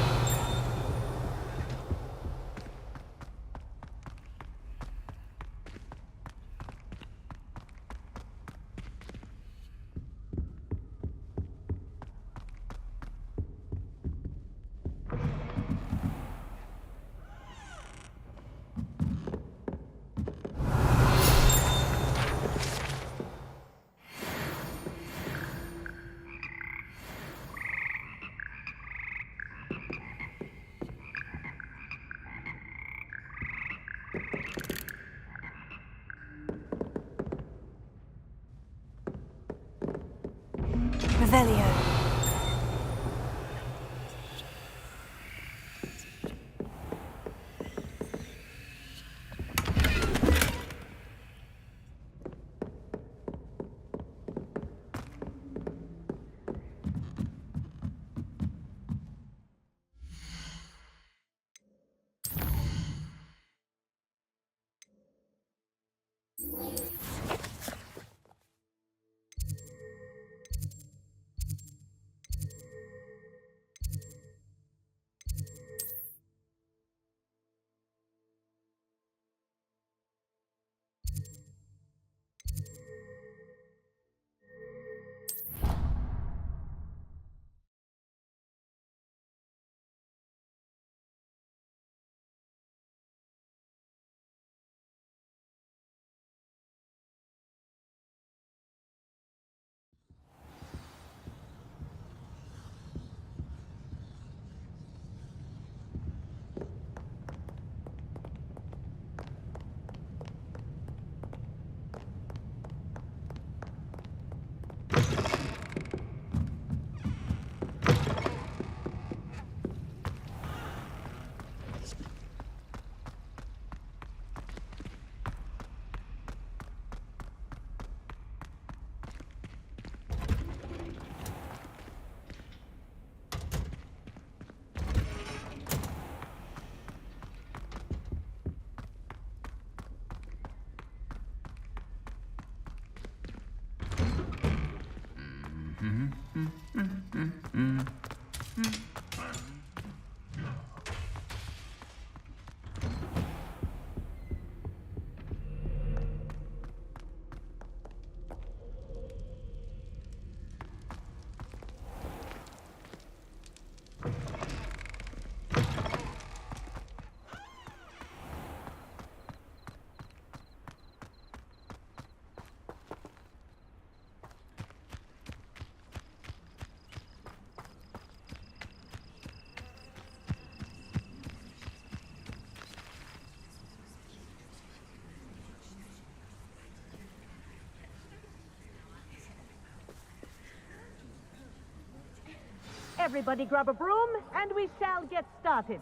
Everybody grab a broom, and we shall get started.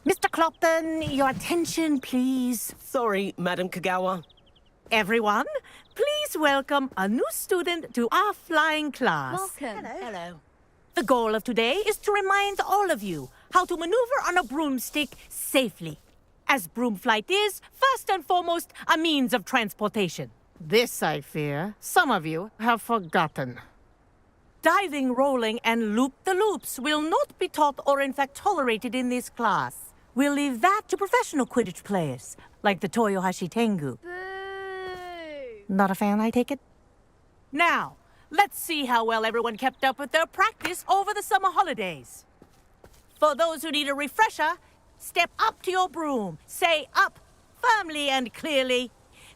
Mr. Clopton, your attention, please. Sorry, Madam Kagawa. Everyone, please welcome a new student to our flying class. Welcome. Hello. The goal of today is to remind all of you how to maneuver on a broomstick safely. As broom flight is, first and foremost, a means of transportation. This, I fear, some of you have forgotten. Diving, rolling, and loop-the-loops will not be taught or in fact tolerated in this class. We'll leave that to professional Quidditch players, like the Toyohashi Tengu. Not a fan, I take it? Now, let's see how well everyone kept up with their practice over the summer holidays. For those who need a refresher, step up to your broom, say up firmly and clearly,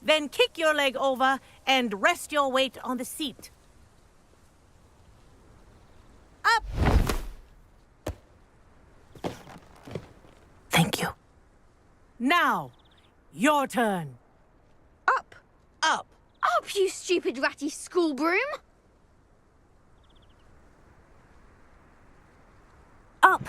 then kick your leg over and rest your weight on the seat. Up! Thank you. Now, your turn. Up! Up, you stupid ratty school broom! Up!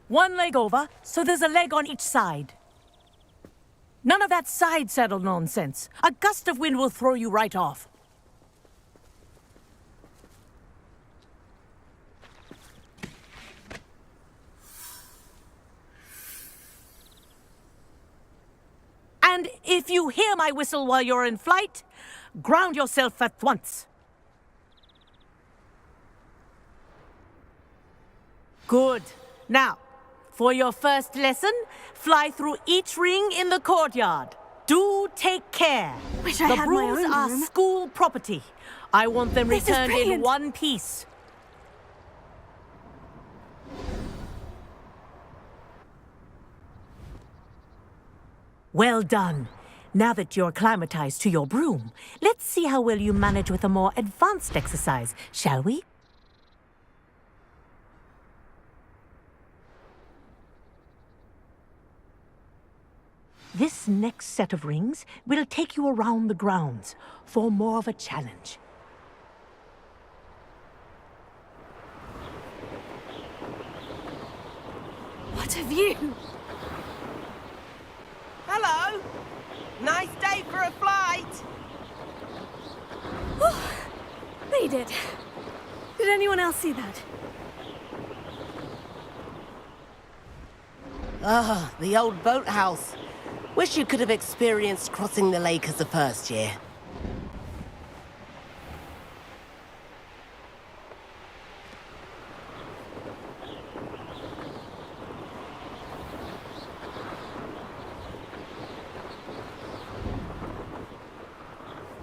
One leg over, so there's a leg on each side. None of that side saddle nonsense. A gust of wind will throw you right off. And if you hear my whistle while you're in flight, ground yourself at once. Good. Now, for your first lesson, fly through each ring in the courtyard. Do take care. Wish I had my own brooms are room. school property. I want them This is returned in brilliant. one piece. Well done. Now that you're acclimatized to your broom, let's see how well you manage with a more advanced exercise, shall we? This next set of rings will take you around the grounds for more of a challenge. What a view! Hello! Nice day for a flight! Made it. Did anyone else see that? Ah, the old boathouse. Wish you could have experienced crossing the lake as a first year.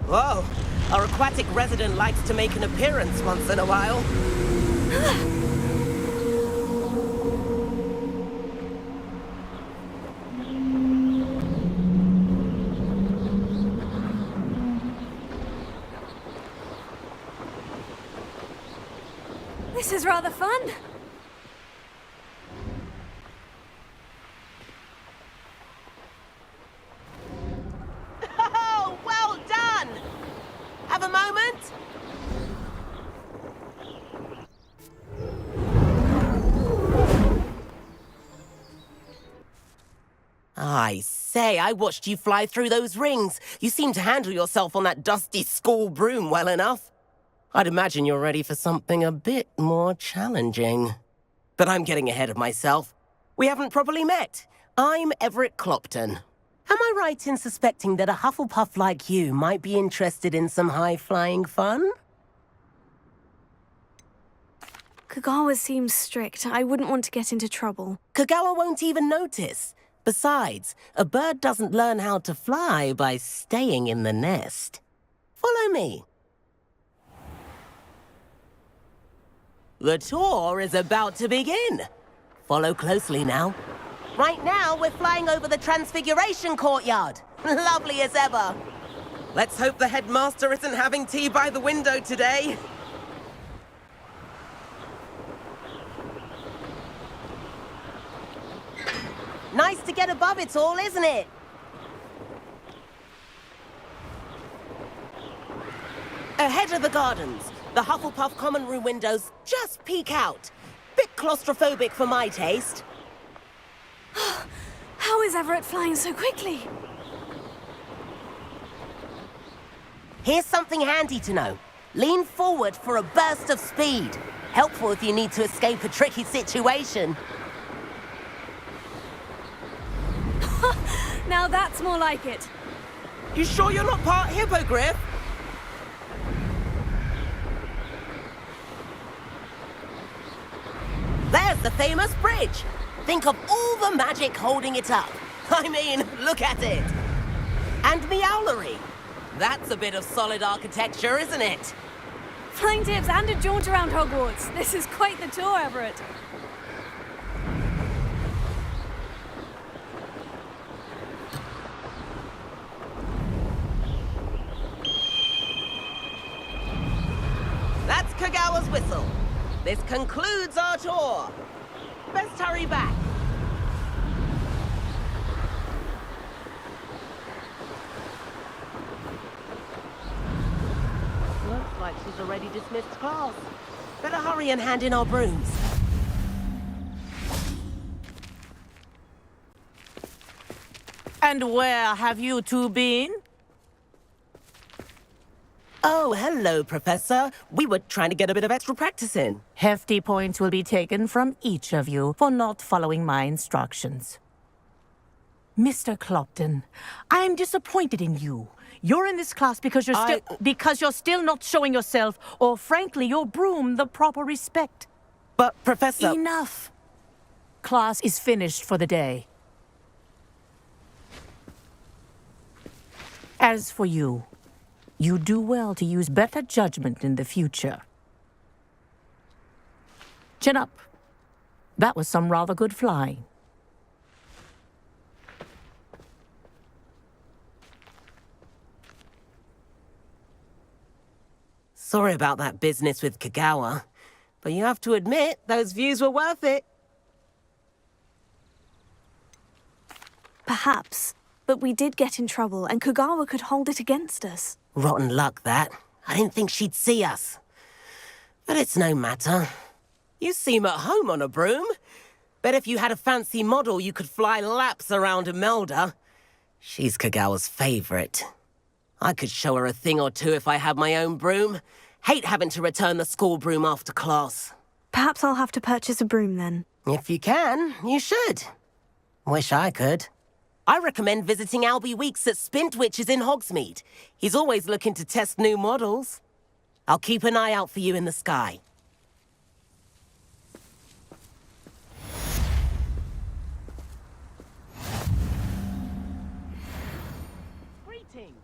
Whoa, our aquatic resident likes to make an appearance once in a while. This is rather fun. Oh, well done! Have a moment? I say, I watched you fly through those rings. You seem to handle yourself on that dusty school broom well enough. I'd imagine you're ready for something a bit more challenging. But I'm getting ahead of myself. We haven't properly met. I'm Everett Clopton. Am I right in suspecting that a Hufflepuff like you might be interested in some high-flying fun? Kagawa seems strict. I wouldn't want to get into trouble. Kagawa won't even notice. Besides, a bird doesn't learn how to fly by staying in the nest. Follow me. The tour is about to begin. Follow closely now. Right now, we're flying over the Transfiguration Courtyard. Lovely as ever. Let's hope the headmaster isn't having tea by the window today. Nice to get above it all, isn't it? Ahead of the gardens, the Hufflepuff common room windows just peek out. Bit claustrophobic for my taste. How is Everett flying so quickly? Here's something handy to know. Lean forward for a burst of speed. Helpful if you need to escape a tricky situation. Now that's more like it. You sure you're not part hippogriff? There's the famous bridge. Think of all the magic holding it up. I mean, look at it. And the owlery. That's a bit of solid architecture, isn't it? Flying tips and a jaunt around Hogwarts. This is quite the tour, Everett. That's Kagawa's whistle. This concludes our tour. Best hurry back. Looks like she's already dismissed class. Better hurry and hand in our brooms. And where have you two been? Oh, hello, Professor. We were trying to get a bit of extra practice in. Hefty points will be taken from each of you for not following my instructions. Mr. Clopton, I am disappointed in you. You're in this class because you're still not showing yourself, or frankly, your broom, the proper respect. But, Professor... Enough. Class is finished for the day. As for you, you do well to use better judgment in the future. Chin up. That was some rather good flying. Sorry about that business with Kagawa, but you have to admit, those views were worth it. Perhaps, but we did get in trouble, and Kagawa could hold it against us. Rotten luck, that. I didn't think she'd see us. But it's no matter. You seem at home on a broom. Bet if you had a fancy model, you could fly laps around Imelda. She's Kagawa's favorite. I could show her a thing or two if I had my own broom. Hate having to return the school broom after class. Perhaps I'll have to purchase a broom then. If you can, you should. Wish I could. I recommend visiting Albie Weeks at Spintwitches in Hogsmeade. He's always looking to test new models. I'll keep an eye out for you in the sky. Greetings.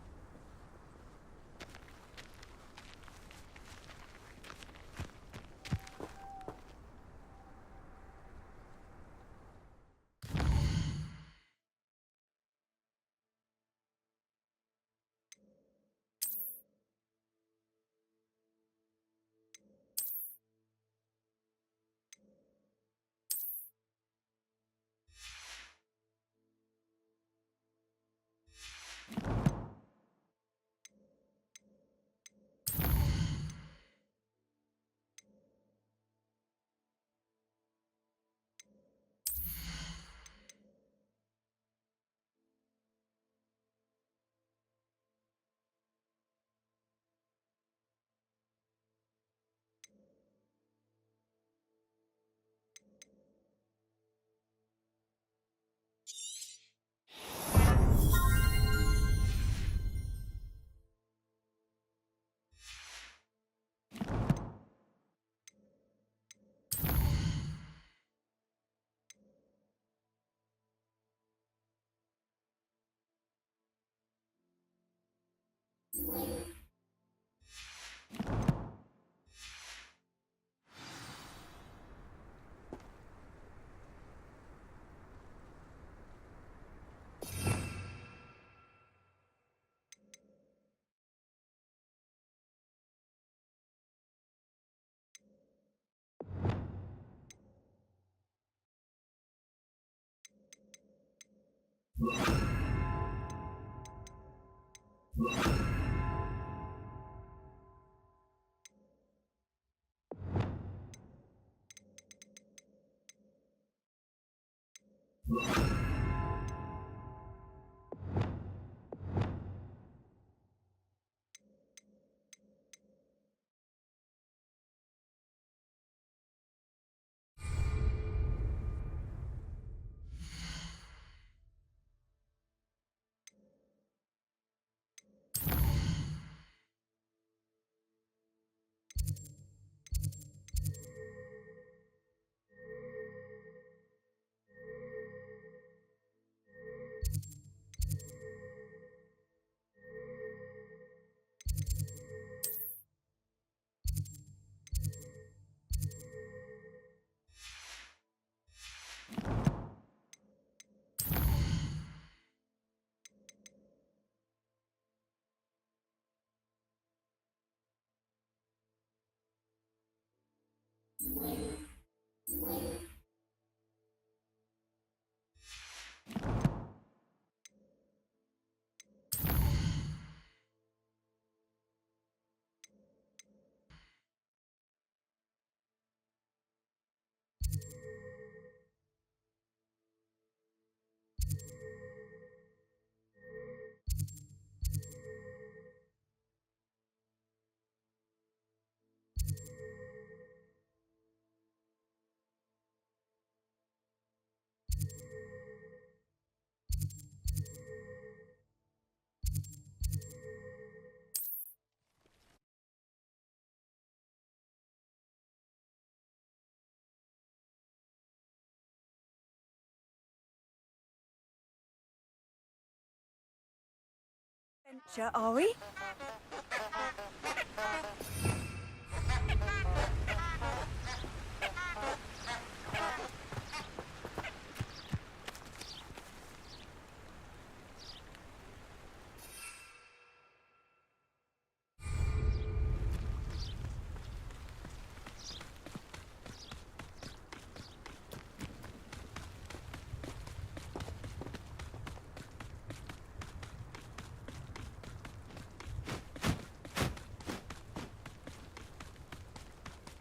Adventure, are we?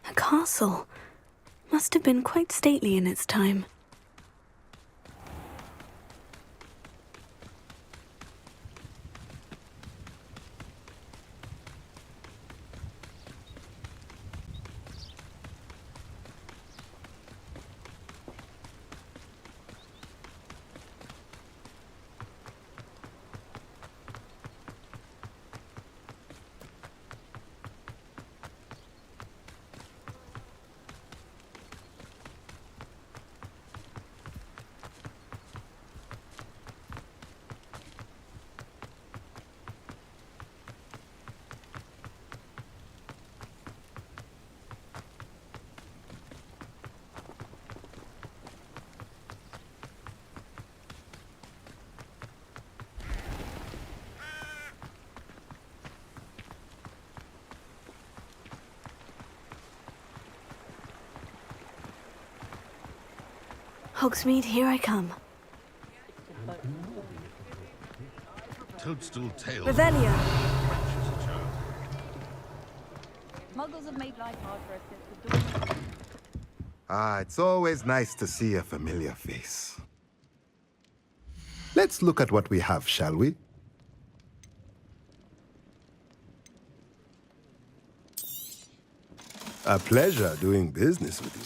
A castle. Must have been quite stately in its time. Hogsmeade, here I come. Toadstool tail. Revelio. Muggles have made life hard for us since the dawn. Ah, it's always nice to see a familiar face. Let's look at what we have, shall we? A pleasure doing business with you.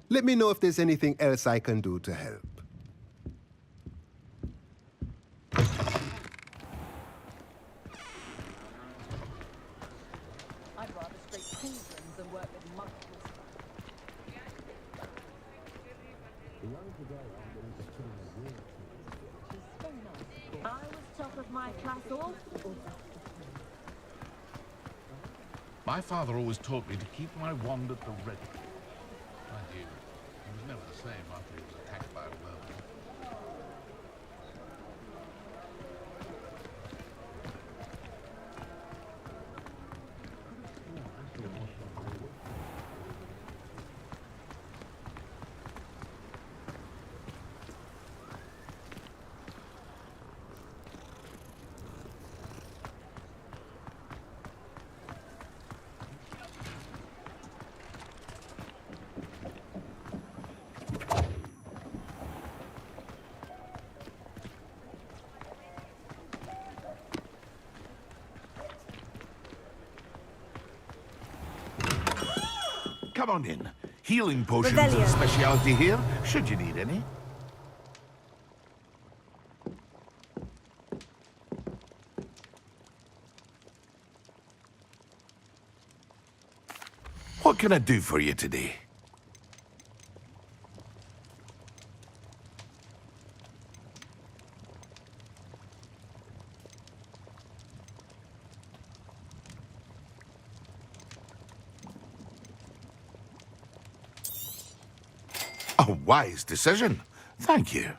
Let me know if there's anything else I can do to help. I'd rather scrape cauldrons than work with muggles. I was top of my class also. My father always taught me to keep my wand at the ready. Mind you, he was never the same after he was attacked by a werewolf. Come on in. Healing potions Revelio. a specialty here, should you need any. What can I do for you today? A wise decision. Thank you.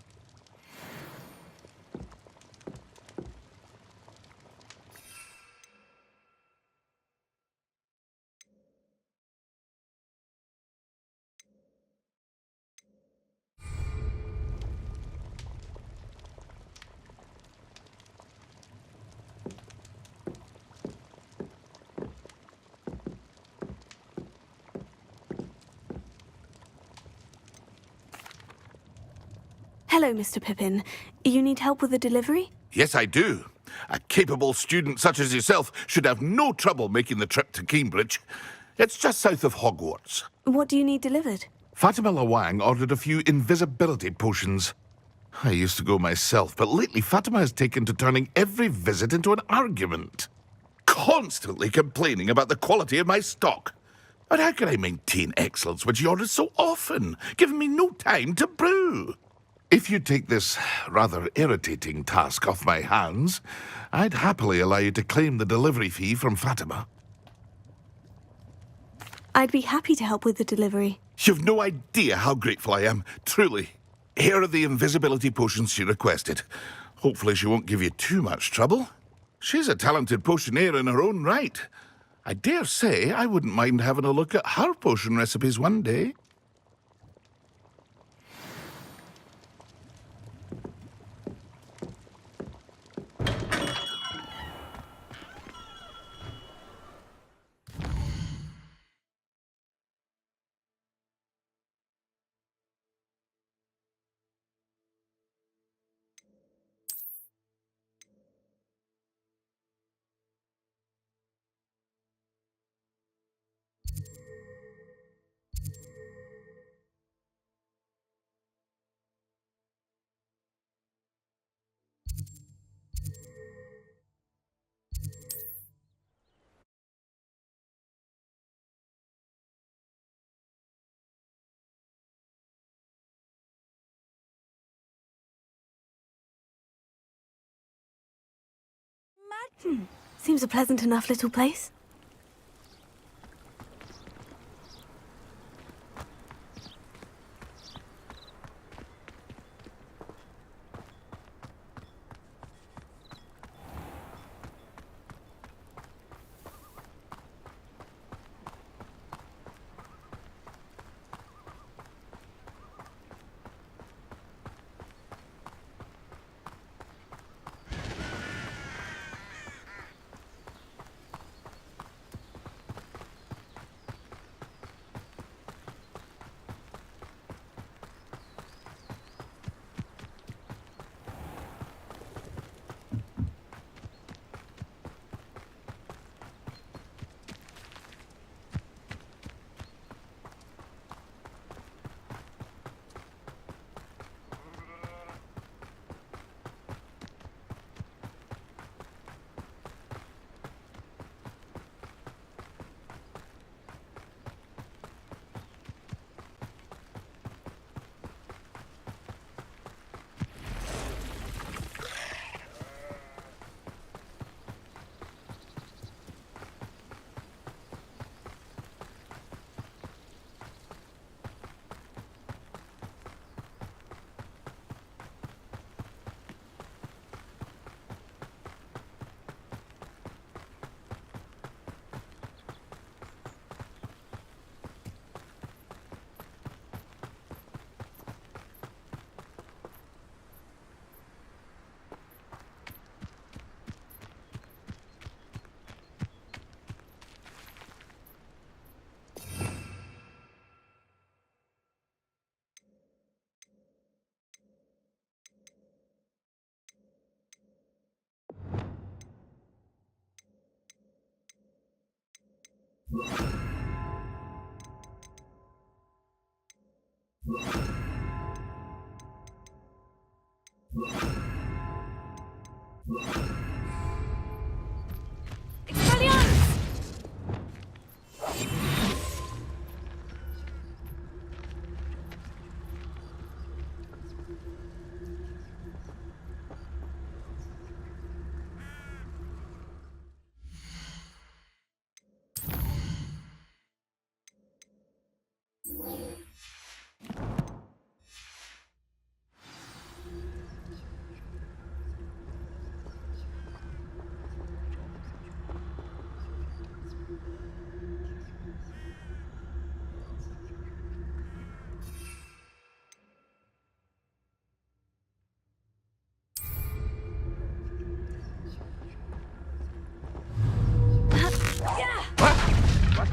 Hello, Mr. Pippin. You need help with a delivery? Yes, I do. A capable student such as yourself should have no trouble making the trip to Cambridge. It's just south of Hogwarts. What do you need delivered? Fatima Lawang ordered a few invisibility potions. I used to go myself, but lately Fatima has taken to turning every visit into an argument. Constantly complaining about the quality of my stock. But how can I maintain excellence when she orders so often, giving me no time to brew? If you take this rather irritating task off my hands, I'd happily allow you to claim the delivery fee from Fatima. I'd be happy to help with the delivery. You've no idea how grateful I am, truly. Here are the invisibility potions she requested. Hopefully she won't give you too much trouble. She's a talented potioneer in her own right. I dare say I wouldn't mind having a look at her potion recipes one day. Seems a pleasant enough little place.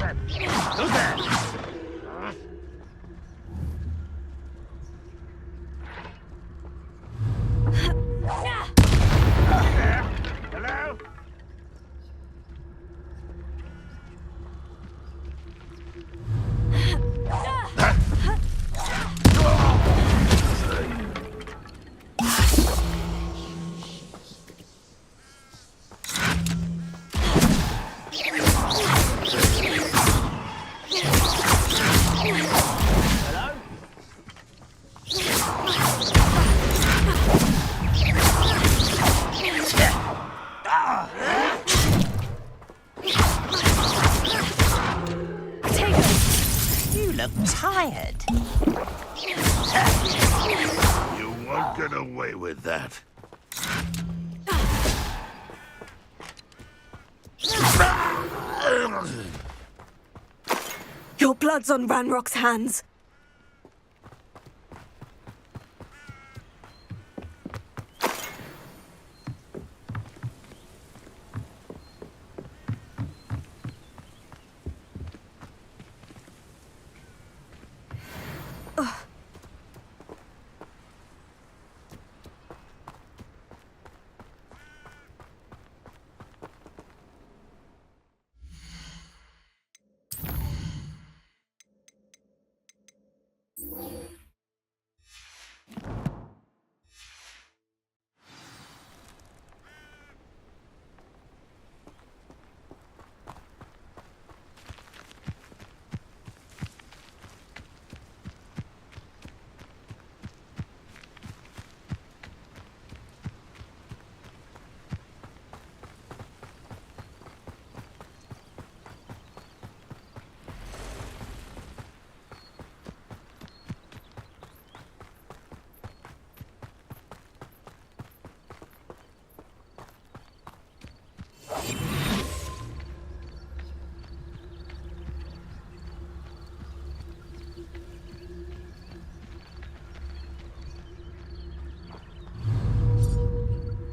Hello? You look tired. You won't get away with that. Your blood's on Ranrock's hands.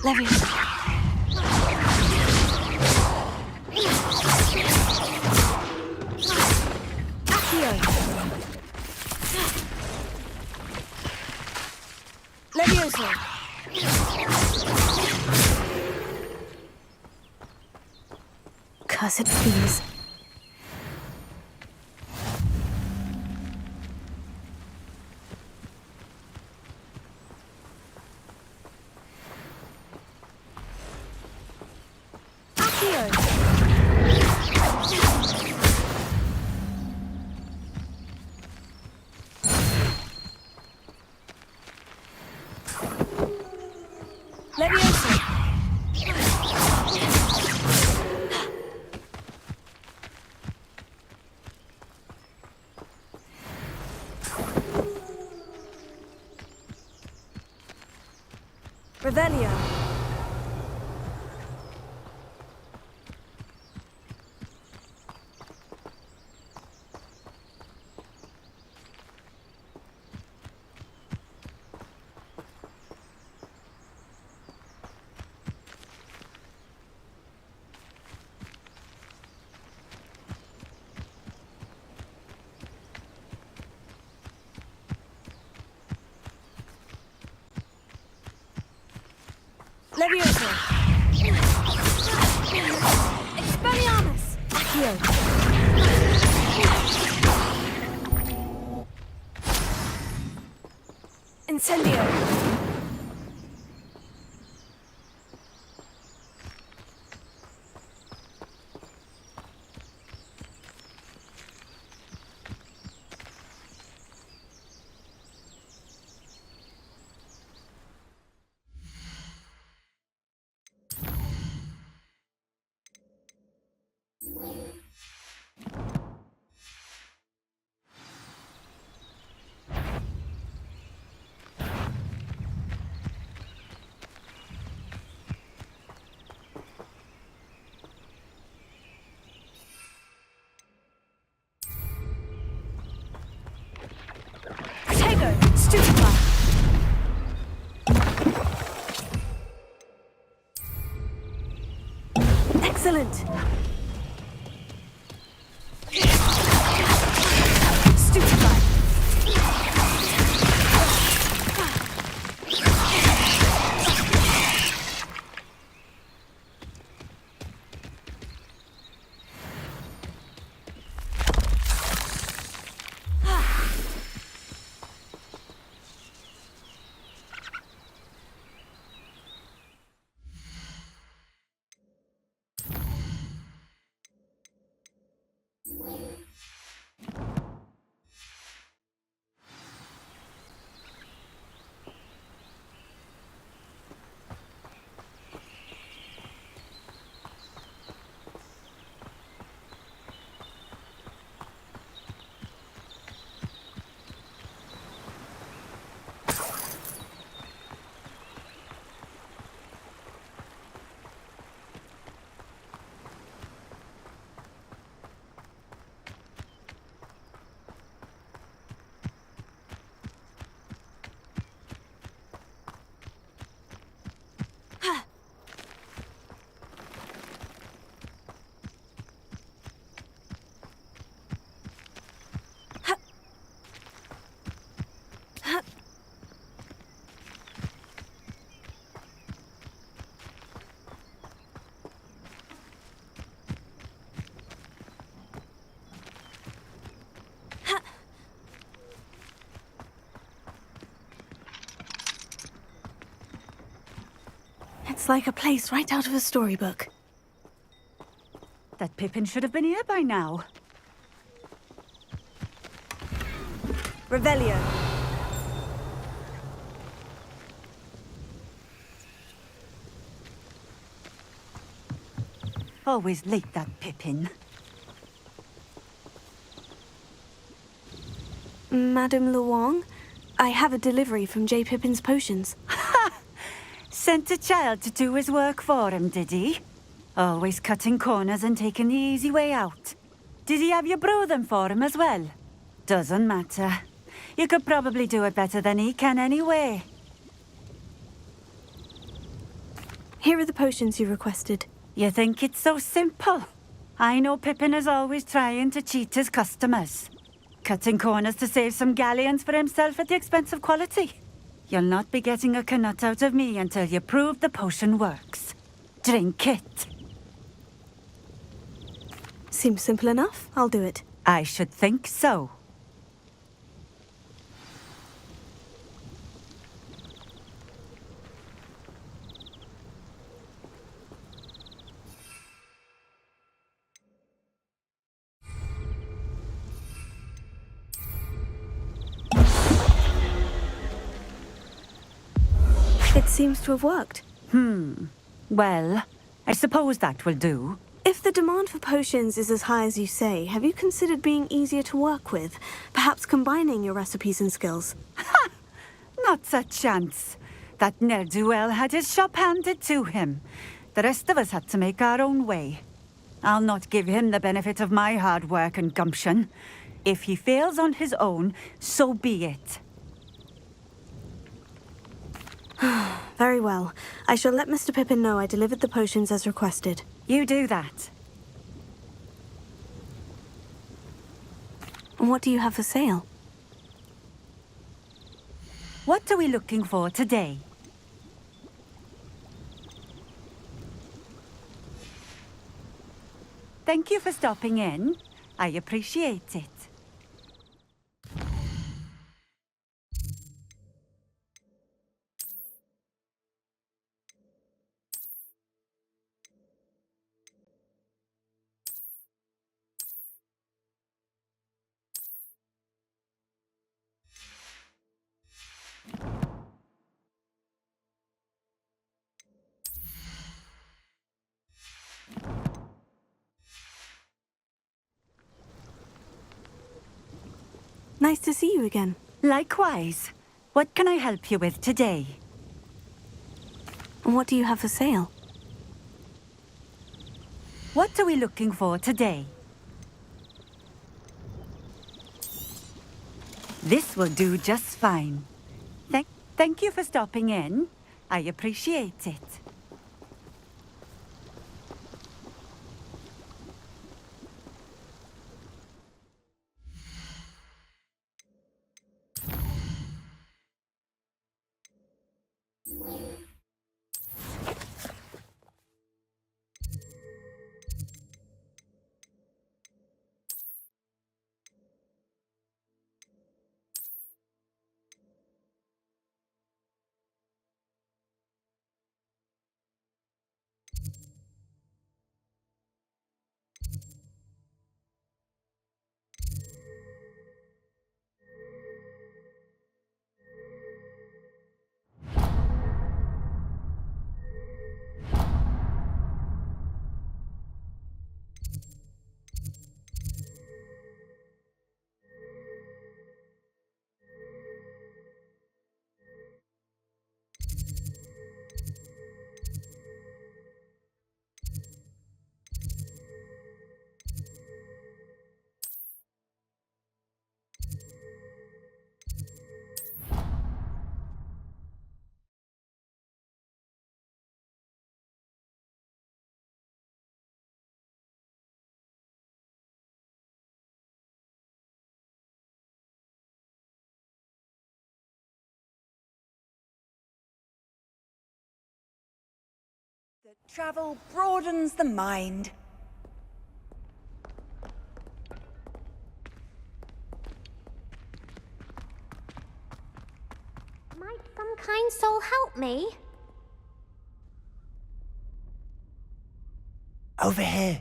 Leviosa. Accio. Leviosa. Cursed fleas. Revelio. Leviosa. Expelliarmus. Accio. Incendio. Stupefy. Excellent. It's like a place right out of a storybook. That Pippin should have been here by now. Revelio. Always late, that Pippin. Madame Luong, I have a delivery from J. Pippin's potions. Ha! Sent a child to do his work for him, did he? Always cutting corners and taking the easy way out. Did he have you brew them for him as well? Doesn't matter. You could probably do it better than he can anyway. Here are the potions you requested. You think it's so simple? I know Pippin is always trying to cheat his customers. Cutting corners to save some galleons for himself at the expense of quality. You'll not be getting a canut out of me until you prove the potion works. Drink it. Seems simple enough. I'll do it. I should think so. It seems to have worked. Well, I suppose that will do. If the demand for potions is as high as you say, have you considered being easier to work with? Perhaps combining your recipes and skills? Ha! Not a chance. That ne'er-do-well had his shop handed to him. The rest of us had to make our own way. I'll not give him the benefit of my hard work and gumption. If he fails on his own, so be it. Very well. I shall let Mr. Pippin know I delivered the potions as requested. You do that. And what do you have for sale? What are we looking for today? Thank you for stopping in. I appreciate it. Nice to see you again. Likewise. What can I help you with today? And what do you have for sale? What are we looking for today? This will do just fine. Thank you for stopping in. I appreciate it. Travel broadens the mind. Might some kind soul help me? Over here.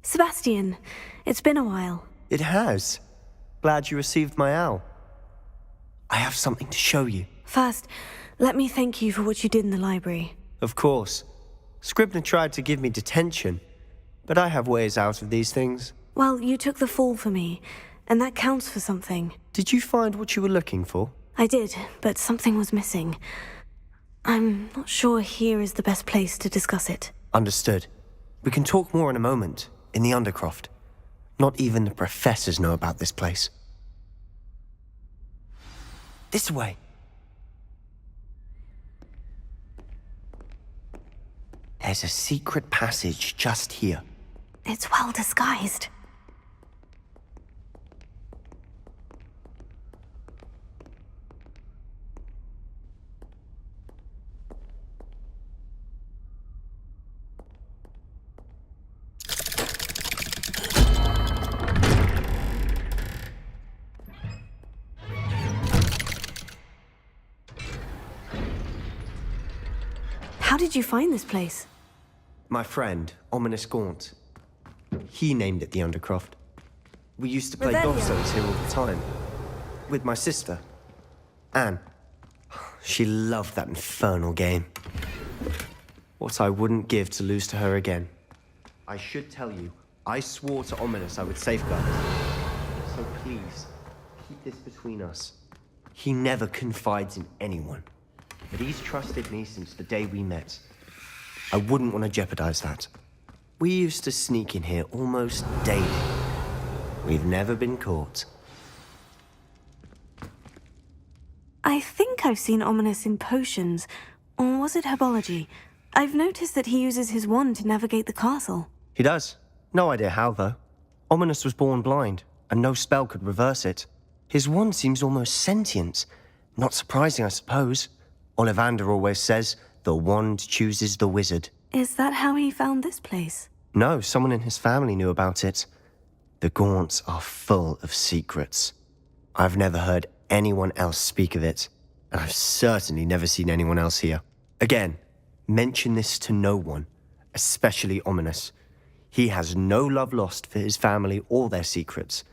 Sebastian, it's been a while. It has. Glad you received my owl. I have something to show you. First, let me thank you for what you did in the library. Of course. Scribner tried to give me detention, but I have ways out of these things. Well, you took the fall for me, and that counts for something. Did you find what you were looking for? I did, but something was missing. I'm not sure here is the best place to discuss it. Understood. We can talk more in a moment, in the Undercroft. Not even the professors know about this place. This way. There's a secret passage just here. It's well disguised. How did you find this place? My friend, Ominous Gaunt. He named it the Undercroft. We used to play dominoes here all the time. With my sister, Anne. She loved that infernal game. What I wouldn't give to lose to her again. I should tell you, I swore to Ominous I would safeguard it. So please, keep this between us. He never confides in anyone. But he's trusted me since the day we met. I wouldn't want to jeopardize that. We used to sneak in here almost daily. We've never been caught. I think I've seen Ominous in potions. Or was it herbology? I've noticed that he uses his wand to navigate the castle. He does. No idea how, though. Ominous was born blind, and no spell could reverse it. His wand seems almost sentient. Not surprising, I suppose. Ollivander always says, the wand chooses the wizard. Is that how he found this place? No, someone in his family knew about it. The Gaunts are full of secrets. I've never heard anyone else speak of it, and I've certainly never seen anyone else here. Again, mention this to no one, especially Ominous. He has no love lost for his family or their secrets,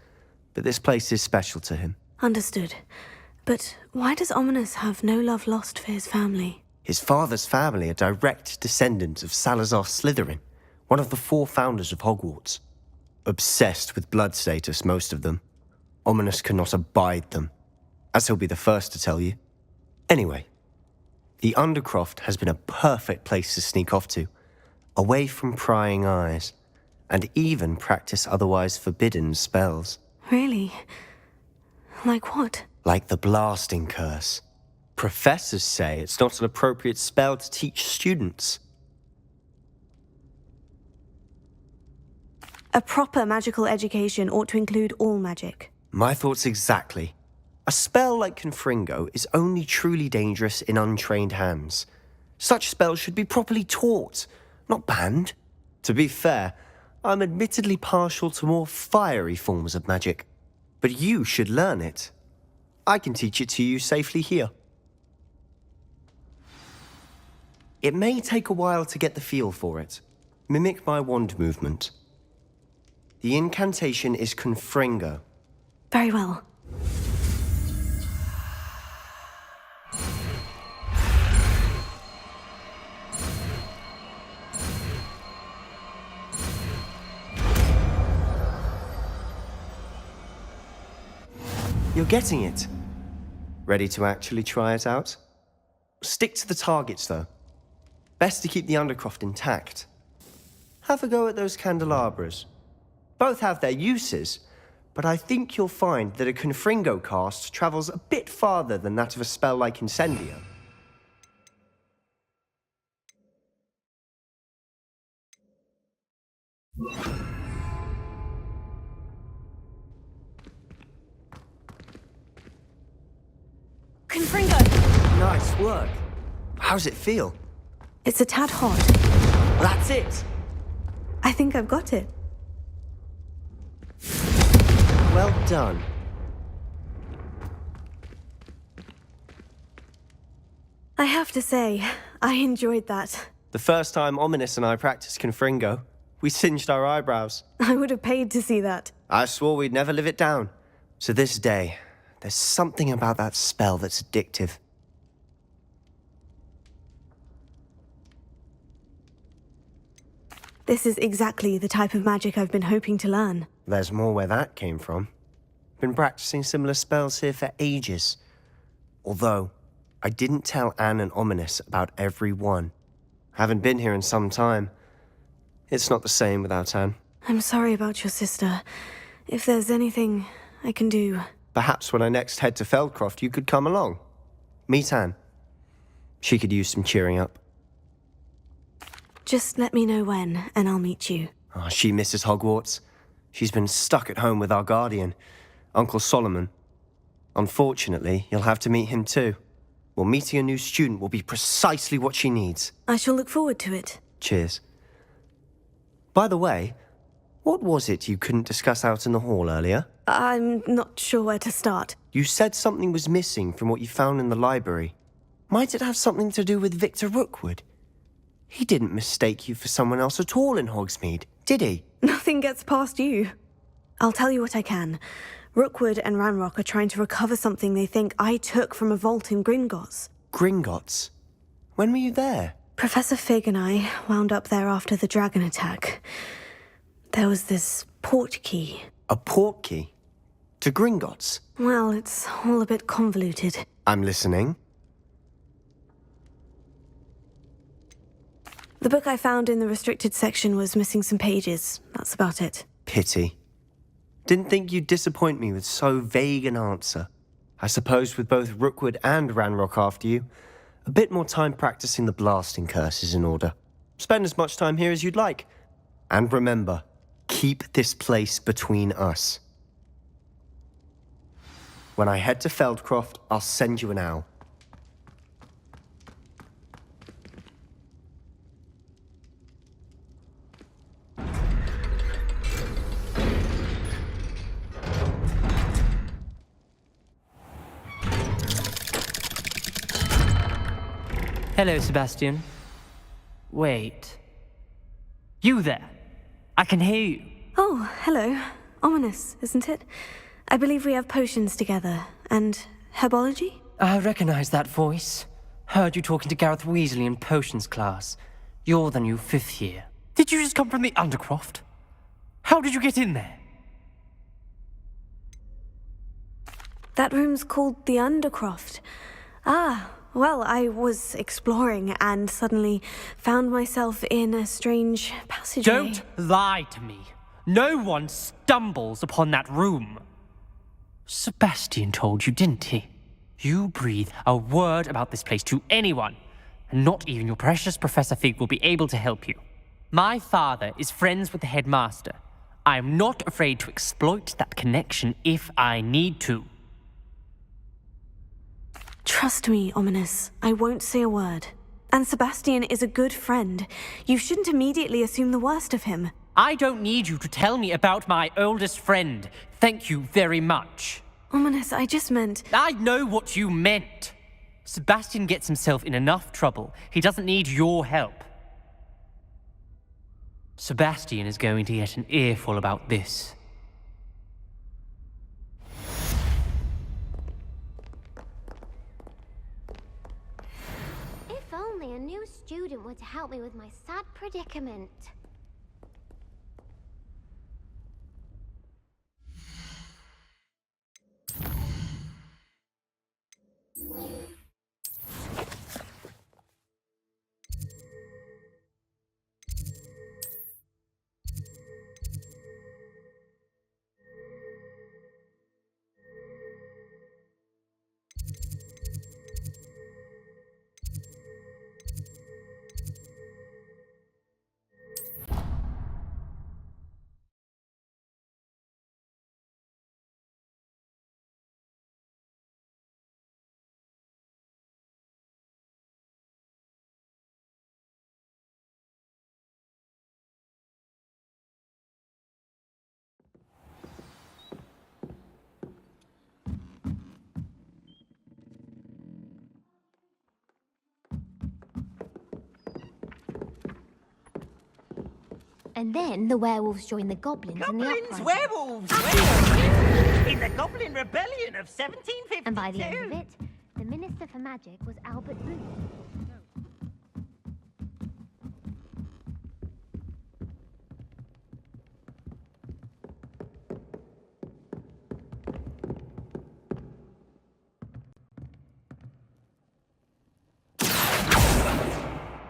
but this place is special to him. Understood. But why does Ominous have no love lost for his family? His father's family are direct descendants of Salazar Slytherin, one of the 4 founders of Hogwarts. Obsessed with blood status, most of them. Ominous cannot abide them, as he'll be the first to tell you. Anyway, the Undercroft has been a perfect place to sneak off to, away from prying eyes, and even practice otherwise forbidden spells. Really? Like what? Like the blasting curse. Professors say it's not an appropriate spell to teach students. A proper magical education ought to include all magic. My thoughts exactly. A spell like Confringo is only truly dangerous in untrained hands. Such spells should be properly taught, not banned. To be fair, I'm admittedly partial to more fiery forms of magic. But you should learn it. I can teach it to you safely here. It may take a while to get the feel for it. Mimic my wand movement. The incantation is Confringo. Very well. You're getting it. Ready to actually try it out? Stick to the targets, though. Best to keep the Undercroft intact. Have a go at those candelabras. Both have their uses, but I think you'll find that a Confringo cast travels a bit farther than that of a spell like Incendio. Confringo! Nice work. How's it feel? It's a tad hot. That's it! I think I've got it. Well done. I have to say, I enjoyed that. The first time Ominous and I practiced Confringo, we singed our eyebrows. I would have paid to see that. I swore we'd never live it down. To this day, there's something about that spell that's addictive. This is exactly the type of magic I've been hoping to learn. There's more where that came from. Been practicing similar spells here for ages. Although, I didn't tell Anne and Ominous about every one. Haven't been here in some time. It's not the same without Anne. I'm sorry about your sister. If there's anything I can do... Perhaps when I next head to Feldcroft, you could come along. Meet Anne. She could use some cheering up. Just let me know when, and I'll meet you. Oh, she misses Hogwarts. She's been stuck at home with our guardian, Uncle Solomon. Unfortunately, you'll have to meet him too. Well, meeting a new student will be precisely what she needs. I shall look forward to it. Cheers. By the way, what was it you couldn't discuss out in the hall earlier? I'm not sure where to start. You said something was missing from what you found in the library. Might it have something to do with Victor Rookwood? He didn't mistake you for someone else at all in Hogsmeade, did he? Nothing gets past you. I'll tell you what I can. Rookwood and Ranrock are trying to recover something they think I took from a vault in Gringotts. Gringotts? When were you there? Professor Fig and I wound up there after the dragon attack. There was this port key. A port key? To Gringotts? Well, it's all a bit convoluted. I'm listening. The book I found in the restricted section was missing some pages. That's about it. Pity. Didn't think you'd disappoint me with so vague an answer. I suppose with both Rookwood and Ranrock after you, a bit more time practicing the blasting curse is in order. Spend as much time here as you'd like. And remember, keep this place between us. When I head to Feldcroft, I'll send you an owl. Hello, Sebastian. Wait. You there? I can hear you. Oh, hello. Ominous, isn't it? I believe we have potions together. And herbology? I recognize that voice. Heard you talking to Gareth Weasley in potions class. You're the new 5th year. Did you just come from the Undercroft? How did you get in there? That room's called the Undercroft. Ah, well, I was exploring and suddenly found myself in a strange passageway. Don't lie to me. No one stumbles upon that room. Sebastian told you, didn't he? You breathe a word about this place to anyone, and not even your precious Professor Fig will be able to help you. My father is friends with the headmaster. I am not afraid to exploit that connection if I need to. Trust me, Ominous. I won't say a word. And Sebastian is a good friend. You shouldn't immediately assume the worst of him. I don't need you to tell me about my oldest friend. Thank you very much. Ominous, I just meant... I know what you meant. Sebastian gets himself in enough trouble. He doesn't need your help. Sebastian is going to get an earful about this. If only a new student were to help me with my sad predicament. And then the werewolves joined the goblins in the uprising. Werewolves! Where? In the Goblin Rebellion of 1752. And by the end of it, the Minister for Magic was Albert Bloom.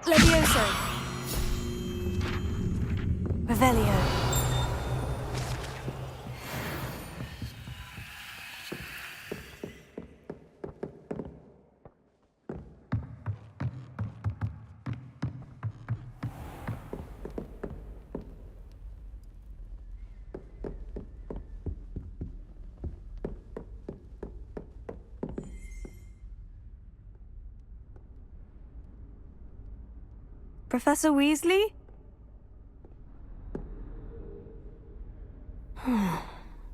Levioso. Revelio. Professor Weasley?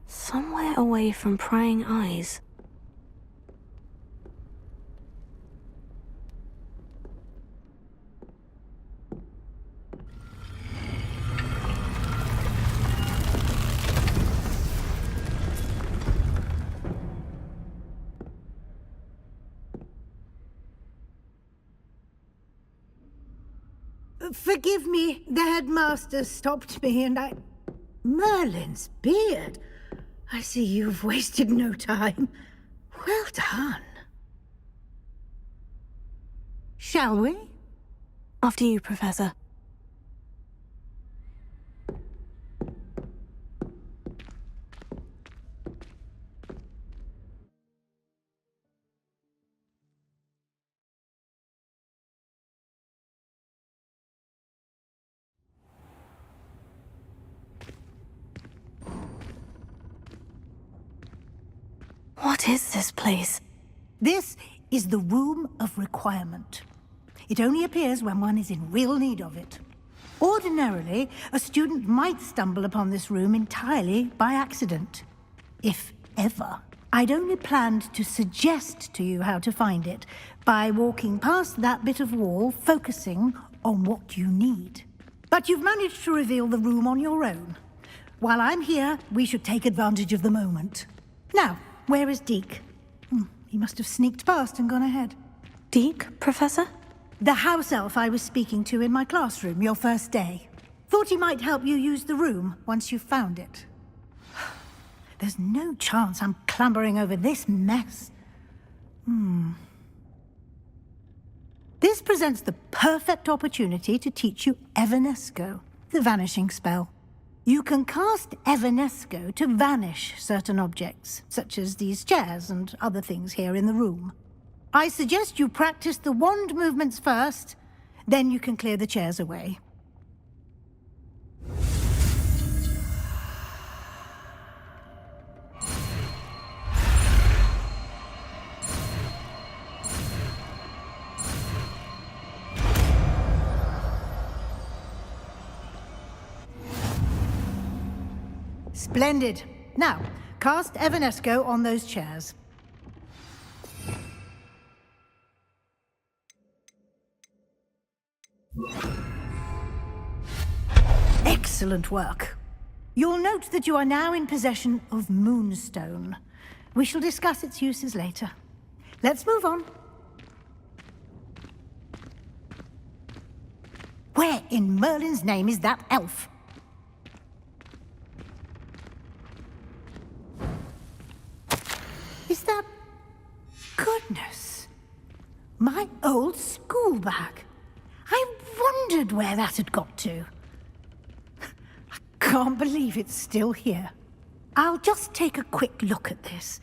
Somewhere away from prying eyes. Forgive me, the headmaster stopped me and I... Merlin's beard. I see you've wasted no time. Well done. Shall we? After you, Professor. What is this place? This is the Room of Requirement. It only appears when one is in real need of it. Ordinarily, a student might stumble upon this room entirely by accident. If ever. I'd only planned to suggest to you how to find it by walking past that bit of wall, focusing on what you need. But you've managed to reveal the room on your own. While I'm here, we should take advantage of the moment. Now, where is Deke? He must have sneaked past and gone ahead. Deke, Professor? The house elf I was speaking to in my classroom your first day. Thought he might help you use the room once you've found it. There's no chance I'm clambering over this mess. This presents the perfect opportunity to teach you Evanesco, the vanishing spell. You can cast Evanesco to vanish certain objects, such as these chairs and other things here in the room. I suggest you practice the wand movements first, then you can clear the chairs away. Splendid. Now, cast Evanesco on those chairs. Excellent work. You'll note that you are now in possession of Moonstone. We shall discuss its uses later. Let's move on. Where in Merlin's name is that elf? Is that... Goodness. My old school bag. I wondered where that had got to. I can't believe it's still here. I'll just take a quick look at this.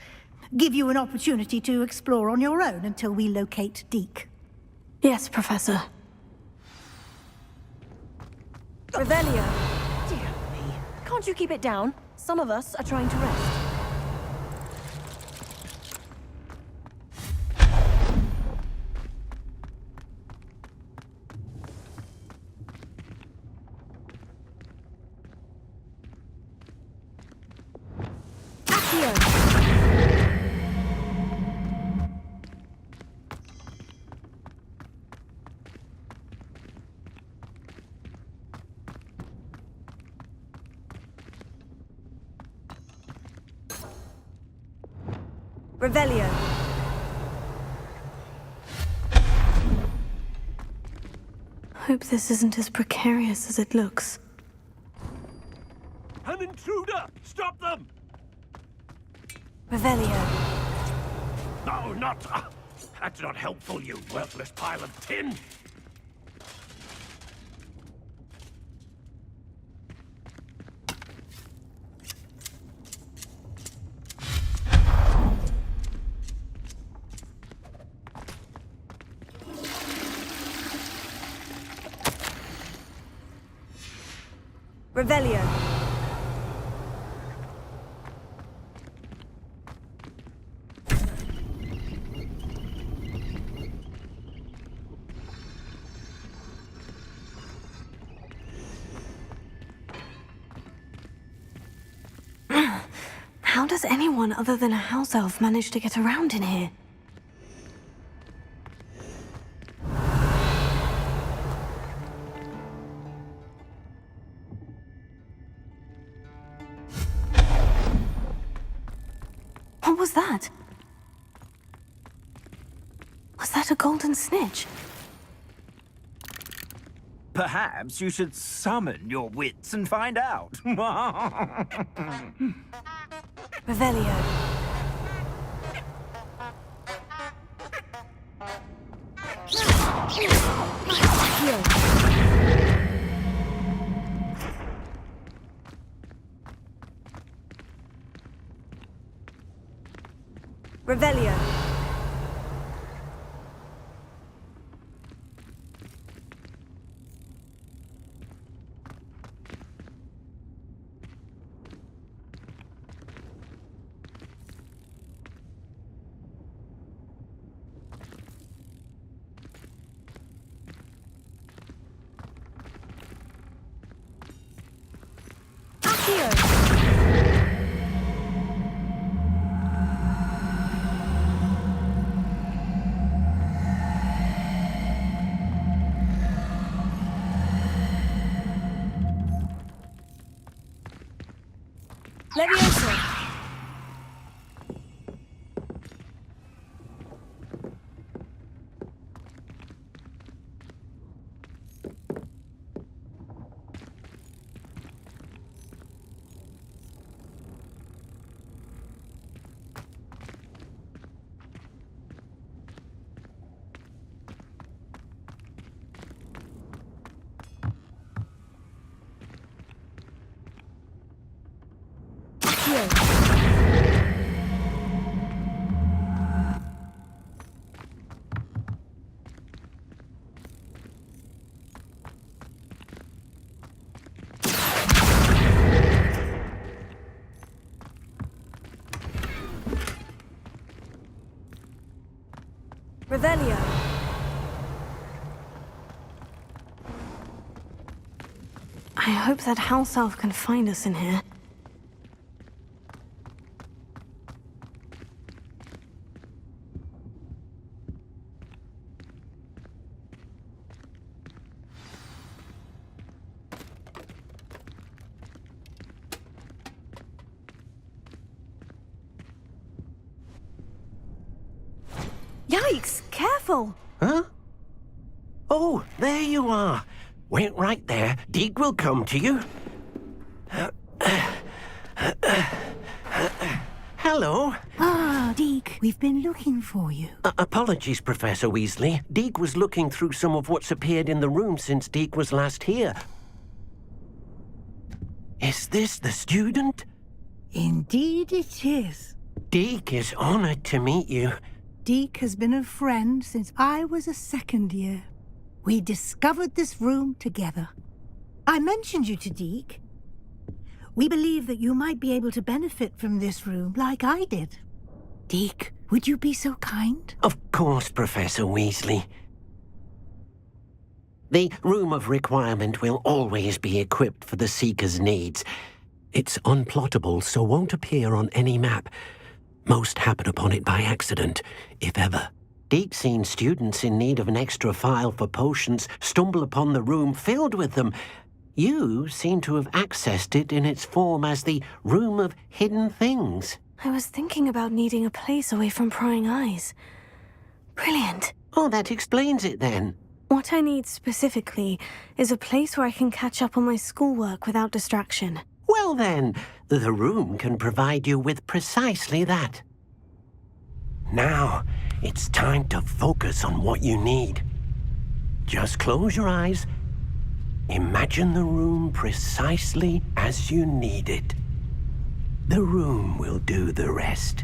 Give you an opportunity to explore on your own until we locate Deke. Yes, Professor. Revelio. Dear me. Can't you keep it down? Some of us are trying to rest. Revelio. Hope this isn't as precarious as it looks. An intruder! Stop them! Revelio. No, not... that's not helpful, you worthless pile of tin! Revelio. How does anyone other than a house elf manage to get around in here? What was that? Was that a golden snitch? Perhaps you should summon your wits and find out. Revelio. Revelio. Levioso. Revelio. I hope that house elf can find us in here. Yikes! Careful! Huh? Oh, there you are. Wait right there. Deke will come to you. Hello. Ah, Deke, we've been looking for you. Apologies, Professor Weasley. Deke was looking through some of what's appeared in the room since Deke was last here. Is this the student? Indeed it is. Deke is honored to meet you. Deke has been a friend since I was a second year. We discovered this room together. I mentioned you to Deke. We believe that you might be able to benefit from this room like I did. Deke, would you be so kind? Of course, Professor Weasley. The Room of Requirement will always be equipped for the Seeker's needs. It's unplottable, so won't appear on any map. Most happen upon it by accident, if ever. Deke's seen students in need of an extra file for potions stumble upon the room filled with them. You seem to have accessed it in its form as the Room of Hidden Things. I was thinking about needing a place away from prying eyes. Brilliant. Oh, that explains it then. What I need specifically is a place where I can catch up on my schoolwork without distraction. Well then, the room can provide you with precisely that. Now, it's time to focus on what you need. Just close your eyes. Imagine the room precisely as you need it. The room will do the rest.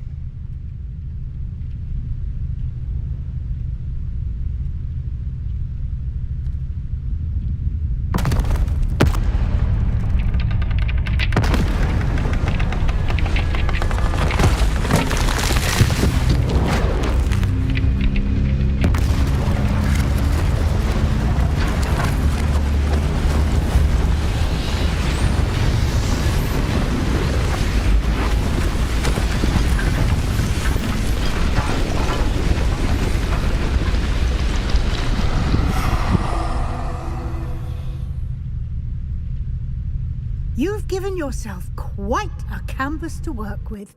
You've given yourself quite a canvas to work with.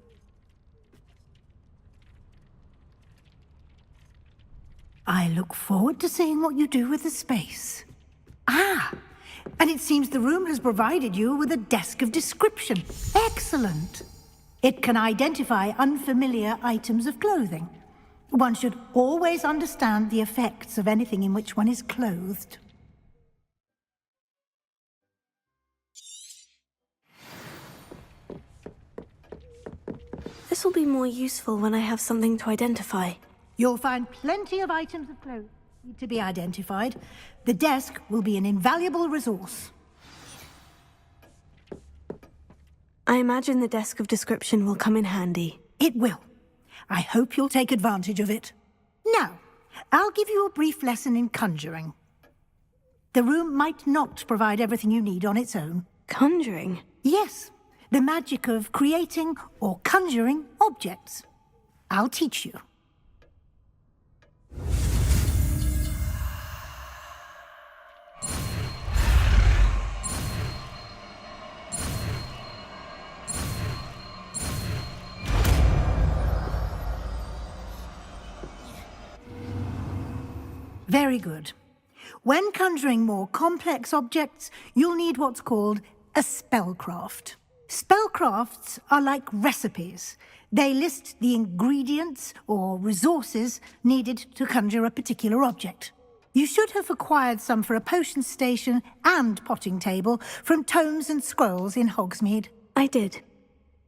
I look forward to seeing what you do with the space. Ah, and it seems the room has provided you with a desk of description. Excellent. It can identify unfamiliar items of clothing. One should always understand the effects of anything in which one is clothed. This will be more useful when I have something to identify. You'll find plenty of items of clothing to be identified. The desk will be an invaluable resource. I imagine the desk of description will come in handy. It will. I hope you'll take advantage of it. Now, I'll give you a brief lesson in conjuring. The room might not provide everything you need on its own. Conjuring? Yes. The magic of creating or conjuring objects. I'll teach you. Very good. When conjuring more complex objects, you'll need what's called a spellcraft. Spellcrafts are like recipes. They list the ingredients or resources needed to conjure a particular object. You should have acquired some for a potion station and potting table from tomes and scrolls in Hogsmeade. I did.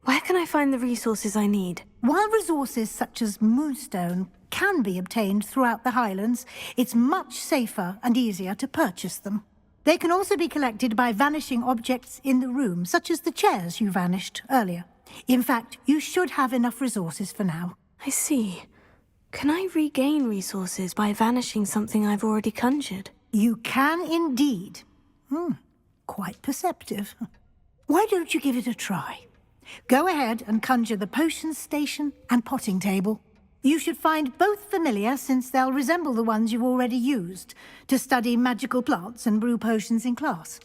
Where can I find the resources I need? While resources such as moonstone can be obtained throughout the Highlands, it's much safer and easier to purchase them. They can also be collected by vanishing objects in the room, such as the chairs you vanished earlier. In fact, you should have enough resources for now. I see. Can I regain resources by vanishing something I've already conjured? You can indeed. Quite perceptive. Why don't you give it a try? Go ahead and conjure the potion station and potting table. You should find both familiar, since they'll resemble the ones you've already used to study magical plants and brew potions in class.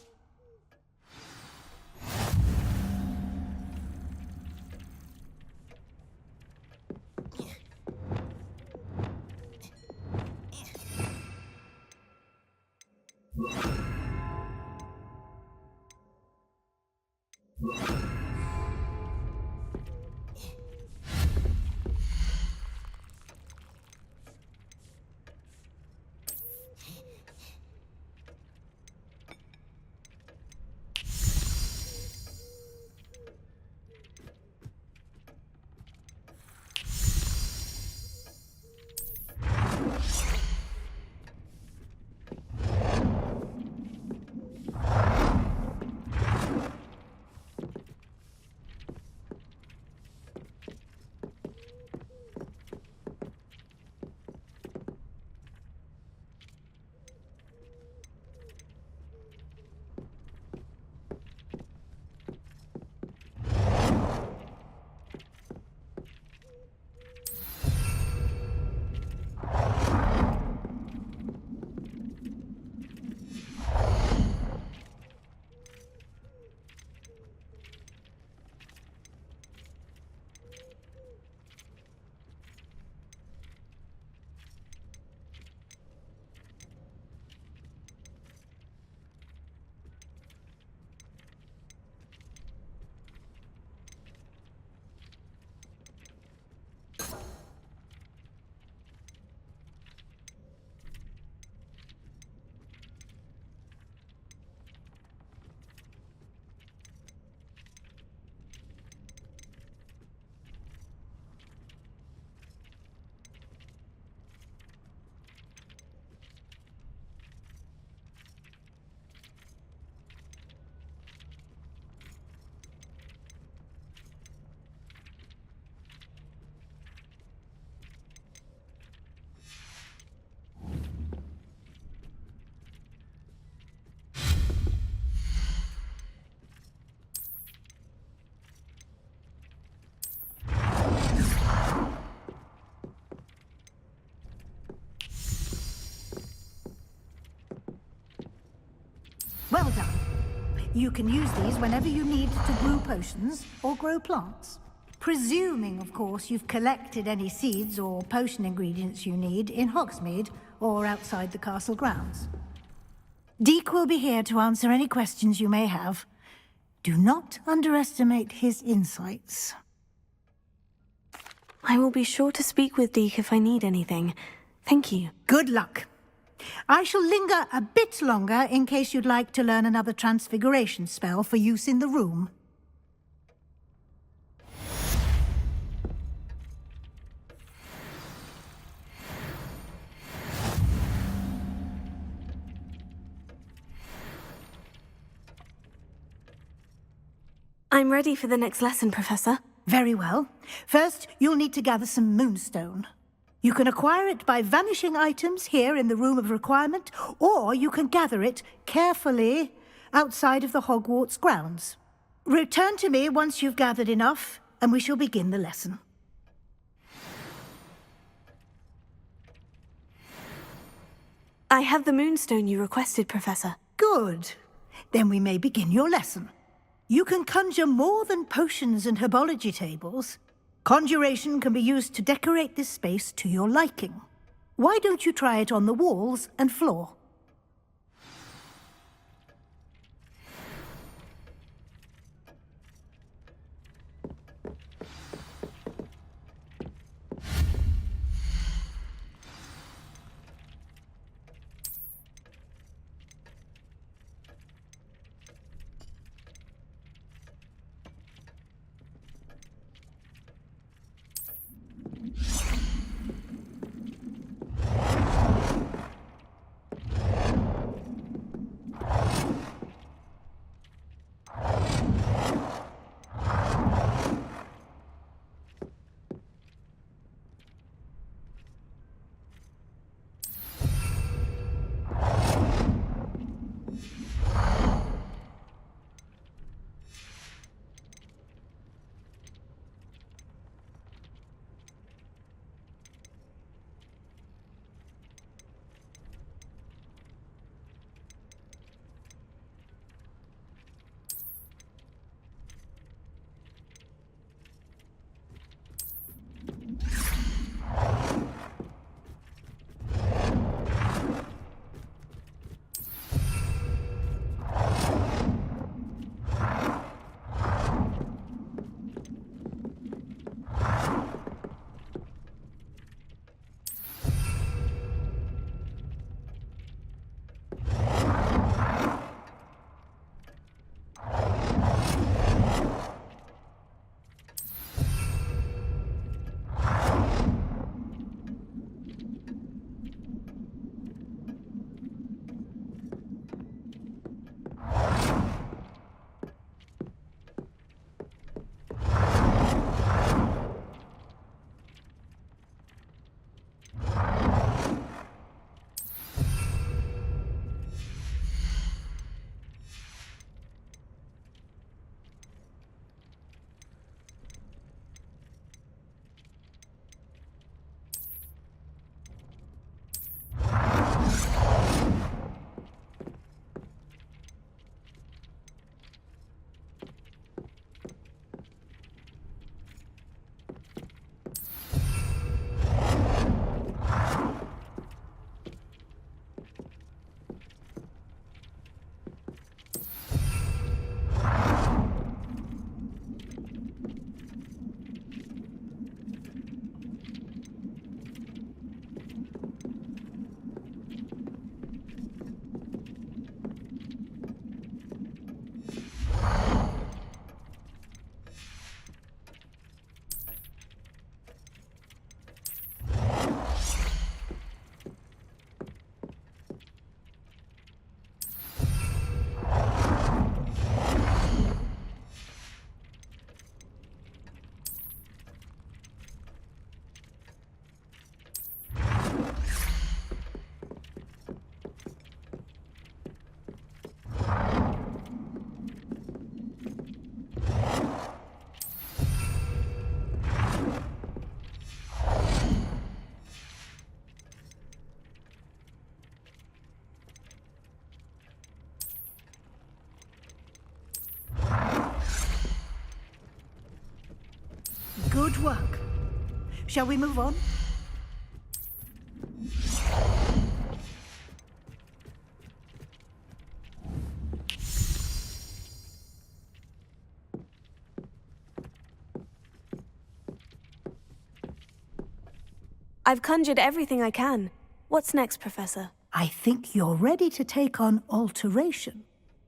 You can use these whenever you need to brew potions or grow plants. Presuming, of course, you've collected any seeds or potion ingredients you need in Hogsmeade or outside the castle grounds. Deke will be here to answer any questions you may have. Do not underestimate his insights. I will be sure to speak with Deke if I need anything. Thank you. Good luck. I shall linger a bit longer in case you'd like to learn another transfiguration spell for use in the room. I'm ready for the next lesson, Professor. Very well. First, you'll need to gather some moonstone. You can acquire it by vanishing items here in the Room of Requirement, or you can gather it carefully outside of the Hogwarts grounds. Return to me once you've gathered enough, and we shall begin the lesson. I have the moonstone you requested, Professor. Good. Then we may begin your lesson. You can conjure more than potions and herbology tables. Conjuration can be used to decorate this space to your liking. Why don't you try it on the walls and floor? Good work. Shall we move on? I've conjured everything I can. What's next, Professor? I think you're ready to take on alteration.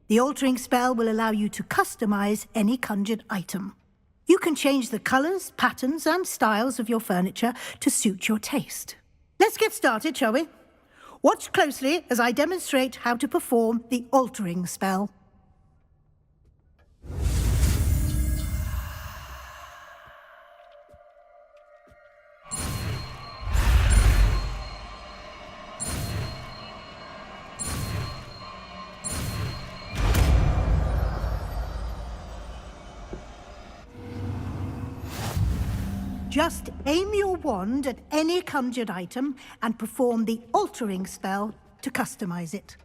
The altering spell will allow you to customize any conjured item. You can change the colors, patterns, and styles of your furniture to suit your taste. Let's get started, shall we? Watch closely as I demonstrate how to perform the altering spell. Just aim your wand at any conjured item and perform the altering spell to customize it.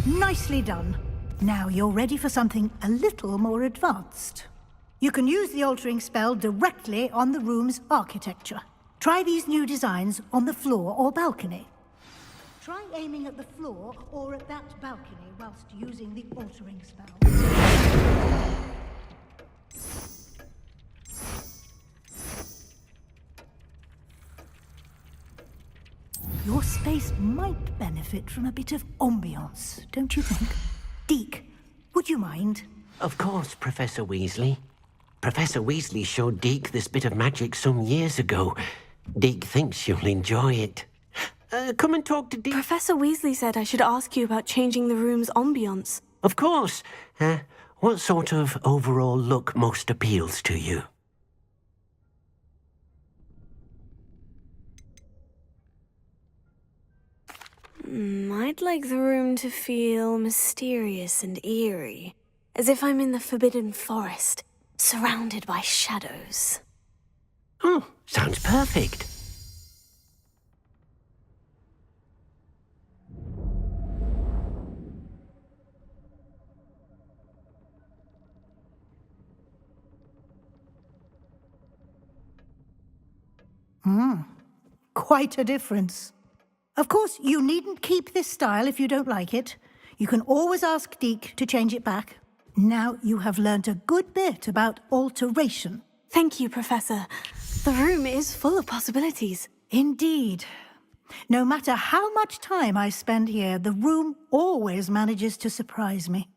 Nicely done. Now you're ready for something a little more advanced. You can use the altering spell directly on the room's architecture. Try these new designs on the floor or balcony. Try aiming at the floor or at that balcony whilst using the altering spell. Your space might benefit from a bit of ambiance, don't you think? Deke, would you mind? Of course, Professor Weasley. Professor Weasley showed Deke this bit of magic some years ago. Deke thinks you'll enjoy it. Come and talk to Deke. Professor Weasley said I should ask you about changing the room's ambience. Of course. What sort of overall look most appeals to you? I'd like the room to feel mysterious and eerie, as if I'm in the Forbidden Forest, surrounded by shadows. Oh, sounds perfect. Quite a difference. Of course, you needn't keep this style if you don't like it. You can always ask Deke to change it back. Now you have learnt a good bit about alteration. Thank you, Professor. The room is full of possibilities. Indeed. No matter how much time I spend here, the room always manages to surprise me.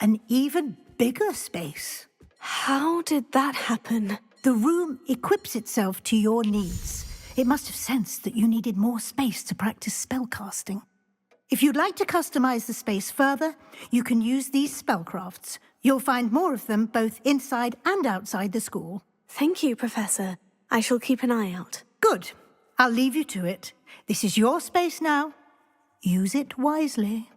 An even bigger space. How did that happen? The room equips itself to your needs. It must have sensed that you needed more space to practice spellcasting. If you'd like to customize the space further, you can use these spellcrafts. You'll find more of them both inside and outside the school. Thank you, Professor. I shall keep an eye out. Good. I'll leave you to it. This is your space now. Use it wisely.